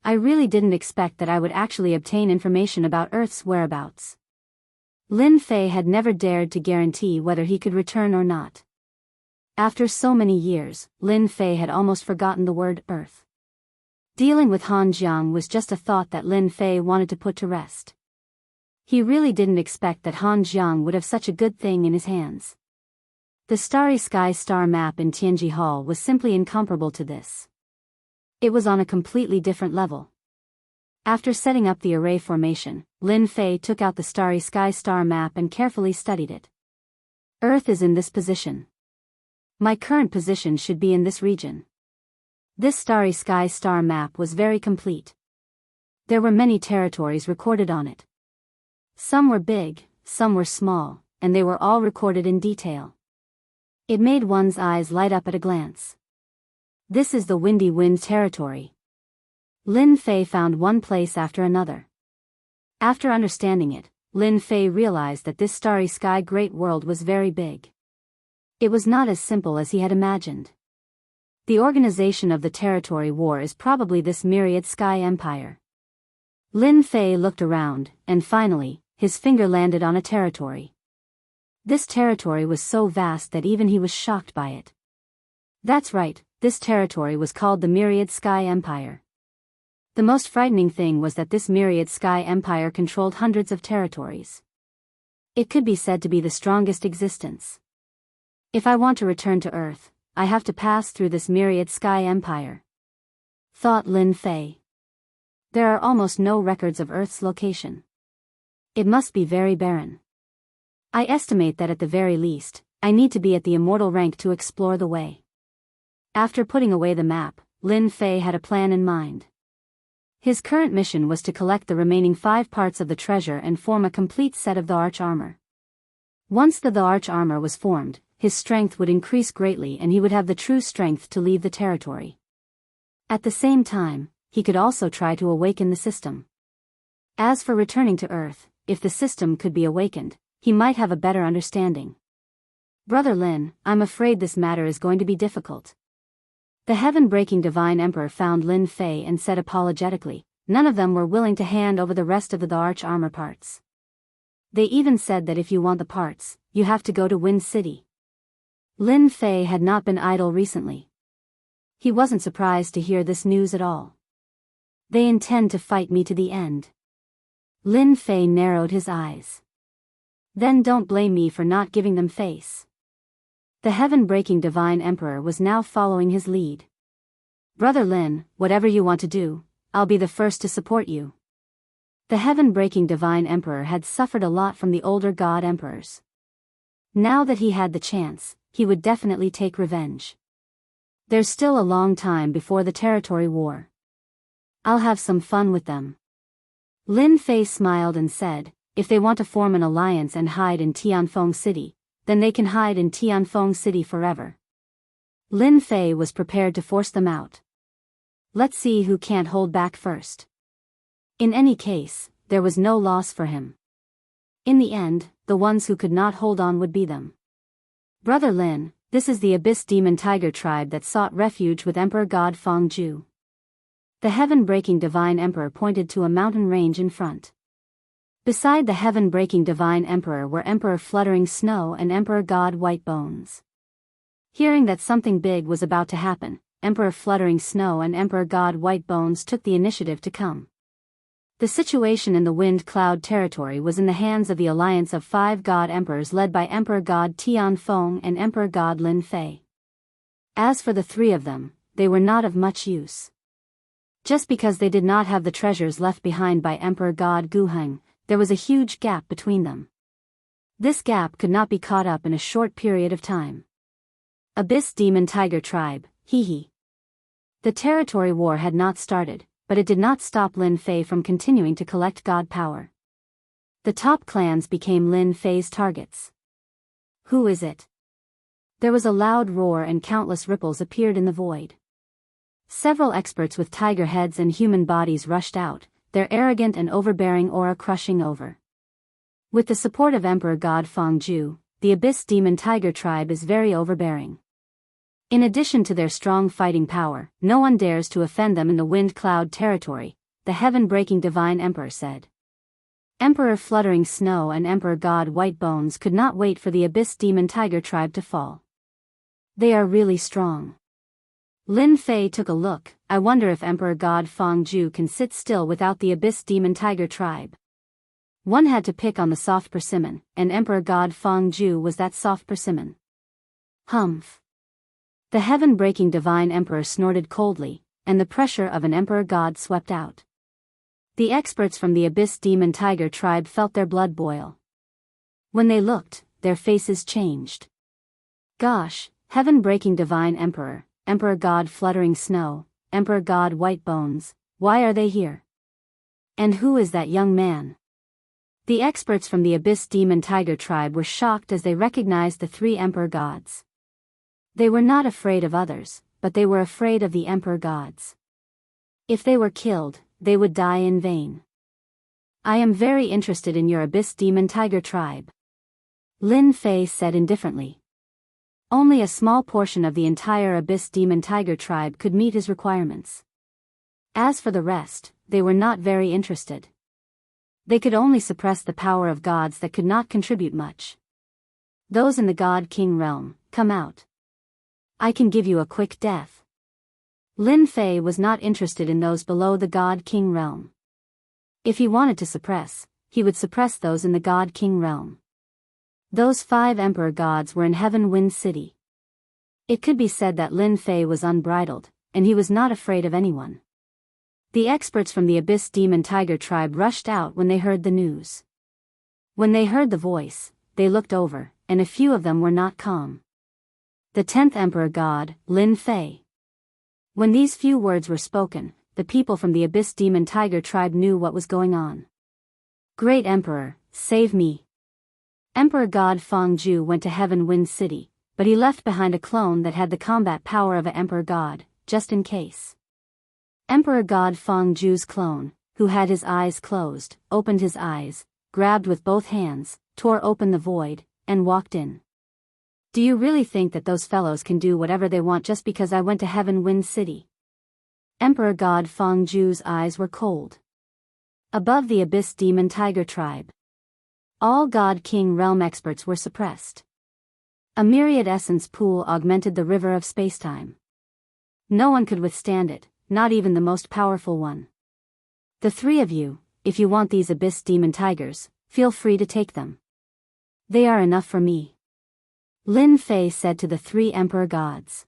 I really didn't expect that I would actually obtain information about Earth's whereabouts. Lin Fei had never dared to guarantee whether he could return or not. After so many years, Lin Fei had almost forgotten the word Earth. Dealing with Han Jiang was just a thought that Lin Fei wanted to put to rest. He really didn't expect that Han Jiang would have such a good thing in his hands. The starry sky star map in Tianji Hall was simply incomparable to this. It was on a completely different level. After setting up the array formation, Lin Fei took out the starry sky star map and carefully studied it. Earth is in this position. My current position should be in this region. This starry sky star map was very complete. There were many territories recorded on it. Some were big, some were small, and they were all recorded in detail. It made one's eyes light up at a glance. This is the Windy Wind territory. Lin Fei found one place after another. After understanding it, Lin Fei realized that this starry sky great world was very big. It was not as simple as he had imagined. The organization of the territory war is probably this myriad sky empire. Lin Fei looked around, and finally, his finger landed on a territory. This territory was so vast that even he was shocked by it. That's right, this territory was called the Myriad Sky Empire. The most frightening thing was that this Myriad Sky Empire controlled hundreds of territories. It could be said to be the strongest existence. If I want to return to Earth, I have to pass through this Myriad Sky Empire, thought Lin Fei. There are almost no records of Earth's location. It must be very barren. I estimate that at the very least, I need to be at the immortal rank to explore the way. After putting away the map, Lin Fei had a plan in mind. His current mission was to collect the remaining 5 parts of the treasure and form a complete set of the arch armor. Once the arch armor was formed, his strength would increase greatly and he would have the true strength to leave the territory. At the same time, he could also try to awaken the system. As for returning to Earth, if the system could be awakened, he might have a better understanding. Brother Lin, I'm afraid this matter is going to be difficult. The heaven-breaking Divine Emperor found Lin Fei and said apologetically, none of them were willing to hand over the rest of the arch armor parts. They even said that if you want the parts, you have to go to Wind City. Lin Fei had not been idle recently. He wasn't surprised to hear this news at all. They intend to fight me to the end. Lin Fei narrowed his eyes. Then don't blame me for not giving them face. The heaven-breaking Divine Emperor was now following his lead. Brother Lin, whatever you want to do, I'll be the first to support you. The heaven-breaking Divine Emperor had suffered a lot from the older God Emperors. Now that he had the chance, he would definitely take revenge. There's still a long time before the territory war. I'll have some fun with them. Lin Fei smiled and said, if they want to form an alliance and hide in Tianfeng City, then they can hide in Tianfeng City forever. Lin Fei was prepared to force them out. Let's see who can't hold back first. In any case, there was no loss for him. In the end, the ones who could not hold on would be them. Brother Lin, this is the Abyss Demon Tiger tribe that sought refuge with Emperor God Fangju. The heaven-breaking Divine Emperor pointed to a mountain range in front. Beside the heaven-breaking Divine Emperor were Emperor Fluttering Snow and Emperor God White Bones. Hearing that something big was about to happen, Emperor Fluttering Snow and Emperor God White Bones took the initiative to come. The situation in the Wind Cloud territory was in the hands of the alliance of 5 God Emperors led by Emperor God Tianfeng and Emperor God Lin Fei. As for the 3 of them, they were not of much use. Just because they did not have the treasures left behind by Emperor God Guheng, there was a huge gap between them. This gap could not be caught up in a short period of time. Abyss Demon Tiger Tribe, hee. The territory war had not started, but it did not stop Lin Fei from continuing to collect god power. The top clans became Lin Fei's targets. Who is it? There was a loud roar and countless ripples appeared in the void. Several experts with tiger heads and human bodies rushed out, their arrogant and overbearing aura crushing over. With the support of Emperor God Fangju, the Abyss Demon Tiger tribe is very overbearing. In addition to their strong fighting power, no one dares to offend them in the Wind Cloud territory, the heaven-breaking Divine Emperor said. Emperor Fluttering Snow and Emperor God White Bones could not wait for the Abyss Demon Tiger tribe to fall. They are really strong. Lin Fei took a look. I wonder if Emperor God Fangju can sit still without the Abyss Demon Tiger tribe. One had to pick on the soft persimmon, and Emperor God Fangju was that soft persimmon. Humph. The heaven-breaking Divine Emperor snorted coldly, and the pressure of an Emperor God swept out. The experts from the Abyss Demon Tiger tribe felt their blood boil. When they looked, their faces changed. Gosh, heaven-breaking Divine Emperor, Emperor God Fluttering Snow, Emperor God White Bones, why are they here? And who is that young man? The experts from the Abyss Demon Tiger tribe were shocked as they recognized the 3 Emperor Gods. They were not afraid of others, but they were afraid of the Emperor Gods. If they were killed, they would die in vain. I am very interested in your Abyss Demon Tiger tribe. Lin Fei said indifferently. Only a small portion of the entire Abyss Demon Tiger tribe could meet his requirements. As for the rest, they were not very interested. They could only suppress the power of gods that could not contribute much. Those in the God King realm, come out. I can give you a quick death. Lin Fei was not interested in those below the God King realm. If he wanted to suppress, he would suppress those in the God King realm. Those 5 Emperor Gods were in Heaven Wind City. It could be said that Lin Fei was unbridled, and he was not afraid of anyone. The experts from the Abyss Demon Tiger tribe rushed out when they heard the news. When they heard the voice, they looked over, and a few of them were not calm. The 10th Emperor God, Lin Fei. When these few words were spoken, the people from the Abyss Demon Tiger tribe knew what was going on. Great Emperor, save me. Emperor God Feng Zhu went to Heaven Wind City, but he left behind a clone that had the combat power of an Emperor God, just in case. Emperor God Feng Zhu's clone, who had his eyes closed, opened his eyes, grabbed with both hands, tore open the void, and walked in. Do you really think that those fellows can do whatever they want just because I went to Heaven Wind City? Emperor God Feng Zhu's eyes were cold. Above the Abyss Demon Tiger tribe, all God King realm experts were suppressed. A myriad essence pool augmented the river of spacetime. No one could withstand it, not even the most powerful one. The three of you, if you want these Abyss Demon Tigers, feel free to take them. They are enough for me. Lin Fei said to the 3 Emperor Gods.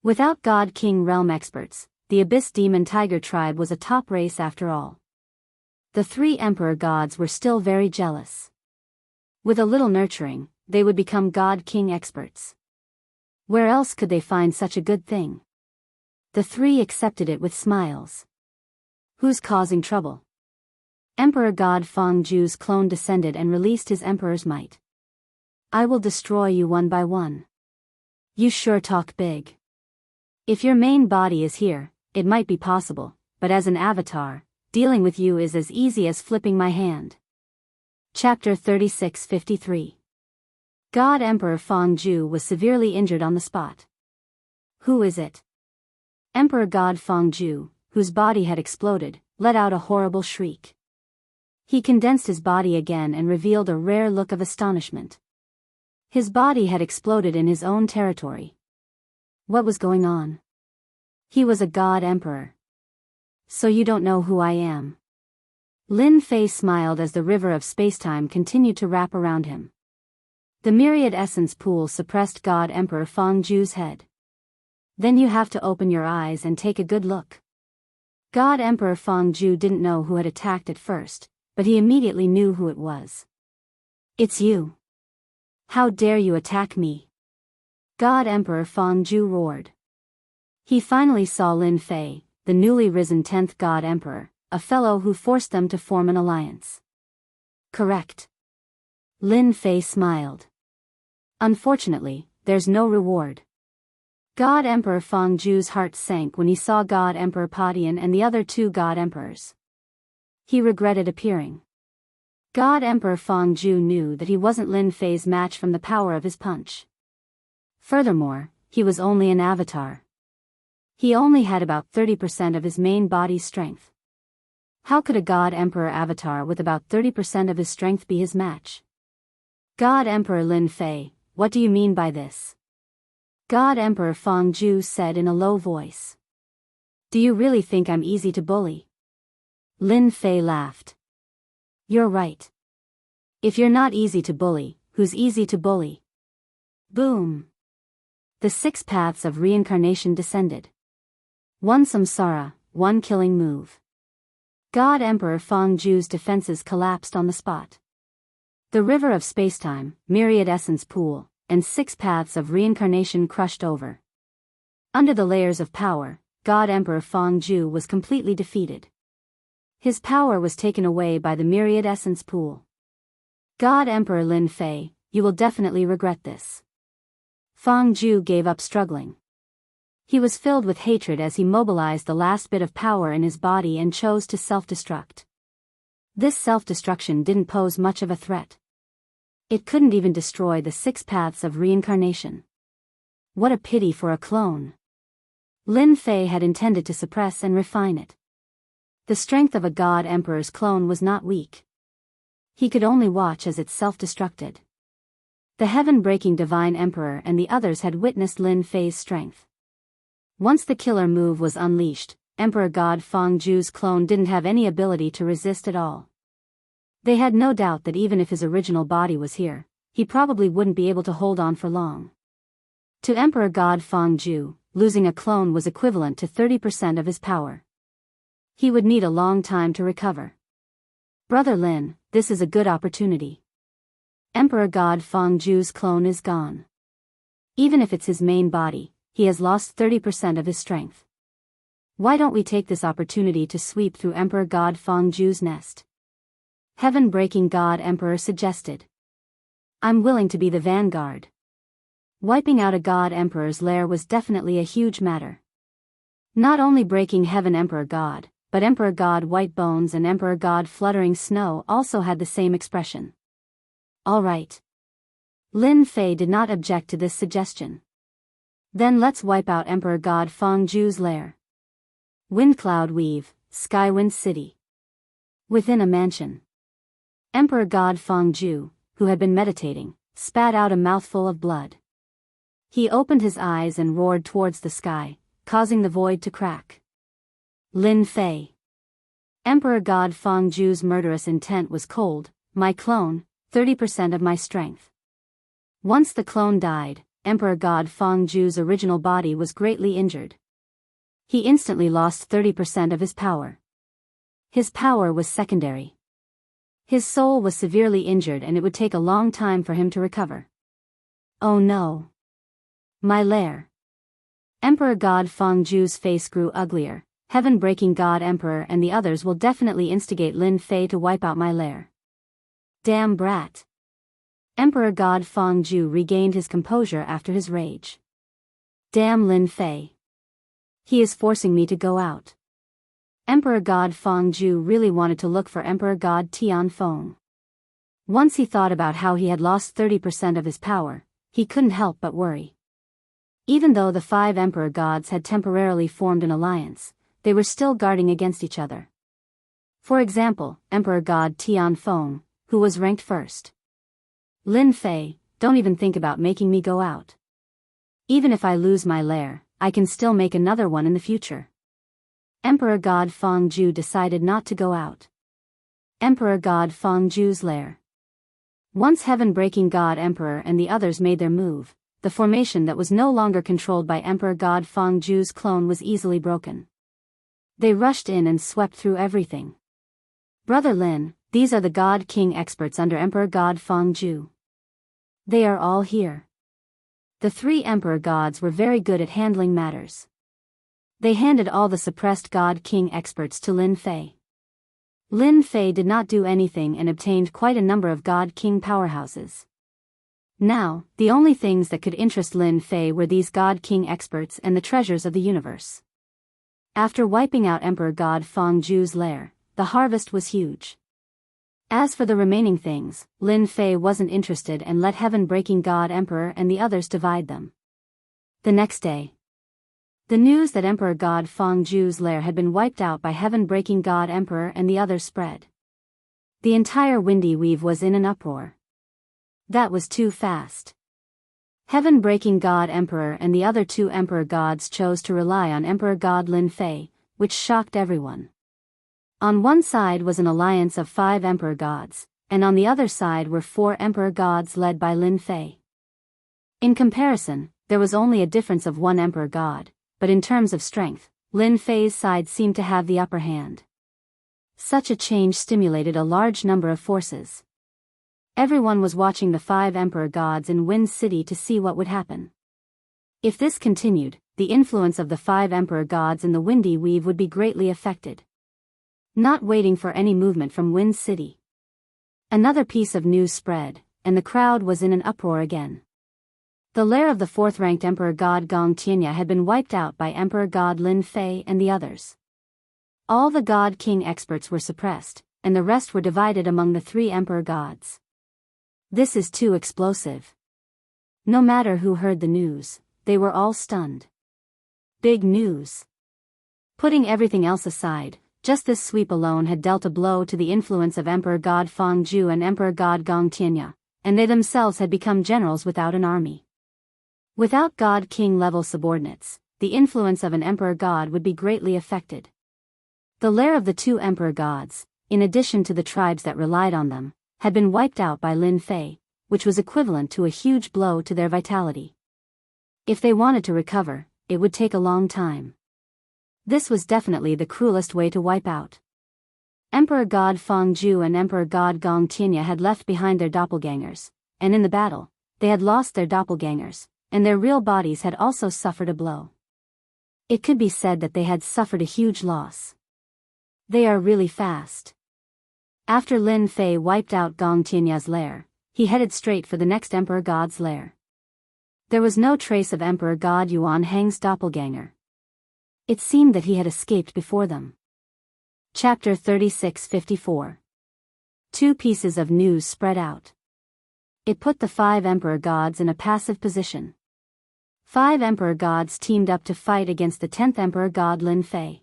Without God King realm experts, the Abyss Demon Tiger tribe was a top race after all. The 3 Emperor Gods were still very jealous. With a little nurturing, they would become God King experts. Where else could they find such a good thing? The 3 accepted it with smiles. Who's causing trouble? Emperor God Feng Zhu's clone descended and released his emperor's might. I will destroy you one by one. You sure talk big. If your main body is here, it might be possible, but as an avatar, dealing with you is as easy as flipping my hand. Chapter 3653. God Emperor Feng Zhu was severely injured on the spot. Who is it? Emperor God Feng Zhu, whose body had exploded, let out a horrible shriek. He condensed his body again and revealed a rare look of astonishment. His body had exploded in his own territory. What was going on? He was a God Emperor. So you don't know who I am? Lin Fei smiled as the river of spacetime continued to wrap around him. The myriad essence pool suppressed God Emperor Feng Zhu's head. Then you have to open your eyes and take a good look. God Emperor Feng Zhu didn't know who had attacked at first, but he immediately knew who it was. It's you. How dare you attack me? God Emperor Feng Zhu roared. He finally saw Lin Fei, the newly risen 10th God Emperor, a fellow who forced them to form an alliance. Correct. Lin Fei smiled. Unfortunately, there's no reward. God Emperor Feng Zhu's heart sank when he saw God Emperor Padian and the other 2 God Emperors. He regretted appearing. God Emperor Feng Zhu knew that he wasn't Lin Fei's match from the power of his punch. Furthermore, he was only an avatar. He only had about 30% of his main body's strength. How could a God Emperor avatar with about 30% of his strength be his match? God Emperor Lin Fei, what do you mean by this? God Emperor Feng Zhu said in a low voice. Do you really think I'm easy to bully? Lin Fei laughed. You're right. If you're not easy to bully, who's easy to bully? Boom. The 6 paths of reincarnation descended. 1 samsara, 1 killing move. God Emperor Feng Zhu's defenses collapsed on the spot. The river of spacetime, myriad essence pool, and 6 paths of reincarnation crushed over. Under the layers of power, God Emperor Feng Zhu was completely defeated. His power was taken away by the myriad essence pool. God Emperor Lin Fei, you will definitely regret this. Feng Zhu gave up struggling. He was filled with hatred as he mobilized the last bit of power in his body and chose to self-destruct. This self-destruction didn't pose much of a threat. It couldn't even destroy the 6 paths of reincarnation. What a pity for a clone. Lin Fei had intended to suppress and refine it. The strength of a God Emperor's clone was not weak. He could only watch as it self-destructed. The heaven-breaking Divine Emperor and the others had witnessed Lin Fei's strength. Once the killer move was unleashed, Emperor God Feng Zhu's clone didn't have any ability to resist at all. They had no doubt that even if his original body was here, he probably wouldn't be able to hold on for long. To Emperor God Feng Zhu, losing a clone was equivalent to 30% of his power. He would need a long time to recover. Brother Lin, this is a good opportunity. Emperor God Fengzhu's clone is gone. Even if it's his main body, he has lost 30% of his strength. Why don't we take this opportunity to sweep through Emperor God Fengzhu's nest? Heaven-breaking God Emperor suggested. I'm willing to be the vanguard. Wiping out a God Emperor's lair was definitely a huge matter. Not only breaking Heaven Emperor God, but Emperor God White Bones and Emperor God Fluttering Snow also had the same expression. All right. Lin Fei did not object to this suggestion. Then let's wipe out Emperor God Fengzhu's lair. Windcloud Weave, Skywind City. Within a mansion. Emperor God Fengzhu, who had been meditating, spat out a mouthful of blood. He opened his eyes and roared towards the sky, causing the void to crack. Lin Fei. Emperor God Fengzhu's murderous intent was cold. My clone, 30% of my strength. Once the clone died, Emperor God Fengzhu's original body was greatly injured. He instantly lost 30% of his power. His power was secondary. His soul was severely injured and it would take a long time for him to recover. Oh no. My lair. Emperor God Fengzhu's face grew uglier. Heaven-breaking God Emperor and the others will definitely instigate Lin Fei to wipe out my lair. Damn brat. Emperor God Fengzhu regained his composure after his rage. Damn Lin Fei. He is forcing me to go out. Emperor God Fengzhu really wanted to look for Emperor God Tianfeng. Once he thought about how he had lost 30% of his power, he couldn't help but worry. Even though the 5 Emperor Gods had temporarily formed an alliance, they were still guarding against each other. For example, Emperor God Tianfeng, who was ranked first. Lin Fei, don't even think about making me go out. Even if I lose my lair, I can still make another one in the future. Emperor God Fengzhu decided not to go out. Emperor God Fengzhu's lair. Once Heaven-breaking God Emperor and the others made their move, the formation that was no longer controlled by Emperor God Fengzhu's clone was easily broken. They rushed in and swept through everything. Brother Lin, these are the God King experts under Emperor God Fengzhu. They are all here. The 3 Emperor Gods were very good at handling matters. They handed all the suppressed God King experts to Lin Fei. Lin Fei did not do anything and obtained quite a number of God King powerhouses. Now, the only things that could interest Lin Fei were these God King experts and the treasures of the universe. After wiping out Emperor God Fengzhu's lair, the harvest was huge. As for the remaining things, Lin Fei wasn't interested and let Heaven-breaking God Emperor and the others divide them. The next day. The news that Emperor God Fengzhu's lair had been wiped out by Heaven-breaking God Emperor and the others spread. The entire Windy Weave was in an uproar. That was too fast. Heaven-breaking God Emperor and the other 2 Emperor Gods chose to rely on Emperor God Lin Fei, which shocked everyone. On one side was an alliance of 5 Emperor Gods, and on the other side were 4 Emperor Gods led by Lin Fei. In comparison, there was only a difference of 1 Emperor God, but in terms of strength, Lin Fei's side seemed to have the upper hand. Such a change stimulated a large number of forces. Everyone was watching the 5 Emperor Gods in Wind City to see what would happen. If this continued, the influence of the 5 Emperor Gods in the Windy Weave would be greatly affected. Not waiting for any movement from Wind City. Another piece of news spread, and the crowd was in an uproar again. The lair of the 4th-ranked Emperor God Gong Tianya had been wiped out by Emperor God Lin Fei and the others. All the God King experts were suppressed, and the rest were divided among the 3 Emperor Gods. This is too explosive. No matter who heard the news, they were all stunned. Big news. Putting everything else aside, just this sweep alone had dealt a blow to the influence of Emperor God Fengzhu and Emperor God Gong Tianya, and they themselves had become generals without an army. Without God King level subordinates, the influence of an Emperor God would be greatly affected. The lair of the 2 Emperor Gods, in addition to the tribes that relied on them, had been wiped out by Lin Fei, which was equivalent to a huge blow to their vitality. If they wanted to recover, it would take a long time. This was definitely the cruelest way to wipe out. Emperor God Fengzhu and Emperor God Gong Tianya had left behind their doppelgangers, and in the battle, they had lost their doppelgangers, and their real bodies had also suffered a blow. It could be said that they had suffered a huge loss. They are really fast. After Lin Fei wiped out Gong Tianya's lair, he headed straight for the next Emperor God's lair. There was no trace of Emperor God Yuan Hang's doppelganger. It seemed that he had escaped before them. Chapter 36-54. Two pieces of news spread out. It put the 5 Emperor Gods in a passive position. 5 Emperor Gods teamed up to fight against the 10th Emperor God Lin Fei.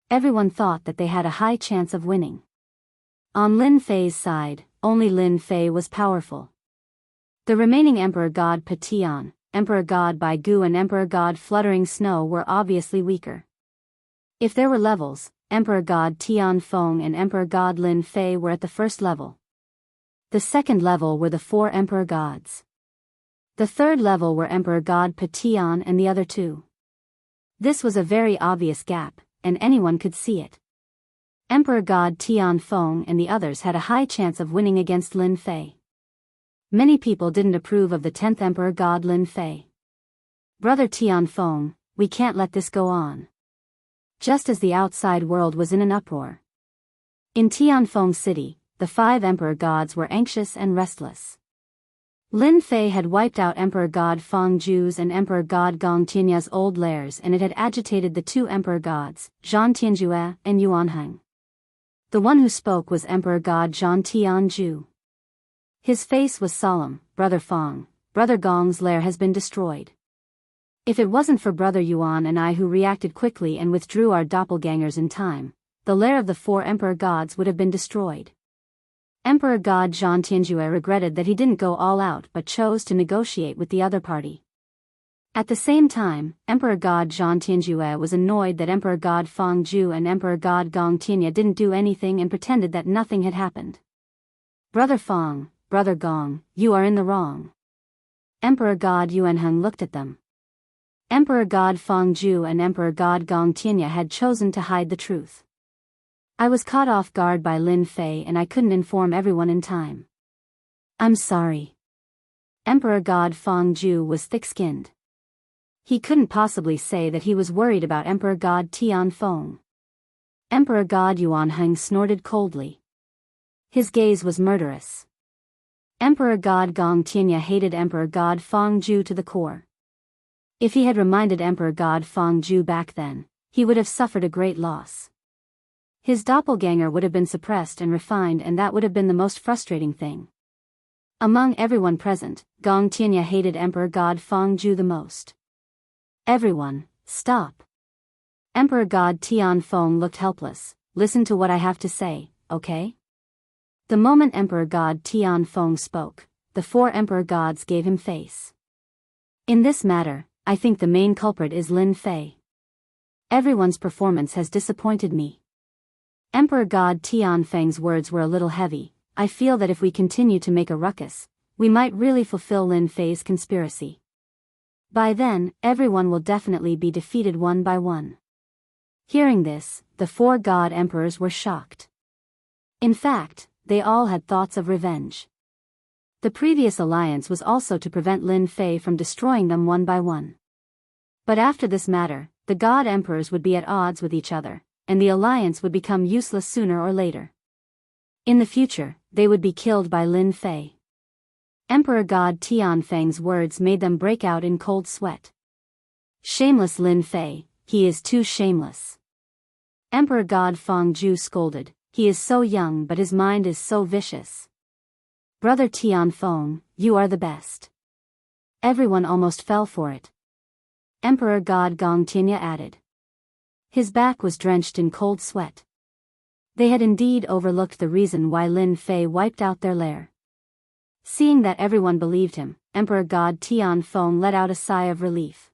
Everyone thought that they had a high chance of winning. On Lin Fei's side, only Lin Fei was powerful. The remaining Emperor God Patian, Emperor God Baigu and Emperor God Fluttering Snow were obviously weaker. If there were levels, Emperor God Tianfeng and Emperor God Lin Fei were at the first level. The second level were the 4 Emperor Gods. The third level were Emperor God Patian and the other 2. This was a very obvious gap, and anyone could see it. Emperor God Tianfeng and the others had a high chance of winning against Lin Fei. Many people didn't approve of the 10th Emperor God Lin Fei. Brother Tianfeng, we can't let this go on. Just as the outside world was in an uproar. In Tianfeng City, the 5 Emperor Gods were anxious and restless. Lin Fei had wiped out Emperor God Fengju's and Emperor God Gong Tianya's old lairs, and it had agitated the 2 Emperor Gods, Zhan Tianjue and Yuan Hang. The one who spoke was Emperor God Zhan Tianju. His face was solemn. Brother Feng, Brother Gong's lair has been destroyed. If it wasn't for Brother Yuan and I who reacted quickly and withdrew our doppelgangers in time, the lair of the 4 Emperor Gods would have been destroyed. Emperor God Zhan Tianjue regretted that he didn't go all out but chose to negotiate with the other party. At the same time, Emperor God Zhan Tianjue was annoyed that Emperor God Fengju and Emperor God Gong Tianya didn't do anything and pretended that nothing had happened. Brother Feng, Brother Gong, you are in the wrong. Emperor God Yuanheng looked at them. Emperor God Fengju and Emperor God Gong Tianya had chosen to hide the truth. I was caught off guard by Lin Fei and I couldn't inform everyone in time. I'm sorry. Emperor God Fengju was thick-skinned. He couldn't possibly say that he was worried about Emperor God Tianfeng. Emperor God Yuanheng snorted coldly. His gaze was murderous. Emperor God Gong Tianya hated Emperor God Fengju to the core. If he had reminded Emperor God Fengju back then, he would have suffered a great loss. His doppelganger would have been suppressed and refined, and that would have been the most frustrating thing. Among everyone present, Gong Tianya hated Emperor God Fengju the most. Everyone, stop. Emperor God Tianfeng looked helpless. Listen to what I have to say, okay? The moment Emperor God Tianfeng spoke, the 4 Emperor Gods gave him face. In this matter, I think the main culprit is Lin Fei. Everyone's performance has disappointed me. Emperor God Tianfeng's words were a little heavy. I feel that if we continue to make a ruckus, we might really fulfill Lin Fei's conspiracy. By then, everyone will definitely be defeated one by one. Hearing this, the 4 God Emperors were shocked. In fact, they all had thoughts of revenge. The previous alliance was also to prevent Lin Fei from destroying them one by one. But after this matter, the God Emperors would be at odds with each other, and the alliance would become useless sooner or later. In the future, they would be killed by Lin Fei. Emperor God Tianfeng's words made them break out in cold sweat. Shameless Lin Fei, he is too shameless. Emperor God Fengju scolded, he is so young but his mind is so vicious. Brother Tianfeng, you are the best. Everyone almost fell for it. Emperor God Gong Tianya added. His back was drenched in cold sweat. They had indeed overlooked the reason why Lin Fei wiped out their lair. Seeing that everyone believed him, Emperor God Tianfeng let out a sigh of relief.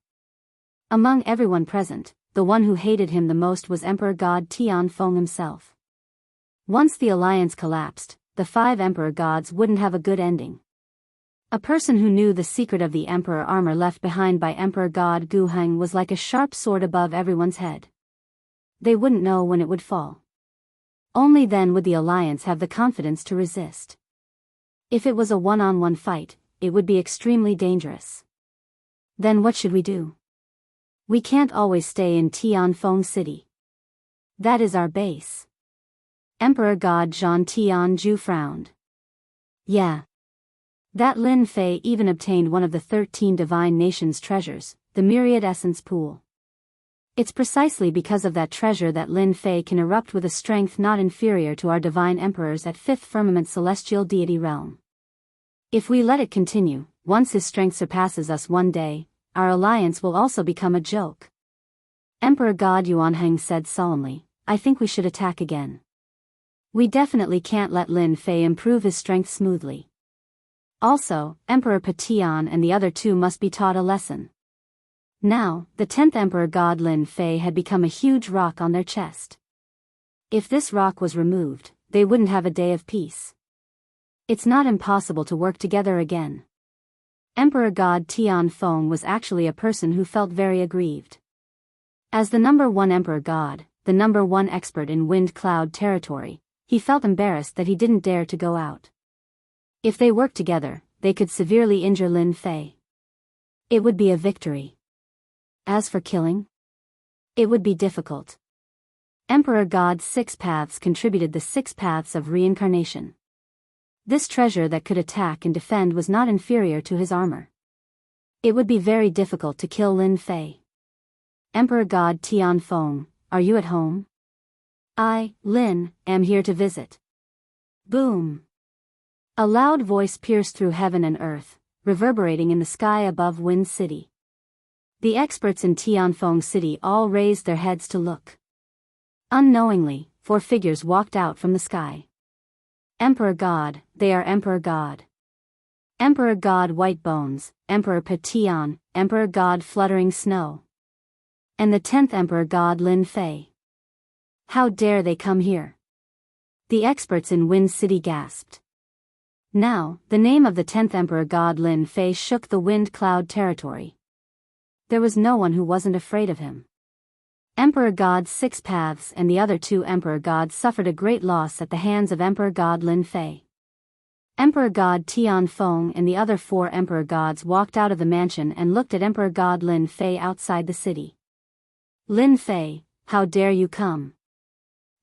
Among everyone present, the one who hated him the most was Emperor God Tianfeng himself. Once the alliance collapsed, the 5 Emperor Gods wouldn't have a good ending. A person who knew the secret of the Emperor armor left behind by Emperor God Gu Heng was like a sharp sword above everyone's head. They wouldn't know when it would fall. Only then would the alliance have the confidence to resist. If it was a one-on-one fight, it would be extremely dangerous. Then what should we do? We can't always stay in Tianfeng City. That is our base. Emperor God Zhan Tianzhu frowned. Yeah. That Lin Fei even obtained one of the 13 divine nations' treasures, the myriad essence pool. It's precisely because of that treasure that Lin Fei can erupt with a strength not inferior to our divine emperors at 5th firmament celestial deity realm. If we let it continue, once his strength surpasses us one day, our alliance will also become a joke. Emperor God Yuanheng said solemnly, I think we should attack again. We definitely can't let Lin Fei improve his strength smoothly. Also, Emperor Patian and the other two must be taught a lesson. Now, the 10th Emperor God Lin Fei had become a huge rock on their chest. If this rock was removed, they wouldn't have a day of peace. It's not impossible to work together again. Emperor God Tianfeng was actually a person who felt very aggrieved. As the number 1 Emperor God, the number 1 expert in wind cloud territory, he felt embarrassed that he didn't dare to go out. If they worked together, they could severely injure Lin Fei. It would be a victory. As for killing, it would be difficult. Emperor God's 6 paths contributed the 6 paths of reincarnation. This treasure that could attack and defend was not inferior to his armor. It would be very difficult to kill Lin Fei. Emperor God Tianfeng, are you at home? I, Lin, am here to visit. Boom! A loud voice pierced through heaven and earth, reverberating in the sky above Wind City. The experts in Tianfeng City all raised their heads to look. Unknowingly, 4 figures walked out from the sky. Emperor God, they are Emperor God. Emperor God White Bones, Emperor Patian, Emperor God Fluttering Snow. And the 10th Emperor God Lin Fei. How dare they come here? The experts in Wind City gasped. Now, the name of the 10th Emperor God Lin Fei shook the wind cloud territory. There was no one who wasn't afraid of him. Emperor God's 6 paths and the other 2 Emperor Gods suffered a great loss at the hands of Emperor God Lin Fei. Emperor God Tianfeng and the other 4 Emperor Gods walked out of the mansion and looked at Emperor God Lin Fei outside the city. Lin Fei, how dare you come?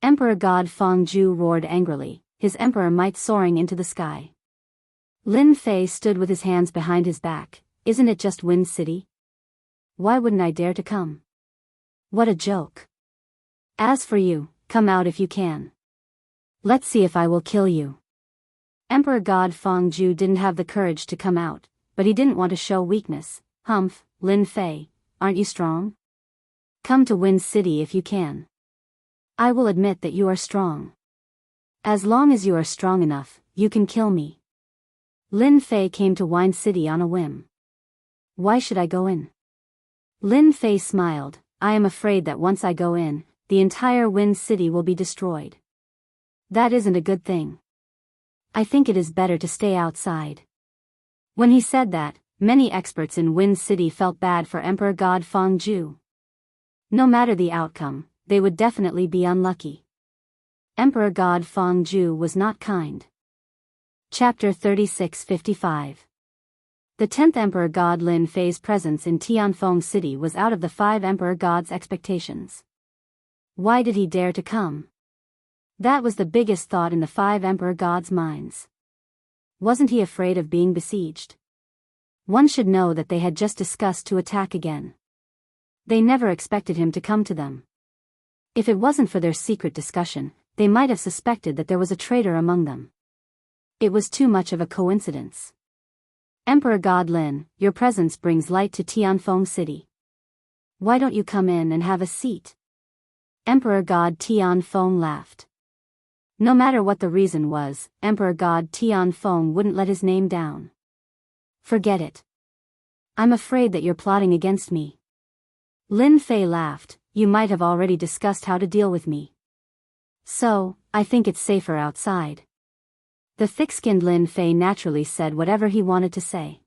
Emperor God Fengju roared angrily, his emperor might soaring into the sky. Lin Fei stood with his hands behind his back. Isn't it just Wind City? Why wouldn't I dare to come? What a joke. As for you, come out if you can. Let's see if I will kill you. Emperor God Fengju didn't have the courage to come out, but he didn't want to show weakness. Humph, Lin Fei, aren't you strong? Come to Wind City if you can. I will admit that you are strong. As long as you are strong enough, you can kill me. Lin Fei came to Wind City on a whim. Why should I go in? Lin Fei smiled. I am afraid that once I go in, the entire Wind City will be destroyed. That isn't a good thing. I think it is better to stay outside. When he said that, many experts in Wind City felt bad for Emperor God Fengju. No matter the outcome, they would definitely be unlucky. Emperor God Fengju was not kind. Chapter 3655. The 10th Emperor God Lin Fei's presence in Tianfeng City was out of the 5 Emperor Gods' expectations. Why did he dare to come? That was the biggest thought in the 5 Emperor Gods' minds. Wasn't he afraid of being besieged? One should know that they had just discussed to attack again. They never expected him to come to them. If it wasn't for their secret discussion, they might have suspected that there was a traitor among them. It was too much of a coincidence. Emperor God Lin, your presence brings light to Tianfeng City. Why don't you come in and have a seat? Emperor God Tianfeng laughed. No matter what the reason was, Emperor God Tianfeng wouldn't let his name down. Forget it. I'm afraid that you're plotting against me. Lin Fei laughed. You might have already discussed how to deal with me. So, I think it's safer outside. The thick-skinned Lin Fei naturally said whatever he wanted to say.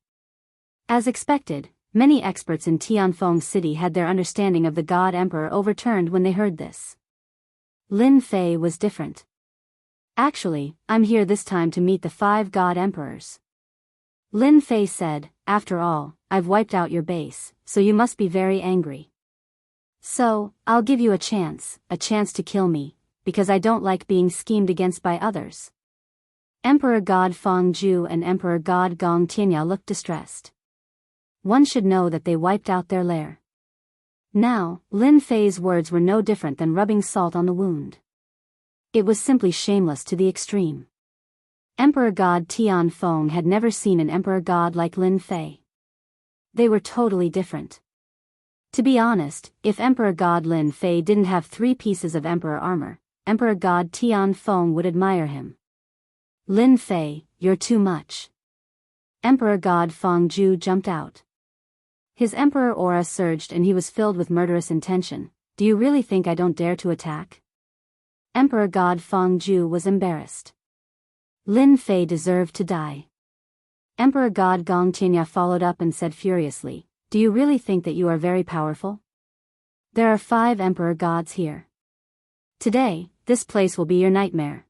As expected, many experts in Tianfeng City had their understanding of the God Emperor overturned when they heard this. Lin Fei was different. Actually, I'm here this time to meet the 5 god emperors. Lin Fei said, after all, I've wiped out your base, so you must be very angry. So, I'll give you a chance to kill me, because I don't like being schemed against by others. Emperor God Feng Zhu and Emperor God Gong Tianya looked distressed. One should know that they wiped out their lair. Now, Lin Fei's words were no different than rubbing salt on the wound. It was simply shameless to the extreme. Emperor God Tian Feng had never seen an emperor god like Lin Fei. They were totally different. To be honest, if Emperor God Lin Fei didn't have 3 pieces of emperor armor, Emperor God Tian Feng would admire him. Lin Fei, you're too much. Emperor God Feng Zhu jumped out. His emperor aura surged and he was filled with murderous intention. Do you really think I don't dare to attack? Emperor God Feng Zhu was embarrassed. Lin Fei deserved to die. Emperor God Gong Tianya followed up and said furiously, do you really think that you are very powerful? There are 5 emperor gods here. Today, this place will be your nightmare.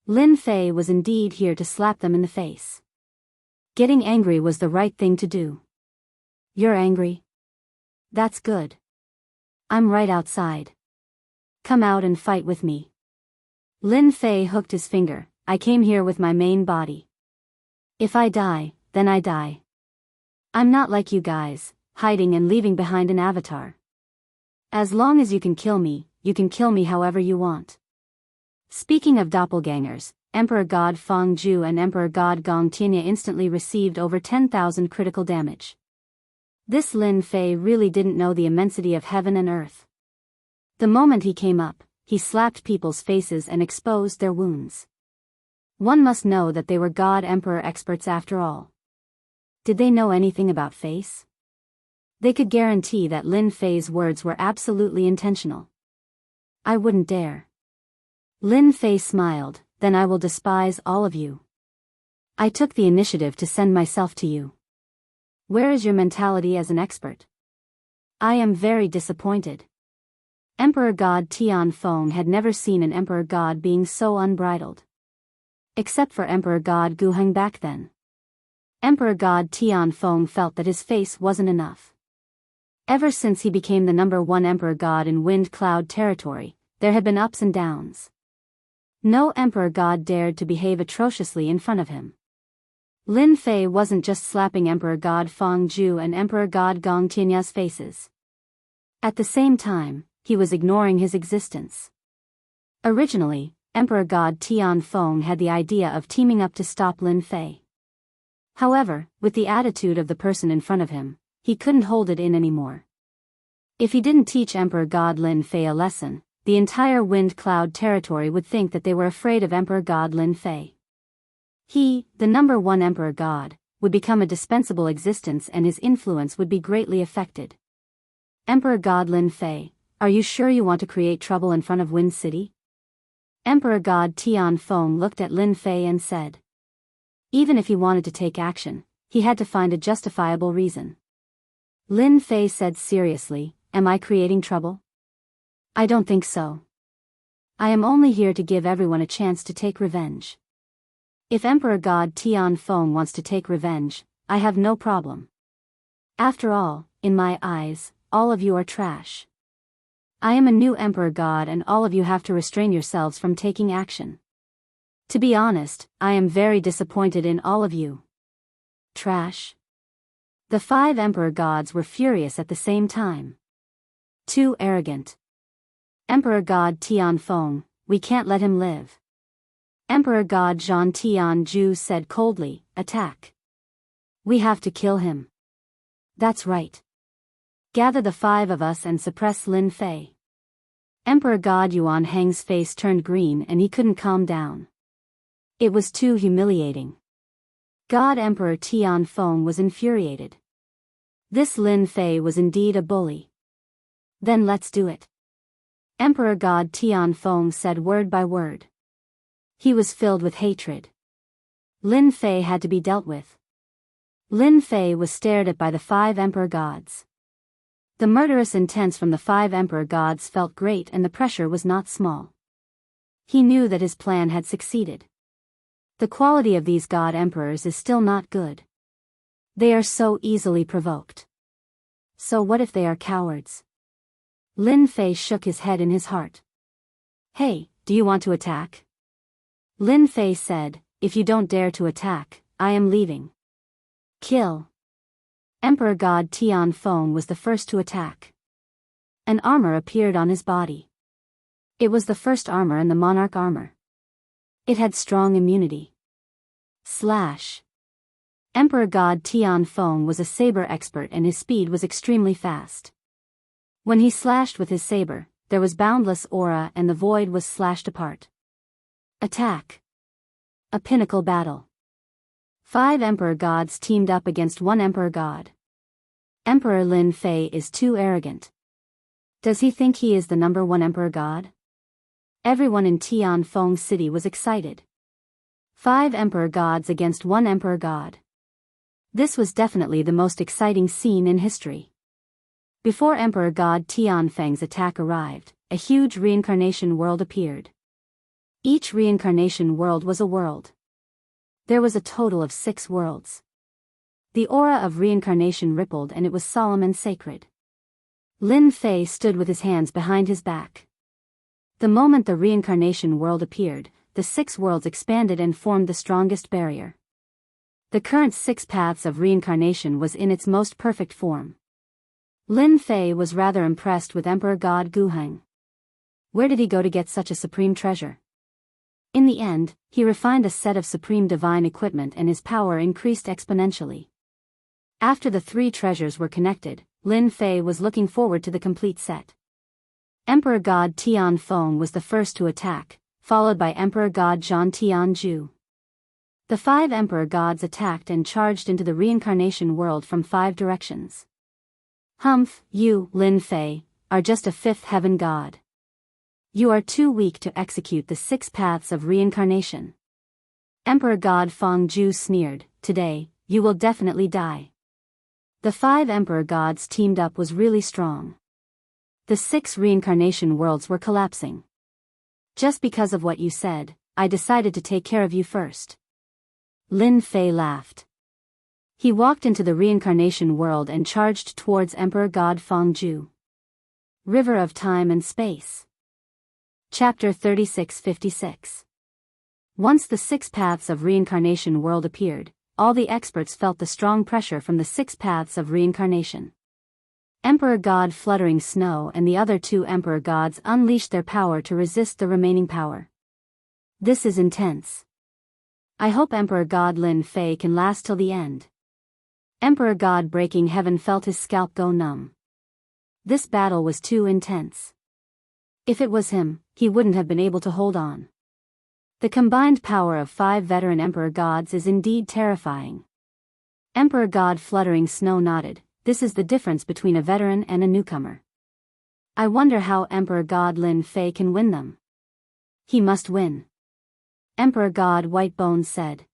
Lin Fei was indeed here to slap them in the face. Getting angry was the right thing to do. You're angry? That's good. I'm right outside. Come out and fight with me. Lin Fei hooked his finger. I came here with my main body. If I die, then I die. I'm not like you guys, hiding and leaving behind an avatar. As long as you can kill me however you want. Speaking of doppelgangers, Emperor God Feng Zhu and Emperor God Gong Tianya instantly received over 10,000 critical damage. This Lin Fei really didn't know the immensity of heaven and earth. The moment he came up, he slapped people's faces and exposed their wounds. One must know that they were God Emperor experts after all. Did they know anything about face? They could guarantee that Lin Fei's words were absolutely intentional. I wouldn't dare. Lin Fei smiled, then I will despise all of you. I took the initiative to send myself to you. Where is your mentality as an expert? I am very disappointed. Emperor God Tian Feng had never seen an emperor god being so unbridled. Except for Emperor God Guheng back then. Emperor God Tian Feng felt that his face wasn't enough. Ever since he became the #1 emperor god in Wind Cloud territory, there had been ups and downs. No emperor god dared to behave atrociously in front of him. Lin Fei wasn't just slapping Emperor God Feng Zhu and Emperor God Gong Tianya's faces. At the same time, he was ignoring his existence. Originally, Emperor God Tian Feng had the idea of teaming up to stop Lin Fei. However, with the attitude of the person in front of him, he couldn't hold it in anymore. If he didn't teach Emperor God Lin Fei a lesson, the entire Wind Cloud territory would think that they were afraid of Emperor God Lin Fei. He, the #1 emperor god, would become a dispensable existence and his influence would be greatly affected. Emperor God Lin Fei, are you sure you want to create trouble in front of Wind City? Emperor God Tian Feng looked at Lin Fei and said. Even if he wanted to take action, he had to find a justifiable reason. Lin Fei said seriously, am I creating trouble? I don't think so. I am only here to give everyone a chance to take revenge. If Emperor God Tian Feng wants to take revenge, I have no problem. After all, in my eyes, all of you are trash. I am a new emperor god and all of you have to restrain yourselves from taking action. To be honest, I am very disappointed in all of you. Trash? The 5 emperor gods were furious at the same time. Too arrogant. Emperor God Tian Feng, we can't let him live. Emperor God Zhan Tian Zhu said coldly, attack. We have to kill him. That's right. Gather the 5 of us and suppress Lin Fei. Emperor God Yuan Heng's face turned green and he couldn't calm down. It was too humiliating. God Emperor Tian Feng was infuriated. This Lin Fei was indeed a bully. Then let's do it. Emperor God Tian Feng said word by word. He was filled with hatred. Lin Fei had to be dealt with. Lin Fei was stared at by the 5 emperor gods. The murderous intent from the 5 emperor gods felt great and the pressure was not small. He knew that his plan had succeeded. The quality of these god emperors is still not good. They are so easily provoked. So what if they are cowards? Lin Fei shook his head in his heart. Hey, do you want to attack? Lin Fei said, if you don't dare to attack, I am leaving. Kill. Emperor God Tianfeng was the first to attack. An armor appeared on his body. It was the first armor in the monarch armor. It had strong immunity. Slash. Emperor God Tianfeng was a saber expert and his speed was extremely fast. When he slashed with his saber, there was boundless aura and the void was slashed apart. Attack. A pinnacle battle. 5 emperor gods teamed up against 1 emperor god. Emperor Lin Fei is too arrogant. Does he think he is the #1 emperor god? Everyone in Tianfeng City was excited. 5 emperor gods against 1 emperor god. This was definitely the most exciting scene in history. Before Emperor God Tianfeng's attack arrived, a huge reincarnation world appeared. Each reincarnation world was a world. There was a total of 6 worlds. The aura of reincarnation rippled and it was solemn and sacred. Lin Fei stood with his hands behind his back. The moment the reincarnation world appeared, the 6 worlds expanded and formed the strongest barrier. The current 6 paths of reincarnation was in its most perfect form. Lin Fei was rather impressed with Emperor God Guheng. Where did he go to get such a supreme treasure? In the end, he refined a set of supreme divine equipment and his power increased exponentially. After the 3 treasures were connected, Lin Fei was looking forward to the complete set. Emperor God Tianfeng was the first to attack, followed by Emperor God Zhan Tianju. The 5 emperor gods attacked and charged into the reincarnation world from 5 directions. Humph, you, Lin Fei, are just a 5th heaven god. You are too weak to execute the 6 paths of reincarnation. Emperor God Fangju sneered, today, you will definitely die. The 5 emperor gods teamed up was really strong. The 6 reincarnation worlds were collapsing. Just because of what you said, I decided to take care of you first. Lin Fei laughed. He walked into the reincarnation world and charged towards Emperor God Fangju. River of Time and Space. Chapter 3656. Once the 6 paths of reincarnation world appeared, all the experts felt the strong pressure from the 6 paths of reincarnation. Emperor God Fluttering Snow and the other 2 emperor gods unleashed their power to resist the remaining power. This is intense. I hope Emperor God Lin Fei can last till the end. Emperor God Breaking Heaven felt his scalp go numb. This battle was too intense. If it was him, he wouldn't have been able to hold on. The combined power of 5 veteran emperor gods is indeed terrifying. Emperor God Fluttering Snow nodded. This is the difference between a veteran and a newcomer. I wonder how Emperor God Lin Fei can win them. He must win. Emperor God White Bones said.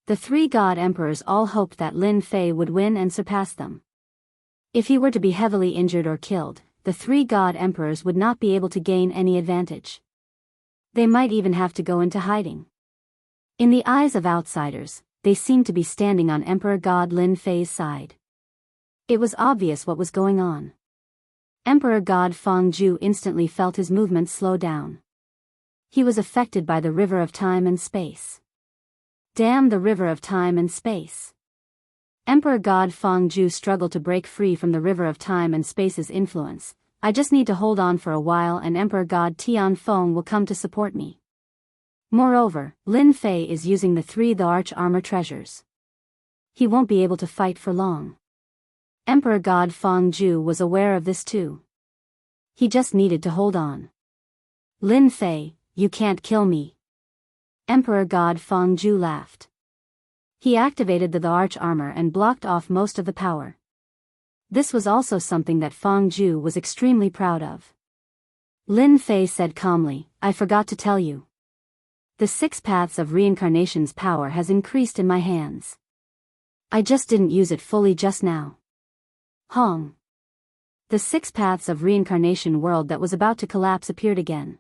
The 3 god emperors all hoped that Lin Fei would win and surpass them. If he were to be heavily injured or killed, the 3 god emperors would not be able to gain any advantage. They might even have to go into hiding. In the eyes of outsiders, they seemed to be standing on Emperor God Lin Fei's side. It was obvious what was going on. Emperor God Fangju instantly felt his movements slow down. He was affected by the river of time and space. Damn the river of time and space. Emperor God Fangju struggled to break free from the river of time and space's influence. I just need to hold on for a while and Emperor God Tianfeng will come to support me. Moreover, Lin Fei is using the arch armor treasures. He won't be able to fight for long. Emperor God Fangju was aware of this too. He just needed to hold on. Lin Fei, you can't kill me. Emperor God Fangju laughed. He activated the arch armor and blocked off most of the power. This was also something that Fangju was extremely proud of. Lin Fei said calmly, I forgot to tell you. The 6 paths of reincarnation's power has increased in my hands. I just didn't use it fully just now. Hong. The 6 paths of reincarnation world that was about to collapse appeared again.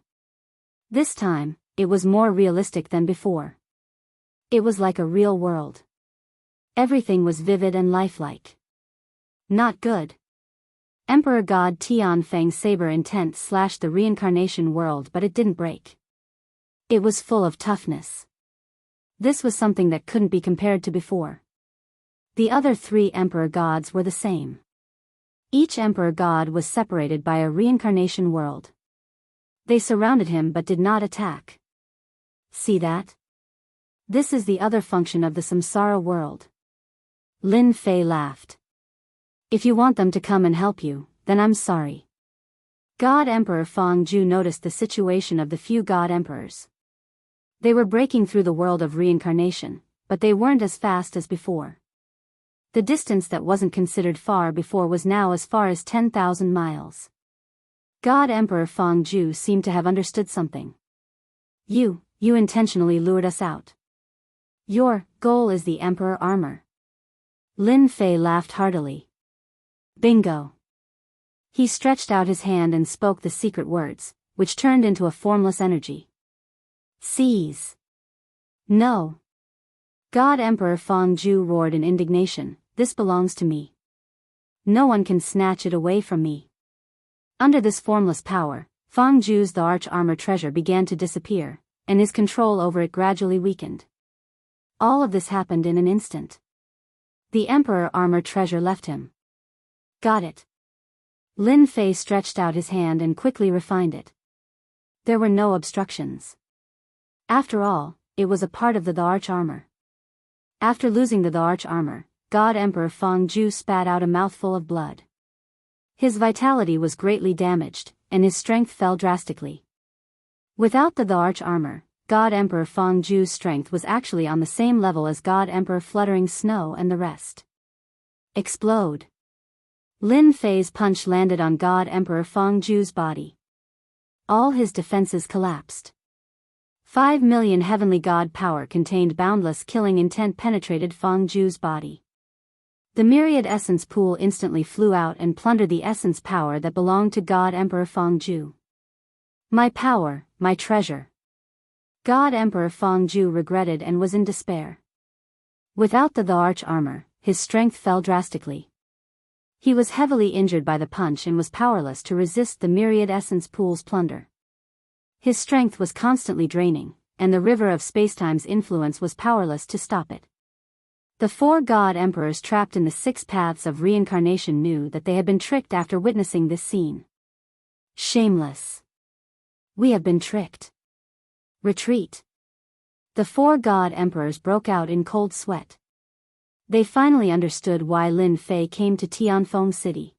This time, it was more realistic than before. It was like a real world. Everything was vivid and lifelike. Not good. Emperor God Tianfeng's saber intent slashed the reincarnation world, but it didn't break. It was full of toughness. This was something that couldn't be compared to before. The other 3 emperor gods were the same. Each emperor god was separated by a reincarnation world. They surrounded him but did not attack. See that? This is the other function of the samsara world. Lin Fei laughed. If you want them to come and help you, then I'm sorry. God Emperor Feng Zhu noticed the situation of the few god emperors. They were breaking through the world of reincarnation, but they weren't as fast as before. The distance that wasn't considered far before was now as far as 10,000 miles. God Emperor Feng Zhu seemed to have understood something. You intentionally lured us out. Your goal is the Emperor armor. Lin Fei laughed heartily. Bingo. He stretched out his hand and spoke the secret words, which turned into a formless energy. Seize. No. God Emperor Feng Zhu roared in indignation, this belongs to me. No one can snatch it away from me. Under this formless power, Feng Zhu's the arch armor treasure began to disappear, and his control over it gradually weakened. All of this happened in an instant. The Emperor armor treasure left him. Got it. Lin Fei stretched out his hand and quickly refined it. There were no obstructions. After all, it was a part of the arch armor. After losing the arch armor, God Emperor Feng Zhu spat out a mouthful of blood. His vitality was greatly damaged, and his strength fell drastically. Without the arch armor, God Emperor Feng Zhu's strength was actually on the same level as God Emperor Fluttering Snow and the rest. Explode. Lin Fei's punch landed on God Emperor Feng Zhu's body. All his defenses collapsed. 5 million heavenly god power contained boundless killing intent penetrated Feng Zhu's body. The myriad essence pool instantly flew out and plundered the essence power that belonged to God Emperor Feng Zhu. My power, my treasure. God Emperor Feng Zhu regretted and was in despair. Without the arch armor, his strength fell drastically. He was heavily injured by the punch and was powerless to resist the myriad essence pool's plunder. His strength was constantly draining, and the river of spacetime's influence was powerless to stop it. The 4 god emperors trapped in the 6 paths of reincarnation knew that they had been tricked after witnessing this scene. Shameless. We have been tricked. Retreat. The 4 god emperors broke out in cold sweat. They finally understood why Lin Fei came to Tianfeng City.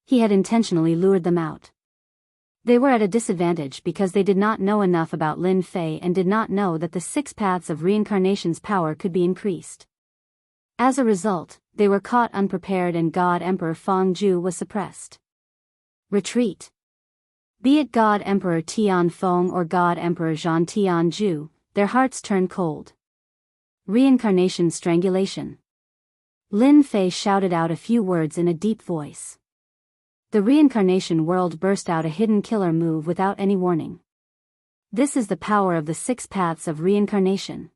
He had intentionally lured them out. They were at a disadvantage because they did not know enough about Lin Fei and did not know that the 6 paths of reincarnation's power could be increased. As a result, they were caught unprepared and God Emperor Feng Zhu was suppressed. Retreat. Be it God Emperor Tianfeng or God Emperor Zhan Tianzhu, their hearts turned cold. Reincarnation strangulation. Lin Fei shouted out a few words in a deep voice. The reincarnation world burst out a hidden killer move without any warning. This is the power of the 6 paths of reincarnation.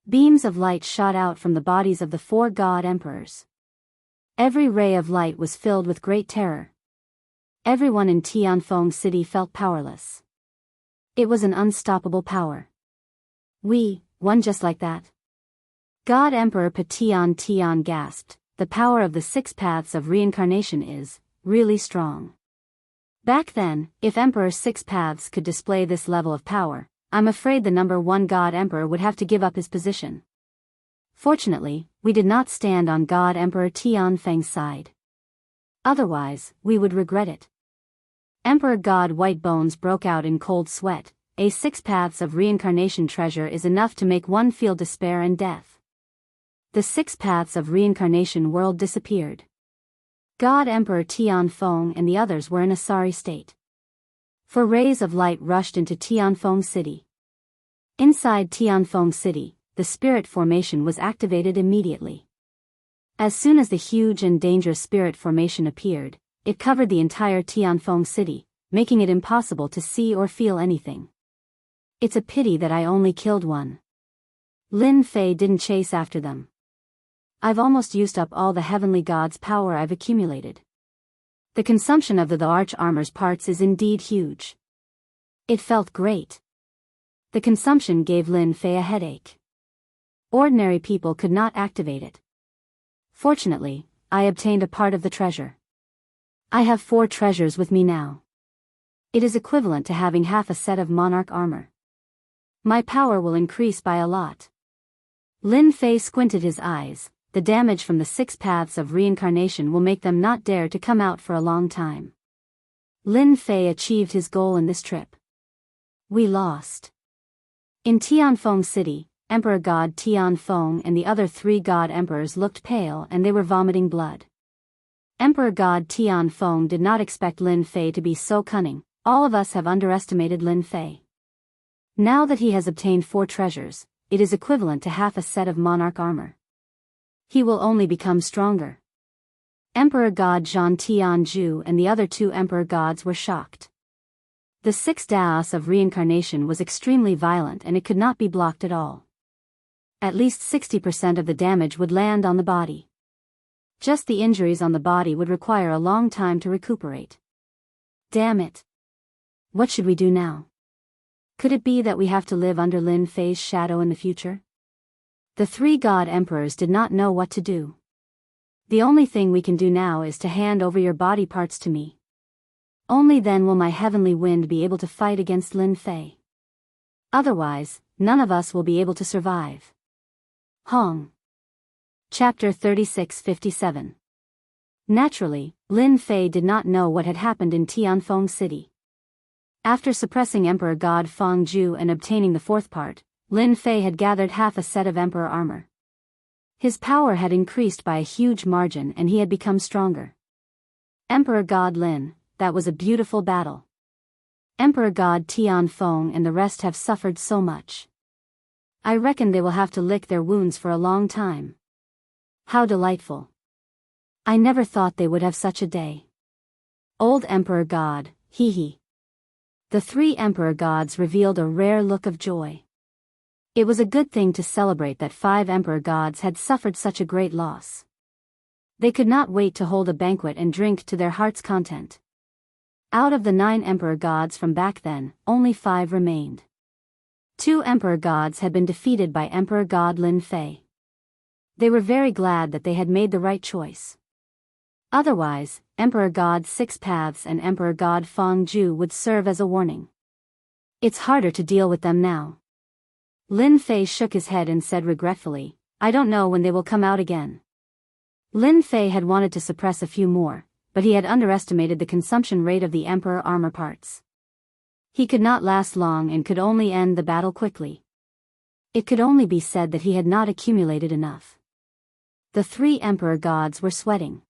Beams of light shot out from the bodies of the 4 god emperors. Every ray of light was filled with great terror. Everyone in Tianfeng City felt powerless. It was an unstoppable power. We won just like that. God Emperor Tian gasped, the power of the 6 paths of reincarnation is really strong. Back then, if Emperor 6 paths could display this level of power, I'm afraid the number 1 God Emperor would have to give up his position. Fortunately, we did not stand on God Emperor Tianfeng's side. Otherwise, we would regret it. Emperor God White Bones broke out in cold sweat. A 6 paths of reincarnation treasure is enough to make one feel despair and death. The 6 paths of reincarnation world disappeared. God Emperor Tianfeng and the others were in a sorry state. 4 rays of light rushed into Tianfeng City. Inside Tianfeng City, the spirit formation was activated immediately. As soon as the huge and dangerous spirit formation appeared, it covered the entire Tianfeng City, making it impossible to see or feel anything. It's a pity that I only killed one. Lin Fei didn't chase after them. I've almost used up all the heavenly god's power I've accumulated. The consumption of the arch armor's parts is indeed huge. It felt great. The consumption gave Lin Fei a headache. Ordinary people could not activate it. Fortunately, I obtained a part of the treasure. I have 4 treasures with me now. It is equivalent to having half a set of monarch armor. My power will increase by a lot. Lin Fei squinted his eyes. The damage from the 6 paths of reincarnation will make them not dare to come out for a long time. Lin Fei achieved his goal in this trip. We lost. In Tianfeng City, Emperor God Tianfeng and the other 3 god emperors looked pale and they were vomiting blood. Emperor God Tianfeng did not expect Lin Fei to be so cunning. All of us have underestimated Lin Fei. Now that he has obtained 4 treasures, it is equivalent to half a set of monarch armor. He will only become stronger. Emperor God Zhan Tianzhu and the other 2 emperor gods were shocked. The 6 Daoist of reincarnation was extremely violent and it could not be blocked at all. At least 60% of the damage would land on the body. Just the injuries on the body would require a long time to recuperate. Damn it. What should we do now? Could it be that we have to live under Lin Fei's shadow in the future? The 3 god emperors did not know what to do. The only thing we can do now is to hand over your body parts to me. Only then will my heavenly wind be able to fight against Lin Fei. Otherwise, none of us will be able to survive. Hong. Chapter 36-57. Naturally, Lin Fei did not know what had happened in Tianfeng City. After suppressing Emperor God Feng Zhu and obtaining the 4th part, Lin Fei had gathered half a set of emperor armor. His power had increased by a huge margin and he had become stronger. Emperor God Lin, that was a beautiful battle. Emperor God Tianfeng and the rest have suffered so much. I reckon they will have to lick their wounds for a long time. How delightful. I never thought they would have such a day. Old Emperor God, hee hee. The 3 emperor gods revealed a rare look of joy. It was a good thing to celebrate that 5 emperor gods had suffered such a great loss. They could not wait to hold a banquet and drink to their heart's content. Out of the 9 emperor gods from back then, only 5 remained. 2 emperor gods had been defeated by Emperor God Lin Fei. They were very glad that they had made the right choice. Otherwise, Emperor God 6 Paths and Emperor God Feng Zhu would serve as a warning. It's harder to deal with them now. Lin Fei shook his head and said regretfully, I don't know when they will come out again. Lin Fei had wanted to suppress a few more, but he had underestimated the consumption rate of the emperor armor parts. He could not last long and could only end the battle quickly. It could only be said that he had not accumulated enough. The 3 emperor gods were sweating.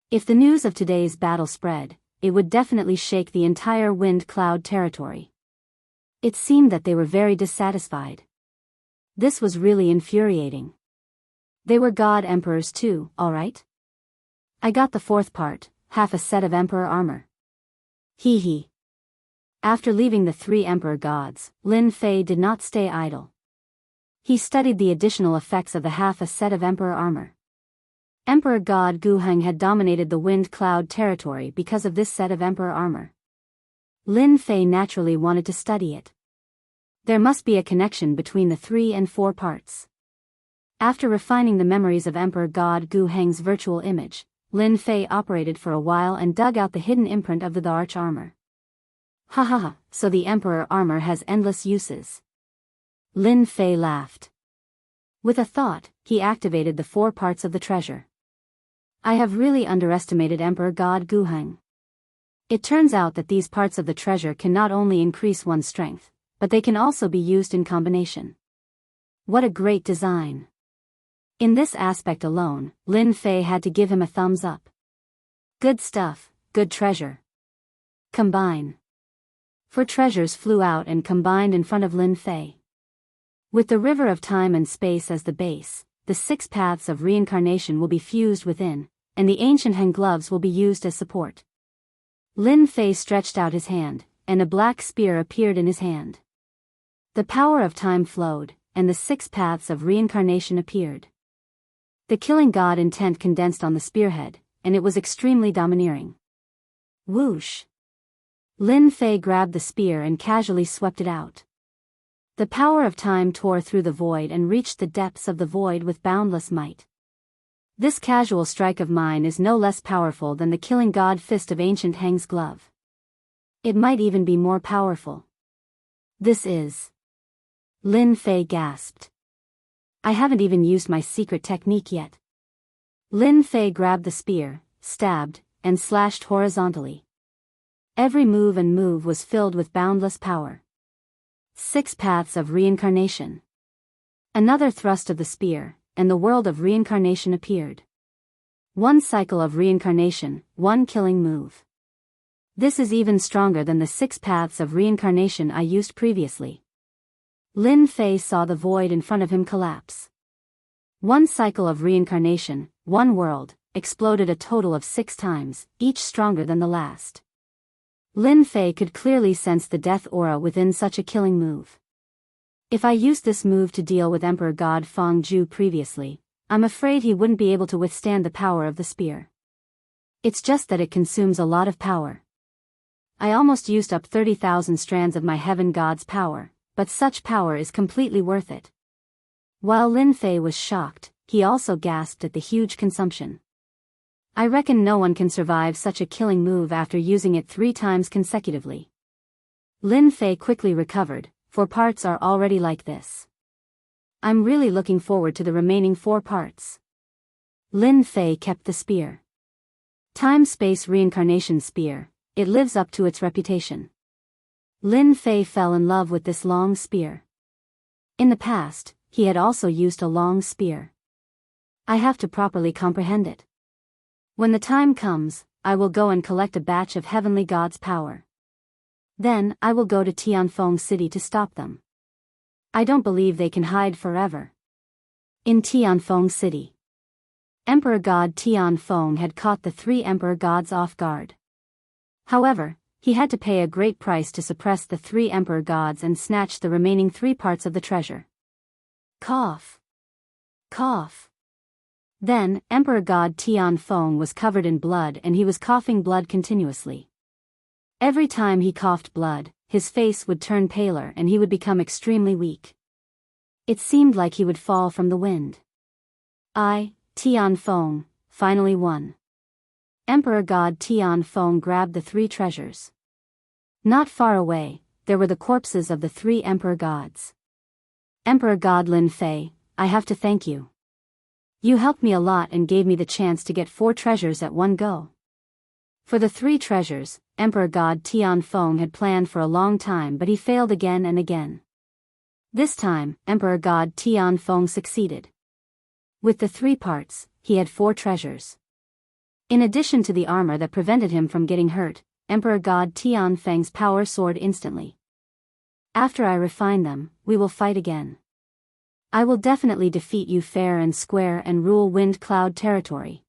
If the news of today's battle spread, it would definitely shake the entire wind cloud territory. It seemed that they were very dissatisfied. This was really infuriating. They were god emperors too, all right? I got the 4th part, half a set of emperor armor. Hee hee. After leaving the 3 emperor gods, Lin Fei did not stay idle. He studied the additional effects of the half a set of emperor armor. Emperor God Guheng had dominated the wind cloud territory because of this set of emperor armor. Lin Fei naturally wanted to study it. There must be a connection between the 3 and 4 parts. After refining the memories of Emperor God Guheng's virtual image, Lin Fei operated for a while and dug out the hidden imprint of the arch armor. Ha ha ha, so the emperor armor has endless uses. Lin Fei laughed. With a thought, he activated the 4 parts of the treasure. I have really underestimated Emperor God Guheng. It turns out that these parts of the treasure can not only increase one's strength, but they can also be used in combination. What a great design. In this aspect alone, Lin Fei had to give him a thumbs up. Good stuff, good treasure. Combine. 4 treasures flew out and combined in front of Lin Fei. With the river of time and space as the base, the 6 paths of reincarnation will be fused within, and the ancient hand gloves will be used as support. Lin Fei stretched out his hand, and a black spear appeared in his hand. The power of time flowed, and the 6 paths of reincarnation appeared. The killing god intent condensed on the spearhead, and it was extremely domineering. Whoosh! Lin Fei grabbed the spear and casually swept it out. The power of time tore through the void and reached the depths of the void with boundless might. This casual strike of mine is no less powerful than the killing god fist of ancient Heng's glove. It might even be more powerful. This is... Lin Fei gasped. I haven't even used my secret technique yet. Lin Fei grabbed the spear, stabbed, and slashed horizontally. Every move was filled with boundless power. 6 paths of reincarnation. Another thrust of the spear, and the world of reincarnation appeared. 1 cycle of reincarnation, 1 killing move. This is even stronger than the 6 paths of reincarnation I used previously. Lin Fei saw the void in front of him collapse. 1 cycle of reincarnation, 1 world, exploded a total of 6 times, each stronger than the last. Lin Fei could clearly sense the death aura within such a killing move. If I used this move to deal with Emperor God Feng Zhu previously, I'm afraid he wouldn't be able to withstand the power of the spear. It's just that it consumes a lot of power. I almost used up 30,000 strands of my heaven god's power, but such power is completely worth it. While Lin Fei was shocked, he also gasped at the huge consumption. I reckon no one can survive such a killing move after using it 3 times consecutively. Lin Fei quickly recovered, 4 parts are already like this. I'm really looking forward to the remaining 4 parts. Lin Fei kept the spear. Time-space reincarnation spear, it lives up to its reputation. Lin Fei fell in love with this long spear. In the past, he had also used a long spear. I have to properly comprehend it. When the time comes, I will go and collect a batch of heavenly gods' power. Then, I will go to Tianfeng City to stop them. I don't believe they can hide forever. In Tianfeng City, Emperor God Tianfeng had caught the 3 emperor gods off guard. However, he had to pay a great price to suppress the 3 emperor gods and snatch the remaining 3 parts of the treasure. Cough. Cough. Then, Emperor God Tianfeng was covered in blood and he was coughing blood continuously. Every time he coughed blood, his face would turn paler and he would become extremely weak. It seemed like he would fall from the wind. Tianfeng, finally won. Emperor God Tianfeng grabbed the 3 treasures. Not far away, there were the corpses of the 3 emperor gods. Emperor God Lin Fei, I have to thank you. You helped me a lot and gave me the chance to get 4 treasures at one go. For the 3 treasures, Emperor God Tianfeng had planned for a long time, but he failed again and again. This time, Emperor God Tianfeng succeeded. With the 3 parts, he had 4 treasures. In addition to the armor that prevented him from getting hurt, Emperor God Tianfeng's power soared instantly. After I refine them, we will fight again. I will definitely defeat you fair and square and rule Wind Cloud territory.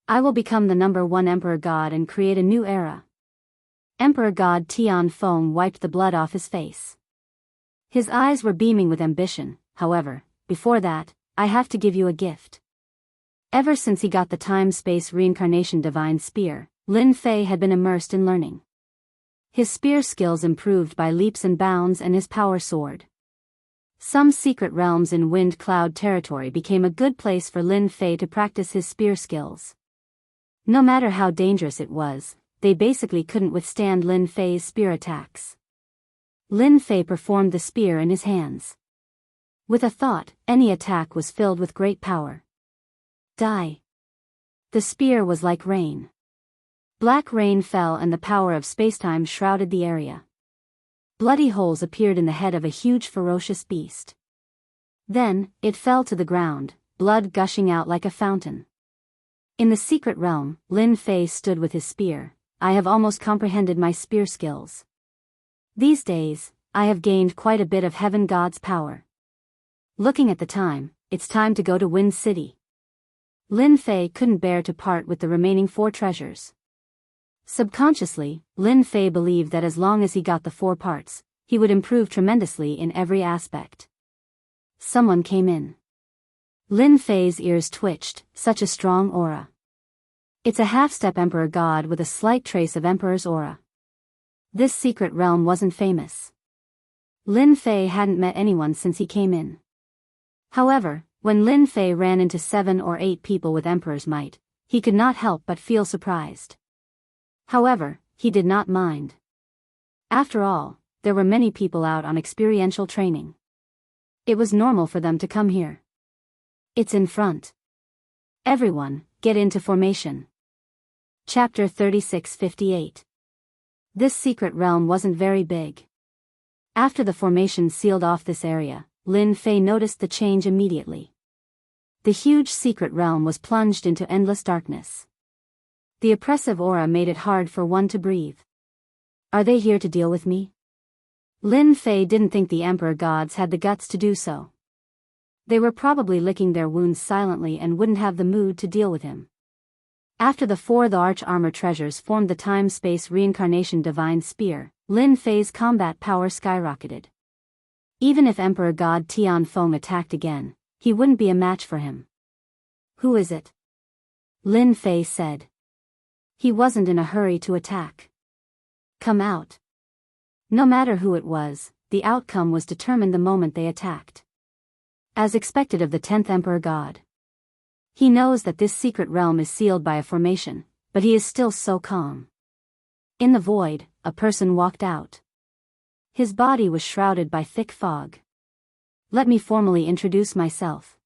I will become the #1 Emperor God and create a new era. Emperor God Tianfeng wiped the blood off his face. His eyes were beaming with ambition. However, before that, I have to give you a gift. Ever since he got the time-space reincarnation divine spear, Lin Fei had been immersed in learning. His spear skills improved by leaps and bounds and his power soared. Some secret realms in Wind Cloud territory became a good place for Lin Fei to practice his spear skills. No matter how dangerous it was, they basically couldn't withstand Lin Fei's spear attacks. Lin Fei performed the spear in his hands. With a thought, any attack was filled with great power. Die. The spear was like rain. Black rain fell and the power of spacetime shrouded the area. Bloody holes appeared in the head of a huge ferocious beast. Then, it fell to the ground, blood gushing out like a fountain. In the secret realm, Lin Fei stood with his spear. I have almost comprehended my spear skills. These days, I have gained quite a bit of Heaven God's power. Looking at the time, it's time to go to Wind City. Lin Fei couldn't bear to part with the remaining 4 treasures. Subconsciously, Lin Fei believed that as long as he got the 4 parts, he would improve tremendously in every aspect. Someone came in. Lin Fei's ears twitched, such a strong aura. It's a half-step Emperor God with a slight trace of Emperor's aura. This secret realm wasn't famous. Lin Fei hadn't met anyone since he came in. However, when Lin Fei ran into 7 or 8 people with Emperor's might, he could not help but feel surprised. However, he did not mind. After all, there were many people out on experiential training. It was normal for them to come here. It's in front. Everyone, get into formation. Chapter 36-58. This secret realm wasn't very big. After the formation sealed off this area, Lin Fei noticed the change immediately. The huge secret realm was plunged into endless darkness. The oppressive aura made it hard for one to breathe. Are they here to deal with me? Lin Fei didn't think the Emperor Gods had the guts to do so. They were probably licking their wounds silently and wouldn't have the mood to deal with him. After the 4 the Arch Armor treasures formed the Time-Space Reincarnation Divine Spear, Lin Fei's combat power skyrocketed. Even if Emperor God Tianfeng attacked again, he wouldn't be a match for him. Who is it? Lin Fei said. He wasn't in a hurry to attack. Come out. No matter who it was, the outcome was determined the moment they attacked. As expected of the 10th Emperor God. He knows that this secret realm is sealed by a formation, but he is still so calm. In the void, a person walked out. His body was shrouded by thick fog. Let me formally introduce myself.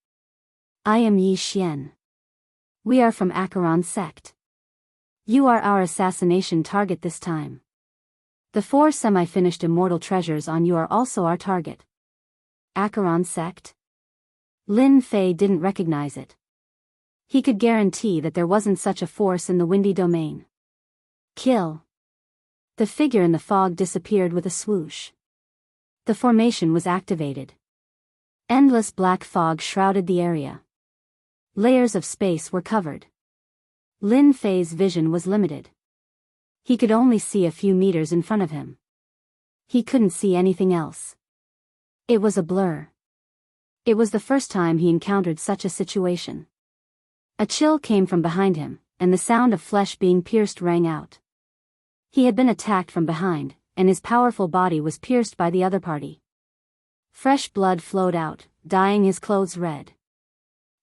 I am Yi Xian. We are from Acheron sect. You are our assassination target this time. The 4 semi-finished immortal treasures on you are also our target. Acheron sect? Lin Fei didn't recognize it. He could guarantee that there wasn't such a force in the windy domain. Kill. The figure in the fog disappeared with a swoosh. The formation was activated. Endless black fog shrouded the area. Layers of space were covered. Lin Fei's vision was limited. He could only see a few meters in front of him. He couldn't see anything else. It was a blur. It was the first time he encountered such a situation. A chill came from behind him, and the sound of flesh being pierced rang out. He had been attacked from behind, and his powerful body was pierced by the other party. Fresh blood flowed out, dyeing his clothes red.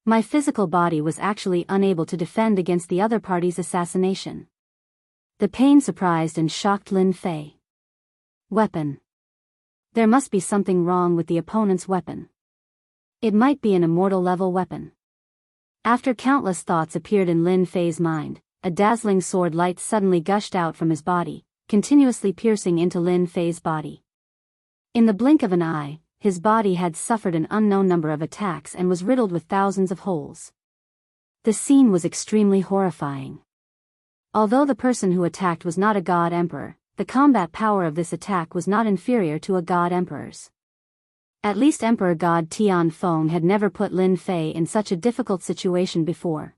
My physical body was actually unable to defend against the other party's assassination. The pain surprised and shocked Lin Fei. Weapon. There must be something wrong with the opponent's weapon. It might be an immortal level weapon. After countless thoughts appeared in Lin Fei's mind, a dazzling sword light suddenly gushed out from his body, continuously piercing into Lin Fei's body. In the blink of an eye, his body had suffered an unknown number of attacks and was riddled with thousands of holes. The scene was extremely horrifying. Although the person who attacked was not a god emperor, the combat power of this attack was not inferior to a god emperor's. At least Emperor God Tianfeng had never put Lin Fei in such a difficult situation before.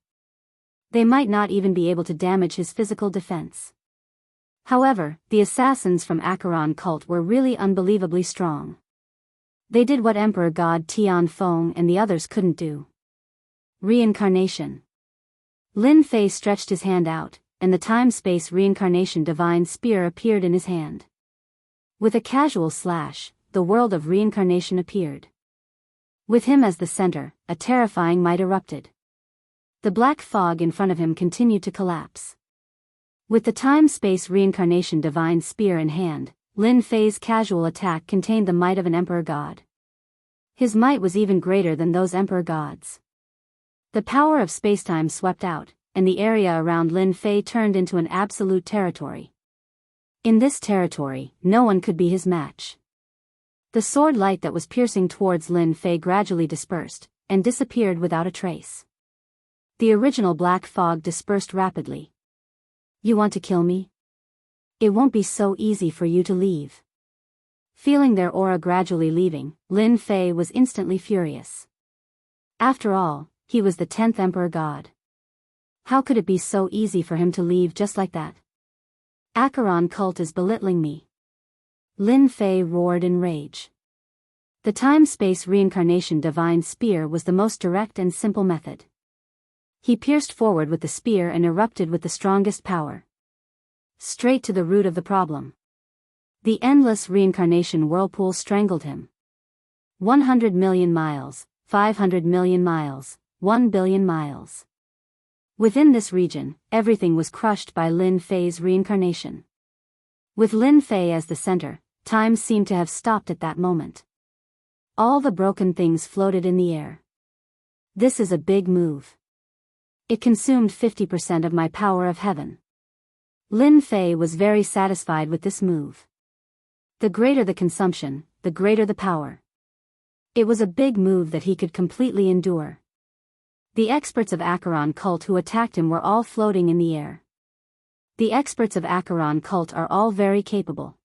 They might not even be able to damage his physical defense. However, the assassins from Acheron cult were really unbelievably strong. They did what Emperor God Tianfeng and the others couldn't do. Reincarnation. Lin Fei stretched his hand out, and the time-space reincarnation divine spear appeared in his hand. With a casual slash, the world of reincarnation appeared. With him as the center, a terrifying might erupted. The black fog in front of him continued to collapse. With the time-space reincarnation divine spear in hand, Lin Fei's casual attack contained the might of an emperor god. His might was even greater than those emperor gods. The power of spacetime swept out, and the area around Lin Fei turned into an absolute territory. In this territory, no one could be his match. The sword light that was piercing towards Lin Fei gradually dispersed, and disappeared without a trace. The original black fog dispersed rapidly. You want to kill me? It won't be so easy for you to leave. Feeling their aura gradually leaving, Lin Fei was instantly furious. After all, he was the 10th Emperor God. How could it be so easy for him to leave just like that? Acheron cult is belittling me. Lin Fei roared in rage. The time-space reincarnation divine spear was the most direct and simple method. He pierced forward with the spear and erupted with the strongest power. Straight to the root of the problem. The endless reincarnation whirlpool strangled him. 100 million miles, 500 million miles, 1 billion miles. Within this region, everything was crushed by Lin Fei's reincarnation. With Lin Fei as the center, time seemed to have stopped at that moment. All the broken things floated in the air. This is a big move. It consumed 50% of my power of heaven. Lin Fei was very satisfied with this move. The greater the consumption, the greater the power. It was a big move that he could completely endure. The experts of Acheron cult who attacked him were all floating in the air. The experts of Acheron cult are all very capable.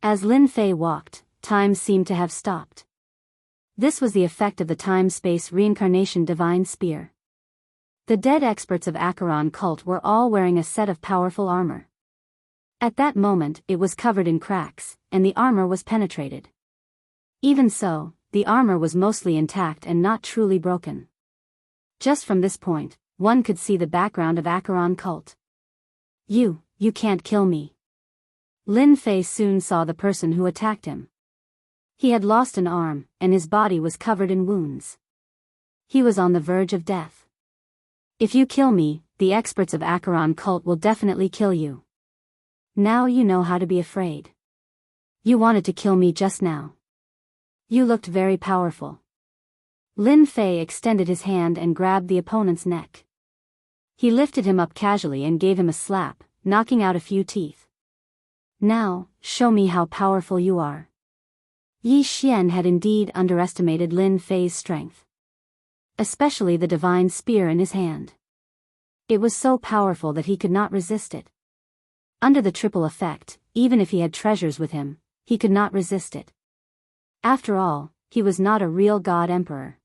As Lin Fei walked, time seemed to have stopped. This was the effect of the time-space reincarnation divine spear. The dead experts of Acheron cult were all wearing a set of powerful armor. At that moment it was covered in cracks, and the armor was penetrated. Even so, the armor was mostly intact and not truly broken. Just from this point, one could see the background of Acheron cult. You can't kill me. Lin Fei soon saw the person who attacked him. He had lost an arm, and his body was covered in wounds. He was on the verge of death. If you kill me, the experts of Acheron cult will definitely kill you. Now you know how to be afraid. You wanted to kill me just now. You looked very powerful. Lin Fei extended his hand and grabbed the opponent's neck. He lifted him up casually and gave him a slap, knocking out a few teeth. Now, show me how powerful you are. Yi Xian had indeed underestimated Lin Fei's strength. Especially the divine spear in his hand. It was so powerful that he could not resist it. Under the triple effect, even if he had treasures with him, he could not resist it. After all, he was not a real god emperor.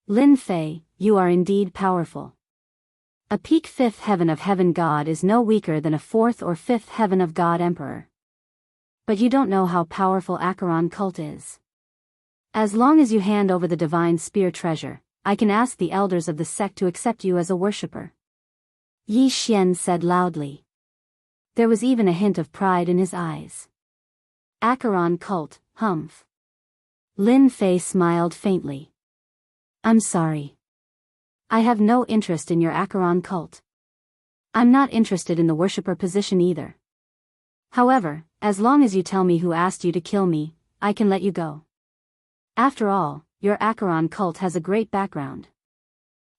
Lin Fei, you are indeed powerful. A peak fifth heaven of heaven god is no weaker than a fourth or fifth heaven of god emperor. But you don't know how powerful Acheron cult is. As long as you hand over the divine spear treasure, I can ask the elders of the sect to accept you as a worshipper. Yi Xian said loudly. There was even a hint of pride in his eyes. Acheron cult, humph. Lin Fei smiled faintly. I'm sorry. I have no interest in your Acheron cult. I'm not interested in the worshipper position either. However, as long as you tell me who asked you to kill me, I can let you go. After all, your Acheron cult has a great background.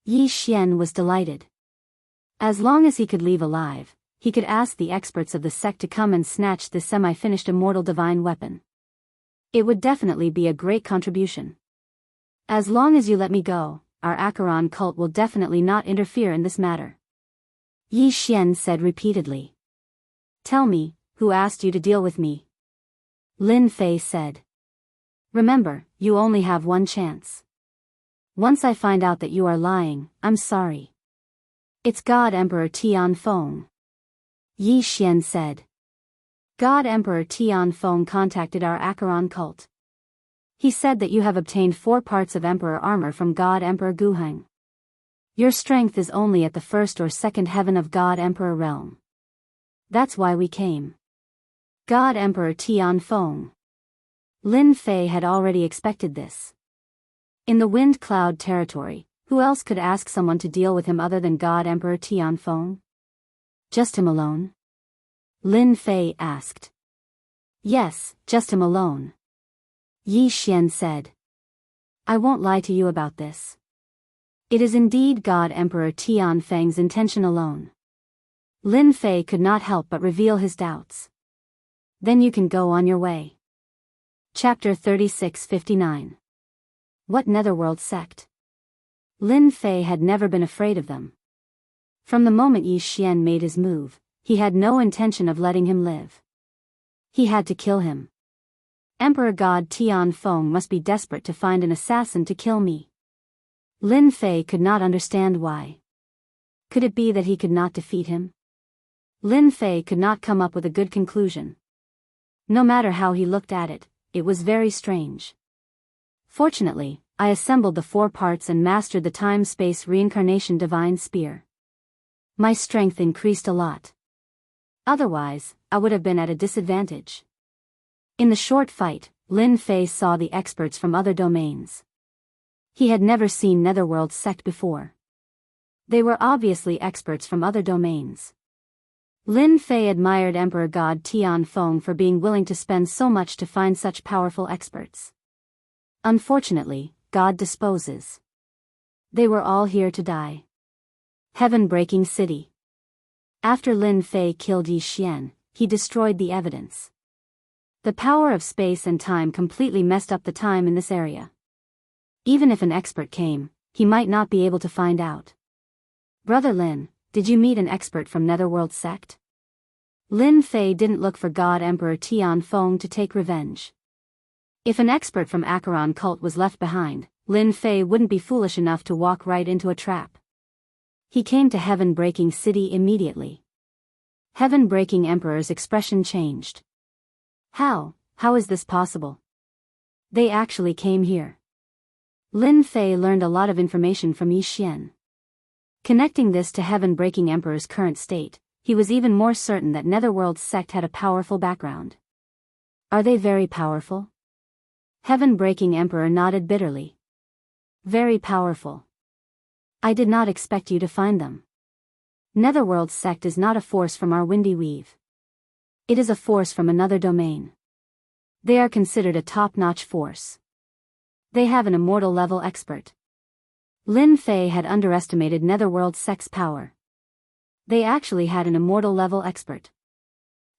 Yi Xian was delighted. As long as he could leave alive, he could ask the experts of the sect to come and snatch this semi-finished immortal divine weapon. It would definitely be a great contribution. As long as you let me go, our Acheron cult will definitely not interfere in this matter. Yi Xian said repeatedly. Tell me, who asked you to deal with me? Lin Fei said. Remember, you only have one chance. Once I find out that you are lying, I'm sorry. It's God Emperor Tianfeng. Yi Xian said. God Emperor Tianfeng contacted our Acheron cult. He said that you have obtained 4 parts of Emperor armor from God Emperor Guheng. Your strength is only at the first or second heaven of God Emperor realm. That's why we came. God Emperor Tianfeng. Lin Fei had already expected this. In the Wind Cloud territory, who else could ask someone to deal with him other than God Emperor Tianfeng? Just him alone? Lin Fei asked. Yes, just him alone. Yi Xian said. I won't lie to you about this. It is indeed God Emperor Tianfeng's intention alone. Lin Fei could not help but reveal his doubts. Then you can go on your way. Chapter 3659. What Netherworld sect? Lin Fei had never been afraid of them. From the moment Yi Xian made his move, he had no intention of letting him live. He had to kill him. Emperor God Tianfeng must be desperate to find an assassin to kill me. Lin Fei could not understand why. Could it be that he could not defeat him? Lin Fei could not come up with a good conclusion. No matter how he looked at it, it was very strange. Fortunately, I assembled the 4 parts and mastered the time-space reincarnation divine spear. My strength increased a lot. Otherwise, I would have been at a disadvantage. In the short fight, Lin Fei saw the experts from other domains. He had never seen Netherworld's sect before. They were obviously experts from other domains. Lin Fei admired Emperor God Tianfeng for being willing to spend so much to find such powerful experts. Unfortunately, God disposes. They were all here to die. Heaven-breaking city. After Lin Fei killed Yi Xian, he destroyed the evidence. The power of space and time completely messed up the time in this area. Even if an expert came, he might not be able to find out. Brother Lin, did you meet an expert from Netherworld sect? Lin Fei didn't look for God Emperor Tianfeng to take revenge. If an expert from Acheron cult was left behind, Lin Fei wouldn't be foolish enough to walk right into a trap. He came to Heaven-breaking city immediately. Heaven-breaking Emperor's expression changed. How is this possible? They actually came here. Lin Fei learned a lot of information from Yi Xian. Connecting this to Heaven-breaking Emperor's current state, he was even more certain that Netherworld's sect had a powerful background. Are they very powerful? Heaven-breaking Emperor nodded bitterly. Very powerful. I did not expect you to find them. Netherworld's sect is not a force from our windy weave. It is a force from another domain. They are considered a top-notch force. They have an immortal level expert. Lin Fei had underestimated Netherworld sect's power. They actually had an immortal level expert.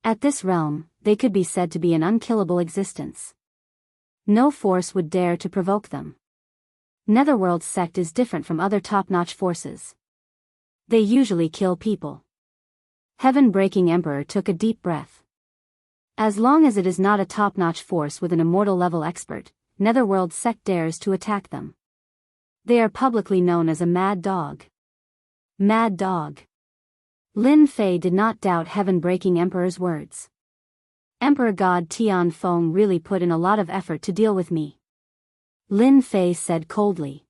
At this realm, they could be said to be an unkillable existence. No force would dare to provoke them. Netherworld's sect is different from other top-notch forces. They usually kill people. Heaven-breaking Emperor took a deep breath. As long as it is not a top-notch force with an immortal level expert, Netherworld sect dares to attack them. They are publicly known as a mad dog. Mad dog. Lin Fei did not doubt Heaven-breaking Emperor's words. Emperor God Tianfeng really put in a lot of effort to deal with me. Lin Fei said coldly.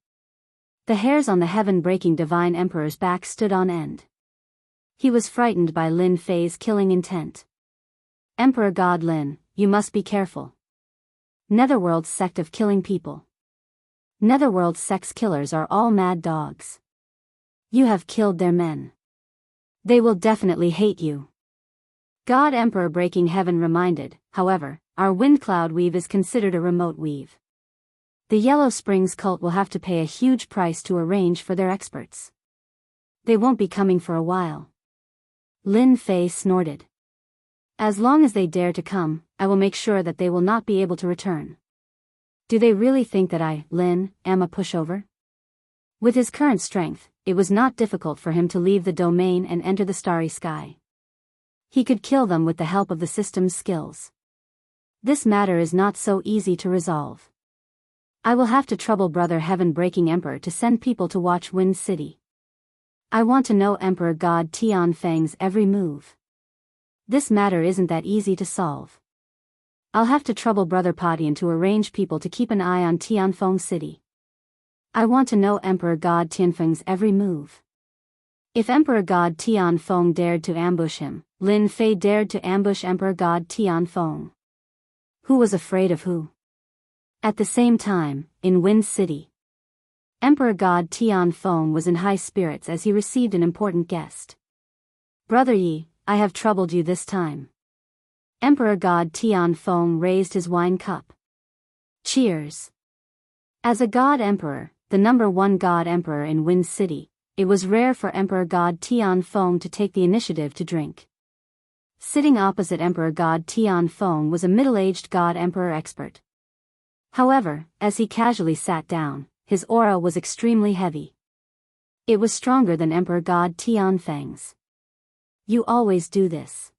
The hairs on the Heaven-breaking Divine Emperor's back stood on end. He was frightened by Lin Fei's killing intent. Emperor God Lin, you must be careful. Netherworld's sect of killing people. Netherworld sect's killers are all mad dogs. You have killed their men. They will definitely hate you. God Emperor Breaking Heaven reminded, however, our wind cloud weave is considered a remote weave. The Yellow Springs cult will have to pay a huge price to arrange for their experts. They won't be coming for a while. Lin Fei snorted. As long as they dare to come, I will make sure that they will not be able to return. Do they really think that I, Lin, am a pushover? With his current strength, it was not difficult for him to leave the domain and enter the starry sky. He could kill them with the help of the system's skills. This matter is not so easy to resolve. I will have to trouble Brother Heaven-breaking Emperor to send people to watch Wind City. I want to know Emperor God Tianfeng's every move. This matter isn't that easy to solve. I'll have to trouble Brother Padian to arrange people to keep an eye on Tianfeng City. I want to know Emperor God Tianfeng's every move. If Emperor God Tianfeng dared to ambush him, Lin Fei dared to ambush Emperor God Tianfeng. Who was afraid of who? At the same time, in Wind City, Emperor God Tianfeng was in high spirits as he received an important guest. Brother Yi, I have troubled you this time. Emperor God Tianfeng raised his wine cup. Cheers. As a God Emperor, the #1 God Emperor in Wind City, it was rare for Emperor God Tianfeng to take the initiative to drink. Sitting opposite Emperor God Tianfeng was a middle-aged God Emperor expert. However, as he casually sat down, his aura was extremely heavy. It was stronger than Emperor God Tianfeng's. You always do this.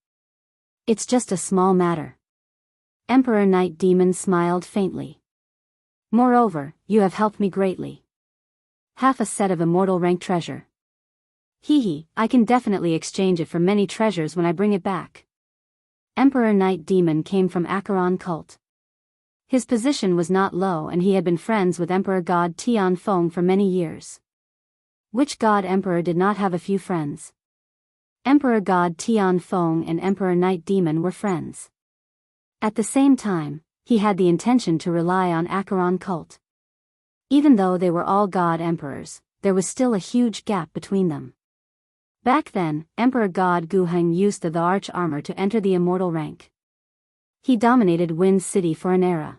It's just a small matter. Emperor Night Demon smiled faintly. Moreover, you have helped me greatly. Half a set of immortal rank treasure. Hee, I can definitely exchange it for many treasures when I bring it back. Emperor Night Demon came from Acheron cult. His position was not low and he had been friends with Emperor God Tianfeng for many years. Which God Emperor did not have a few friends? Emperor God Tianfeng and Emperor Night Demon were friends. At the same time, he had the intention to rely on Acheron cult. Even though they were all God Emperors, there was still a huge gap between them. Back then, Emperor God Guheng used the arch armor to enter the immortal rank. He dominated Wind City for an era.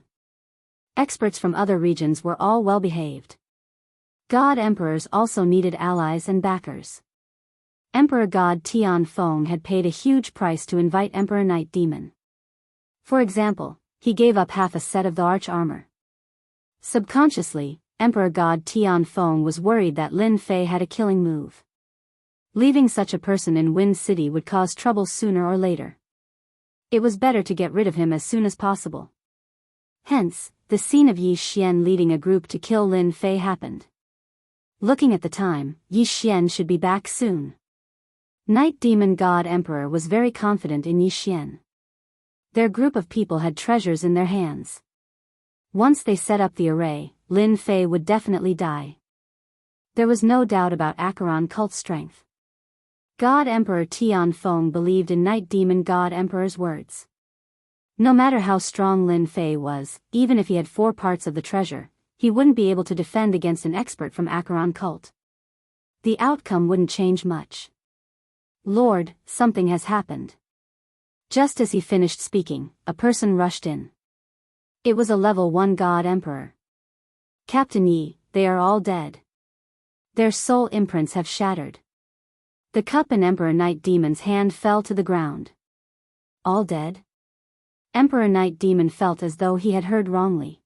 Experts from other regions were all well-behaved. God Emperors also needed allies and backers. Emperor God Tianfeng had paid a huge price to invite Emperor Night Demon. For example, he gave up half a set of the arch armor. Subconsciously, Emperor God Tianfeng was worried that Lin Fei had a killing move. Leaving such a person in Wind City would cause trouble sooner or later. It was better to get rid of him as soon as possible. Hence, the scene of Yi Xian leading a group to kill Lin Fei happened. Looking at the time, Yi Xian should be back soon. Night Demon God Emperor was very confident in Yi Xian. Their group of people had treasures in their hands. Once they set up the array, Lin Fei would definitely die. There was no doubt about Acheron cult's strength. God Emperor Tianfeng believed in Night Demon God Emperor's words. No matter how strong Lin Fei was, even if he had 4 parts of the treasure, he wouldn't be able to defend against an expert from Acheron cult. The outcome wouldn't change much. Lord, something has happened. Just as he finished speaking, a person rushed in. It was a level 1 God Emperor. Captain Yi, they are all dead. Their soul imprints have shattered. The cup in Emperor Night Demon's hand fell to the ground. All dead? Emperor Night Demon felt as though he had heard wrongly.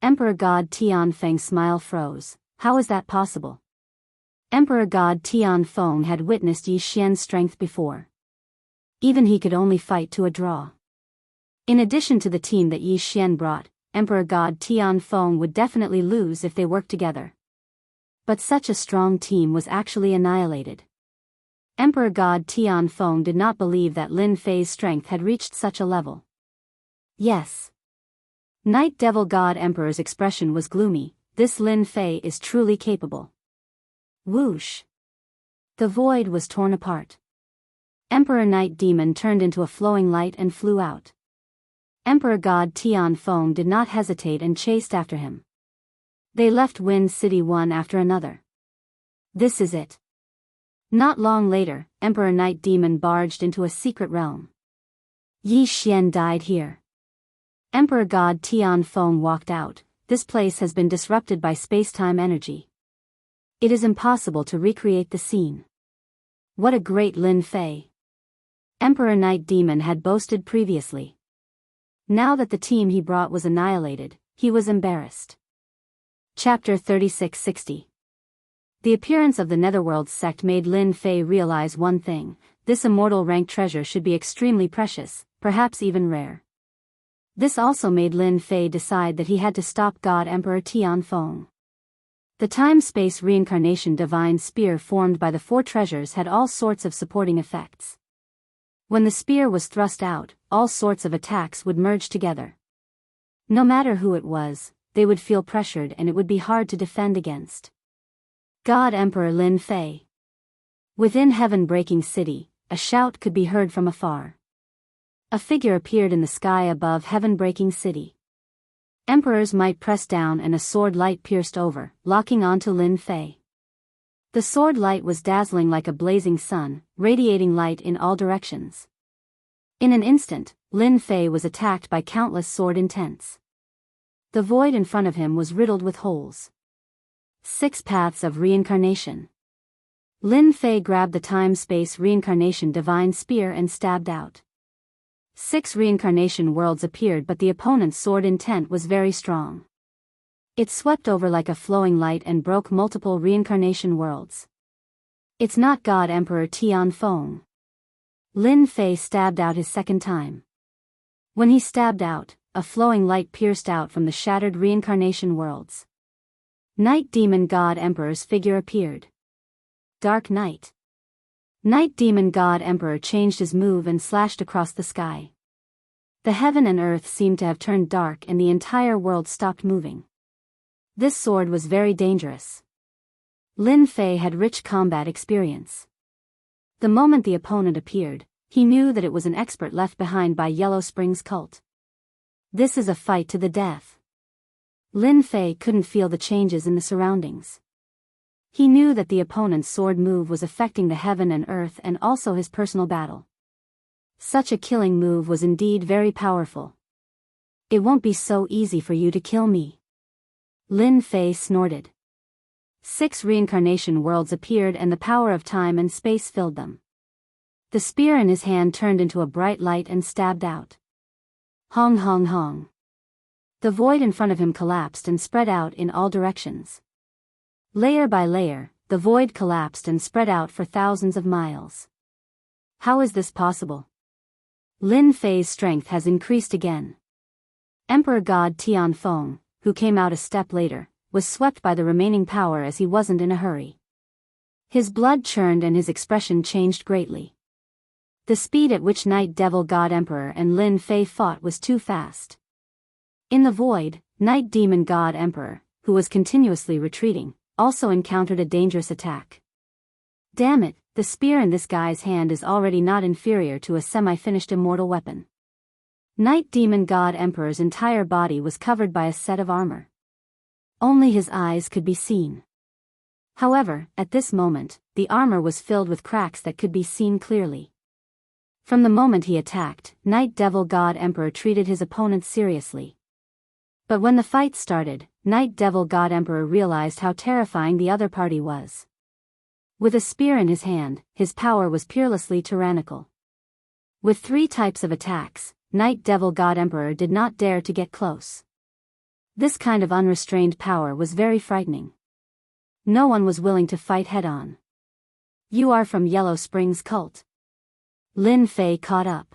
Emperor God Tianfeng's smile froze. How is that possible? Emperor God Tianfeng had witnessed Yi Xian's strength before. Even he could only fight to a draw. In addition to the team that Yi Xian brought, Emperor God Tianfeng would definitely lose if they worked together. But such a strong team was actually annihilated. Emperor God Tianfeng did not believe that Lin Fei's strength had reached such a level. Yes. Night Devil God Emperor's expression was gloomy. This Lin Fei is truly capable. Whoosh. The void was torn apart. Emperor Night Demon turned into a flowing light and flew out. Emperor God Tianfeng did not hesitate and chased after him. They left Wind City one after another. This is it. Not long later, Emperor Night Demon barged into a secret realm. Yi Xian died here. Emperor God Tianfeng walked out. This place has been disrupted by space-time energy. It is impossible to recreate the scene. What a great Lin Fei! Emperor Night Demon had boasted previously. Now that the team he brought was annihilated, he was embarrassed. Chapter 3660. The appearance of the Netherworld sect made Lin Fei realize one thing: this immortal rank treasure should be extremely precious, perhaps even rare. This also made Lin Fei decide that he had to stop God Emperor Tianfeng. The time-space reincarnation divine spear formed by the 4 treasures had all sorts of supporting effects. When the spear was thrust out, all sorts of attacks would merge together. No matter who it was, they would feel pressured and it would be hard to defend against. God Emperor Lin Fei. Within Heaven-breaking City, a shout could be heard from afar. A figure appeared in the sky above Heaven-breaking City. Emperor's might pressed down and a sword light pierced over, locking onto Lin Fei. The sword light was dazzling like a blazing sun, radiating light in all directions. In an instant, Lin Fei was attacked by countless sword intents. The void in front of him was riddled with holes. 6 paths of reincarnation. Lin Fei grabbed the time-space reincarnation divine spear and stabbed out. 6 reincarnation worlds appeared, but the opponent's sword intent was very strong. It swept over like a flowing light and broke multiple reincarnation worlds. It's not God Emperor Tianfeng. Lin Fei stabbed out his second time. When he stabbed out, a flowing light pierced out from the shattered reincarnation worlds. Night Demon God Emperor's figure appeared. Dark Night. Night Demon God Emperor changed his move and slashed across the sky. The heaven and earth seemed to have turned dark and the entire world stopped moving. This sword was very dangerous. Lin Fei had rich combat experience. The moment the opponent appeared, he knew that it was an expert left behind by Yellow Spring's cult. This is a fight to the death. Lin Fei couldn't feel the changes in the surroundings. He knew that the opponent's sword move was affecting the heaven and earth and also his personal battle. Such a killing move was indeed very powerful. It won't be so easy for you to kill me. Lin Fei snorted. 6 reincarnation worlds appeared and the power of time and space filled them. The spear in his hand turned into a bright light and stabbed out. Hong hong hong. The void in front of him collapsed and spread out in all directions. Layer by layer, the void collapsed and spread out for thousands of miles. How is this possible? Lin Fei's strength has increased again. Emperor God Tianfeng, who came out a step later, was swept by the remaining power as he wasn't in a hurry. His blood churned and his expression changed greatly. The speed at which Night Devil God Emperor and Lin Fei fought was too fast. In the void, Night Demon God Emperor, who was continuously retreating, also encountered a dangerous attack. Damn it, the spear in this guy's hand is already not inferior to a semi-finished immortal weapon. Night Demon God Emperor's entire body was covered by a set of armor. Only his eyes could be seen. However, at this moment, the armor was filled with cracks that could be seen clearly. From the moment he attacked, Night Devil God Emperor treated his opponent seriously. But when the fight started, Night Devil God Emperor realized how terrifying the other party was. With a spear in his hand, his power was peerlessly tyrannical. With 3 types of attacks, Night Devil God Emperor did not dare to get close. This kind of unrestrained power was very frightening. No one was willing to fight head-on. You are from Yellow Spring's cult. Lin Fei caught up.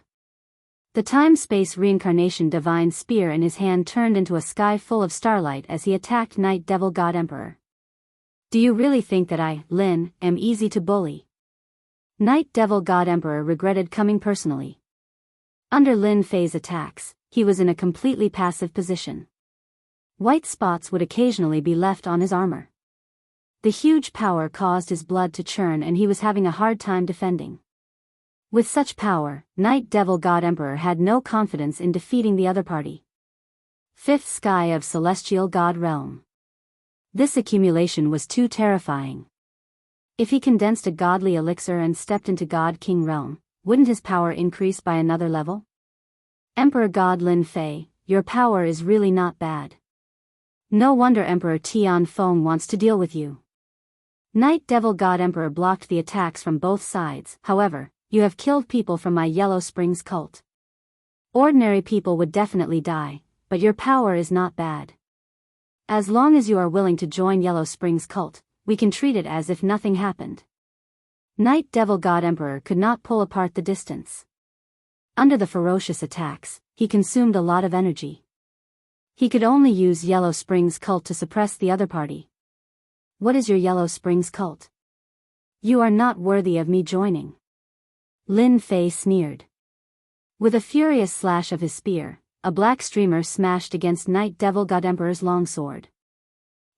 The time-space reincarnation divine spear in his hand turned into a sky full of starlight as he attacked Night Devil God Emperor. Do you really think that I, Lin, am easy to bully? Night Devil God Emperor regretted coming personally. Under Lin Fei's attacks, he was in a completely passive position. White spots would occasionally be left on his armor. The huge power caused his blood to churn and he was having a hard time defending. With such power, Night Devil God Emperor had no confidence in defeating the other party. 5th Sky of Celestial God Realm. This accumulation was too terrifying. If he condensed a godly elixir and stepped into God King Realm, wouldn't his power increase by another level? Emperor God Lin Fei, your power is really not bad. No wonder Emperor Tianfeng wants to deal with you. Night Devil God Emperor blocked the attacks from both sides. However, you have killed people from my Yellow Springs cult. Ordinary people would definitely die, but your power is not bad. As long as you are willing to join Yellow Springs cult, we can treat it as if nothing happened. Night Devil God Emperor could not pull apart the distance. Under the ferocious attacks, he consumed a lot of energy. He could only use Yellow Springs cult to suppress the other party. What is your Yellow Springs cult? You are not worthy of me joining. Lin Fei sneered. With a furious slash of his spear, a black streamer smashed against Night Devil God Emperor's longsword.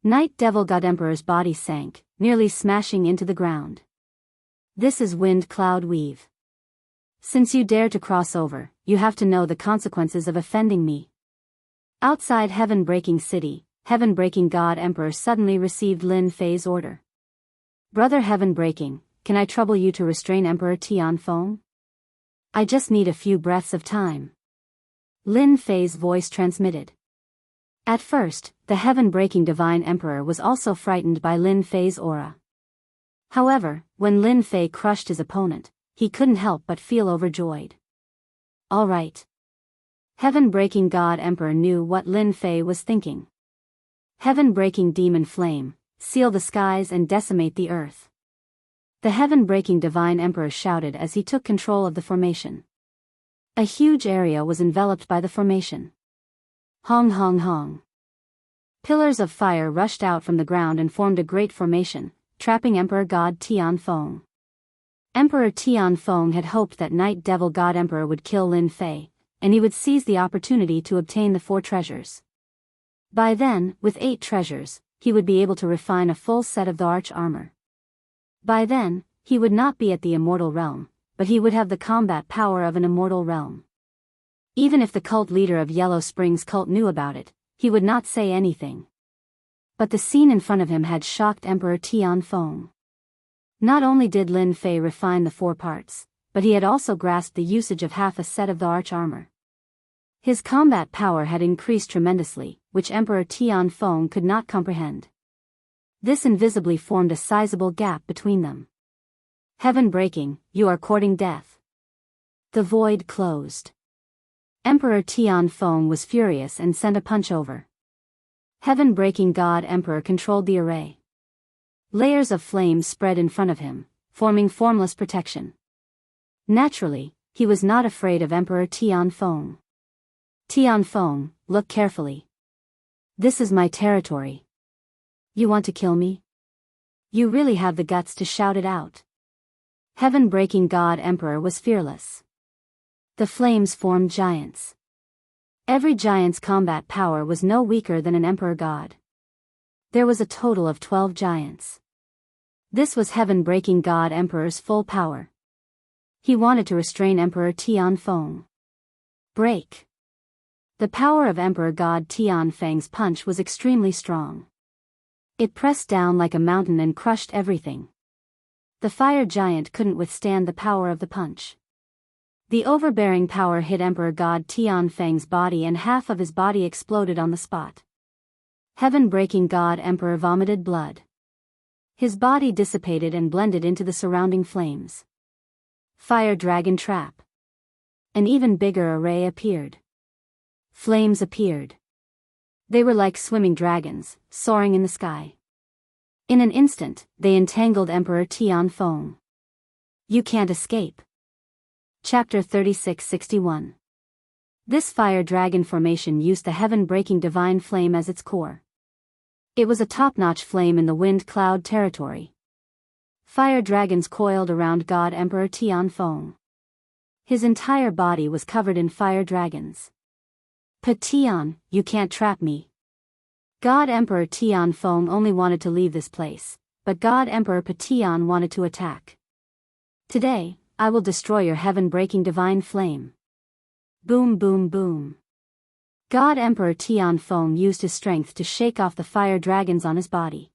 Night Devil God Emperor's body sank, nearly smashing into the ground. This is Wind Cloud Weave. Since you dare to cross over, you have to know the consequences of offending me. Outside Heaven-Breaking City, Heaven-Breaking God Emperor suddenly received Lin Fei's order. Brother Heaven-Breaking, can I trouble you to restrain Emperor Tianfeng? I just need a few breaths of time. Lin Fei's voice transmitted. At first, the Heaven-Breaking Divine Emperor was also frightened by Lin Fei's aura. However, when Lin Fei crushed his opponent, he couldn't help but feel overjoyed. All right. Heaven-Breaking God Emperor knew what Lin Fei was thinking. Heaven-Breaking Demon Flame, seal the skies and decimate the earth. The Heaven-Breaking Divine Emperor shouted as he took control of the formation. A huge area was enveloped by the formation. Hong hong hong. Pillars of fire rushed out from the ground and formed a great formation, trapping Emperor God Tianfeng. Emperor Tianfeng had hoped that Night Devil God Emperor would kill Lin Fei, and he would seize the opportunity to obtain the 4 treasures. By then, with 8 treasures, he would be able to refine a full set of the arch armor. By then, he would not be at the immortal realm, but he would have the combat power of an immortal realm. Even if the cult leader of Yellow Springs cult knew about it, he would not say anything. But the scene in front of him had shocked Emperor Tianfeng. Not only did Lin Fei refine the 4 parts, but he had also grasped the usage of half a set of the arch armor. His combat power had increased tremendously, which Emperor Tianfeng could not comprehend. This invisibly formed a sizable gap between them. Heaven breaking, you are courting death. The void closed. Emperor Tianfeng was furious and sent a punch over. Heaven breaking God Emperor controlled the array. Layers of flames spread in front of him, forming formless protection. Naturally, he was not afraid of Emperor Tianfeng. Tianfeng, look carefully. This is my territory. You want to kill me? You really have the guts to shout it out. Heaven-breaking God Emperor was fearless. The flames formed giants. Every giant's combat power was no weaker than an emperor god. There was a total of 12 giants. This was heaven-breaking God Emperor's full power. He wanted to restrain Emperor Tianfeng. Break. The power of Emperor God Tianfeng's punch was extremely strong. It pressed down like a mountain and crushed everything. The fire giant couldn't withstand the power of the punch. The overbearing power hit Emperor God Tianfeng's body and half of his body exploded on the spot. Heaven-breaking God Emperor vomited blood. His body dissipated and blended into the surrounding flames. Fire dragon trap. An even bigger array appeared. Flames appeared. They were like swimming dragons, soaring in the sky. In an instant, they entangled Emperor Tianfeng. You can't escape. Chapter 3661. This fire dragon formation used the heaven-breaking divine flame as its core. It was a top-notch flame in the wind cloud territory. Fire dragons coiled around God Emperor Tianfeng. His entire body was covered in fire dragons. Tian, you can't trap me. God Emperor Tianfeng only wanted to leave this place, but God Emperor Tian wanted to attack. Today, I will destroy your heaven-breaking divine flame. Boom boom boom. God Emperor Tianfeng used his strength to shake off the fire dragons on his body.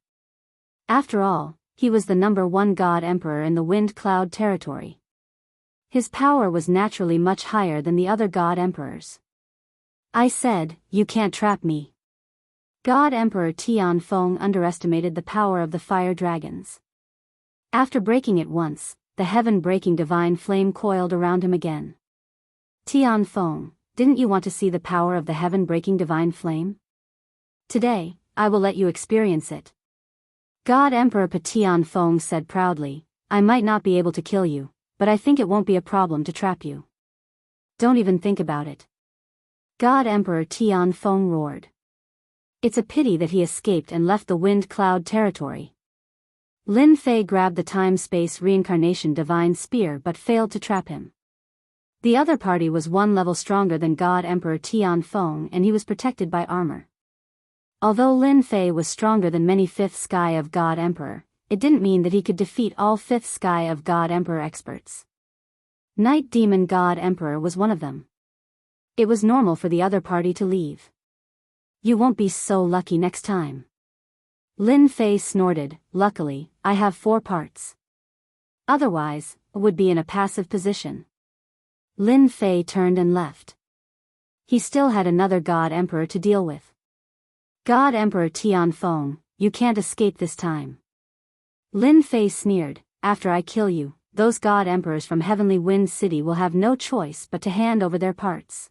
After all, he was the #1 God Emperor in the wind cloud territory. His power was naturally much higher than the other God Emperors. I said, you can't trap me. God Emperor Tianfeng underestimated the power of the fire dragons. After breaking it once, the heaven-breaking divine flame coiled around him again. Tianfeng, didn't you want to see the power of the heaven-breaking divine flame? Today, I will let you experience it. God Emperor Tianfeng said proudly, I might not be able to kill you, but I think it won't be a problem to trap you. Don't even think about it. God Emperor Tianfeng roared. It's a pity that he escaped and left the wind cloud territory. Lin Fei grabbed the time-space reincarnation divine spear but failed to trap him. The other party was 1 level stronger than God Emperor Tianfeng and he was protected by armor. Although Lin Fei was stronger than many 5th Sky of God Emperor, it didn't mean that he could defeat all 5th Sky of God Emperor experts. Night Demon God Emperor was one of them. It was normal for the other party to leave. You won't be so lucky next time. Lin Fei snorted, luckily, I have 4 parts. Otherwise, I would be in a passive position. Lin Fei turned and left. He still had another God Emperor to deal with. God Emperor Tianfeng, you can't escape this time. Lin Fei sneered, after I kill you, those God Emperors from Heavenly Wind City will have no choice but to hand over their parts.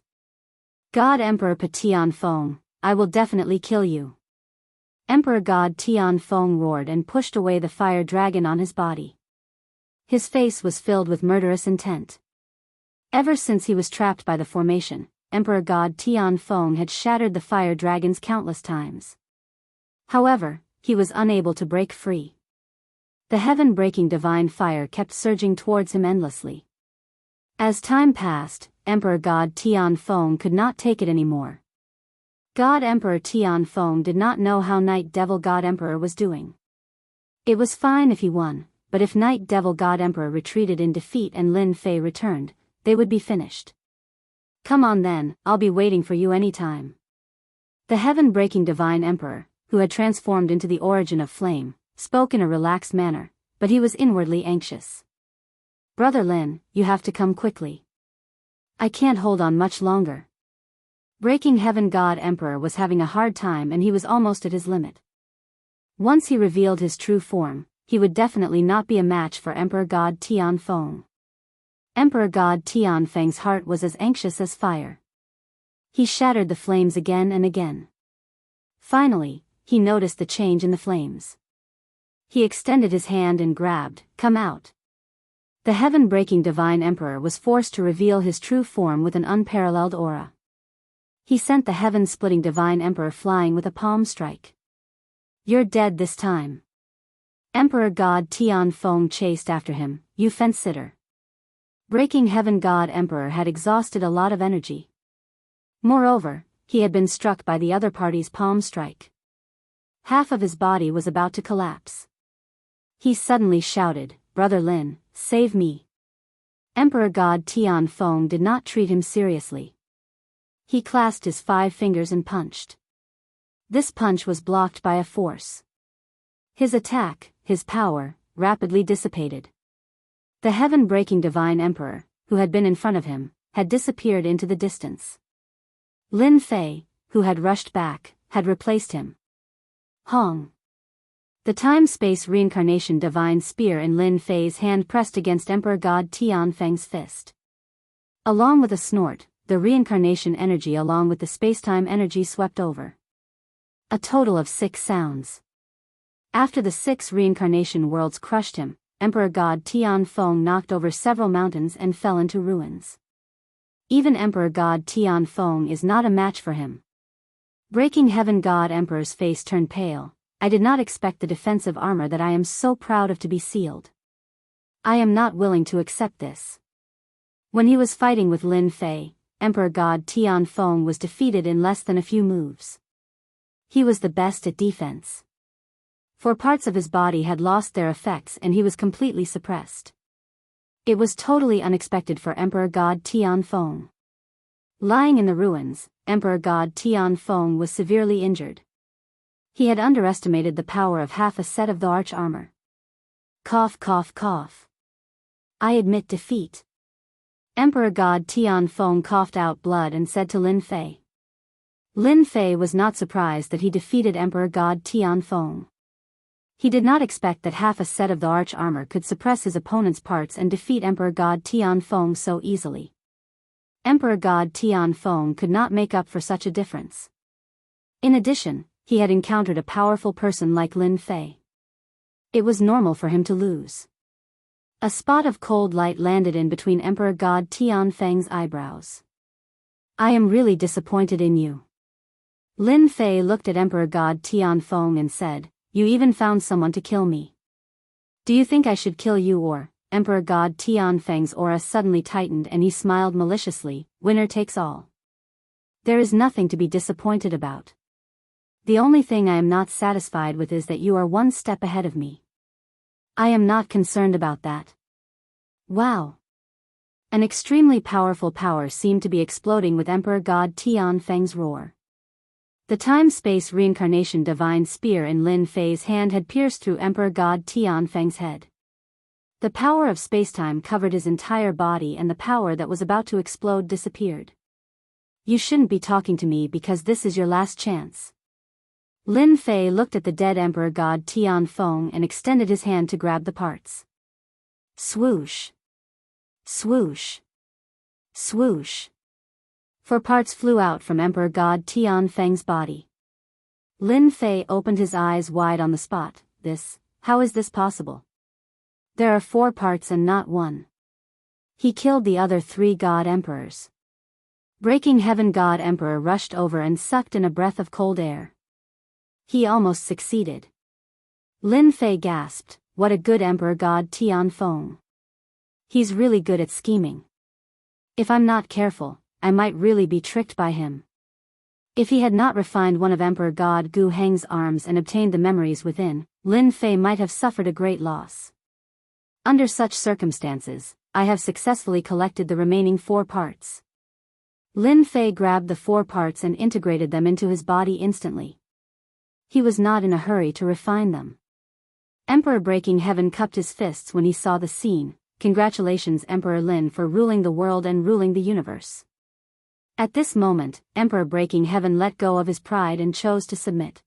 God Emperor Tianfeng, I will definitely kill you. Emperor God Tianfeng roared and pushed away the fire dragon on his body. His face was filled with murderous intent. Ever since he was trapped by the formation, Emperor God Tianfeng had shattered the fire dragons countless times. However, he was unable to break free. The heaven-breaking divine fire kept surging towards him endlessly. As time passed, Emperor God Tianfeng could not take it anymore. God Emperor Tianfeng did not know how Night Devil God Emperor was doing. It was fine if he won, but if Night Devil God Emperor retreated in defeat and Lin Fei returned, they would be finished. Come on then, I'll be waiting for you anytime. The heaven-breaking divine emperor, who had transformed into the origin of flame, spoke in a relaxed manner, but he was inwardly anxious. Brother Lin, you have to come quickly. I can't hold on much longer. Breaking Heaven God Emperor was having a hard time and he was almost at his limit. Once he revealed his true form, he would definitely not be a match for Emperor God Tianfeng. Emperor God Tianfeng's heart was as anxious as fire. He shattered the flames again and again. Finally, he noticed the change in the flames. He extended his hand and grabbed, "Come out." The heaven-breaking divine emperor was forced to reveal his true form with an unparalleled aura. He sent the heaven-splitting divine emperor flying with a palm strike. "You're dead this time." Emperor God Tianfeng chased after him, "You fence-sitter." Breaking Heaven God Emperor had exhausted a lot of energy. Moreover, he had been struck by the other party's palm strike. Half of his body was about to collapse. He suddenly shouted, "Brother Lin, save me." Emperor God Tianfeng did not treat him seriously. He clasped his 5 fingers and punched. This punch was blocked by a force. His attack, his power, rapidly dissipated. The heaven-breaking divine emperor, who had been in front of him, had disappeared into the distance. Lin Fei, who had rushed back, had replaced him. Hong. The time-space reincarnation divine spear in Lin Fei's hand pressed against Emperor God Tianfeng's fist. Along with a snort, the reincarnation energy along with the spacetime energy swept over. A total of 6 sounds. After the 6 reincarnation worlds crushed him, Emperor God Tianfeng knocked over several mountains and fell into ruins. Even Emperor God Tianfeng is not a match for him. Breaking Heaven God Emperor's face turned pale. "I did not expect the defensive armor that I am so proud of to be sealed. I am not willing to accept this." When he was fighting with Lin Fei, Emperor God Tianfeng was defeated in less than a few moves. He was the best at defense. For parts of his body had lost their effects and he was completely suppressed. It was totally unexpected for Emperor God Tianfeng. Lying in the ruins, Emperor God Tianfeng was severely injured. He had underestimated the power of half a set of the arch armor. Cough, cough, cough. "I admit defeat." Emperor God Tianfeng coughed out blood and said to Lin Fei. Lin Fei was not surprised that he defeated Emperor God Tianfeng. He did not expect that half a set of the arch armor could suppress his opponent's parts and defeat Emperor God Tianfeng so easily. Emperor God Tianfeng could not make up for such a difference. In addition, he had encountered a powerful person like Lin Fei. It was normal for him to lose. A spot of cold light landed in between Emperor God Tianfeng's eyebrows. "I am really disappointed in you." Lin Fei looked at Emperor God Tianfeng and said, "You even found someone to kill me. Do you think I should kill you or?" Emperor God Tianfeng's aura suddenly tightened and he smiled maliciously, "Winner takes all. There is nothing to be disappointed about. The only thing I am not satisfied with is that you are 1 step ahead of me. I am not concerned about that." Wow! An extremely powerful power seemed to be exploding with Emperor God Tianfeng's roar. The time-space reincarnation divine spear in Lin Fei's hand had pierced through Emperor God Tianfeng's head. The power of spacetime covered his entire body and the power that was about to explode disappeared. "You shouldn't be talking to me because this is your last chance." Lin Fei looked at the dead Emperor God Tianfeng and extended his hand to grab the parts. Swoosh! Swoosh! Swoosh! 4 parts flew out from Emperor God Tianfeng's body. Lin Fei opened his eyes wide on the spot. How is this possible? There are 4 parts and not 1. He killed the other 3 God Emperors. Breaking Heaven God Emperor rushed over and sucked in a breath of cold air. He almost succeeded. Lin Fei gasped, what a good Emperor God Tianfeng. He's really good at scheming. If I'm not careful, I might really be tricked by him. If he had not refined one of Emperor God Gu Heng's arms and obtained the memories within, Lin Fei might have suffered a great loss. Under such circumstances, I have successfully collected the remaining 4 parts. Lin Fei grabbed the 4 parts and integrated them into his body instantly. He was not in a hurry to refine them. Emperor Breaking Heaven cupped his fists when he saw the scene. Congratulations, Emperor Lin, for ruling the world and ruling the universe. At this moment, Emperor Breaking Heaven let go of his pride and chose to submit.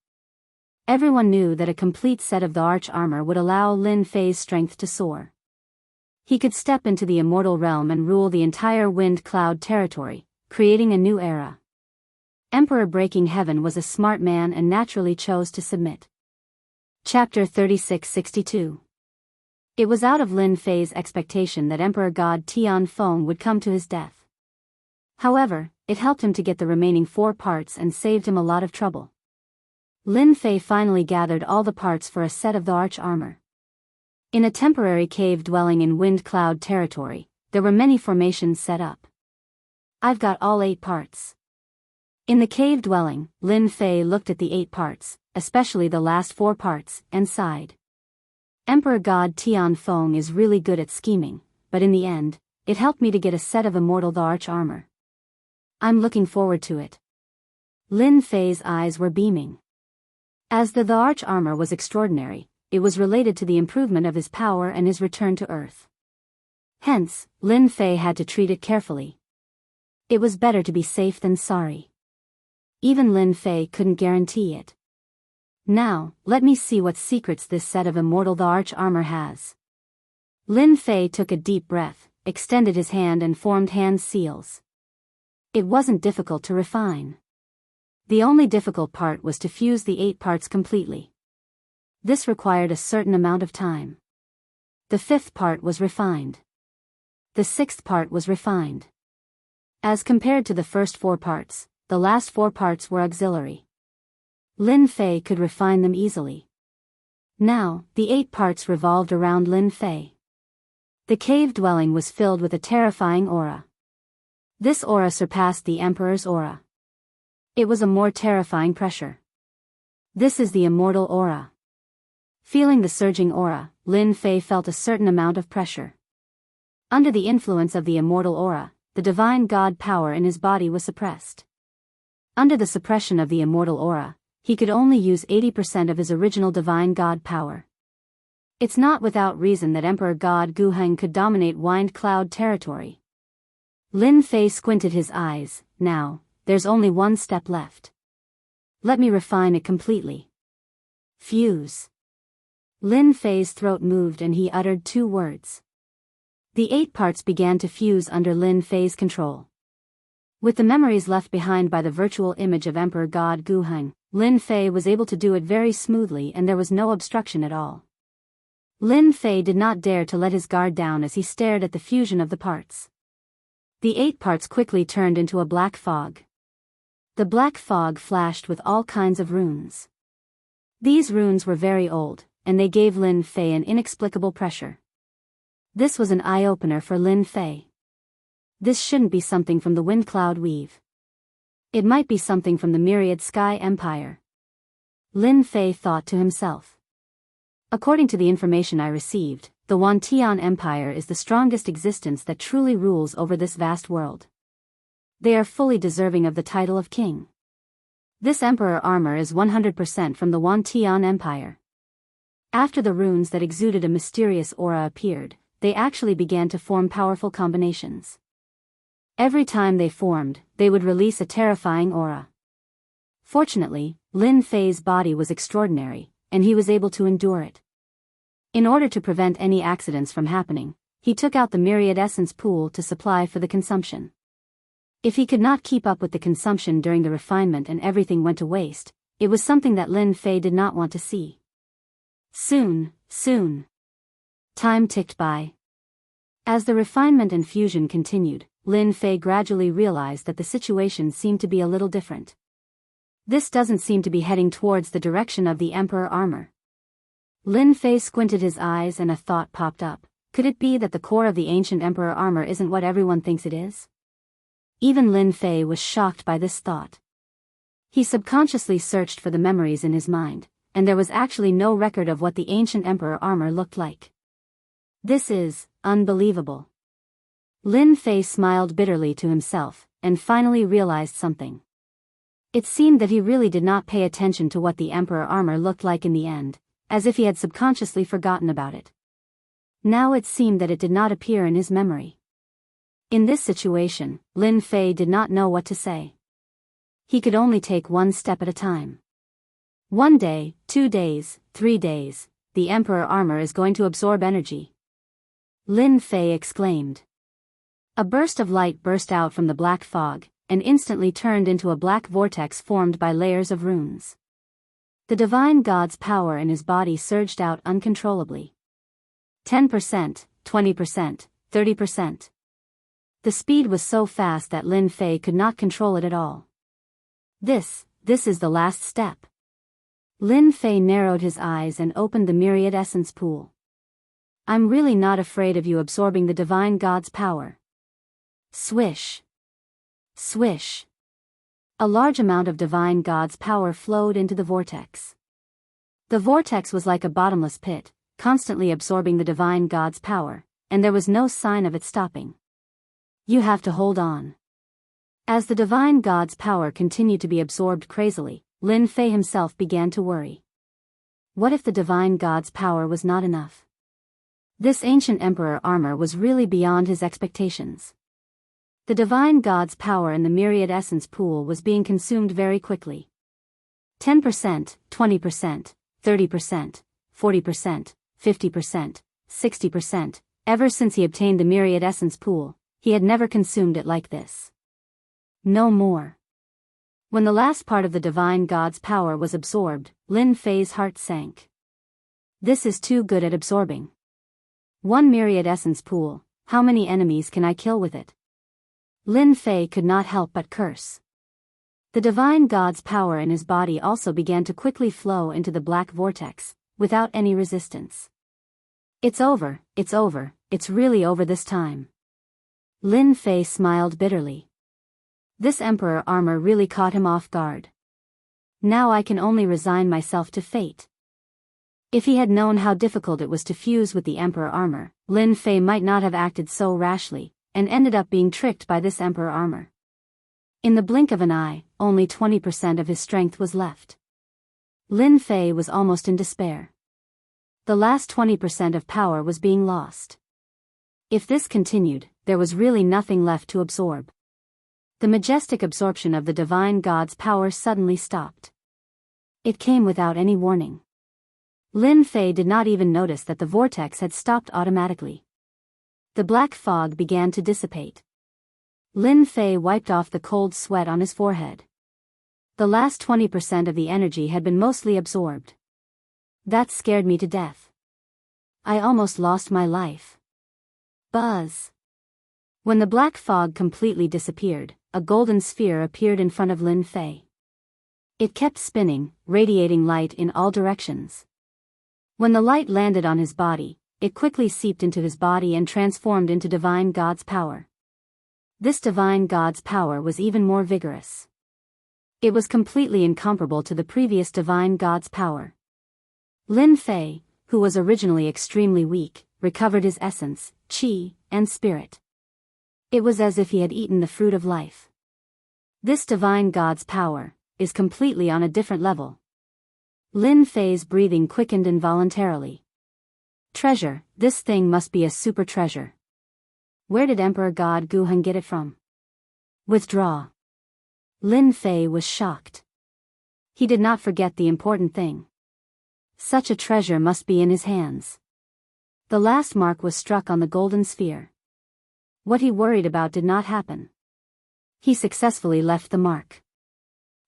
Everyone knew that a complete set of the arch armor would allow Lin Fei's strength to soar. He could step into the immortal realm and rule the entire wind cloud territory, creating a new era. Emperor Breaking Heaven was a smart man and naturally chose to submit. Chapter 3662. It was out of Lin Fei's expectation that Emperor God Tianfeng would come to his death. However, it helped him to get the remaining 4 parts and saved him a lot of trouble. Lin Fei finally gathered all the parts for a set of the arch armor. In a temporary cave dwelling in wind cloud territory, there were many formations set up. I've got all 8 parts. In the cave dwelling, Lin Fei looked at the 8 parts, especially the last 4 parts, and sighed. Emperor God Tianfeng is really good at scheming, but in the end, it helped me to get a set of immortal the arch armor. I'm looking forward to it. Lin Fei's eyes were beaming. As the arch armor was extraordinary, it was related to the improvement of his power and his return to Earth. Hence, Lin Fei had to treat it carefully. It was better to be safe than sorry. Even Lin Fei couldn't guarantee it. Now, let me see what secrets this set of immortal the arch armor has. Lin Fei took a deep breath, extended his hand and formed hand seals. It wasn't difficult to refine. The only difficult part was to fuse the 8 parts completely. This required a certain amount of time. The 5th part was refined. The 6th part was refined. As compared to the first 4 parts, the last 4 parts were auxiliary. Lin Fei could refine them easily. Now, the 8 parts revolved around Lin Fei. The cave dwelling was filled with a terrifying aura. This aura surpassed the Emperor's aura. It was a more terrifying pressure. This is the immortal aura. Feeling the surging aura, Lin Fei felt a certain amount of pressure. Under the influence of the immortal aura, the divine god power in his body was suppressed. Under the suppression of the immortal aura, he could only use 80% of his original divine god power. It's not without reason that Emperor God Gu Heng could dominate wind cloud territory. Lin Fei squinted his eyes. Now, there's only one step left. Let me refine it completely. Fuse. Lin Fei's throat moved and he uttered 2 words. The 8 parts began to fuse under Lin Fei's control. With the memories left behind by the virtual image of Emperor God Gu Heng, Lin Fei was able to do it very smoothly and there was no obstruction at all. Lin Fei did not dare to let his guard down as he stared at the fusion of the parts. The 8 parts quickly turned into a black fog. The black fog flashed with all kinds of runes. These runes were very old, and they gave Lin Fei an inexplicable pressure. This was an eye-opener for Lin Fei. This shouldn't be something from the Wind Cloud Weave. It might be something from the Myriad Sky Empire. Lin Fei thought to himself. According to the information I received, the Wantian Empire is the strongest existence that truly rules over this vast world. They are fully deserving of the title of king. This emperor armor is 100% from the Wantian Empire. After the runes that exuded a mysterious aura appeared, they actually began to form powerful combinations. Every time they formed, they would release a terrifying aura. Fortunately, Lin Fei's body was extraordinary, and he was able to endure it. In order to prevent any accidents from happening, he took out the myriad essence pool to supply for the consumption. If he could not keep up with the consumption during the refinement and everything went to waste, it was something that Lin Fei did not want to see. Soon. Time ticked by. As the refinement and fusion continued, Lin Fei gradually realized that the situation seemed to be a little different. This doesn't seem to be heading towards the direction of the Emperor armor. Lin Fei squinted his eyes and a thought popped up. Could it be that the core of the ancient emperor armor isn't what everyone thinks it is? Even Lin Fei was shocked by this thought. He subconsciously searched for the memories in his mind, and there was actually no record of what the ancient emperor armor looked like. This is unbelievable. Lin Fei smiled bitterly to himself, and finally realized something. It seemed that he really did not pay attention to what the emperor armor looked like in the end, as if he had subconsciously forgotten about it. Now it seemed that it did not appear in his memory. In this situation, Lin Fei did not know what to say. He could only take one step at a time. 1 day, 2 days, 3 days, the emperor armor is going to absorb energy. Lin Fei exclaimed. A burst of light burst out from the black fog, and instantly turned into a black vortex formed by layers of runes. The divine god's power in his body surged out uncontrollably. 10%, 20%, 30%. The speed was so fast that Lin Fei could not control it at all. This is the last step. Lin Fei narrowed his eyes and opened the myriad essence pool. I'm really not afraid of you absorbing the divine god's power. Swish. Swish. A large amount of divine god's power flowed into the vortex. The vortex was like a bottomless pit, constantly absorbing the divine god's power, and there was no sign of it stopping. You have to hold on. As the divine god's power continued to be absorbed crazily, Lin Fei himself began to worry. What if the divine god's power was not enough? This ancient emperor armor was really beyond his expectations. The divine god's power in the myriad essence pool was being consumed very quickly. 10%, 20%, 30%, 40%, 50%, 60%, ever since he obtained the myriad essence pool, he had never consumed it like this. No more. When the last part of the divine god's power was absorbed, Lin Fei's heart sank. This is too good at absorbing. 1 myriad essence pool, how many enemies can I kill with it? Lin Fei could not help but curse. The divine god's power in his body also began to quickly flow into the black vortex, without any resistance. It's over, it's really over this time. Lin Fei smiled bitterly. This emperor armor really caught him off guard. Now I can only resign myself to fate. If he had known how difficult it was to fuse with the emperor armor, Lin Fei might not have acted so rashly, and ended up being tricked by this emperor armor. In the blink of an eye, only 20% of his strength was left. Lin Fei was almost in despair. The last 20% of power was being lost. If this continued, there was really nothing left to absorb. The majestic absorption of the divine god's power suddenly stopped. It came without any warning. Lin Fei did not even notice that the vortex had stopped automatically. The black fog began to dissipate. Lin Fei wiped off the cold sweat on his forehead. The last 20% of the energy had been mostly absorbed. That scared me to death. I almost lost my life. Buzz. When the black fog completely disappeared, a golden sphere appeared in front of Lin Fei. It kept spinning, radiating light in all directions. When the light landed on his body, it quickly seeped into his body and transformed into divine god's power. This divine god's power was even more vigorous. It was completely incomparable to the previous divine god's power. Lin Fei, who was originally extremely weak, recovered his essence, qi, and spirit. It was as if he had eaten the fruit of life. This divine god's power is completely on a different level. Lin Fei's breathing quickened involuntarily. Treasure, this thing must be a super treasure. Where did Emperor God Guhun get it from? Withdraw. Lin Fei was shocked. He did not forget the important thing. Such a treasure must be in his hands. The last mark was struck on the golden sphere. What he worried about did not happen. He successfully left the mark.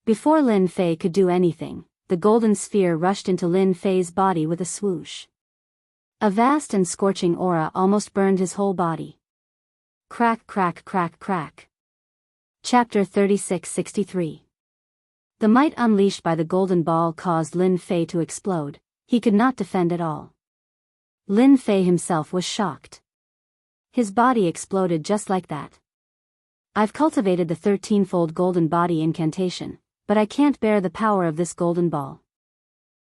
Before Lin Fei could do anything, the golden sphere rushed into Lin Fei's body with a swoosh. A vast and scorching aura almost burned his whole body. Crack, crack, crack, crack. Chapter 3663. The might unleashed by the golden ball caused Lin Fei to explode, He could not defend at all. Lin Fei himself was shocked. His body exploded just like that. I've cultivated the 13-fold golden body incantation, but I can't bear the power of this golden ball.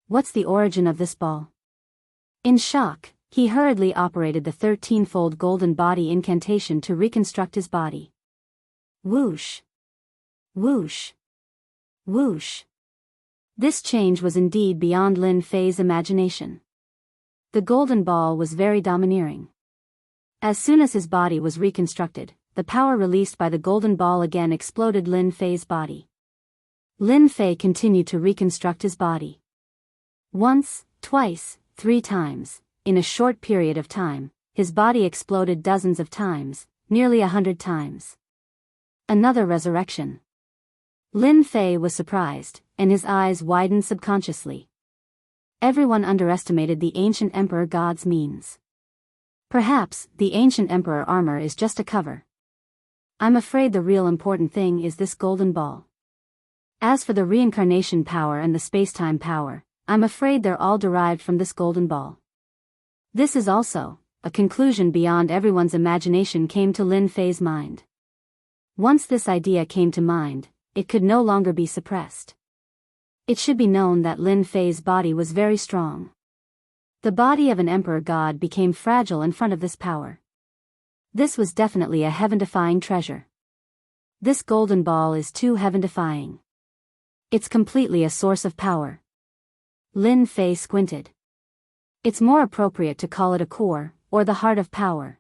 What's the origin of this ball? In shock, he hurriedly operated the 13-fold golden body incantation to reconstruct his body. Whoosh! Whoosh! Whoosh! This change was indeed beyond Lin Fei's imagination. The golden ball was very domineering. As soon as his body was reconstructed, the power released by the golden ball again exploded Lin Fei's body. Lin Fei continued to reconstruct his body. Once, twice, 3 times, in a short period of time, his body exploded dozens of times, nearly 100 times. Another resurrection. Lin Fei was surprised, and his eyes widened subconsciously. Everyone underestimated the ancient emperor god's means. Perhaps, the ancient emperor armor is just a cover. I'm afraid the real important thing is this golden ball. As for the reincarnation power and the space-time power, I'm afraid they're all derived from this golden ball. This is also, a conclusion beyond everyone's imagination came to Lin Fei's mind. Once this idea came to mind, it could no longer be suppressed. It should be known that Lin Fei's body was very strong. The body of an emperor god became fragile in front of this power. This was definitely a heaven-defying treasure. This golden ball is too heaven-defying. It's completely a source of power. Lin Fei squinted. It's more appropriate to call it a core, or the heart of power.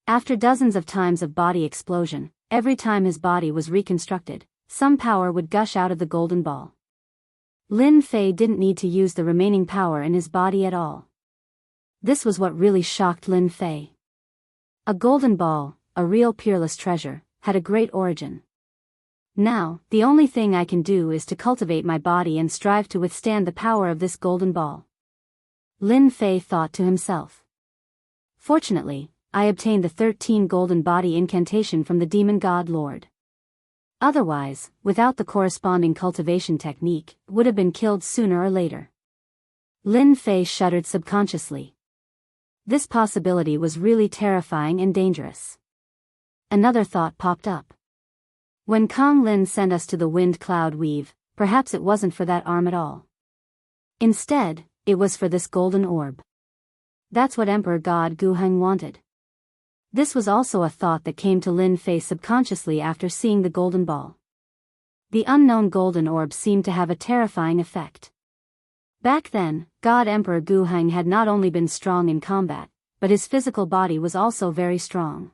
After dozens of times of body explosion, every time his body was reconstructed, some power would gush out of the golden ball. Lin Fei didn't need to use the remaining power in his body at all. This was what really shocked Lin Fei. A golden ball, a real peerless treasure, had a great origin. Now, the only thing I can do is to cultivate my body and strive to withstand the power of this golden ball. Lin Fei thought to himself. Fortunately, I obtained the 13 golden body incantation from the demon god Lord. Otherwise, without the corresponding cultivation technique, would have been killed sooner or later. Lin Fei shuddered subconsciously. This possibility was really terrifying and dangerous. Another thought popped up. When Kong Lin sent us to the wind cloud weave, perhaps it wasn't for that arm at all. Instead, it was for this golden orb. That's what Emperor God Guheng wanted. This was also a thought that came to Lin Fei subconsciously after seeing the golden ball. The unknown golden orb seemed to have a terrifying effect. Back then, God Emperor Guheng had not only been strong in combat, but his physical body was also very strong.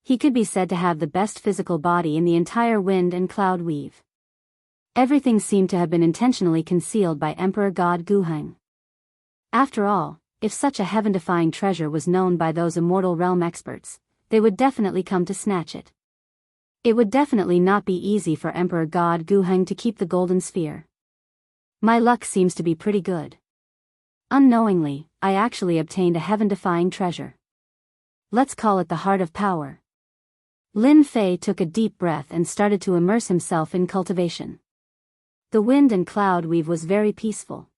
He could be said to have the best physical body in the entire wind and cloud weave. Everything seemed to have been intentionally concealed by Emperor God Guheng. After all, if such a heaven-defying treasure was known by those immortal realm experts, they would definitely come to snatch it. It would definitely not be easy for Emperor God Guheng to keep the golden sphere. My luck seems to be pretty good. Unknowingly, I actually obtained a heaven-defying treasure. Let's call it the heart of power. Lin Fei took a deep breath and started to immerse himself in cultivation. The wind and cloud weave was very peaceful.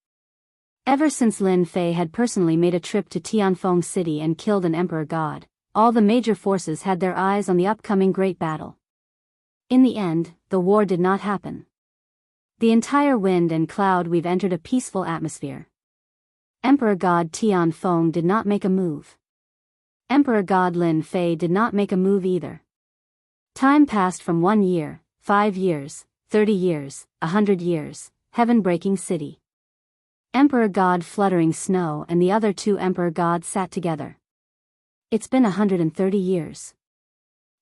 Ever since Lin Fei had personally made a trip to Tianfeng City and killed an emperor god, all the major forces had their eyes on the upcoming great battle. In the end, the war did not happen. The entire wind and cloud weave entered a peaceful atmosphere. Emperor god Tianfeng did not make a move. Emperor god Lin Fei did not make a move either. Time passed from 1 year, 5 years, 30 years, 100 years, heaven-breaking city. Emperor God Fluttering Snow and the other 2 emperor gods sat together. It's been 130 years.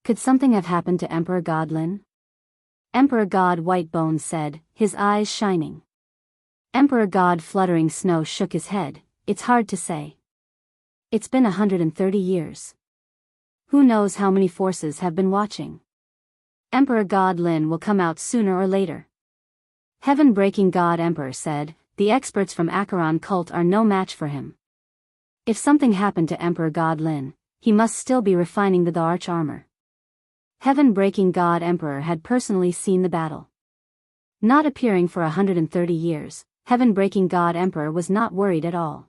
Could something have happened to Emperor God Lin? Emperor God Whitebone said, his eyes shining. Emperor God Fluttering Snow shook his head, it's hard to say. It's been 130 years. Who knows how many forces have been watching? Emperor God Lin will come out sooner or later. Heaven-breaking God Emperor said, the experts from Acheron cult are no match for him. If something happened to Emperor God Lin, he must still be refining the arch armor. Heaven-breaking God Emperor had personally seen the battle. Not appearing for 130 years, heaven-breaking God Emperor was not worried at all.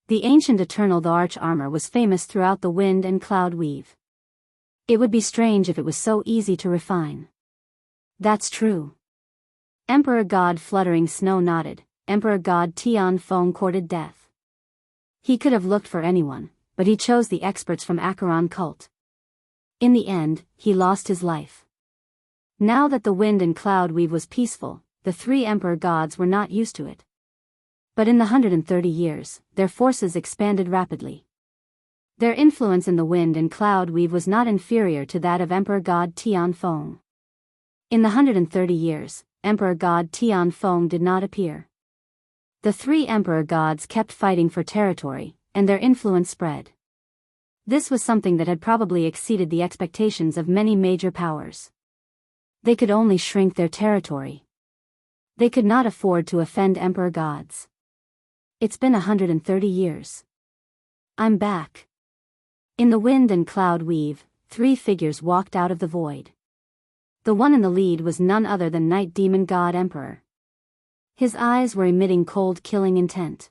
The ancient eternal the arch armor was famous throughout the wind and cloud weave. It would be strange if it was so easy to refine. That's true. Emperor God Fluttering Snow nodded. Emperor God Tian Feng courted death. He could have looked for anyone, but he chose the experts from Acheron cult. In the end, he lost his life. Now that the wind and cloud weave was peaceful, the three emperor gods were not used to it. But in the 130 years, their forces expanded rapidly. Their influence in the wind and cloud weave was not inferior to that of Emperor God Tian Feng. In the 130 years, Emperor God Tian Feng did not appear. The three emperor gods kept fighting for territory, and their influence spread. This was something that had probably exceeded the expectations of many major powers. They could only shrink their territory. They could not afford to offend emperor gods. It's been 130 years. I'm back. In the wind and cloud weave, three figures walked out of the void. The one in the lead was none other than Night Demon God Emperor. His eyes were emitting cold killing intent.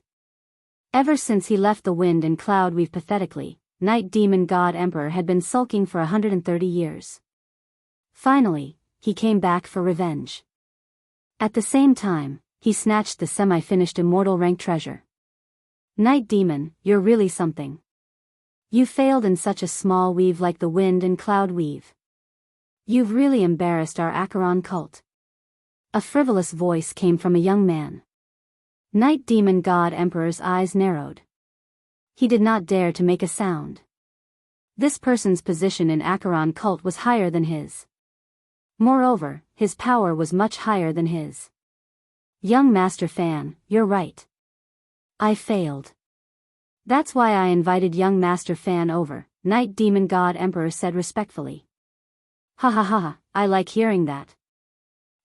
Ever since he left the wind and cloud weave pathetically, Night Demon God Emperor had been sulking for 130 years. Finally, he came back for revenge. At the same time, he snatched the semi-finished immortal rank treasure. Night Demon, you're really something. You failed in such a small weave like the wind and cloud weave. You've really embarrassed our Acheron cult. A frivolous voice came from a young man. Night Demon God Emperor's eyes narrowed. He did not dare to make a sound. This person's position in Acheron cult was higher than his. Moreover, his power was much higher than his. Young Master Fan, you're right. I failed. That's why I invited young Master Fan over, Night Demon God Emperor said respectfully. Ha ha ha, I like hearing that.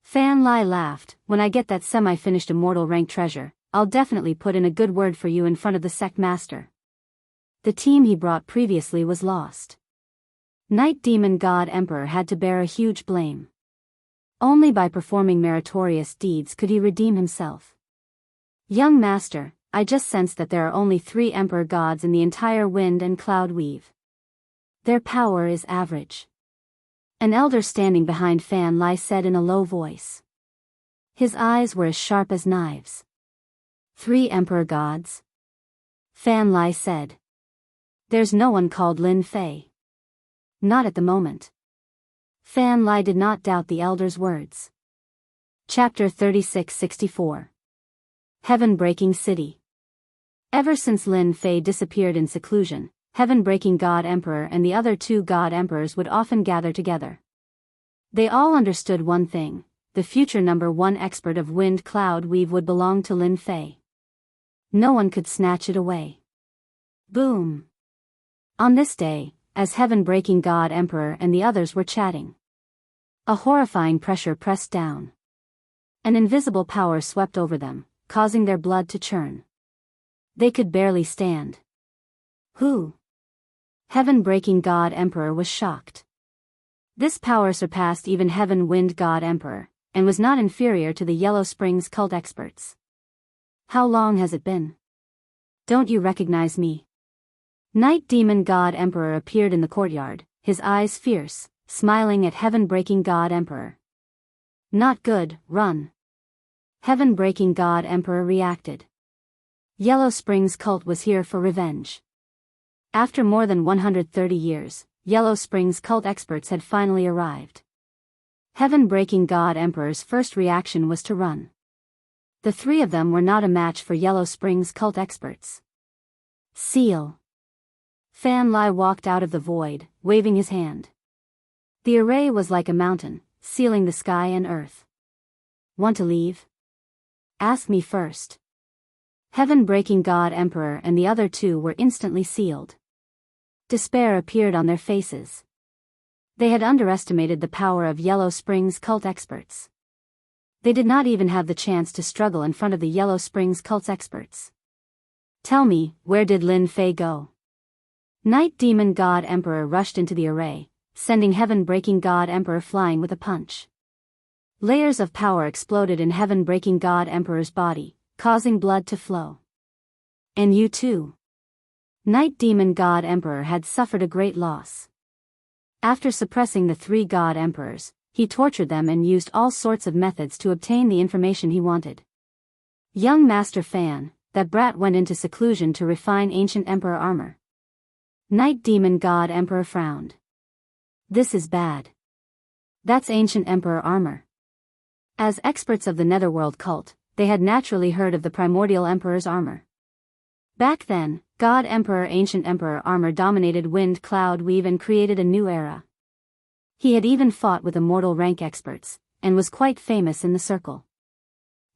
Fan Lai laughed. When I get that semi-finished immortal rank treasure, I'll definitely put in a good word for you in front of the sect master. The team he brought previously was lost. Night Demon God Emperor had to bear a huge blame. Only by performing meritorious deeds could he redeem himself. Young master, I just sensed that there are only 3 emperor gods in the entire wind and cloud weave. Their power is average. An elder standing behind Fan Lai said in a low voice. His eyes were as sharp as knives. 3 emperor gods? Fan Lai said. There's no one called Lin Fei. Not at the moment. Fan Lai did not doubt the elder's words. Chapter 3664. Heaven-breaking City. Ever since Lin Fei disappeared in seclusion, Heaven-breaking God Emperor and the other 2 God Emperors would often gather together. They all understood one thing: the future number 1 expert of wind cloud weave would belong to Lin Fei. No one could snatch it away. Boom! On this day, as Heaven-breaking God Emperor and the others were chatting, a horrifying pressure pressed down. An invisible power swept over them, causing their blood to churn. They could barely stand. Who? Heaven-breaking God Emperor was shocked. This power surpassed even Heaven Wind God Emperor, and was not inferior to the Yellow Springs cult experts. How long has it been? Don't you recognize me? Night Demon God Emperor appeared in the courtyard, his eyes fierce, smiling at Heaven-breaking God Emperor. Not good, run. Heaven-breaking God Emperor reacted. Yellow Springs cult was here for revenge. After more than 130 years, Yellow Springs cult experts had finally arrived. Heaven-breaking God Emperor's first reaction was to run. The 3 of them were not a match for Yellow Springs cult experts. Seal. Fan Lai walked out of the void, waving his hand. The array was like a mountain, sealing the sky and earth. Want to leave? Ask me first. Heaven-breaking God Emperor and the other 2 were instantly sealed. Despair appeared on their faces. They had underestimated the power of Yellow Springs cult experts. They did not even have the chance to struggle in front of the Yellow Springs cult experts. Tell me, where did Lin Fei go? Night Demon God Emperor rushed into the array, sending Heaven-breaking God Emperor flying with a punch. Layers of power exploded in heaven, breaking God Emperor's body, causing blood to flow. And you too. Night Demon God Emperor had suffered a great loss. After suppressing the 3 God Emperors, he tortured them and used all sorts of methods to obtain the information he wanted. Young Master Fan, that brat went into seclusion to refine ancient Emperor armor. Night Demon God Emperor frowned. This is bad. That's ancient Emperor armor. As experts of the Netherworld cult, they had naturally heard of the primordial Emperor's armor. Back then, God Emperor ancient Emperor armor dominated Wind Cloud Weave and created a new era. He had even fought with immortal rank experts, and was quite famous in the circle.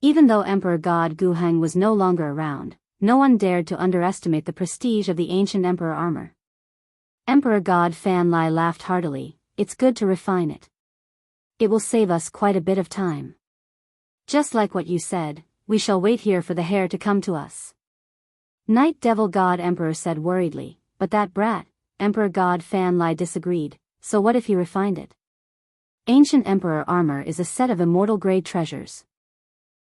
Even though Emperor God Guheng was no longer around, no one dared to underestimate the prestige of the ancient Emperor armor. Emperor God Fan Lai laughed heartily. It's good to refine it. It will save us quite a bit of time. Just like what you said, we shall wait here for the heir to come to us. Night Devil God Emperor said worriedly, but that brat, Emperor God Fan Lai disagreed, so what if he refined it? Ancient Emperor armor is a set of immortal grade treasures.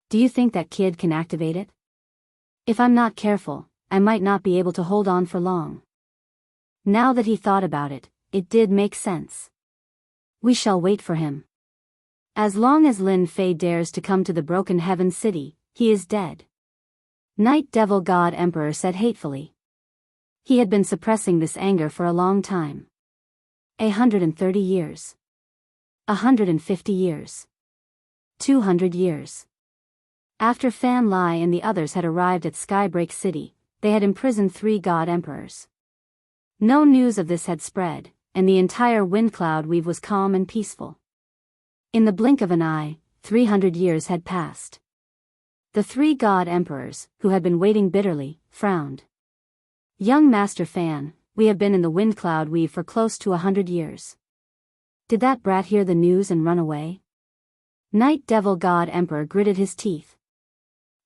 Do you think that kid can activate it? If I'm not careful, I might not be able to hold on for long. Now that he thought about it, it did make sense. We shall wait for him. As long as Lin Fei dares to come to the Broken Heaven City, he is dead. Night Devil God Emperor said hatefully. He had been suppressing this anger for a long time. 130 years. 150 years. 200 years. After Fan Lai and the others had arrived at Skybreak City, they had imprisoned 3 God Emperors. No news of this had spread, and the entire Wind Cloud Weave was calm and peaceful. In the blink of an eye, 300 years had passed. The 3 God Emperors, who had been waiting bitterly, frowned. Young Master Fan, we have been in the Wind Cloud Weave for close to 100 years. Did that brat hear the news and run away? Night Devil God Emperor gritted his teeth.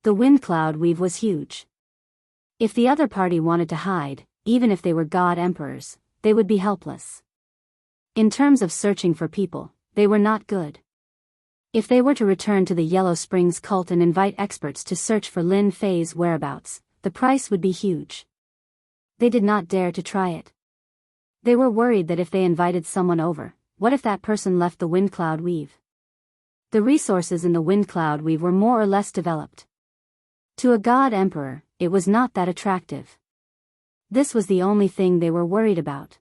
The Wind Cloud Weave was huge. If the other party wanted to hide, even if they were God Emperors, they would be helpless. In terms of searching for people, they were not good. If they were to return to the Yellow Springs cult and invite experts to search for Lin Fei's whereabouts, the price would be huge. They did not dare to try it. They were worried that if they invited someone over, what if that person left the Wind Cloud Weave? The resources in the Wind Cloud Weave were more or less developed. To a God Emperor, it was not that attractive. This was the only thing they were worried about.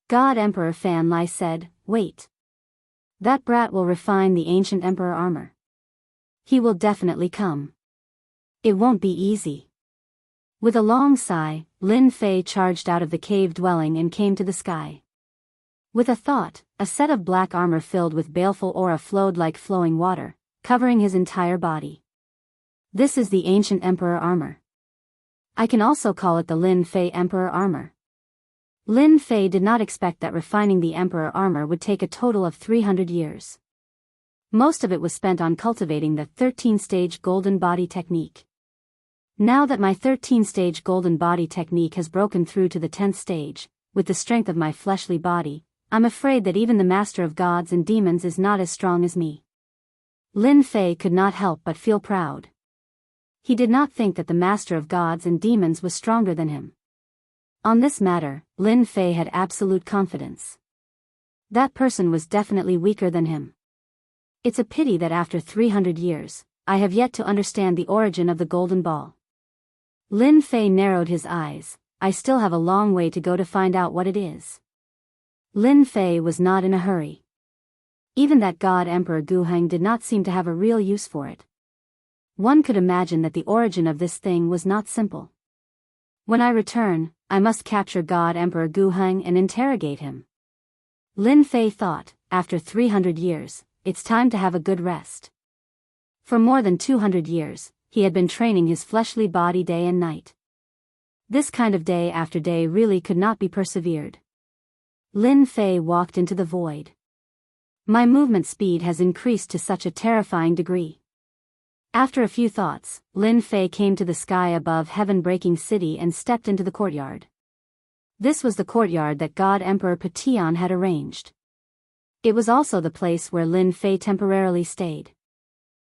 God Emperor Fan Lai said, "Wait. That brat will refine the ancient Emperor armor. He will definitely come. It won't be easy." With a long sigh, Lin Fei charged out of the cave dwelling and came to the sky. With a thought, a set of black armor filled with baleful aura flowed like flowing water, covering his entire body. This is the ancient Emperor armor. I can also call it the Lin Fei Emperor armor. Lin Fei did not expect that refining the Emperor armor would take a total of 300 years. Most of it was spent on cultivating the 13-stage golden body technique. Now that my 13-stage golden body technique has broken through to the 10th stage, with the strength of my fleshly body, I'm afraid that even the master of gods and demons is not as strong as me. Lin Fei could not help but feel proud. He did not think that the master of gods and demons was stronger than him. On this matter, Lin Fei had absolute confidence. That person was definitely weaker than him. It's a pity that after 300 years, I have yet to understand the origin of the golden ball. Lin Fei narrowed his eyes. I still have a long way to go to find out what it is. Lin Fei was not in a hurry. Even that God Emperor Guheng did not seem to have a real use for it. One could imagine that the origin of this thing was not simple. When I return, I must capture God Emperor Guheng and interrogate him. Lin Fei thought, after 300 years, it's time to have a good rest. For more than 200 years, he had been training his fleshly body day and night. This kind of day after day really could not be persevered. Lin Fei walked into the void. My movement speed has increased to such a terrifying degree. After a few thoughts, Lin Fei came to the sky above heaven-breaking city and stepped into the courtyard. This was the courtyard that God Emperor Patian had arranged. It was also the place where Lin Fei temporarily stayed.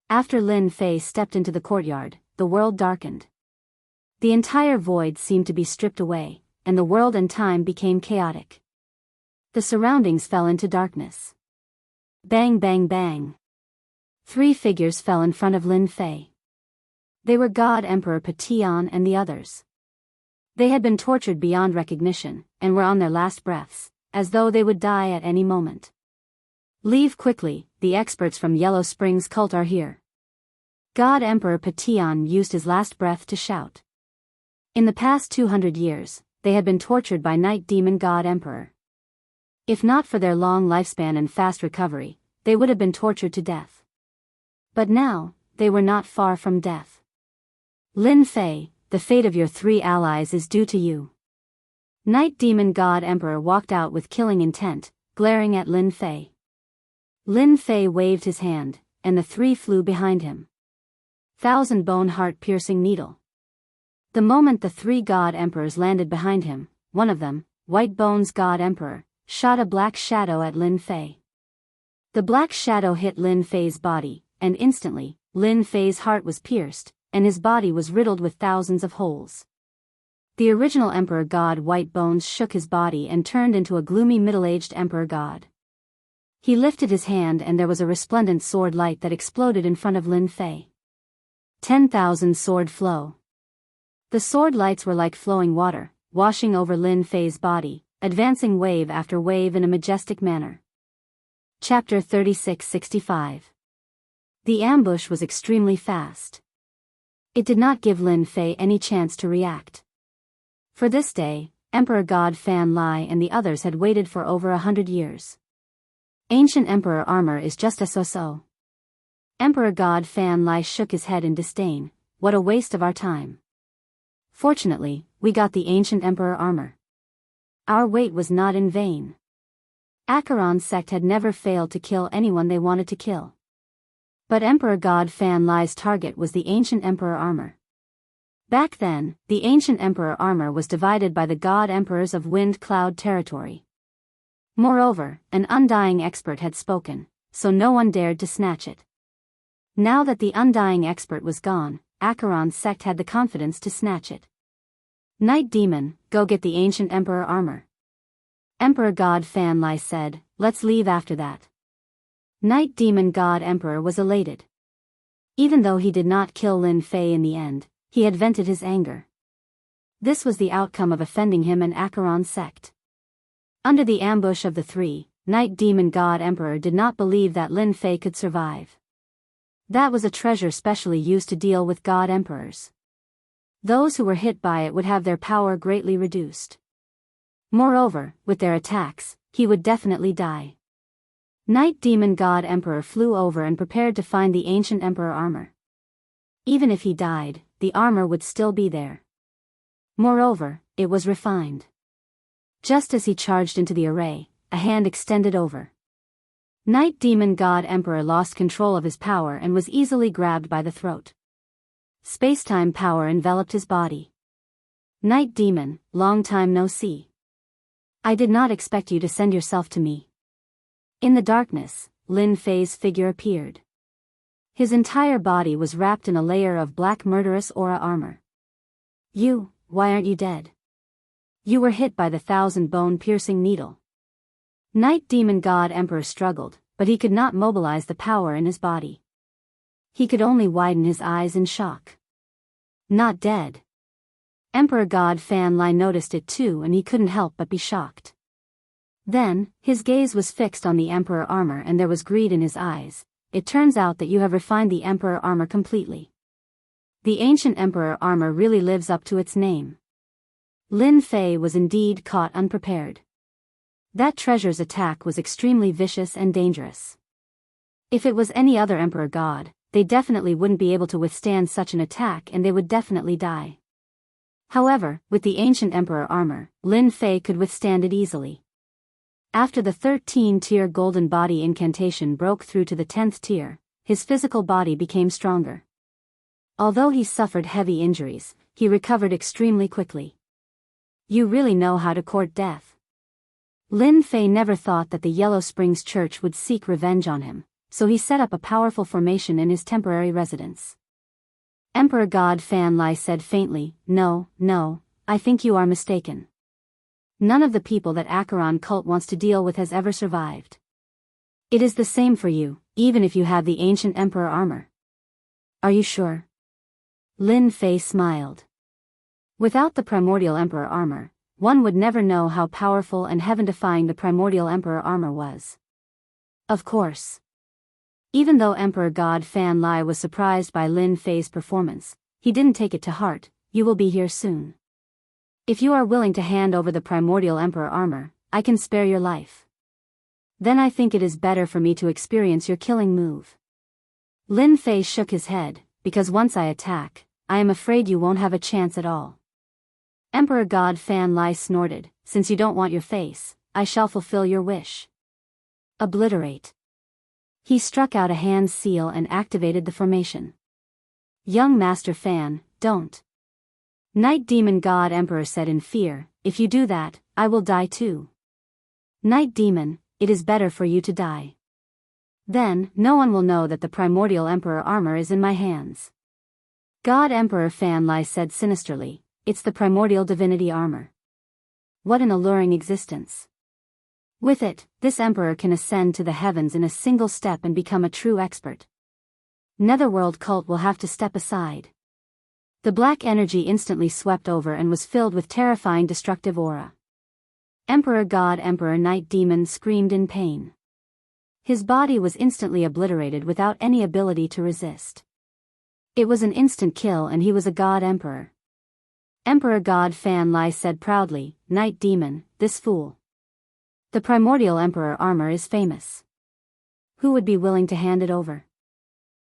After Lin Fei stepped into the courtyard, the world darkened. The entire void seemed to be stripped away, and the world and time became chaotic. The surroundings fell into darkness. Bang bang bang. 3 figures fell in front of Lin Fei. They were God Emperor Patian and the others. They had been tortured beyond recognition, and were on their last breaths, as though they would die at any moment. Leave quickly, the experts from Yellow Springs cult are here. God Emperor Patian used his last breath to shout. In the past 200 years, they had been tortured by Night Demon God Emperor. If not for their long lifespan and fast recovery, they would have been tortured to death. But now, they were not far from death. Lin Fei, the fate of your 3 allies is due to you. Night Demon God Emperor walked out with killing intent, glaring at Lin Fei. Lin Fei waved his hand, and the 3 flew behind him. 1,000 bone heart-piercing needle. The moment the 3 God Emperors landed behind him, one of them, White Bones God Emperor, shot a black shadow at Lin Fei. The black shadow hit Lin Fei's body, and instantly, Lin Fei's heart was pierced, and his body was riddled with thousands of holes. The original Emperor God White Bones shook his body and turned into a gloomy middle-aged Emperor God. He lifted his hand and there was a resplendent sword light that exploded in front of Lin Fei. 10,000 sword flow. The sword lights were like flowing water, washing over Lin Fei's body, advancing wave after wave in a majestic manner. Chapter 3665. The ambush was extremely fast. It did not give Lin Fei any chance to react. For this day, Emperor God Fan Lai and the others had waited for over 100 years. Ancient Emperor armor is just a so-so. Emperor God Fan Lai shook his head in disdain. What a waste of our time. Fortunately, we got the ancient Emperor armor. Our wait was not in vain. Acheron's sect had never failed to kill anyone they wanted to kill. But Emperor God Fan Lai's target was the ancient Emperor armor. Back then, the ancient Emperor armor was divided by the God Emperors of Wind Cloud territory. Moreover, an undying expert had spoken, so no one dared to snatch it. Now that the undying expert was gone, Acheron's sect had the confidence to snatch it. Night Demon, go get the ancient Emperor armor. Emperor God Fan Lai said, let's leave after that. Night Demon God Emperor was elated. Even though he did not kill Lin Fei in the end, he had vented his anger. This was the outcome of offending him and Acheron's sect. Under the ambush of the 3, Night Demon God Emperor did not believe that Lin Fei could survive. That was a treasure specially used to deal with God Emperors. Those who were hit by it would have their power greatly reduced. Moreover, with their attacks, he would definitely die. Night Demon God Emperor flew over and prepared to find the ancient Emperor armor. Even if he died, the armor would still be there. Moreover, it was refined. Just as he charged into the array, a hand extended over. Night Demon God Emperor lost control of his power and was easily grabbed by the throat. Space-time power enveloped his body. Night Demon, long time no see. I did not expect you to send yourself to me. In the darkness, Lin Fei's figure appeared. His entire body was wrapped in a layer of black murderous aura armor. Why aren't you dead? You were hit by the 1,000 bone-piercing needle. Night Demon God Emperor struggled, but he could not mobilize the power in his body. He could only widen his eyes in shock. Not dead. Emperor God Fan Lai noticed it too and he couldn't help but be shocked. Then, his gaze was fixed on the Emperor armor and there was greed in his eyes. It turns out that you have refined the Emperor armor completely. The ancient Emperor armor really lives up to its name. Lin Fei was indeed caught unprepared. That treasure's attack was extremely vicious and dangerous. If it was any other Emperor God, they definitely wouldn't be able to withstand such an attack and they would definitely die. However, with the ancient Emperor armor, Lin Fei could withstand it easily. After the 13-tier golden body incantation broke through to the 10th tier, his physical body became stronger. Although he suffered heavy injuries, he recovered extremely quickly. You really know how to court death. Lin Fei never thought that the Yellow Springs Church would seek revenge on him, so he set up a powerful formation in his temporary residence. Emperor God Fan Lai said faintly, "No, I think you are mistaken. None of the people that Acheron cult wants to deal with has ever survived. It is the same for you, even if you have the ancient emperor armor." "Are you sure?" Lin Fei smiled. Without the primordial emperor armor, one would never know how powerful and heaven-defying the primordial emperor armor was. Of course. Even though Emperor God Fan Lai was surprised by Lin Fei's performance, he didn't take it to heart. "You will be here soon. If you are willing to hand over the primordial emperor armor, I can spare your life. Then I think it is better for me to experience your killing move." Lin Fei shook his head, "Because once I attack, I am afraid you won't have a chance at all." Emperor God Fan Lai snorted, "Since you don't want your face, I shall fulfill your wish. Obliterate." He struck out a hand seal and activated the formation. "Young Master Fan, don't." Night Demon God Emperor said in fear, "If you do that, I will die too." "Night Demon, it is better for you to die. Then, no one will know that the primordial emperor armor is in my hands." God Emperor Fan Lai said sinisterly, "It's the primordial divinity armor. What an alluring existence. With it, this emperor can ascend to the heavens in a single step and become a true expert. Netherworld cult will have to step aside." The black energy instantly swept over and was filled with terrifying destructive aura. Emperor God Emperor Night Demon screamed in pain. His body was instantly obliterated without any ability to resist. It was an instant kill and he was a god emperor. Emperor God Fan Lai said proudly, "Night Demon, this fool. The primordial emperor armor is famous. Who would be willing to hand it over?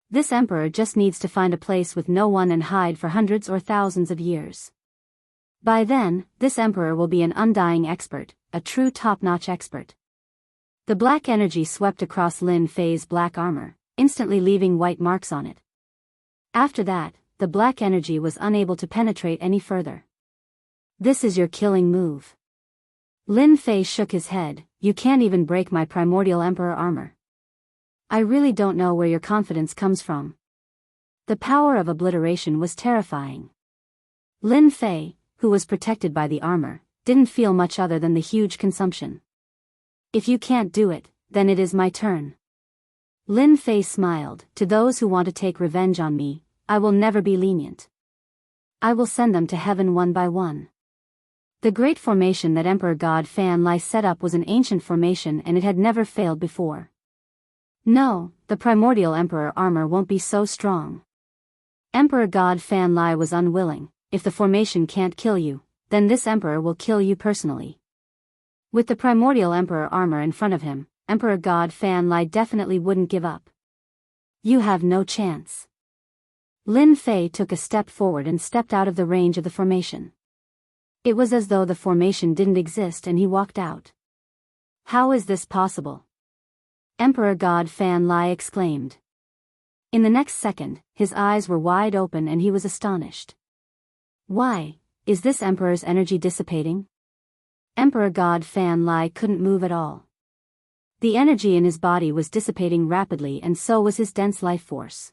This emperor just needs to find a place with no one and hide for hundreds or thousands of years. By then, this emperor will be an undying expert, a true top-notch expert." The black energy swept across Lin Fei's black armor, instantly leaving white marks on it. After that, the black energy was unable to penetrate any further. "This is your killing move." Lin Fei shook his head, "You can't even break my primordial emperor armor. I really don't know where your confidence comes from." The power of obliteration was terrifying. Lin Fei, who was protected by the armor, didn't feel much other than the huge consumption. "If you can't do it, then it is my turn." Lin Fei smiled, "To those who want to take revenge on me, I will never be lenient. I will send them to heaven one by one." The great formation that Emperor God Fan Lai set up was an ancient formation and it had never failed before. "No, the primordial emperor armor won't be so strong." Emperor God Fan Lai was unwilling. "If the formation can't kill you, then this emperor will kill you personally." With the primordial emperor armor in front of him, Emperor God Fan Lai definitely wouldn't give up. "You have no chance." Lin Fei took a step forward and stepped out of the range of the formation. It was as though the formation didn't exist and he walked out. "How is this possible?" Emperor God Fan Lai exclaimed. In the next second, his eyes were wide open and he was astonished. "Why, is this emperor's energy dissipating?" Emperor God Fan Lai couldn't move at all. The energy in his body was dissipating rapidly and so was his dense life force.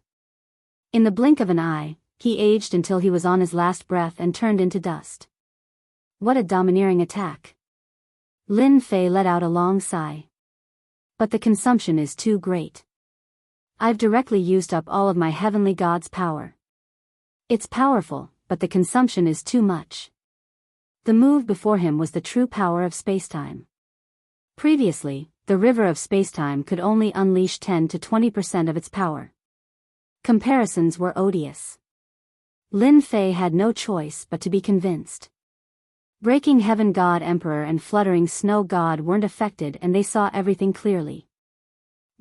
In the blink of an eye, he aged until he was on his last breath and turned into dust. What a domineering attack. Lin Fei let out a long sigh. "But the consumption is too great. I've directly used up all of my heavenly god's power. It's powerful, but the consumption is too much." The move before him was the true power of spacetime. Previously, the river of spacetime could only unleash 10 to 20% of its power. Comparisons were odious. Lin Fei had no choice but to be convinced. Breaking Heaven God Emperor and Fluttering Snow God weren't affected and they saw everything clearly.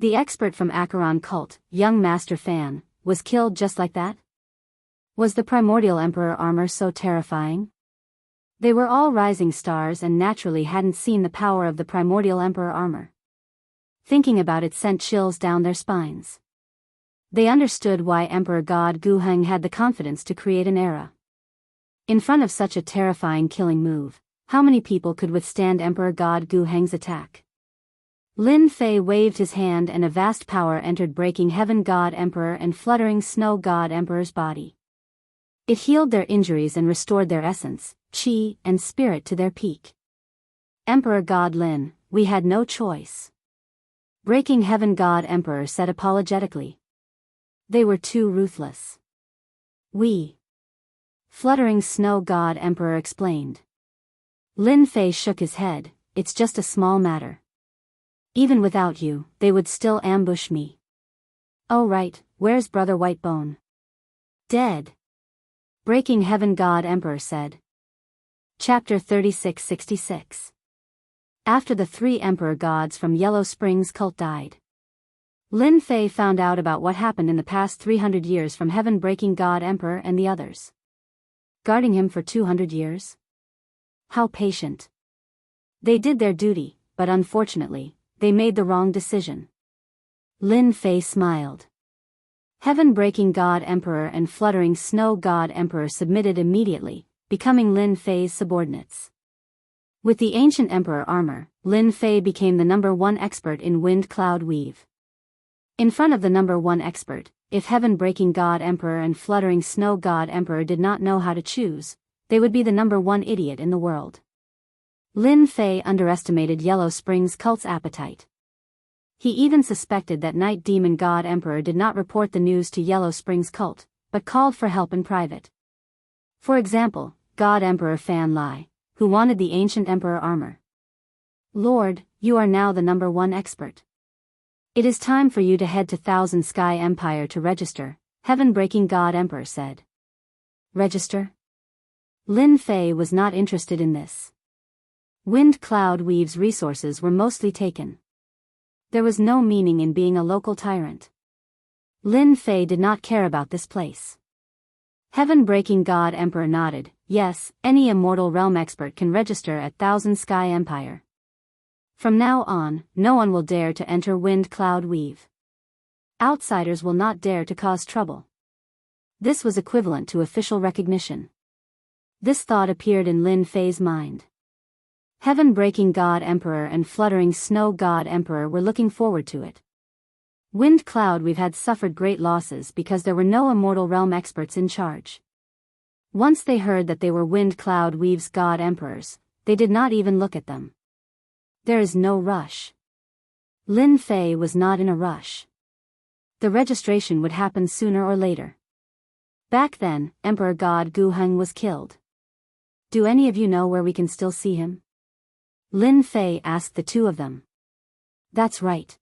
The expert from Acheron cult, young Master Fan, was killed just like that? Was the primordial emperor armor so terrifying? They were all rising stars and naturally hadn't seen the power of the primordial emperor armor. Thinking about it sent chills down their spines. They understood why Emperor God Guheng had the confidence to create an era. In front of such a terrifying killing move, How many people could withstand Emperor God Gu Heng's attack? Lin Fei waved his hand and a vast power entered Breaking Heaven God Emperor and Fluttering Snow God Emperor's body. It healed their injuries and restored their essence, chi, and spirit to their peak. Emperor God Lin, we had no choice. Breaking Heaven God Emperor said apologetically. They were too ruthless. We. Fluttering Snow God Emperor explained. Lin Fei shook his head, it's just a small matter. Even without you, they would still ambush me. Oh right, where's Brother Whitebone? Dead. Breaking Heaven God Emperor said. Chapter 3666. After the 3 Emperor Gods from Yellow Springs cult died, Lin Fei found out about what happened in the past 300 years from Heaven Breaking God Emperor and the others. Guarding him for 200 years? How patient. They did their duty, but unfortunately, they made the wrong decision. Lin Fei smiled. Heaven Breaking God Emperor and Fluttering Snow God Emperor submitted immediately, becoming Lin Fei's subordinates. With the ancient Emperor armor, Lin Fei became the #1 expert in Wind Cloud Weave. In front of the #1 expert, if Heaven Breaking God Emperor and Fluttering Snow God Emperor did not know how to choose, they would be the #1 idiot in the world. Lin Fei underestimated Yellow Springs cult's appetite. He even suspected that Night Demon God Emperor did not report the news to Yellow Springs cult, but called for help in private. For example, God Emperor Fan Lai, who wanted the ancient Emperor armor. Lord, you are now the #1 expert. It is time for you to head to Thousand Sky Empire to register, Heaven Breaking God Emperor said. Register? Lin Fei was not interested in this. Wind Cloud Weave's resources were mostly taken. There was no meaning in being a local tyrant. Lin Fei did not care about this place. Heaven Breaking God Emperor nodded, yes, any immortal realm expert can register at Thousand Sky Empire. From now on, no one will dare to enter Wind Cloud Weave. Outsiders will not dare to cause trouble. This was equivalent to official recognition. This thought appeared in Lin Fei's mind. Heaven Breaking God Emperor and Fluttering Snow God Emperor were looking forward to it. Wind Cloud Weave had suffered great losses because there were no immortal realm experts in charge. Once they heard that they were Wind Cloud Weave's God Emperors, they did not even look at them. There is no rush. Lin Fei was not in a rush. The registration would happen sooner or later. Back then, Emperor God Gu Heng was killed. Do any of you know where we can still see him? Lin Fei asked the 2 of them. That's right.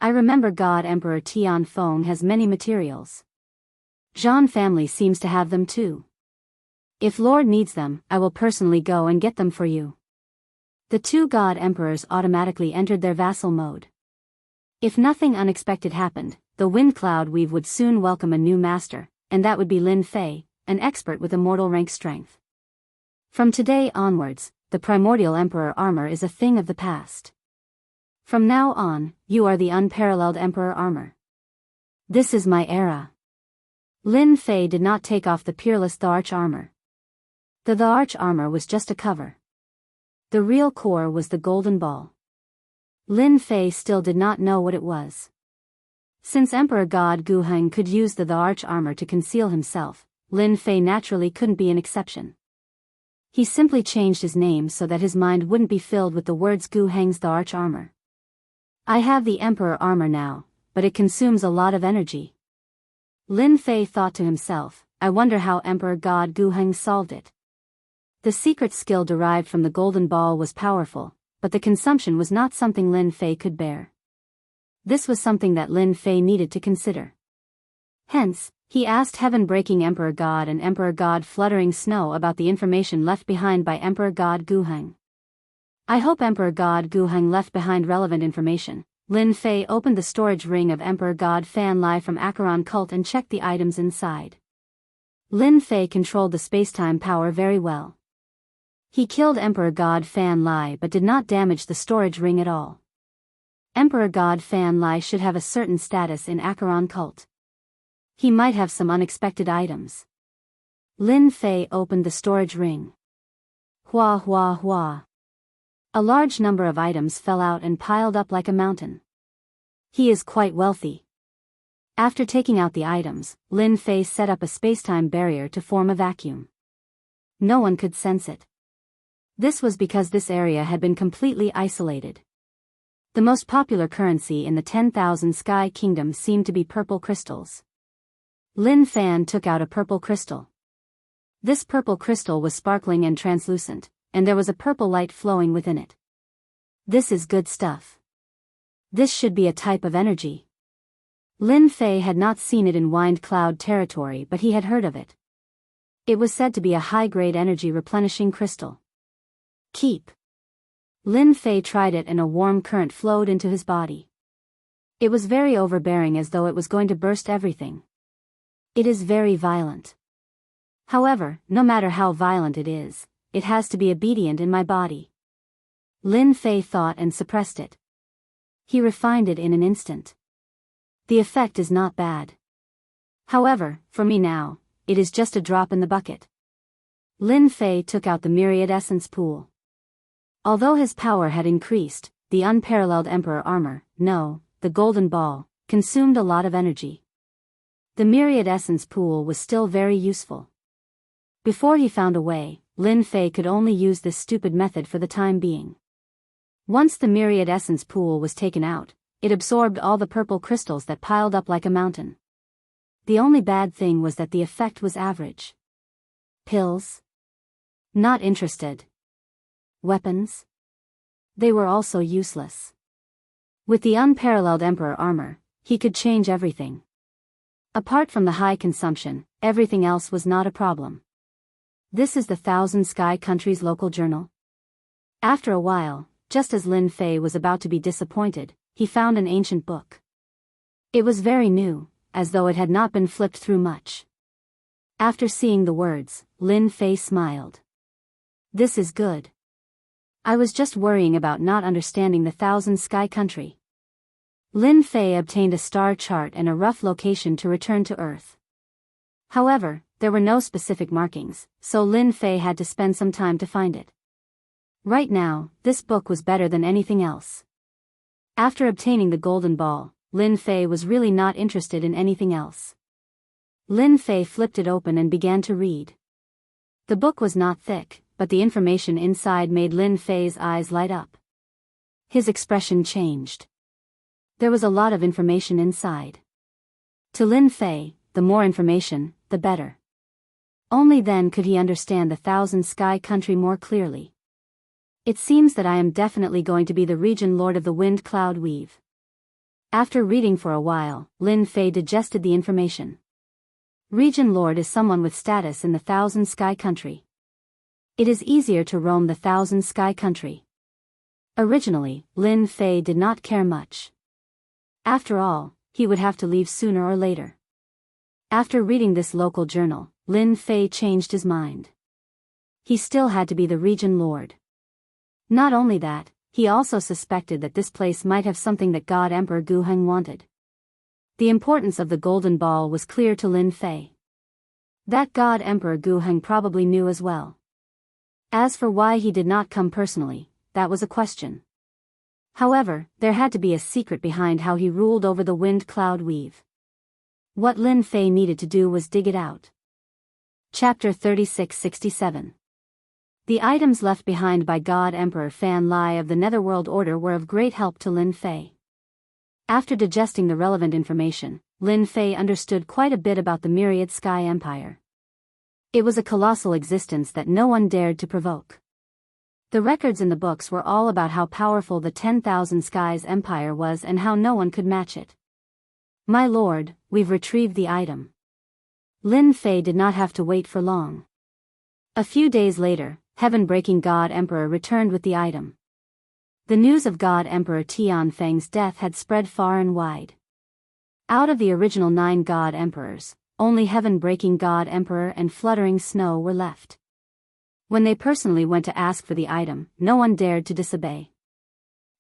I remember God Emperor Tian Feng has many materials. Zhan family seems to have them too. If Lord needs them, I will personally go and get them for you. The 2 God Emperors automatically entered their vassal mode. If nothing unexpected happened, the Wind Cloud Weave would soon welcome a new master, and that would be Lin Fei, an expert with immortal rank strength. From today onwards, the primordial Emperor armor is a thing of the past. From now on, you are the unparalleled Emperor armor. This is my era. Lin Fei did not take off the peerless Tharch armor. The Tharch armor was just a cover. The real core was the golden ball. Lin Fei still did not know what it was. Since Emperor God Gu Heng could use the Tharch armor to conceal himself, Lin Fei naturally couldn't be an exception. He simply changed his name so that his mind wouldn't be filled with the words Gu Heng's Tharch armor. I have the Emperor armor now, but it consumes a lot of energy. Lin Fei thought to himself, I wonder how Emperor God Gu Heng solved it. The secret skill derived from the golden ball was powerful, but the consumption was not something Lin Fei could bear. This was something that Lin Fei needed to consider. Hence, he asked Heaven Breaking Emperor God and Emperor God Fluttering Snow about the information left behind by Emperor God Gu Heng. I hope Emperor God Gu Heng left behind relevant information. Lin Fei opened the storage ring of Emperor God Fan Lai from Acheron cult and checked the items inside. Lin Fei controlled the space-time power very well. He killed Emperor God Fan Lai but did not damage the storage ring at all. Emperor God Fan Lai should have a certain status in Acheron cult. He might have some unexpected items. Lin Fei opened the storage ring. Hua hua hua. A large number of items fell out and piled up like a mountain. He is quite wealthy. After taking out the items, Lin Fei set up a spacetime barrier to form a vacuum. No one could sense it. This was because this area had been completely isolated. The most popular currency in the 10,000 Sky Kingdom seemed to be purple crystals. Lin Fan took out a purple crystal. This purple crystal was sparkling and translucent, and there was a purple light flowing within it. This is good stuff. This should be a type of energy. Lin Fei had not seen it in Wind Cloud territory, but he had heard of it. It was said to be a high-grade energy replenishing crystal. Keep. Lin Fei tried it and a warm current flowed into his body. It was very overbearing, as though it was going to burst everything. It is very violent. However, no matter how violent it is, it has to be obedient in my body. Lin Fei thought and suppressed it. He refined it in an instant. The effect is not bad. However, for me now, it is just a drop in the bucket. Lin Fei took out the myriad essence pool. Although his power had increased, the unparalleled emperor armor, no, the golden ball, consumed a lot of energy. The myriad essence pool was still very useful. Before he found a way, Lin Fei could only use this stupid method for the time being. Once the myriad essence pool was taken out, it absorbed all the purple crystals that piled up like a mountain. The only bad thing was that the effect was average. Pills? Not interested. Weapons? They were also useless. With the unparalleled emperor armor, he could change everything. Apart from the high consumption, everything else was not a problem. This is the Thousand Sky Country's local journal. After a while, just as Lin Fei was about to be disappointed, he found an ancient book. It was very new, as though it had not been flipped through much. After seeing the words, Lin Fei smiled. This is good. I was just worrying about not understanding the Thousand Sky Country. Lin Fei obtained a star chart and a rough location to return to Earth. However, there were no specific markings, so Lin Fei had to spend some time to find it. Right now, this book was better than anything else. After obtaining the golden ball, Lin Fei was really not interested in anything else. Lin Fei flipped it open and began to read. The book was not thick, but the information inside made Lin Fei's eyes light up. His expression changed. There was a lot of information inside. To Lin Fei, the more information, the better. Only then could he understand the Thousand Sky Country more clearly. It seems that I am definitely going to be the region lord of the Wind Cloud Weave. After reading for a while, Lin Fei digested the information. Region lord is someone with status in the Thousand Sky Country. It is easier to roam the Thousand Sky Country. Originally, Lin Fei did not care much. After all, he would have to leave sooner or later. After reading this local journal, Lin Fei changed his mind. He still had to be the region lord. Not only that, he also suspected that this place might have something that God Emperor Gu Heng wanted. The importance of the golden ball was clear to Lin Fei. That God Emperor Gu Heng probably knew as well. As for why he did not come personally, that was a question. However, there had to be a secret behind how he ruled over the Wind Cloud Weave. What Lin Fei needed to do was dig it out. Chapter 3667. The items left behind by God Emperor Fan Lai of the Netherworld Order were of great help to Lin Fei. After digesting the relevant information, Lin Fei understood quite a bit about the Myriad Sky Empire. It was a colossal existence that no one dared to provoke. The records in the books were all about how powerful the 10,000 Skies Empire was and how no one could match it. My lord, we've retrieved the item. Lin Fei did not have to wait for long. A few days later, Heaven-breaking God Emperor returned with the item. The news of God Emperor Tianfeng's death had spread far and wide. Out of the original 9 God Emperors, only Heaven-breaking God Emperor and Fluttering Snow were left. When they personally went to ask for the item, no one dared to disobey.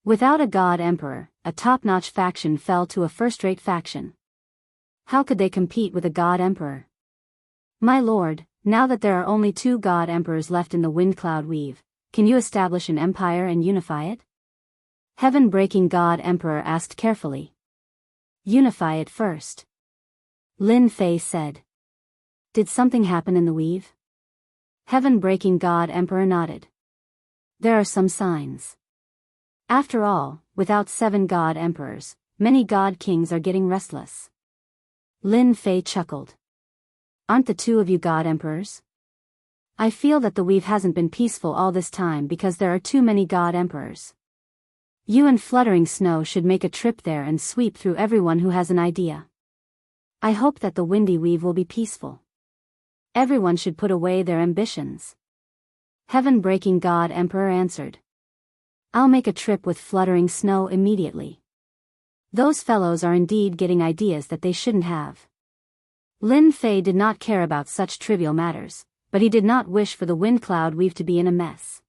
Without a God Emperor, a top-notch faction fell to a first-rate faction. How could they compete with a God Emperor? My lord, Now that there are only 2 god emperors left in the wind cloud weave, can you establish an empire and unify it? Heaven-breaking god emperor asked carefully. Unify it first. Lin Fei said. Did something happen in the weave? Heaven-breaking god emperor nodded. There are some signs. After all, without 7 god emperors, many god kings are getting restless. Lin Fei chuckled. Aren't the 2 of you god emperors? I feel that the weave hasn't been peaceful all this time because there are too many god emperors. You and Fluttering Snow should make a trip there and sweep through everyone who has an idea. I hope that the windy weave will be peaceful. Everyone should put away their ambitions. Heaven-breaking god emperor answered. I'll make a trip with Fluttering Snow immediately. Those fellows are indeed getting ideas that they shouldn't have. Lin Fei did not care about such trivial matters, but he did not wish for the wind cloud weave to be in a mess.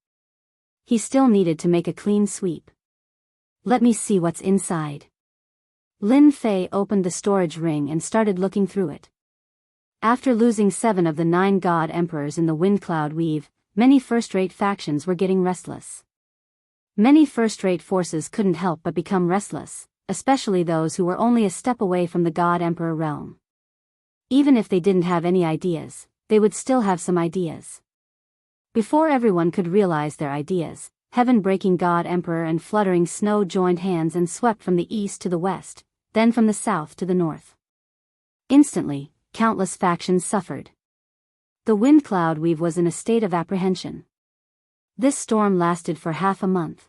He still needed to make a clean sweep. Let me see what's inside. Lin Fei opened the storage ring and started looking through it. After losing 7 of the 9 god emperors in the wind cloud weave, many first-rate factions were getting restless. Many first-rate forces couldn't help but become restless, especially those who were only a step away from the god emperor realm. Even if they didn't have any ideas, they would still have some ideas. Before everyone could realize their ideas, heaven-breaking god emperor and Fluttering Snow joined hands and swept from the east to the west, then from the south to the north. Instantly, countless factions suffered. The wind cloud weave was in a state of apprehension. This storm lasted for half a month.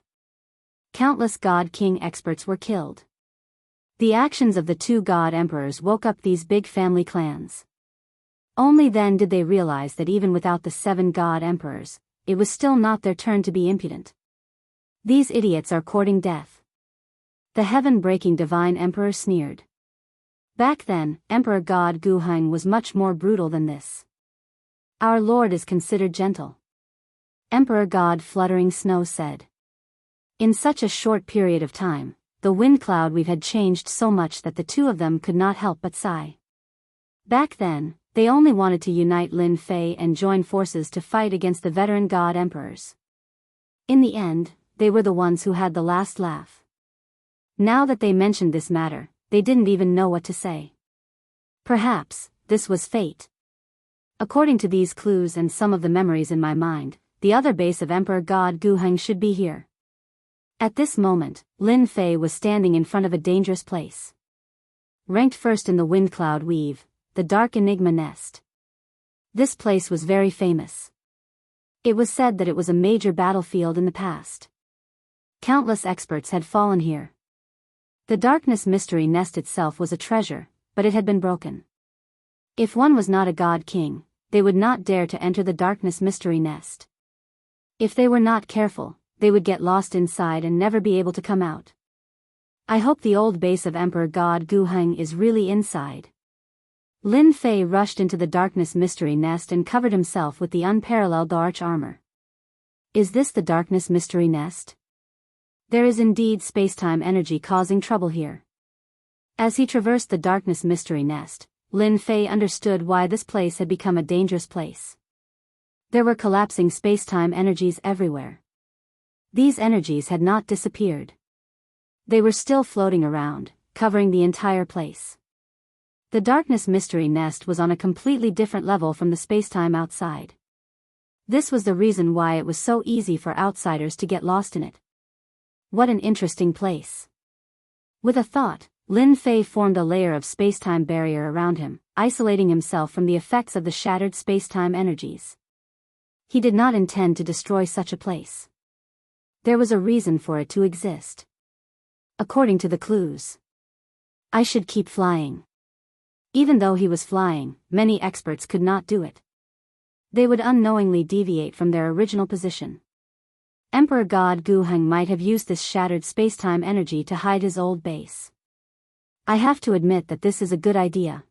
Countless god king experts were killed. The actions of the 2 god emperors woke up these big family clans. Only then did they realize that even without the 7 god emperors, it was still not their turn to be impudent. These idiots are courting death. The heaven-breaking divine emperor sneered. Back then, Emperor God Guheng was much more brutal than this. Our lord is considered gentle. Emperor God Fluttering Snow said. In such a short period of time, the wind cloud weave had changed so much that the 2 of them could not help but sigh. Back then, they only wanted to unite Lin Fei and join forces to fight against the veteran god emperors. In the end, they were the ones who had the last laugh. Now that they mentioned this matter, they didn't even know what to say. Perhaps, this was fate. According to these clues and some of the memories in my mind, the other base of Emperor God Guheng should be here. At this moment, Lin Fei was standing in front of a dangerous place. Ranked first in the wind cloud weave, the Dark Enigma Nest. This place was very famous. It was said that it was a major battlefield in the past. Countless experts had fallen here. The Darkness Mystery Nest itself was a treasure, but it had been broken. If one was not a god king, they would not dare to enter the Darkness Mystery Nest. If they were not careful, they would get lost inside and never be able to come out. I hope the old base of Emperor God Guheng is really inside. Lin Fei rushed into the Darkness Mystery Nest and covered himself with the unparalleled arch armor. Is this the Darkness Mystery Nest? There is indeed space-time energy causing trouble here. As he traversed the Darkness Mystery Nest, Lin Fei understood why this place had become a dangerous place. There were collapsing space-time energies everywhere. These energies had not disappeared. They were still floating around, covering the entire place. The Darkness Mystery Nest was on a completely different level from the space-time outside. This was the reason why it was so easy for outsiders to get lost in it. What an interesting place. With a thought, Lin Fei formed a layer of space-time barrier around him, isolating himself from the effects of the shattered space-time energies. He did not intend to destroy such a place. There was a reason for it to exist. According to the clues, I should keep flying. Even though he was flying, many experts could not do it. They would unknowingly deviate from their original position. Emperor God Guheng might have used this shattered space-time energy to hide his old base. I have to admit that this is a good idea.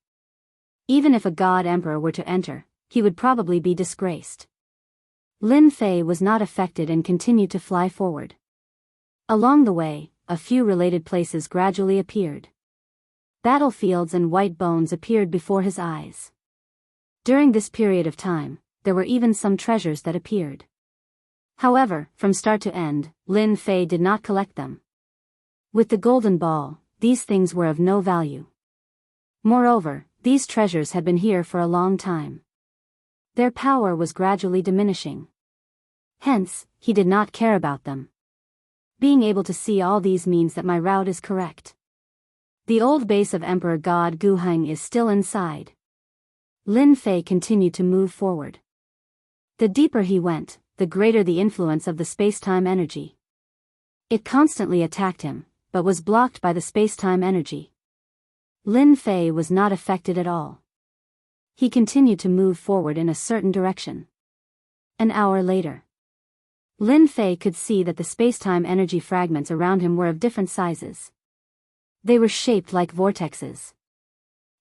Even if a god emperor were to enter, he would probably be disgraced. Lin Fei was not affected and continued to fly forward. Along the way, a few related places gradually appeared. Battlefields and white bones appeared before his eyes. During this period of time, there were even some treasures that appeared. However, from start to end, Lin Fei did not collect them. With the golden ball, these things were of no value. Moreover, these treasures had been here for a long time. Their power was gradually diminishing. Hence, he did not care about them. Being able to see all these means that my route is correct. The old base of Emperor God Guheng is still inside. Lin Fei continued to move forward. The deeper he went, the greater the influence of the space-time energy. It constantly attacked him, but was blocked by the space-time energy. Lin Fei was not affected at all. He continued to move forward in a certain direction. An hour later, Lin Fei could see that the space-time energy fragments around him were of different sizes. They were shaped like vortexes.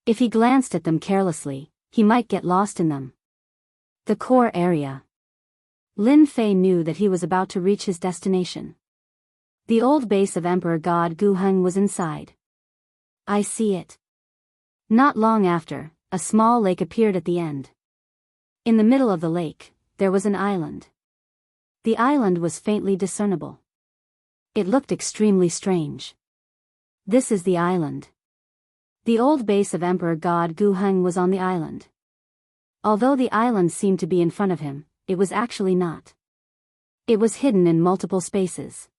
If he glanced at them carelessly, he might get lost in them. The core area. Lin Fei knew that he was about to reach his destination. The old base of Emperor God Guheng was inside. I see it. Not long after, a small lake appeared at the end. In the middle of the lake, there was an island. The island was faintly discernible. It looked extremely strange. This is the island. The old base of Emperor God Guheng was on the island. Although the island seemed to be in front of him, it was actually not. It was hidden in multiple spaces.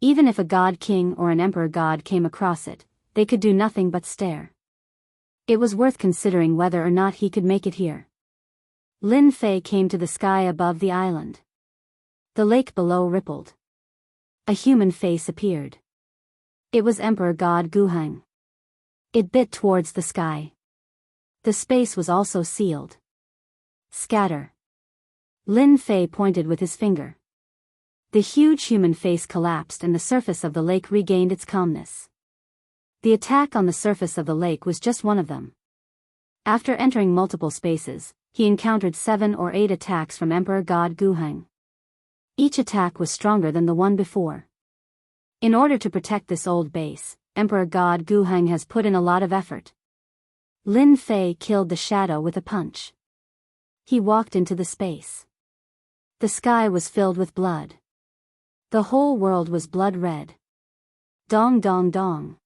Even if a god king or an emperor god came across it, they could do nothing but stare. It was worth considering whether or not he could make it here. Lin Fei came to the sky above the island. The lake below rippled. A human face appeared. It was Emperor God Guheng. It bit towards the sky. The space was also sealed. Scatter. Lin Fei pointed with his finger. The huge human face collapsed and the surface of the lake regained its calmness. The attack on the surface of the lake was just one of them. After entering multiple spaces, he encountered 7 or 8 attacks from Emperor God Guheng. Each attack was stronger than the one before. In order to protect this old base, Emperor God Guheng has put in a lot of effort. Lin Fei killed the shadow with a punch. He walked into the space. The sky was filled with blood. The whole world was blood red. Dong dong dong.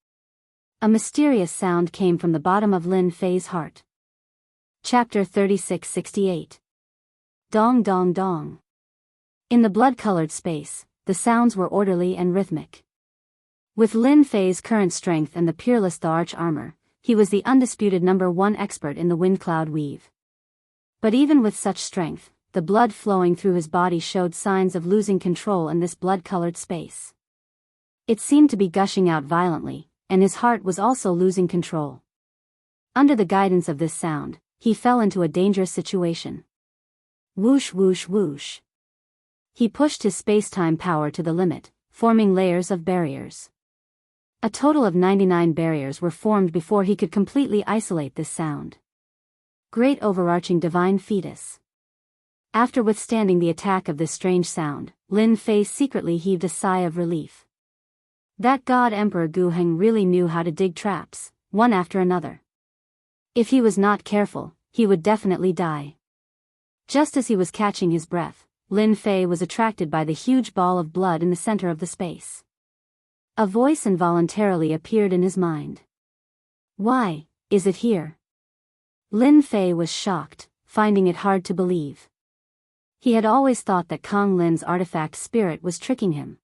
A mysterious sound came from the bottom of Lin Fei's heart. Chapter 3668. Dong dong dong. In the blood-colored space, the sounds were orderly and rhythmic. With Lin Fei's current strength and the peerless Daoist armor, he was the undisputed #1 expert in the wind cloud weave. But even with such strength, the blood flowing through his body showed signs of losing control in this blood-colored space. It seemed to be gushing out violently, and his heart was also losing control. Under the guidance of this sound, he fell into a dangerous situation. Whoosh whoosh whoosh. He pushed his space-time power to the limit, forming layers of barriers. A total of 99 barriers were formed before he could completely isolate this sound. Great overarching divine fetus. After withstanding the attack of this strange sound, Lin Fei secretly heaved a sigh of relief. That god Emperor Guheng really knew how to dig traps, one after another. If he was not careful, he would definitely die. Just as he was catching his breath, Lin Fei was attracted by the huge ball of blood in the center of the space. A voice involuntarily appeared in his mind. Why is it here? Lin Fei was shocked, finding it hard to believe. He had always thought that Kong Lin's artifact spirit was tricking him.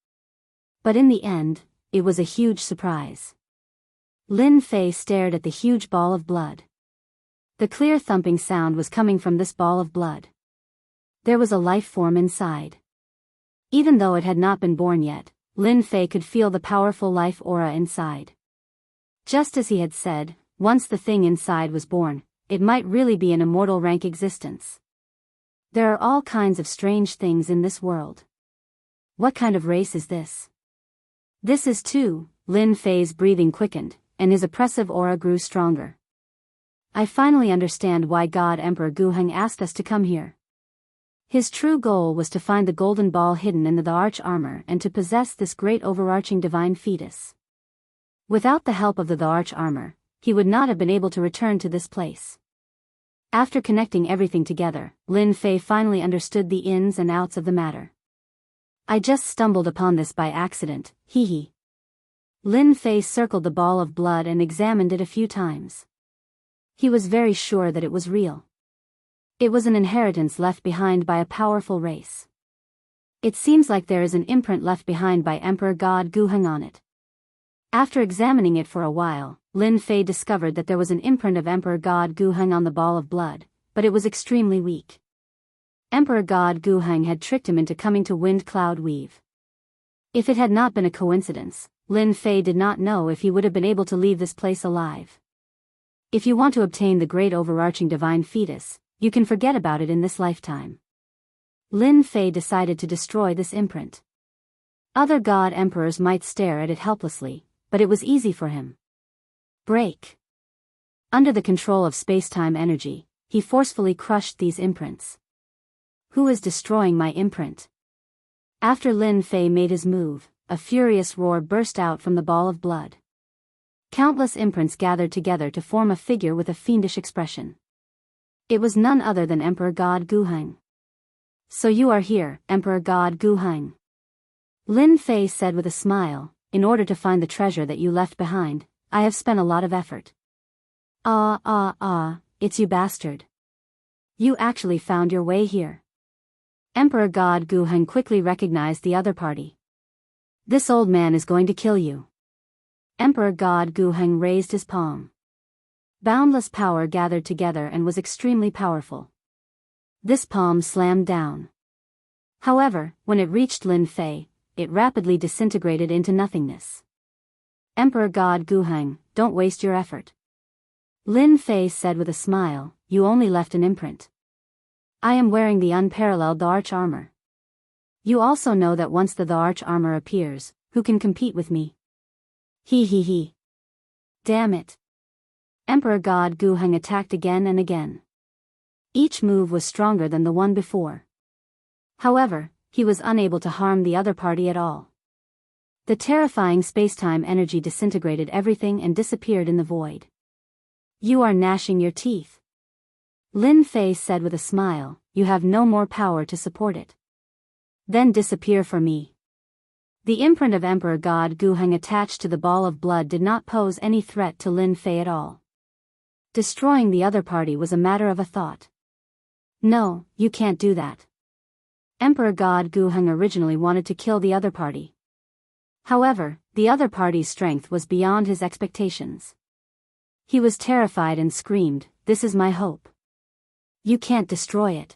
But in the end, it was a huge surprise. Lin Fei stared at the huge ball of blood. The clear thumping sound was coming from this ball of blood. There was a life form inside. Even though it had not been born yet, Lin Fei could feel the powerful life aura inside. Just as he had said, once the thing inside was born, it might really be an immortal rank existence. There are all kinds of strange things in this world. What kind of race is this? This is too. Lin Fei's breathing quickened, and his oppressive aura grew stronger. I finally understand why God Emperor Guheng asked us to come here. His true goal was to find the golden ball hidden in the arch armor and to possess this great overarching divine fetus. Without the help of the arch armor, he would not have been able to return to this place. After connecting everything together, Lin Fei finally understood the ins and outs of the matter. I just stumbled upon this by accident, hee hee. Lin Fei circled the ball of blood and examined it a few times. He was very sure that it was real. It was an inheritance left behind by a powerful race. It seems like there is an imprint left behind by Emperor God Guheng on it. After examining it for a while, Lin Fei discovered that there was an imprint of Emperor God Guheng on the ball of blood, but it was extremely weak. Emperor God Guheng had tricked him into coming to Wind Cloud Weave. If it had not been a coincidence, Lin Fei did not know if he would have been able to leave this place alive. If you want to obtain the great overarching divine fetus, you can forget about it in this lifetime. Lin Fei decided to destroy this imprint. Other god emperors might stare at it helplessly, but it was easy for him. Break. Under the control of space-time energy, he forcefully crushed these imprints. Who is destroying my imprint? After Lin Fei made his move, a furious roar burst out from the ball of blood. Countless imprints gathered together to form a figure with a fiendish expression. It was none other than Emperor God Guheng. So you are here, Emperor God Guheng. Lin Fei said with a smile, in order to find the treasure that you left behind, I have spent a lot of effort. It's you bastard. You actually found your way here. Emperor God Guheng quickly recognized the other party. This old man is going to kill you. Emperor God Guheng raised his palm. Boundless power gathered together and was extremely powerful. This palm slammed down. However, when it reached Lin Fei, it rapidly disintegrated into nothingness. Emperor God Guheng, don't waste your effort. Lin Fei said with a smile, you only left an imprint. I am wearing the unparalleled Arch armor. You also know that once the Arch armor appears, who can compete with me? Hee hee hee. Damn it. Emperor God Guheng attacked again and again. Each move was stronger than the one before. However, he was unable to harm the other party at all. The terrifying spacetime energy disintegrated everything and disappeared in the void. You are gnashing your teeth. Lin Fei said with a smile, you have no more power to support it. Then disappear for me. The imprint of Emperor God Guheng attached to the ball of blood did not pose any threat to Lin Fei at all. Destroying the other party was a matter of a thought. No, you can't do that. Emperor God Guheng originally wanted to kill the other party. However, the other party's strength was beyond his expectations. He was terrified and screamed, this is my hope. You can't destroy it.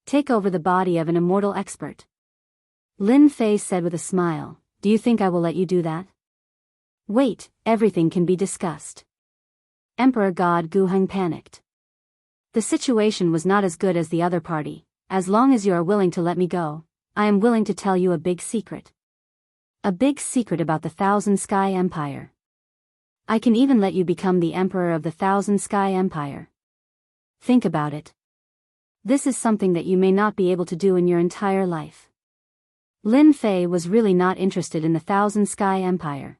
Take over the body of an immortal expert. Lin Fei said with a smile, do you think I will let you do that? Wait, everything can be discussed. Emperor God Guheng panicked. The situation was not as good as the other party. As long as you are willing to let me go, I am willing to tell you a big secret. A big secret about the Thousand Sky Empire. I can even let you become the Emperor of the Thousand Sky Empire. Think about it. This is something that you may not be able to do in your entire life. Lin Fei was really not interested in the Thousand Sky Empire.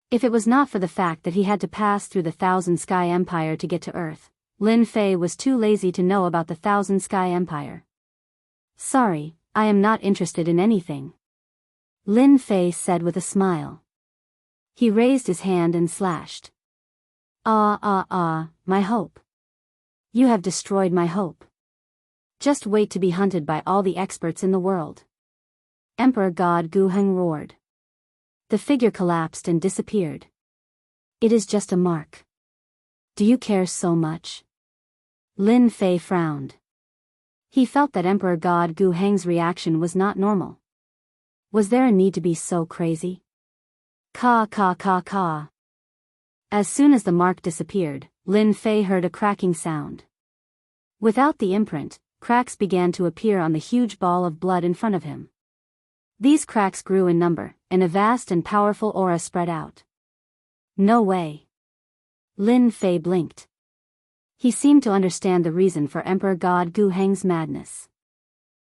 If it was not for the fact that he had to pass through the Thousand Sky Empire to get to Earth, Lin Fei was too lazy to know about the Thousand Sky Empire. Sorry, I am not interested in anything. Lin Fei said with a smile. He raised his hand and slashed. My hope. You have destroyed my hope. Just wait to be hunted by all the experts in the world. Emperor God Guheng roared. The figure collapsed and disappeared. It is just a mark. Do you care so much? Lin Fei frowned. He felt that Emperor God Guheng's reaction was not normal. Was there a need to be so crazy? Ka. As soon as the mark disappeared, Lin Fei heard a cracking sound. Without the imprint, cracks began to appear on the huge ball of blood in front of him. These cracks grew in number, and a vast and powerful aura spread out. No way. Lin Fei blinked. He seemed to understand the reason for Emperor God Guheng's madness.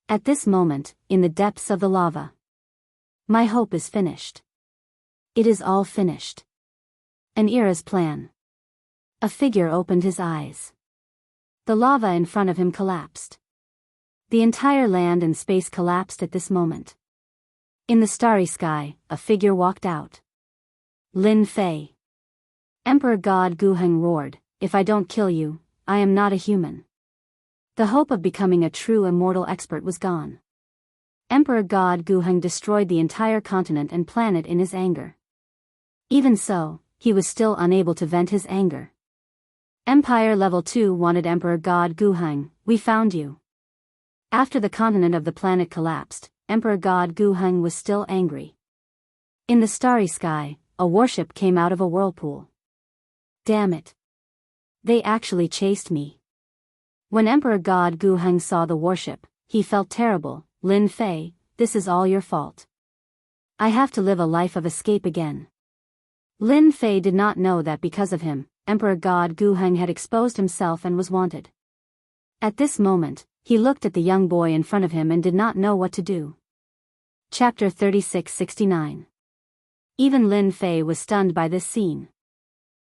At this moment, in the depths of the lava. My hope is finished. It is all finished. An era's plan. A figure opened his eyes. The lava in front of him collapsed. The entire land and space collapsed at this moment. In the starry sky, a figure walked out. Lin Fei. Emperor God Guheng roared, "If I don't kill you, I am not a human." The hope of becoming a true immortal expert was gone. Emperor God Guheng destroyed the entire continent and planet in his anger. Even so, he was still unable to vent his anger. Empire Level 2 wanted Emperor God Guheng, "We found you." After the continent of the planet collapsed, Emperor God Guheng was still angry. In the starry sky, a warship came out of a whirlpool. Damn it. They actually chased me. When Emperor God Guheng saw the warship, he felt terrible. Lin Fei, this is all your fault. I have to live a life of escape again. Lin Fei did not know that because of him, Emperor God Guheng had exposed himself and was wanted. At this moment, he looked at the young boy in front of him and did not know what to do. Chapter 3669. Even Lin Fei was stunned by this scene.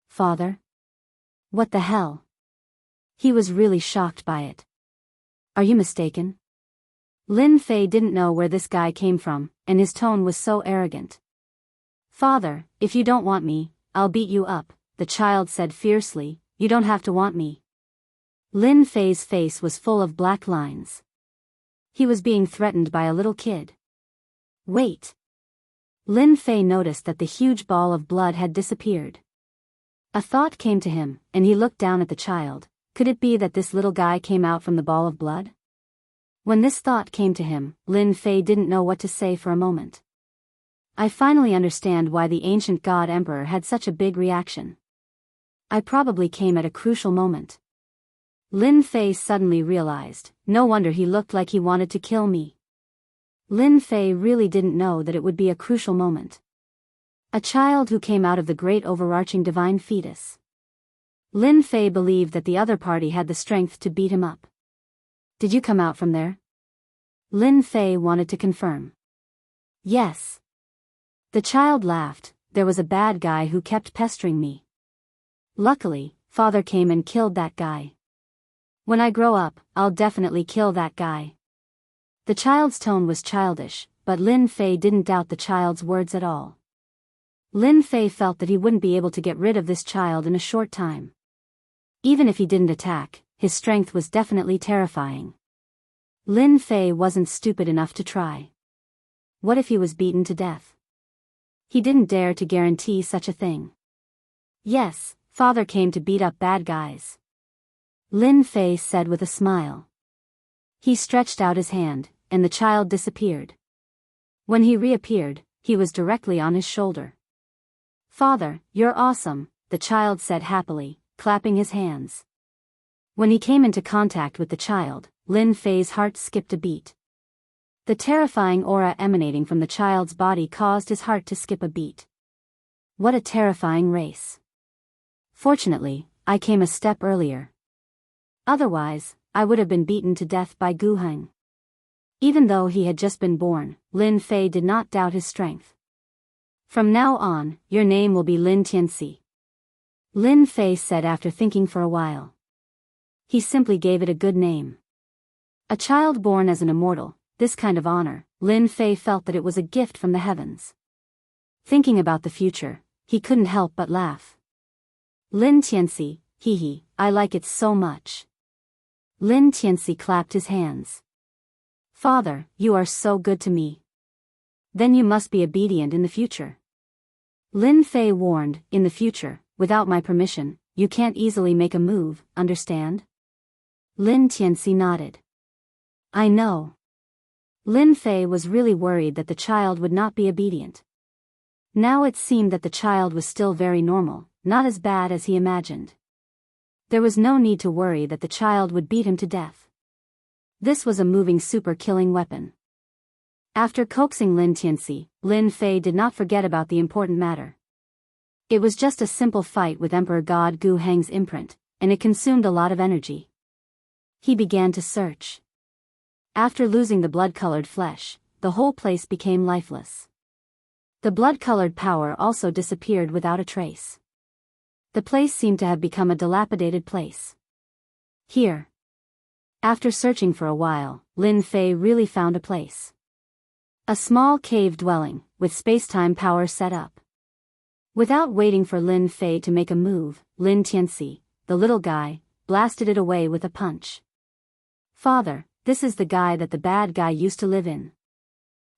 Father? What the hell? He was really shocked by it. Are you mistaken? Lin Fei didn't know where this guy came from, and his tone was so arrogant. Father, if you don't want me, I'll beat you up, the child said fiercely. You don't have to want me. Lin Fei's face was full of black lines. He was being threatened by a little kid. Wait. Lin Fei noticed that the huge ball of blood had disappeared. A thought came to him, and he looked down at the child. Could it be that this little guy came out from the ball of blood? When this thought came to him, Lin Fei didn't know what to say for a moment. I finally understand why the ancient god emperor had such a big reaction. I probably came at a crucial moment. Lin Fei suddenly realized, no wonder he looked like he wanted to kill me. Lin Fei really didn't know that it would be a crucial moment. A child who came out of the great overarching divine fetus. Lin Fei believed that the other party had the strength to beat him up. Did you come out from there? Lin Fei wanted to confirm. Yes. The child laughed. There was a bad guy who kept pestering me. Luckily, father came and killed that guy. When I grow up, I'll definitely kill that guy. The child's tone was childish, but Lin Fei didn't doubt the child's words at all. Lin Fei felt that he wouldn't be able to get rid of this child in a short time. Even if he didn't attack, his strength was definitely terrifying. Lin Fei wasn't stupid enough to try. What if he was beaten to death? He didn't dare to guarantee such a thing. Yes, father came to beat up bad guys. Lin Fei said with a smile. He stretched out his hand, and the child disappeared. When he reappeared, he was directly on his shoulder. Father, you're awesome, the child said happily, clapping his hands. When he came into contact with the child, Lin Fei's heart skipped a beat. The terrifying aura emanating from the child's body caused his heart to skip a beat. What a terrifying race. Fortunately, I came a step earlier. Otherwise, I would have been beaten to death by Guheng. Even though he had just been born, Lin Fei did not doubt his strength. From now on, your name will be Lin Tianxi. Lin Fei said after thinking for a while. He simply gave it a good name. A child born as an immortal, this kind of honor, Lin Fei felt that it was a gift from the heavens. Thinking about the future, he couldn't help but laugh. Lin Tianxi, hee, I like it so much. Lin Tianxi clapped his hands. Father, you are so good to me. Then you must be obedient in the future. Lin Fei warned, in the future, without my permission, you can't easily make a move, understand? Lin Tianxi nodded. I know. Lin Fei was really worried that the child would not be obedient. Now it seemed that the child was still very normal, not as bad as he imagined. There was no need to worry that the child would beat him to death. This was a moving super-killing weapon. After coaxing Lin Tianxi, Lin Fei did not forget about the important matter. It was just a simple fight with Emperor God Gu Heng's imprint, and it consumed a lot of energy. He began to search. After losing the blood-colored flesh, the whole place became lifeless. The blood-colored power also disappeared without a trace. The place seemed to have become a dilapidated place. Here. After searching for a while, Lin Fei really found a place. A small cave dwelling, with space-time power set up. Without waiting for Lin Fei to make a move, Lin Tianxi, the little guy, blasted it away with a punch. Father, this is the guy that the bad guy used to live in.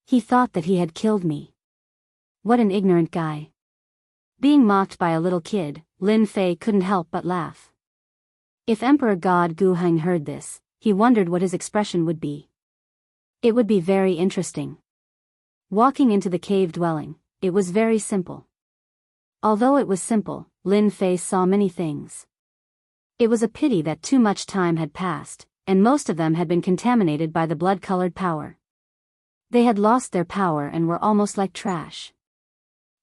He thought that he had killed me. What an ignorant guy. Being mocked by a little kid, Lin Fei couldn't help but laugh. If Emperor God Guheng heard this, he wondered what his expression would be. It would be very interesting. Walking into the cave dwelling, it was very simple. Although it was simple, Lin Fei saw many things. It was a pity that too much time had passed, and most of them had been contaminated by the blood-colored power. They had lost their power and were almost like trash.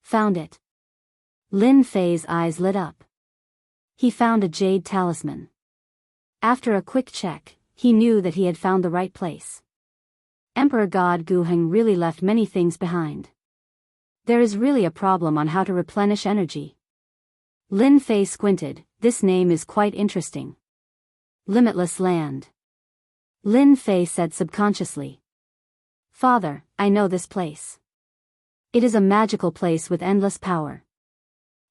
Found it. Lin Fei's eyes lit up. He found a jade talisman. After a quick check, he knew that he had found the right place. Emperor God Guheng really left many things behind. There is really a problem on how to replenish energy. Lin Fei squinted. This name is quite interesting. Limitless Land. Lin Fei said subconsciously. Father, I know this place. It is a magical place with endless power.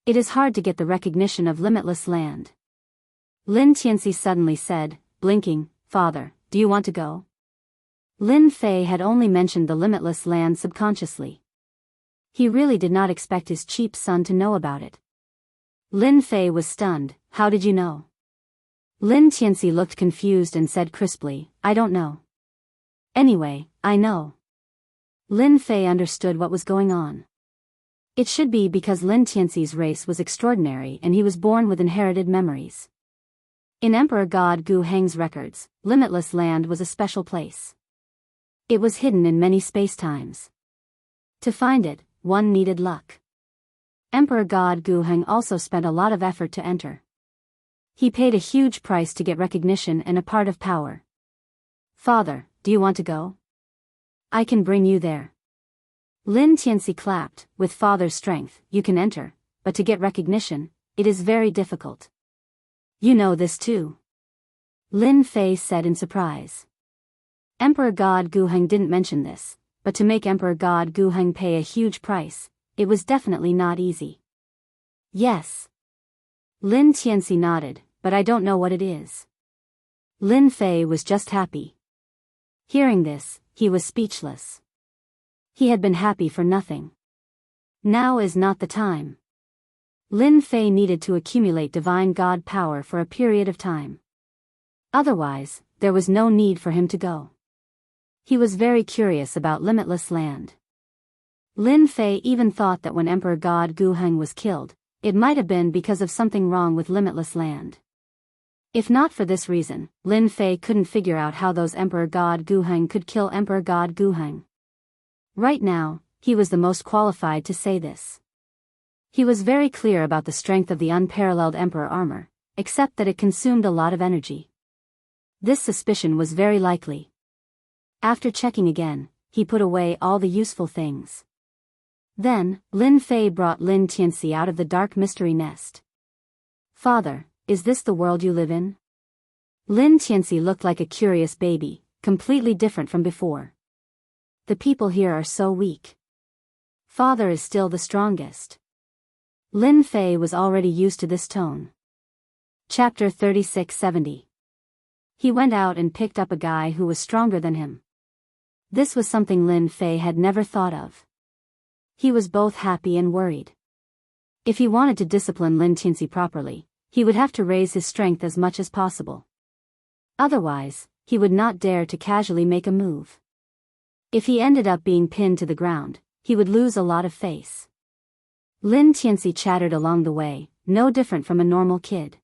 It is hard to get the recognition of Limitless Land. Lin Tianxi suddenly said, blinking, Father, do you want to go? Lin Fei had only mentioned the Limitless Land subconsciously. He really did not expect his cheap son to know about it. Lin Fei was stunned. How did you know? Lin Tianxi looked confused and said crisply, I don't know. Anyway, I know. Lin Fei understood what was going on. It should be because Lin Tianxi's race was extraordinary and he was born with inherited memories. In Emperor God Guheng's records, Limitless Land was a special place. It was hidden in many spacetimes. To find it, one needed luck. Emperor God Guheng also spent a lot of effort to enter. He paid a huge price to get recognition and a part of power. Father, do you want to go? I can bring you there. Lin Tianxi clapped. With father's strength, you can enter, but to get recognition, it is very difficult. You know this too. Lin Fei said in surprise. Emperor God Guheng didn't mention this, but to make Emperor God Guheng pay a huge price, it was definitely not easy. Yes. Lin Tianxi nodded, but I don't know what it is. Lin Fei was just happy. Hearing this, he was speechless. He had been happy for nothing. Now is not the time. Lin Fei needed to accumulate divine god power for a period of time. Otherwise, there was no need for him to go. He was very curious about Limitless Land. Lin Fei even thought that when Emperor God Guheng was killed, it might have been because of something wrong with Limitless Land. If not for this reason, Lin Fei couldn't figure out how those Emperor God Guheng could kill Emperor God Guheng. Right now, he was the most qualified to say this. He was very clear about the strength of the unparalleled Emperor armor, except that it consumed a lot of energy. This suspicion was very likely. After checking again, he put away all the useful things. Then, Lin Fei brought Lin Tianxi out of the dark mystery nest. Father, is this the world you live in? Lin Tianxi looked like a curious baby, completely different from before. The people here are so weak. Father is still the strongest. Lin Fei was already used to this tone. Chapter 3670. He went out and picked up a guy who was stronger than him. This was something Lin Fei had never thought of. He was both happy and worried. If he wanted to discipline Lin Tianxi properly, he would have to raise his strength as much as possible. Otherwise, he would not dare to casually make a move. If he ended up being pinned to the ground, he would lose a lot of face. Lin Tianxi chattered along the way, no different from a normal kid.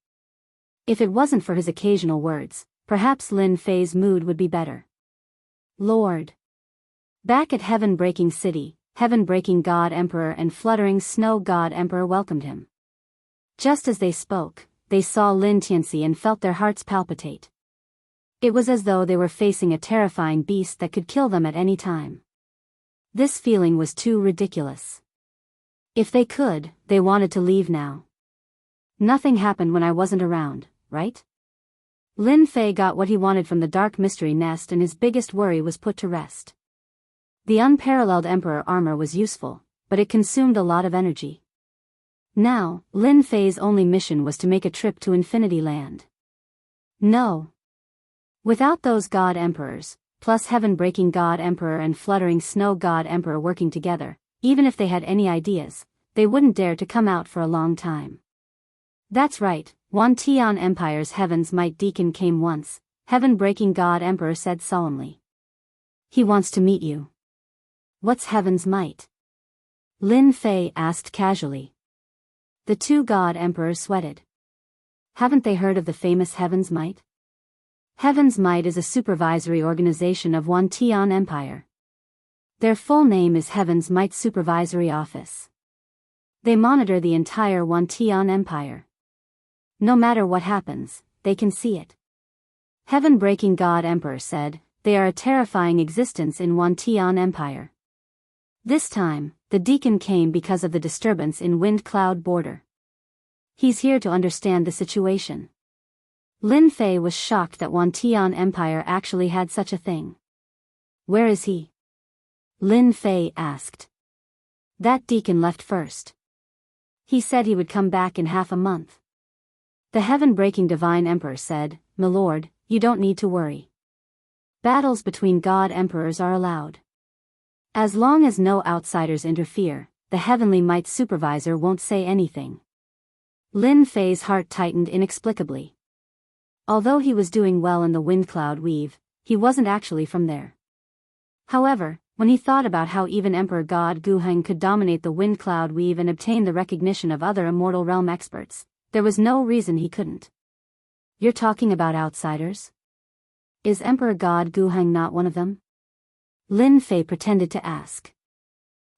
If it wasn't for his occasional words, perhaps Lin Fei's mood would be better. Lord. Back at Heaven-Breaking City, Heaven-Breaking God Emperor and Fluttering Snow God Emperor welcomed him. Just as they spoke, they saw Lin Tianxi and felt their hearts palpitate. It was as though they were facing a terrifying beast that could kill them at any time. This feeling was too ridiculous. If they could, they wanted to leave now. Nothing happened when I wasn't around, right? Lin Fei got what he wanted from the dark mystery nest, and his biggest worry was put to rest. The unparalleled Emperor armor was useful, but it consumed a lot of energy. Now, Lin Fei's only mission was to make a trip to Infinity Land. No. Without those God Emperors, plus heaven-breaking God Emperor and fluttering snow God Emperor working together, even if they had any ideas, they wouldn't dare to come out for a long time. That's right, Wantian Empire's Heaven's Might Deacon came once, heaven-breaking God Emperor said solemnly. He wants to meet you. What's Heaven's Might? Lin Fei asked casually. The two God Emperors sweated. Haven't they heard of the famous Heaven's Might? Heaven's Might is a supervisory organization of Wantian Empire. Their full name is Heaven's Might Supervisory Office. They monitor the entire Wantian Empire. No matter what happens, they can see it. Heaven-breaking God Emperor said, they are a terrifying existence in Wantian Empire. This time, the deacon came because of the disturbance in Wind Cloud border. He's here to understand the situation. Lin Fei was shocked that Wantian Empire actually had such a thing. Where is he? Lin Fei asked. That deacon left first. He said he would come back in half a month. The heaven-breaking Divine Emperor said, My lord, you don't need to worry. Battles between God Emperors are allowed. As long as no outsiders interfere, the Heavenly Might Supervisor won't say anything. Lin Fei's heart tightened inexplicably. Although he was doing well in the Wind Cloud Weave, he wasn't actually from there. However, when he thought about how even Emperor God Guheng could dominate the Wind Cloud Weave and obtain the recognition of other Immortal Realm experts, there was no reason he couldn't. You're talking about outsiders? Is Emperor God Guheng not one of them? Lin Fei pretended to ask.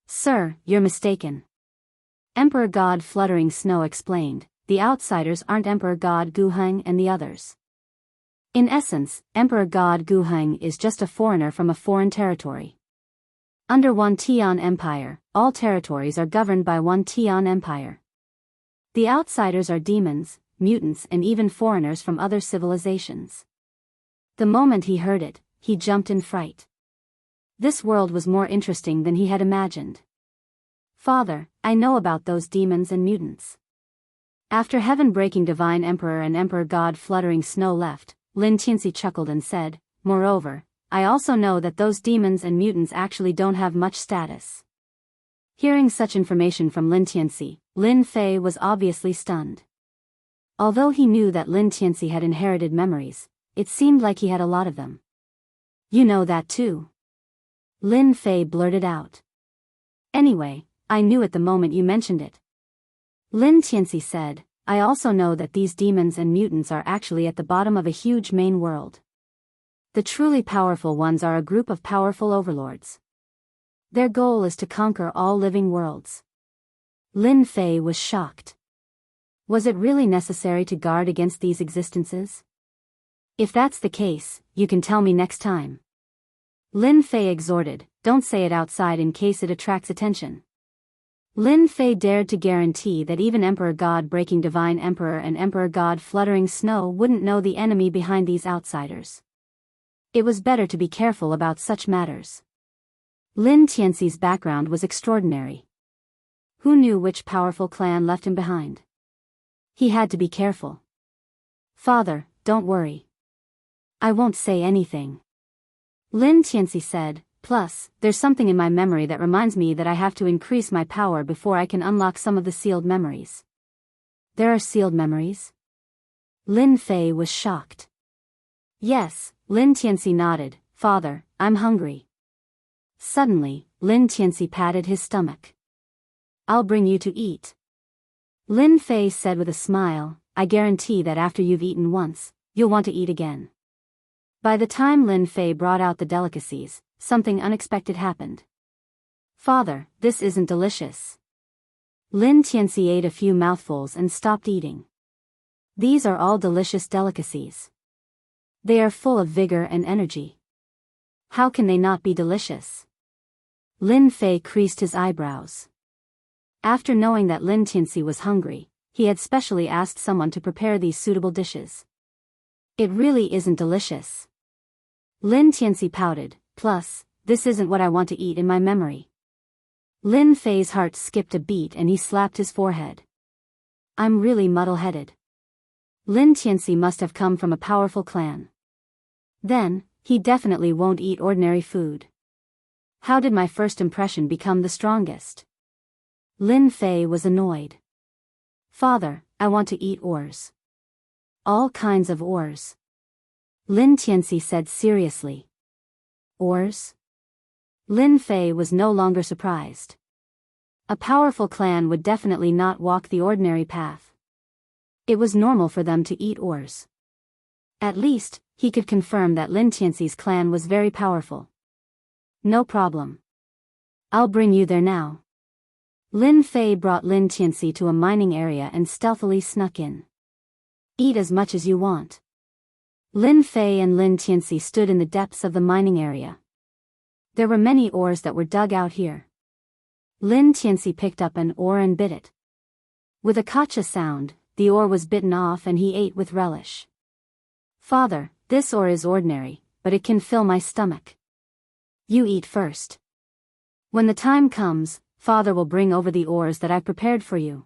Sir, you're mistaken. Emperor God Fluttering Snow explained, the outsiders aren't Emperor God Guheng and the others. In essence, Emperor God Guheng is just a foreigner from a foreign territory. Under Wantian Empire, all territories are governed by Wantian Empire. The outsiders are demons, mutants and even foreigners from other civilizations. The moment he heard it, he jumped in fright. This world was more interesting than he had imagined. Father, I know about those demons and mutants. After heaven-breaking Divine Emperor and Emperor God Fluttering Snow left, Lin Tianxi chuckled and said, Moreover, I also know that those demons and mutants actually don't have much status. Hearing such information from Lin Tianxi, Lin Fei was obviously stunned. Although he knew that Lin Tianxi had inherited memories, it seemed like he had a lot of them. You know that too? Lin Fei blurted out. Anyway, I knew it the moment you mentioned it. Lin Tianxi said, I also know that these demons and mutants are actually at the bottom of a huge main world. The truly powerful ones are a group of powerful overlords. Their goal is to conquer all living worlds. Lin Fei was shocked. Was it really necessary to guard against these existences? If that's the case, you can tell me next time. Lin Fei exhorted, don't say it outside in case it attracts attention. Lin Fei dared to guarantee that even Emperor God Breaking Divine Emperor and Emperor God Fluttering Snow wouldn't know the enemy behind these outsiders. It was better to be careful about such matters. Lin Tianxi's background was extraordinary. Who knew which powerful clan left him behind? He had to be careful. Father, don't worry. I won't say anything. Lin Tianxi said, plus, there's something in my memory that reminds me that I have to increase my power before I can unlock some of the sealed memories. There are sealed memories? Lin Fei was shocked. Yes, Lin Tianxi nodded, Father, I'm hungry. Suddenly, Lin Tianxi patted his stomach. I'll bring you to eat. Lin Fei said with a smile, I guarantee that after you've eaten once, you'll want to eat again. By the time Lin Fei brought out the delicacies, something unexpected happened. Father, this isn't delicious. Lin Tianxi ate a few mouthfuls and stopped eating. These are all delicious delicacies. They are full of vigor and energy. How can they not be delicious? Lin Fei creased his eyebrows. After knowing that Lin Tianxi was hungry, he had specially asked someone to prepare these suitable dishes. It really isn't delicious. Lin Tianxi pouted, plus, this isn't what I want to eat in my memory. Lin Fei's heart skipped a beat and he slapped his forehead. I'm really muddle-headed. Lin Tianxi must have come from a powerful clan. Then, he definitely won't eat ordinary food. How did my first impression become the strongest? Lin Fei was annoyed. Father, I want to eat ores. All kinds of ores. Lin Tianxi said seriously. Ores? Lin Fei was no longer surprised. A powerful clan would definitely not walk the ordinary path. It was normal for them to eat ores. At least, he could confirm that Lin Tianxi's clan was very powerful. No problem. I'll bring you there now. Lin Fei brought Lin Tianxi to a mining area and stealthily snuck in. Eat as much as you want. Lin Fei and Lin Tianxi stood in the depths of the mining area. There were many ores that were dug out here. Lin Tianxi picked up an ore and bit it. With a kacha sound, the ore was bitten off and he ate with relish. Father, this ore is ordinary, but it can fill my stomach. You eat first. When the time comes, Father will bring over the ores that I've prepared for you.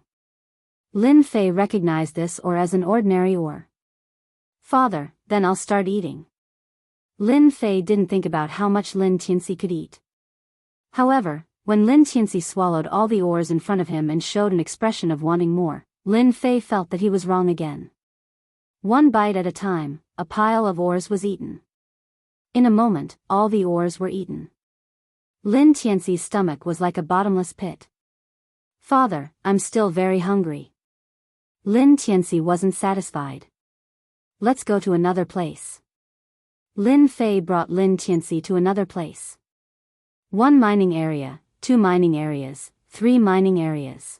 Lin Fei recognized this ore as an ordinary ore. Father, then I'll start eating. Lin Fei didn't think about how much Lin Tianxi could eat. However, when Lin Tianxi swallowed all the ores in front of him and showed an expression of wanting more, Lin Fei felt that he was wrong again. One bite at a time, a pile of ores was eaten. In a moment, all the ores were eaten. Lin Tianxi's stomach was like a bottomless pit. Father, I'm still very hungry. Lin Tianxi wasn't satisfied. Let's go to another place. Lin Fei brought Lin Tianxi to another place. 1 mining area, 2 mining areas, 3 mining areas.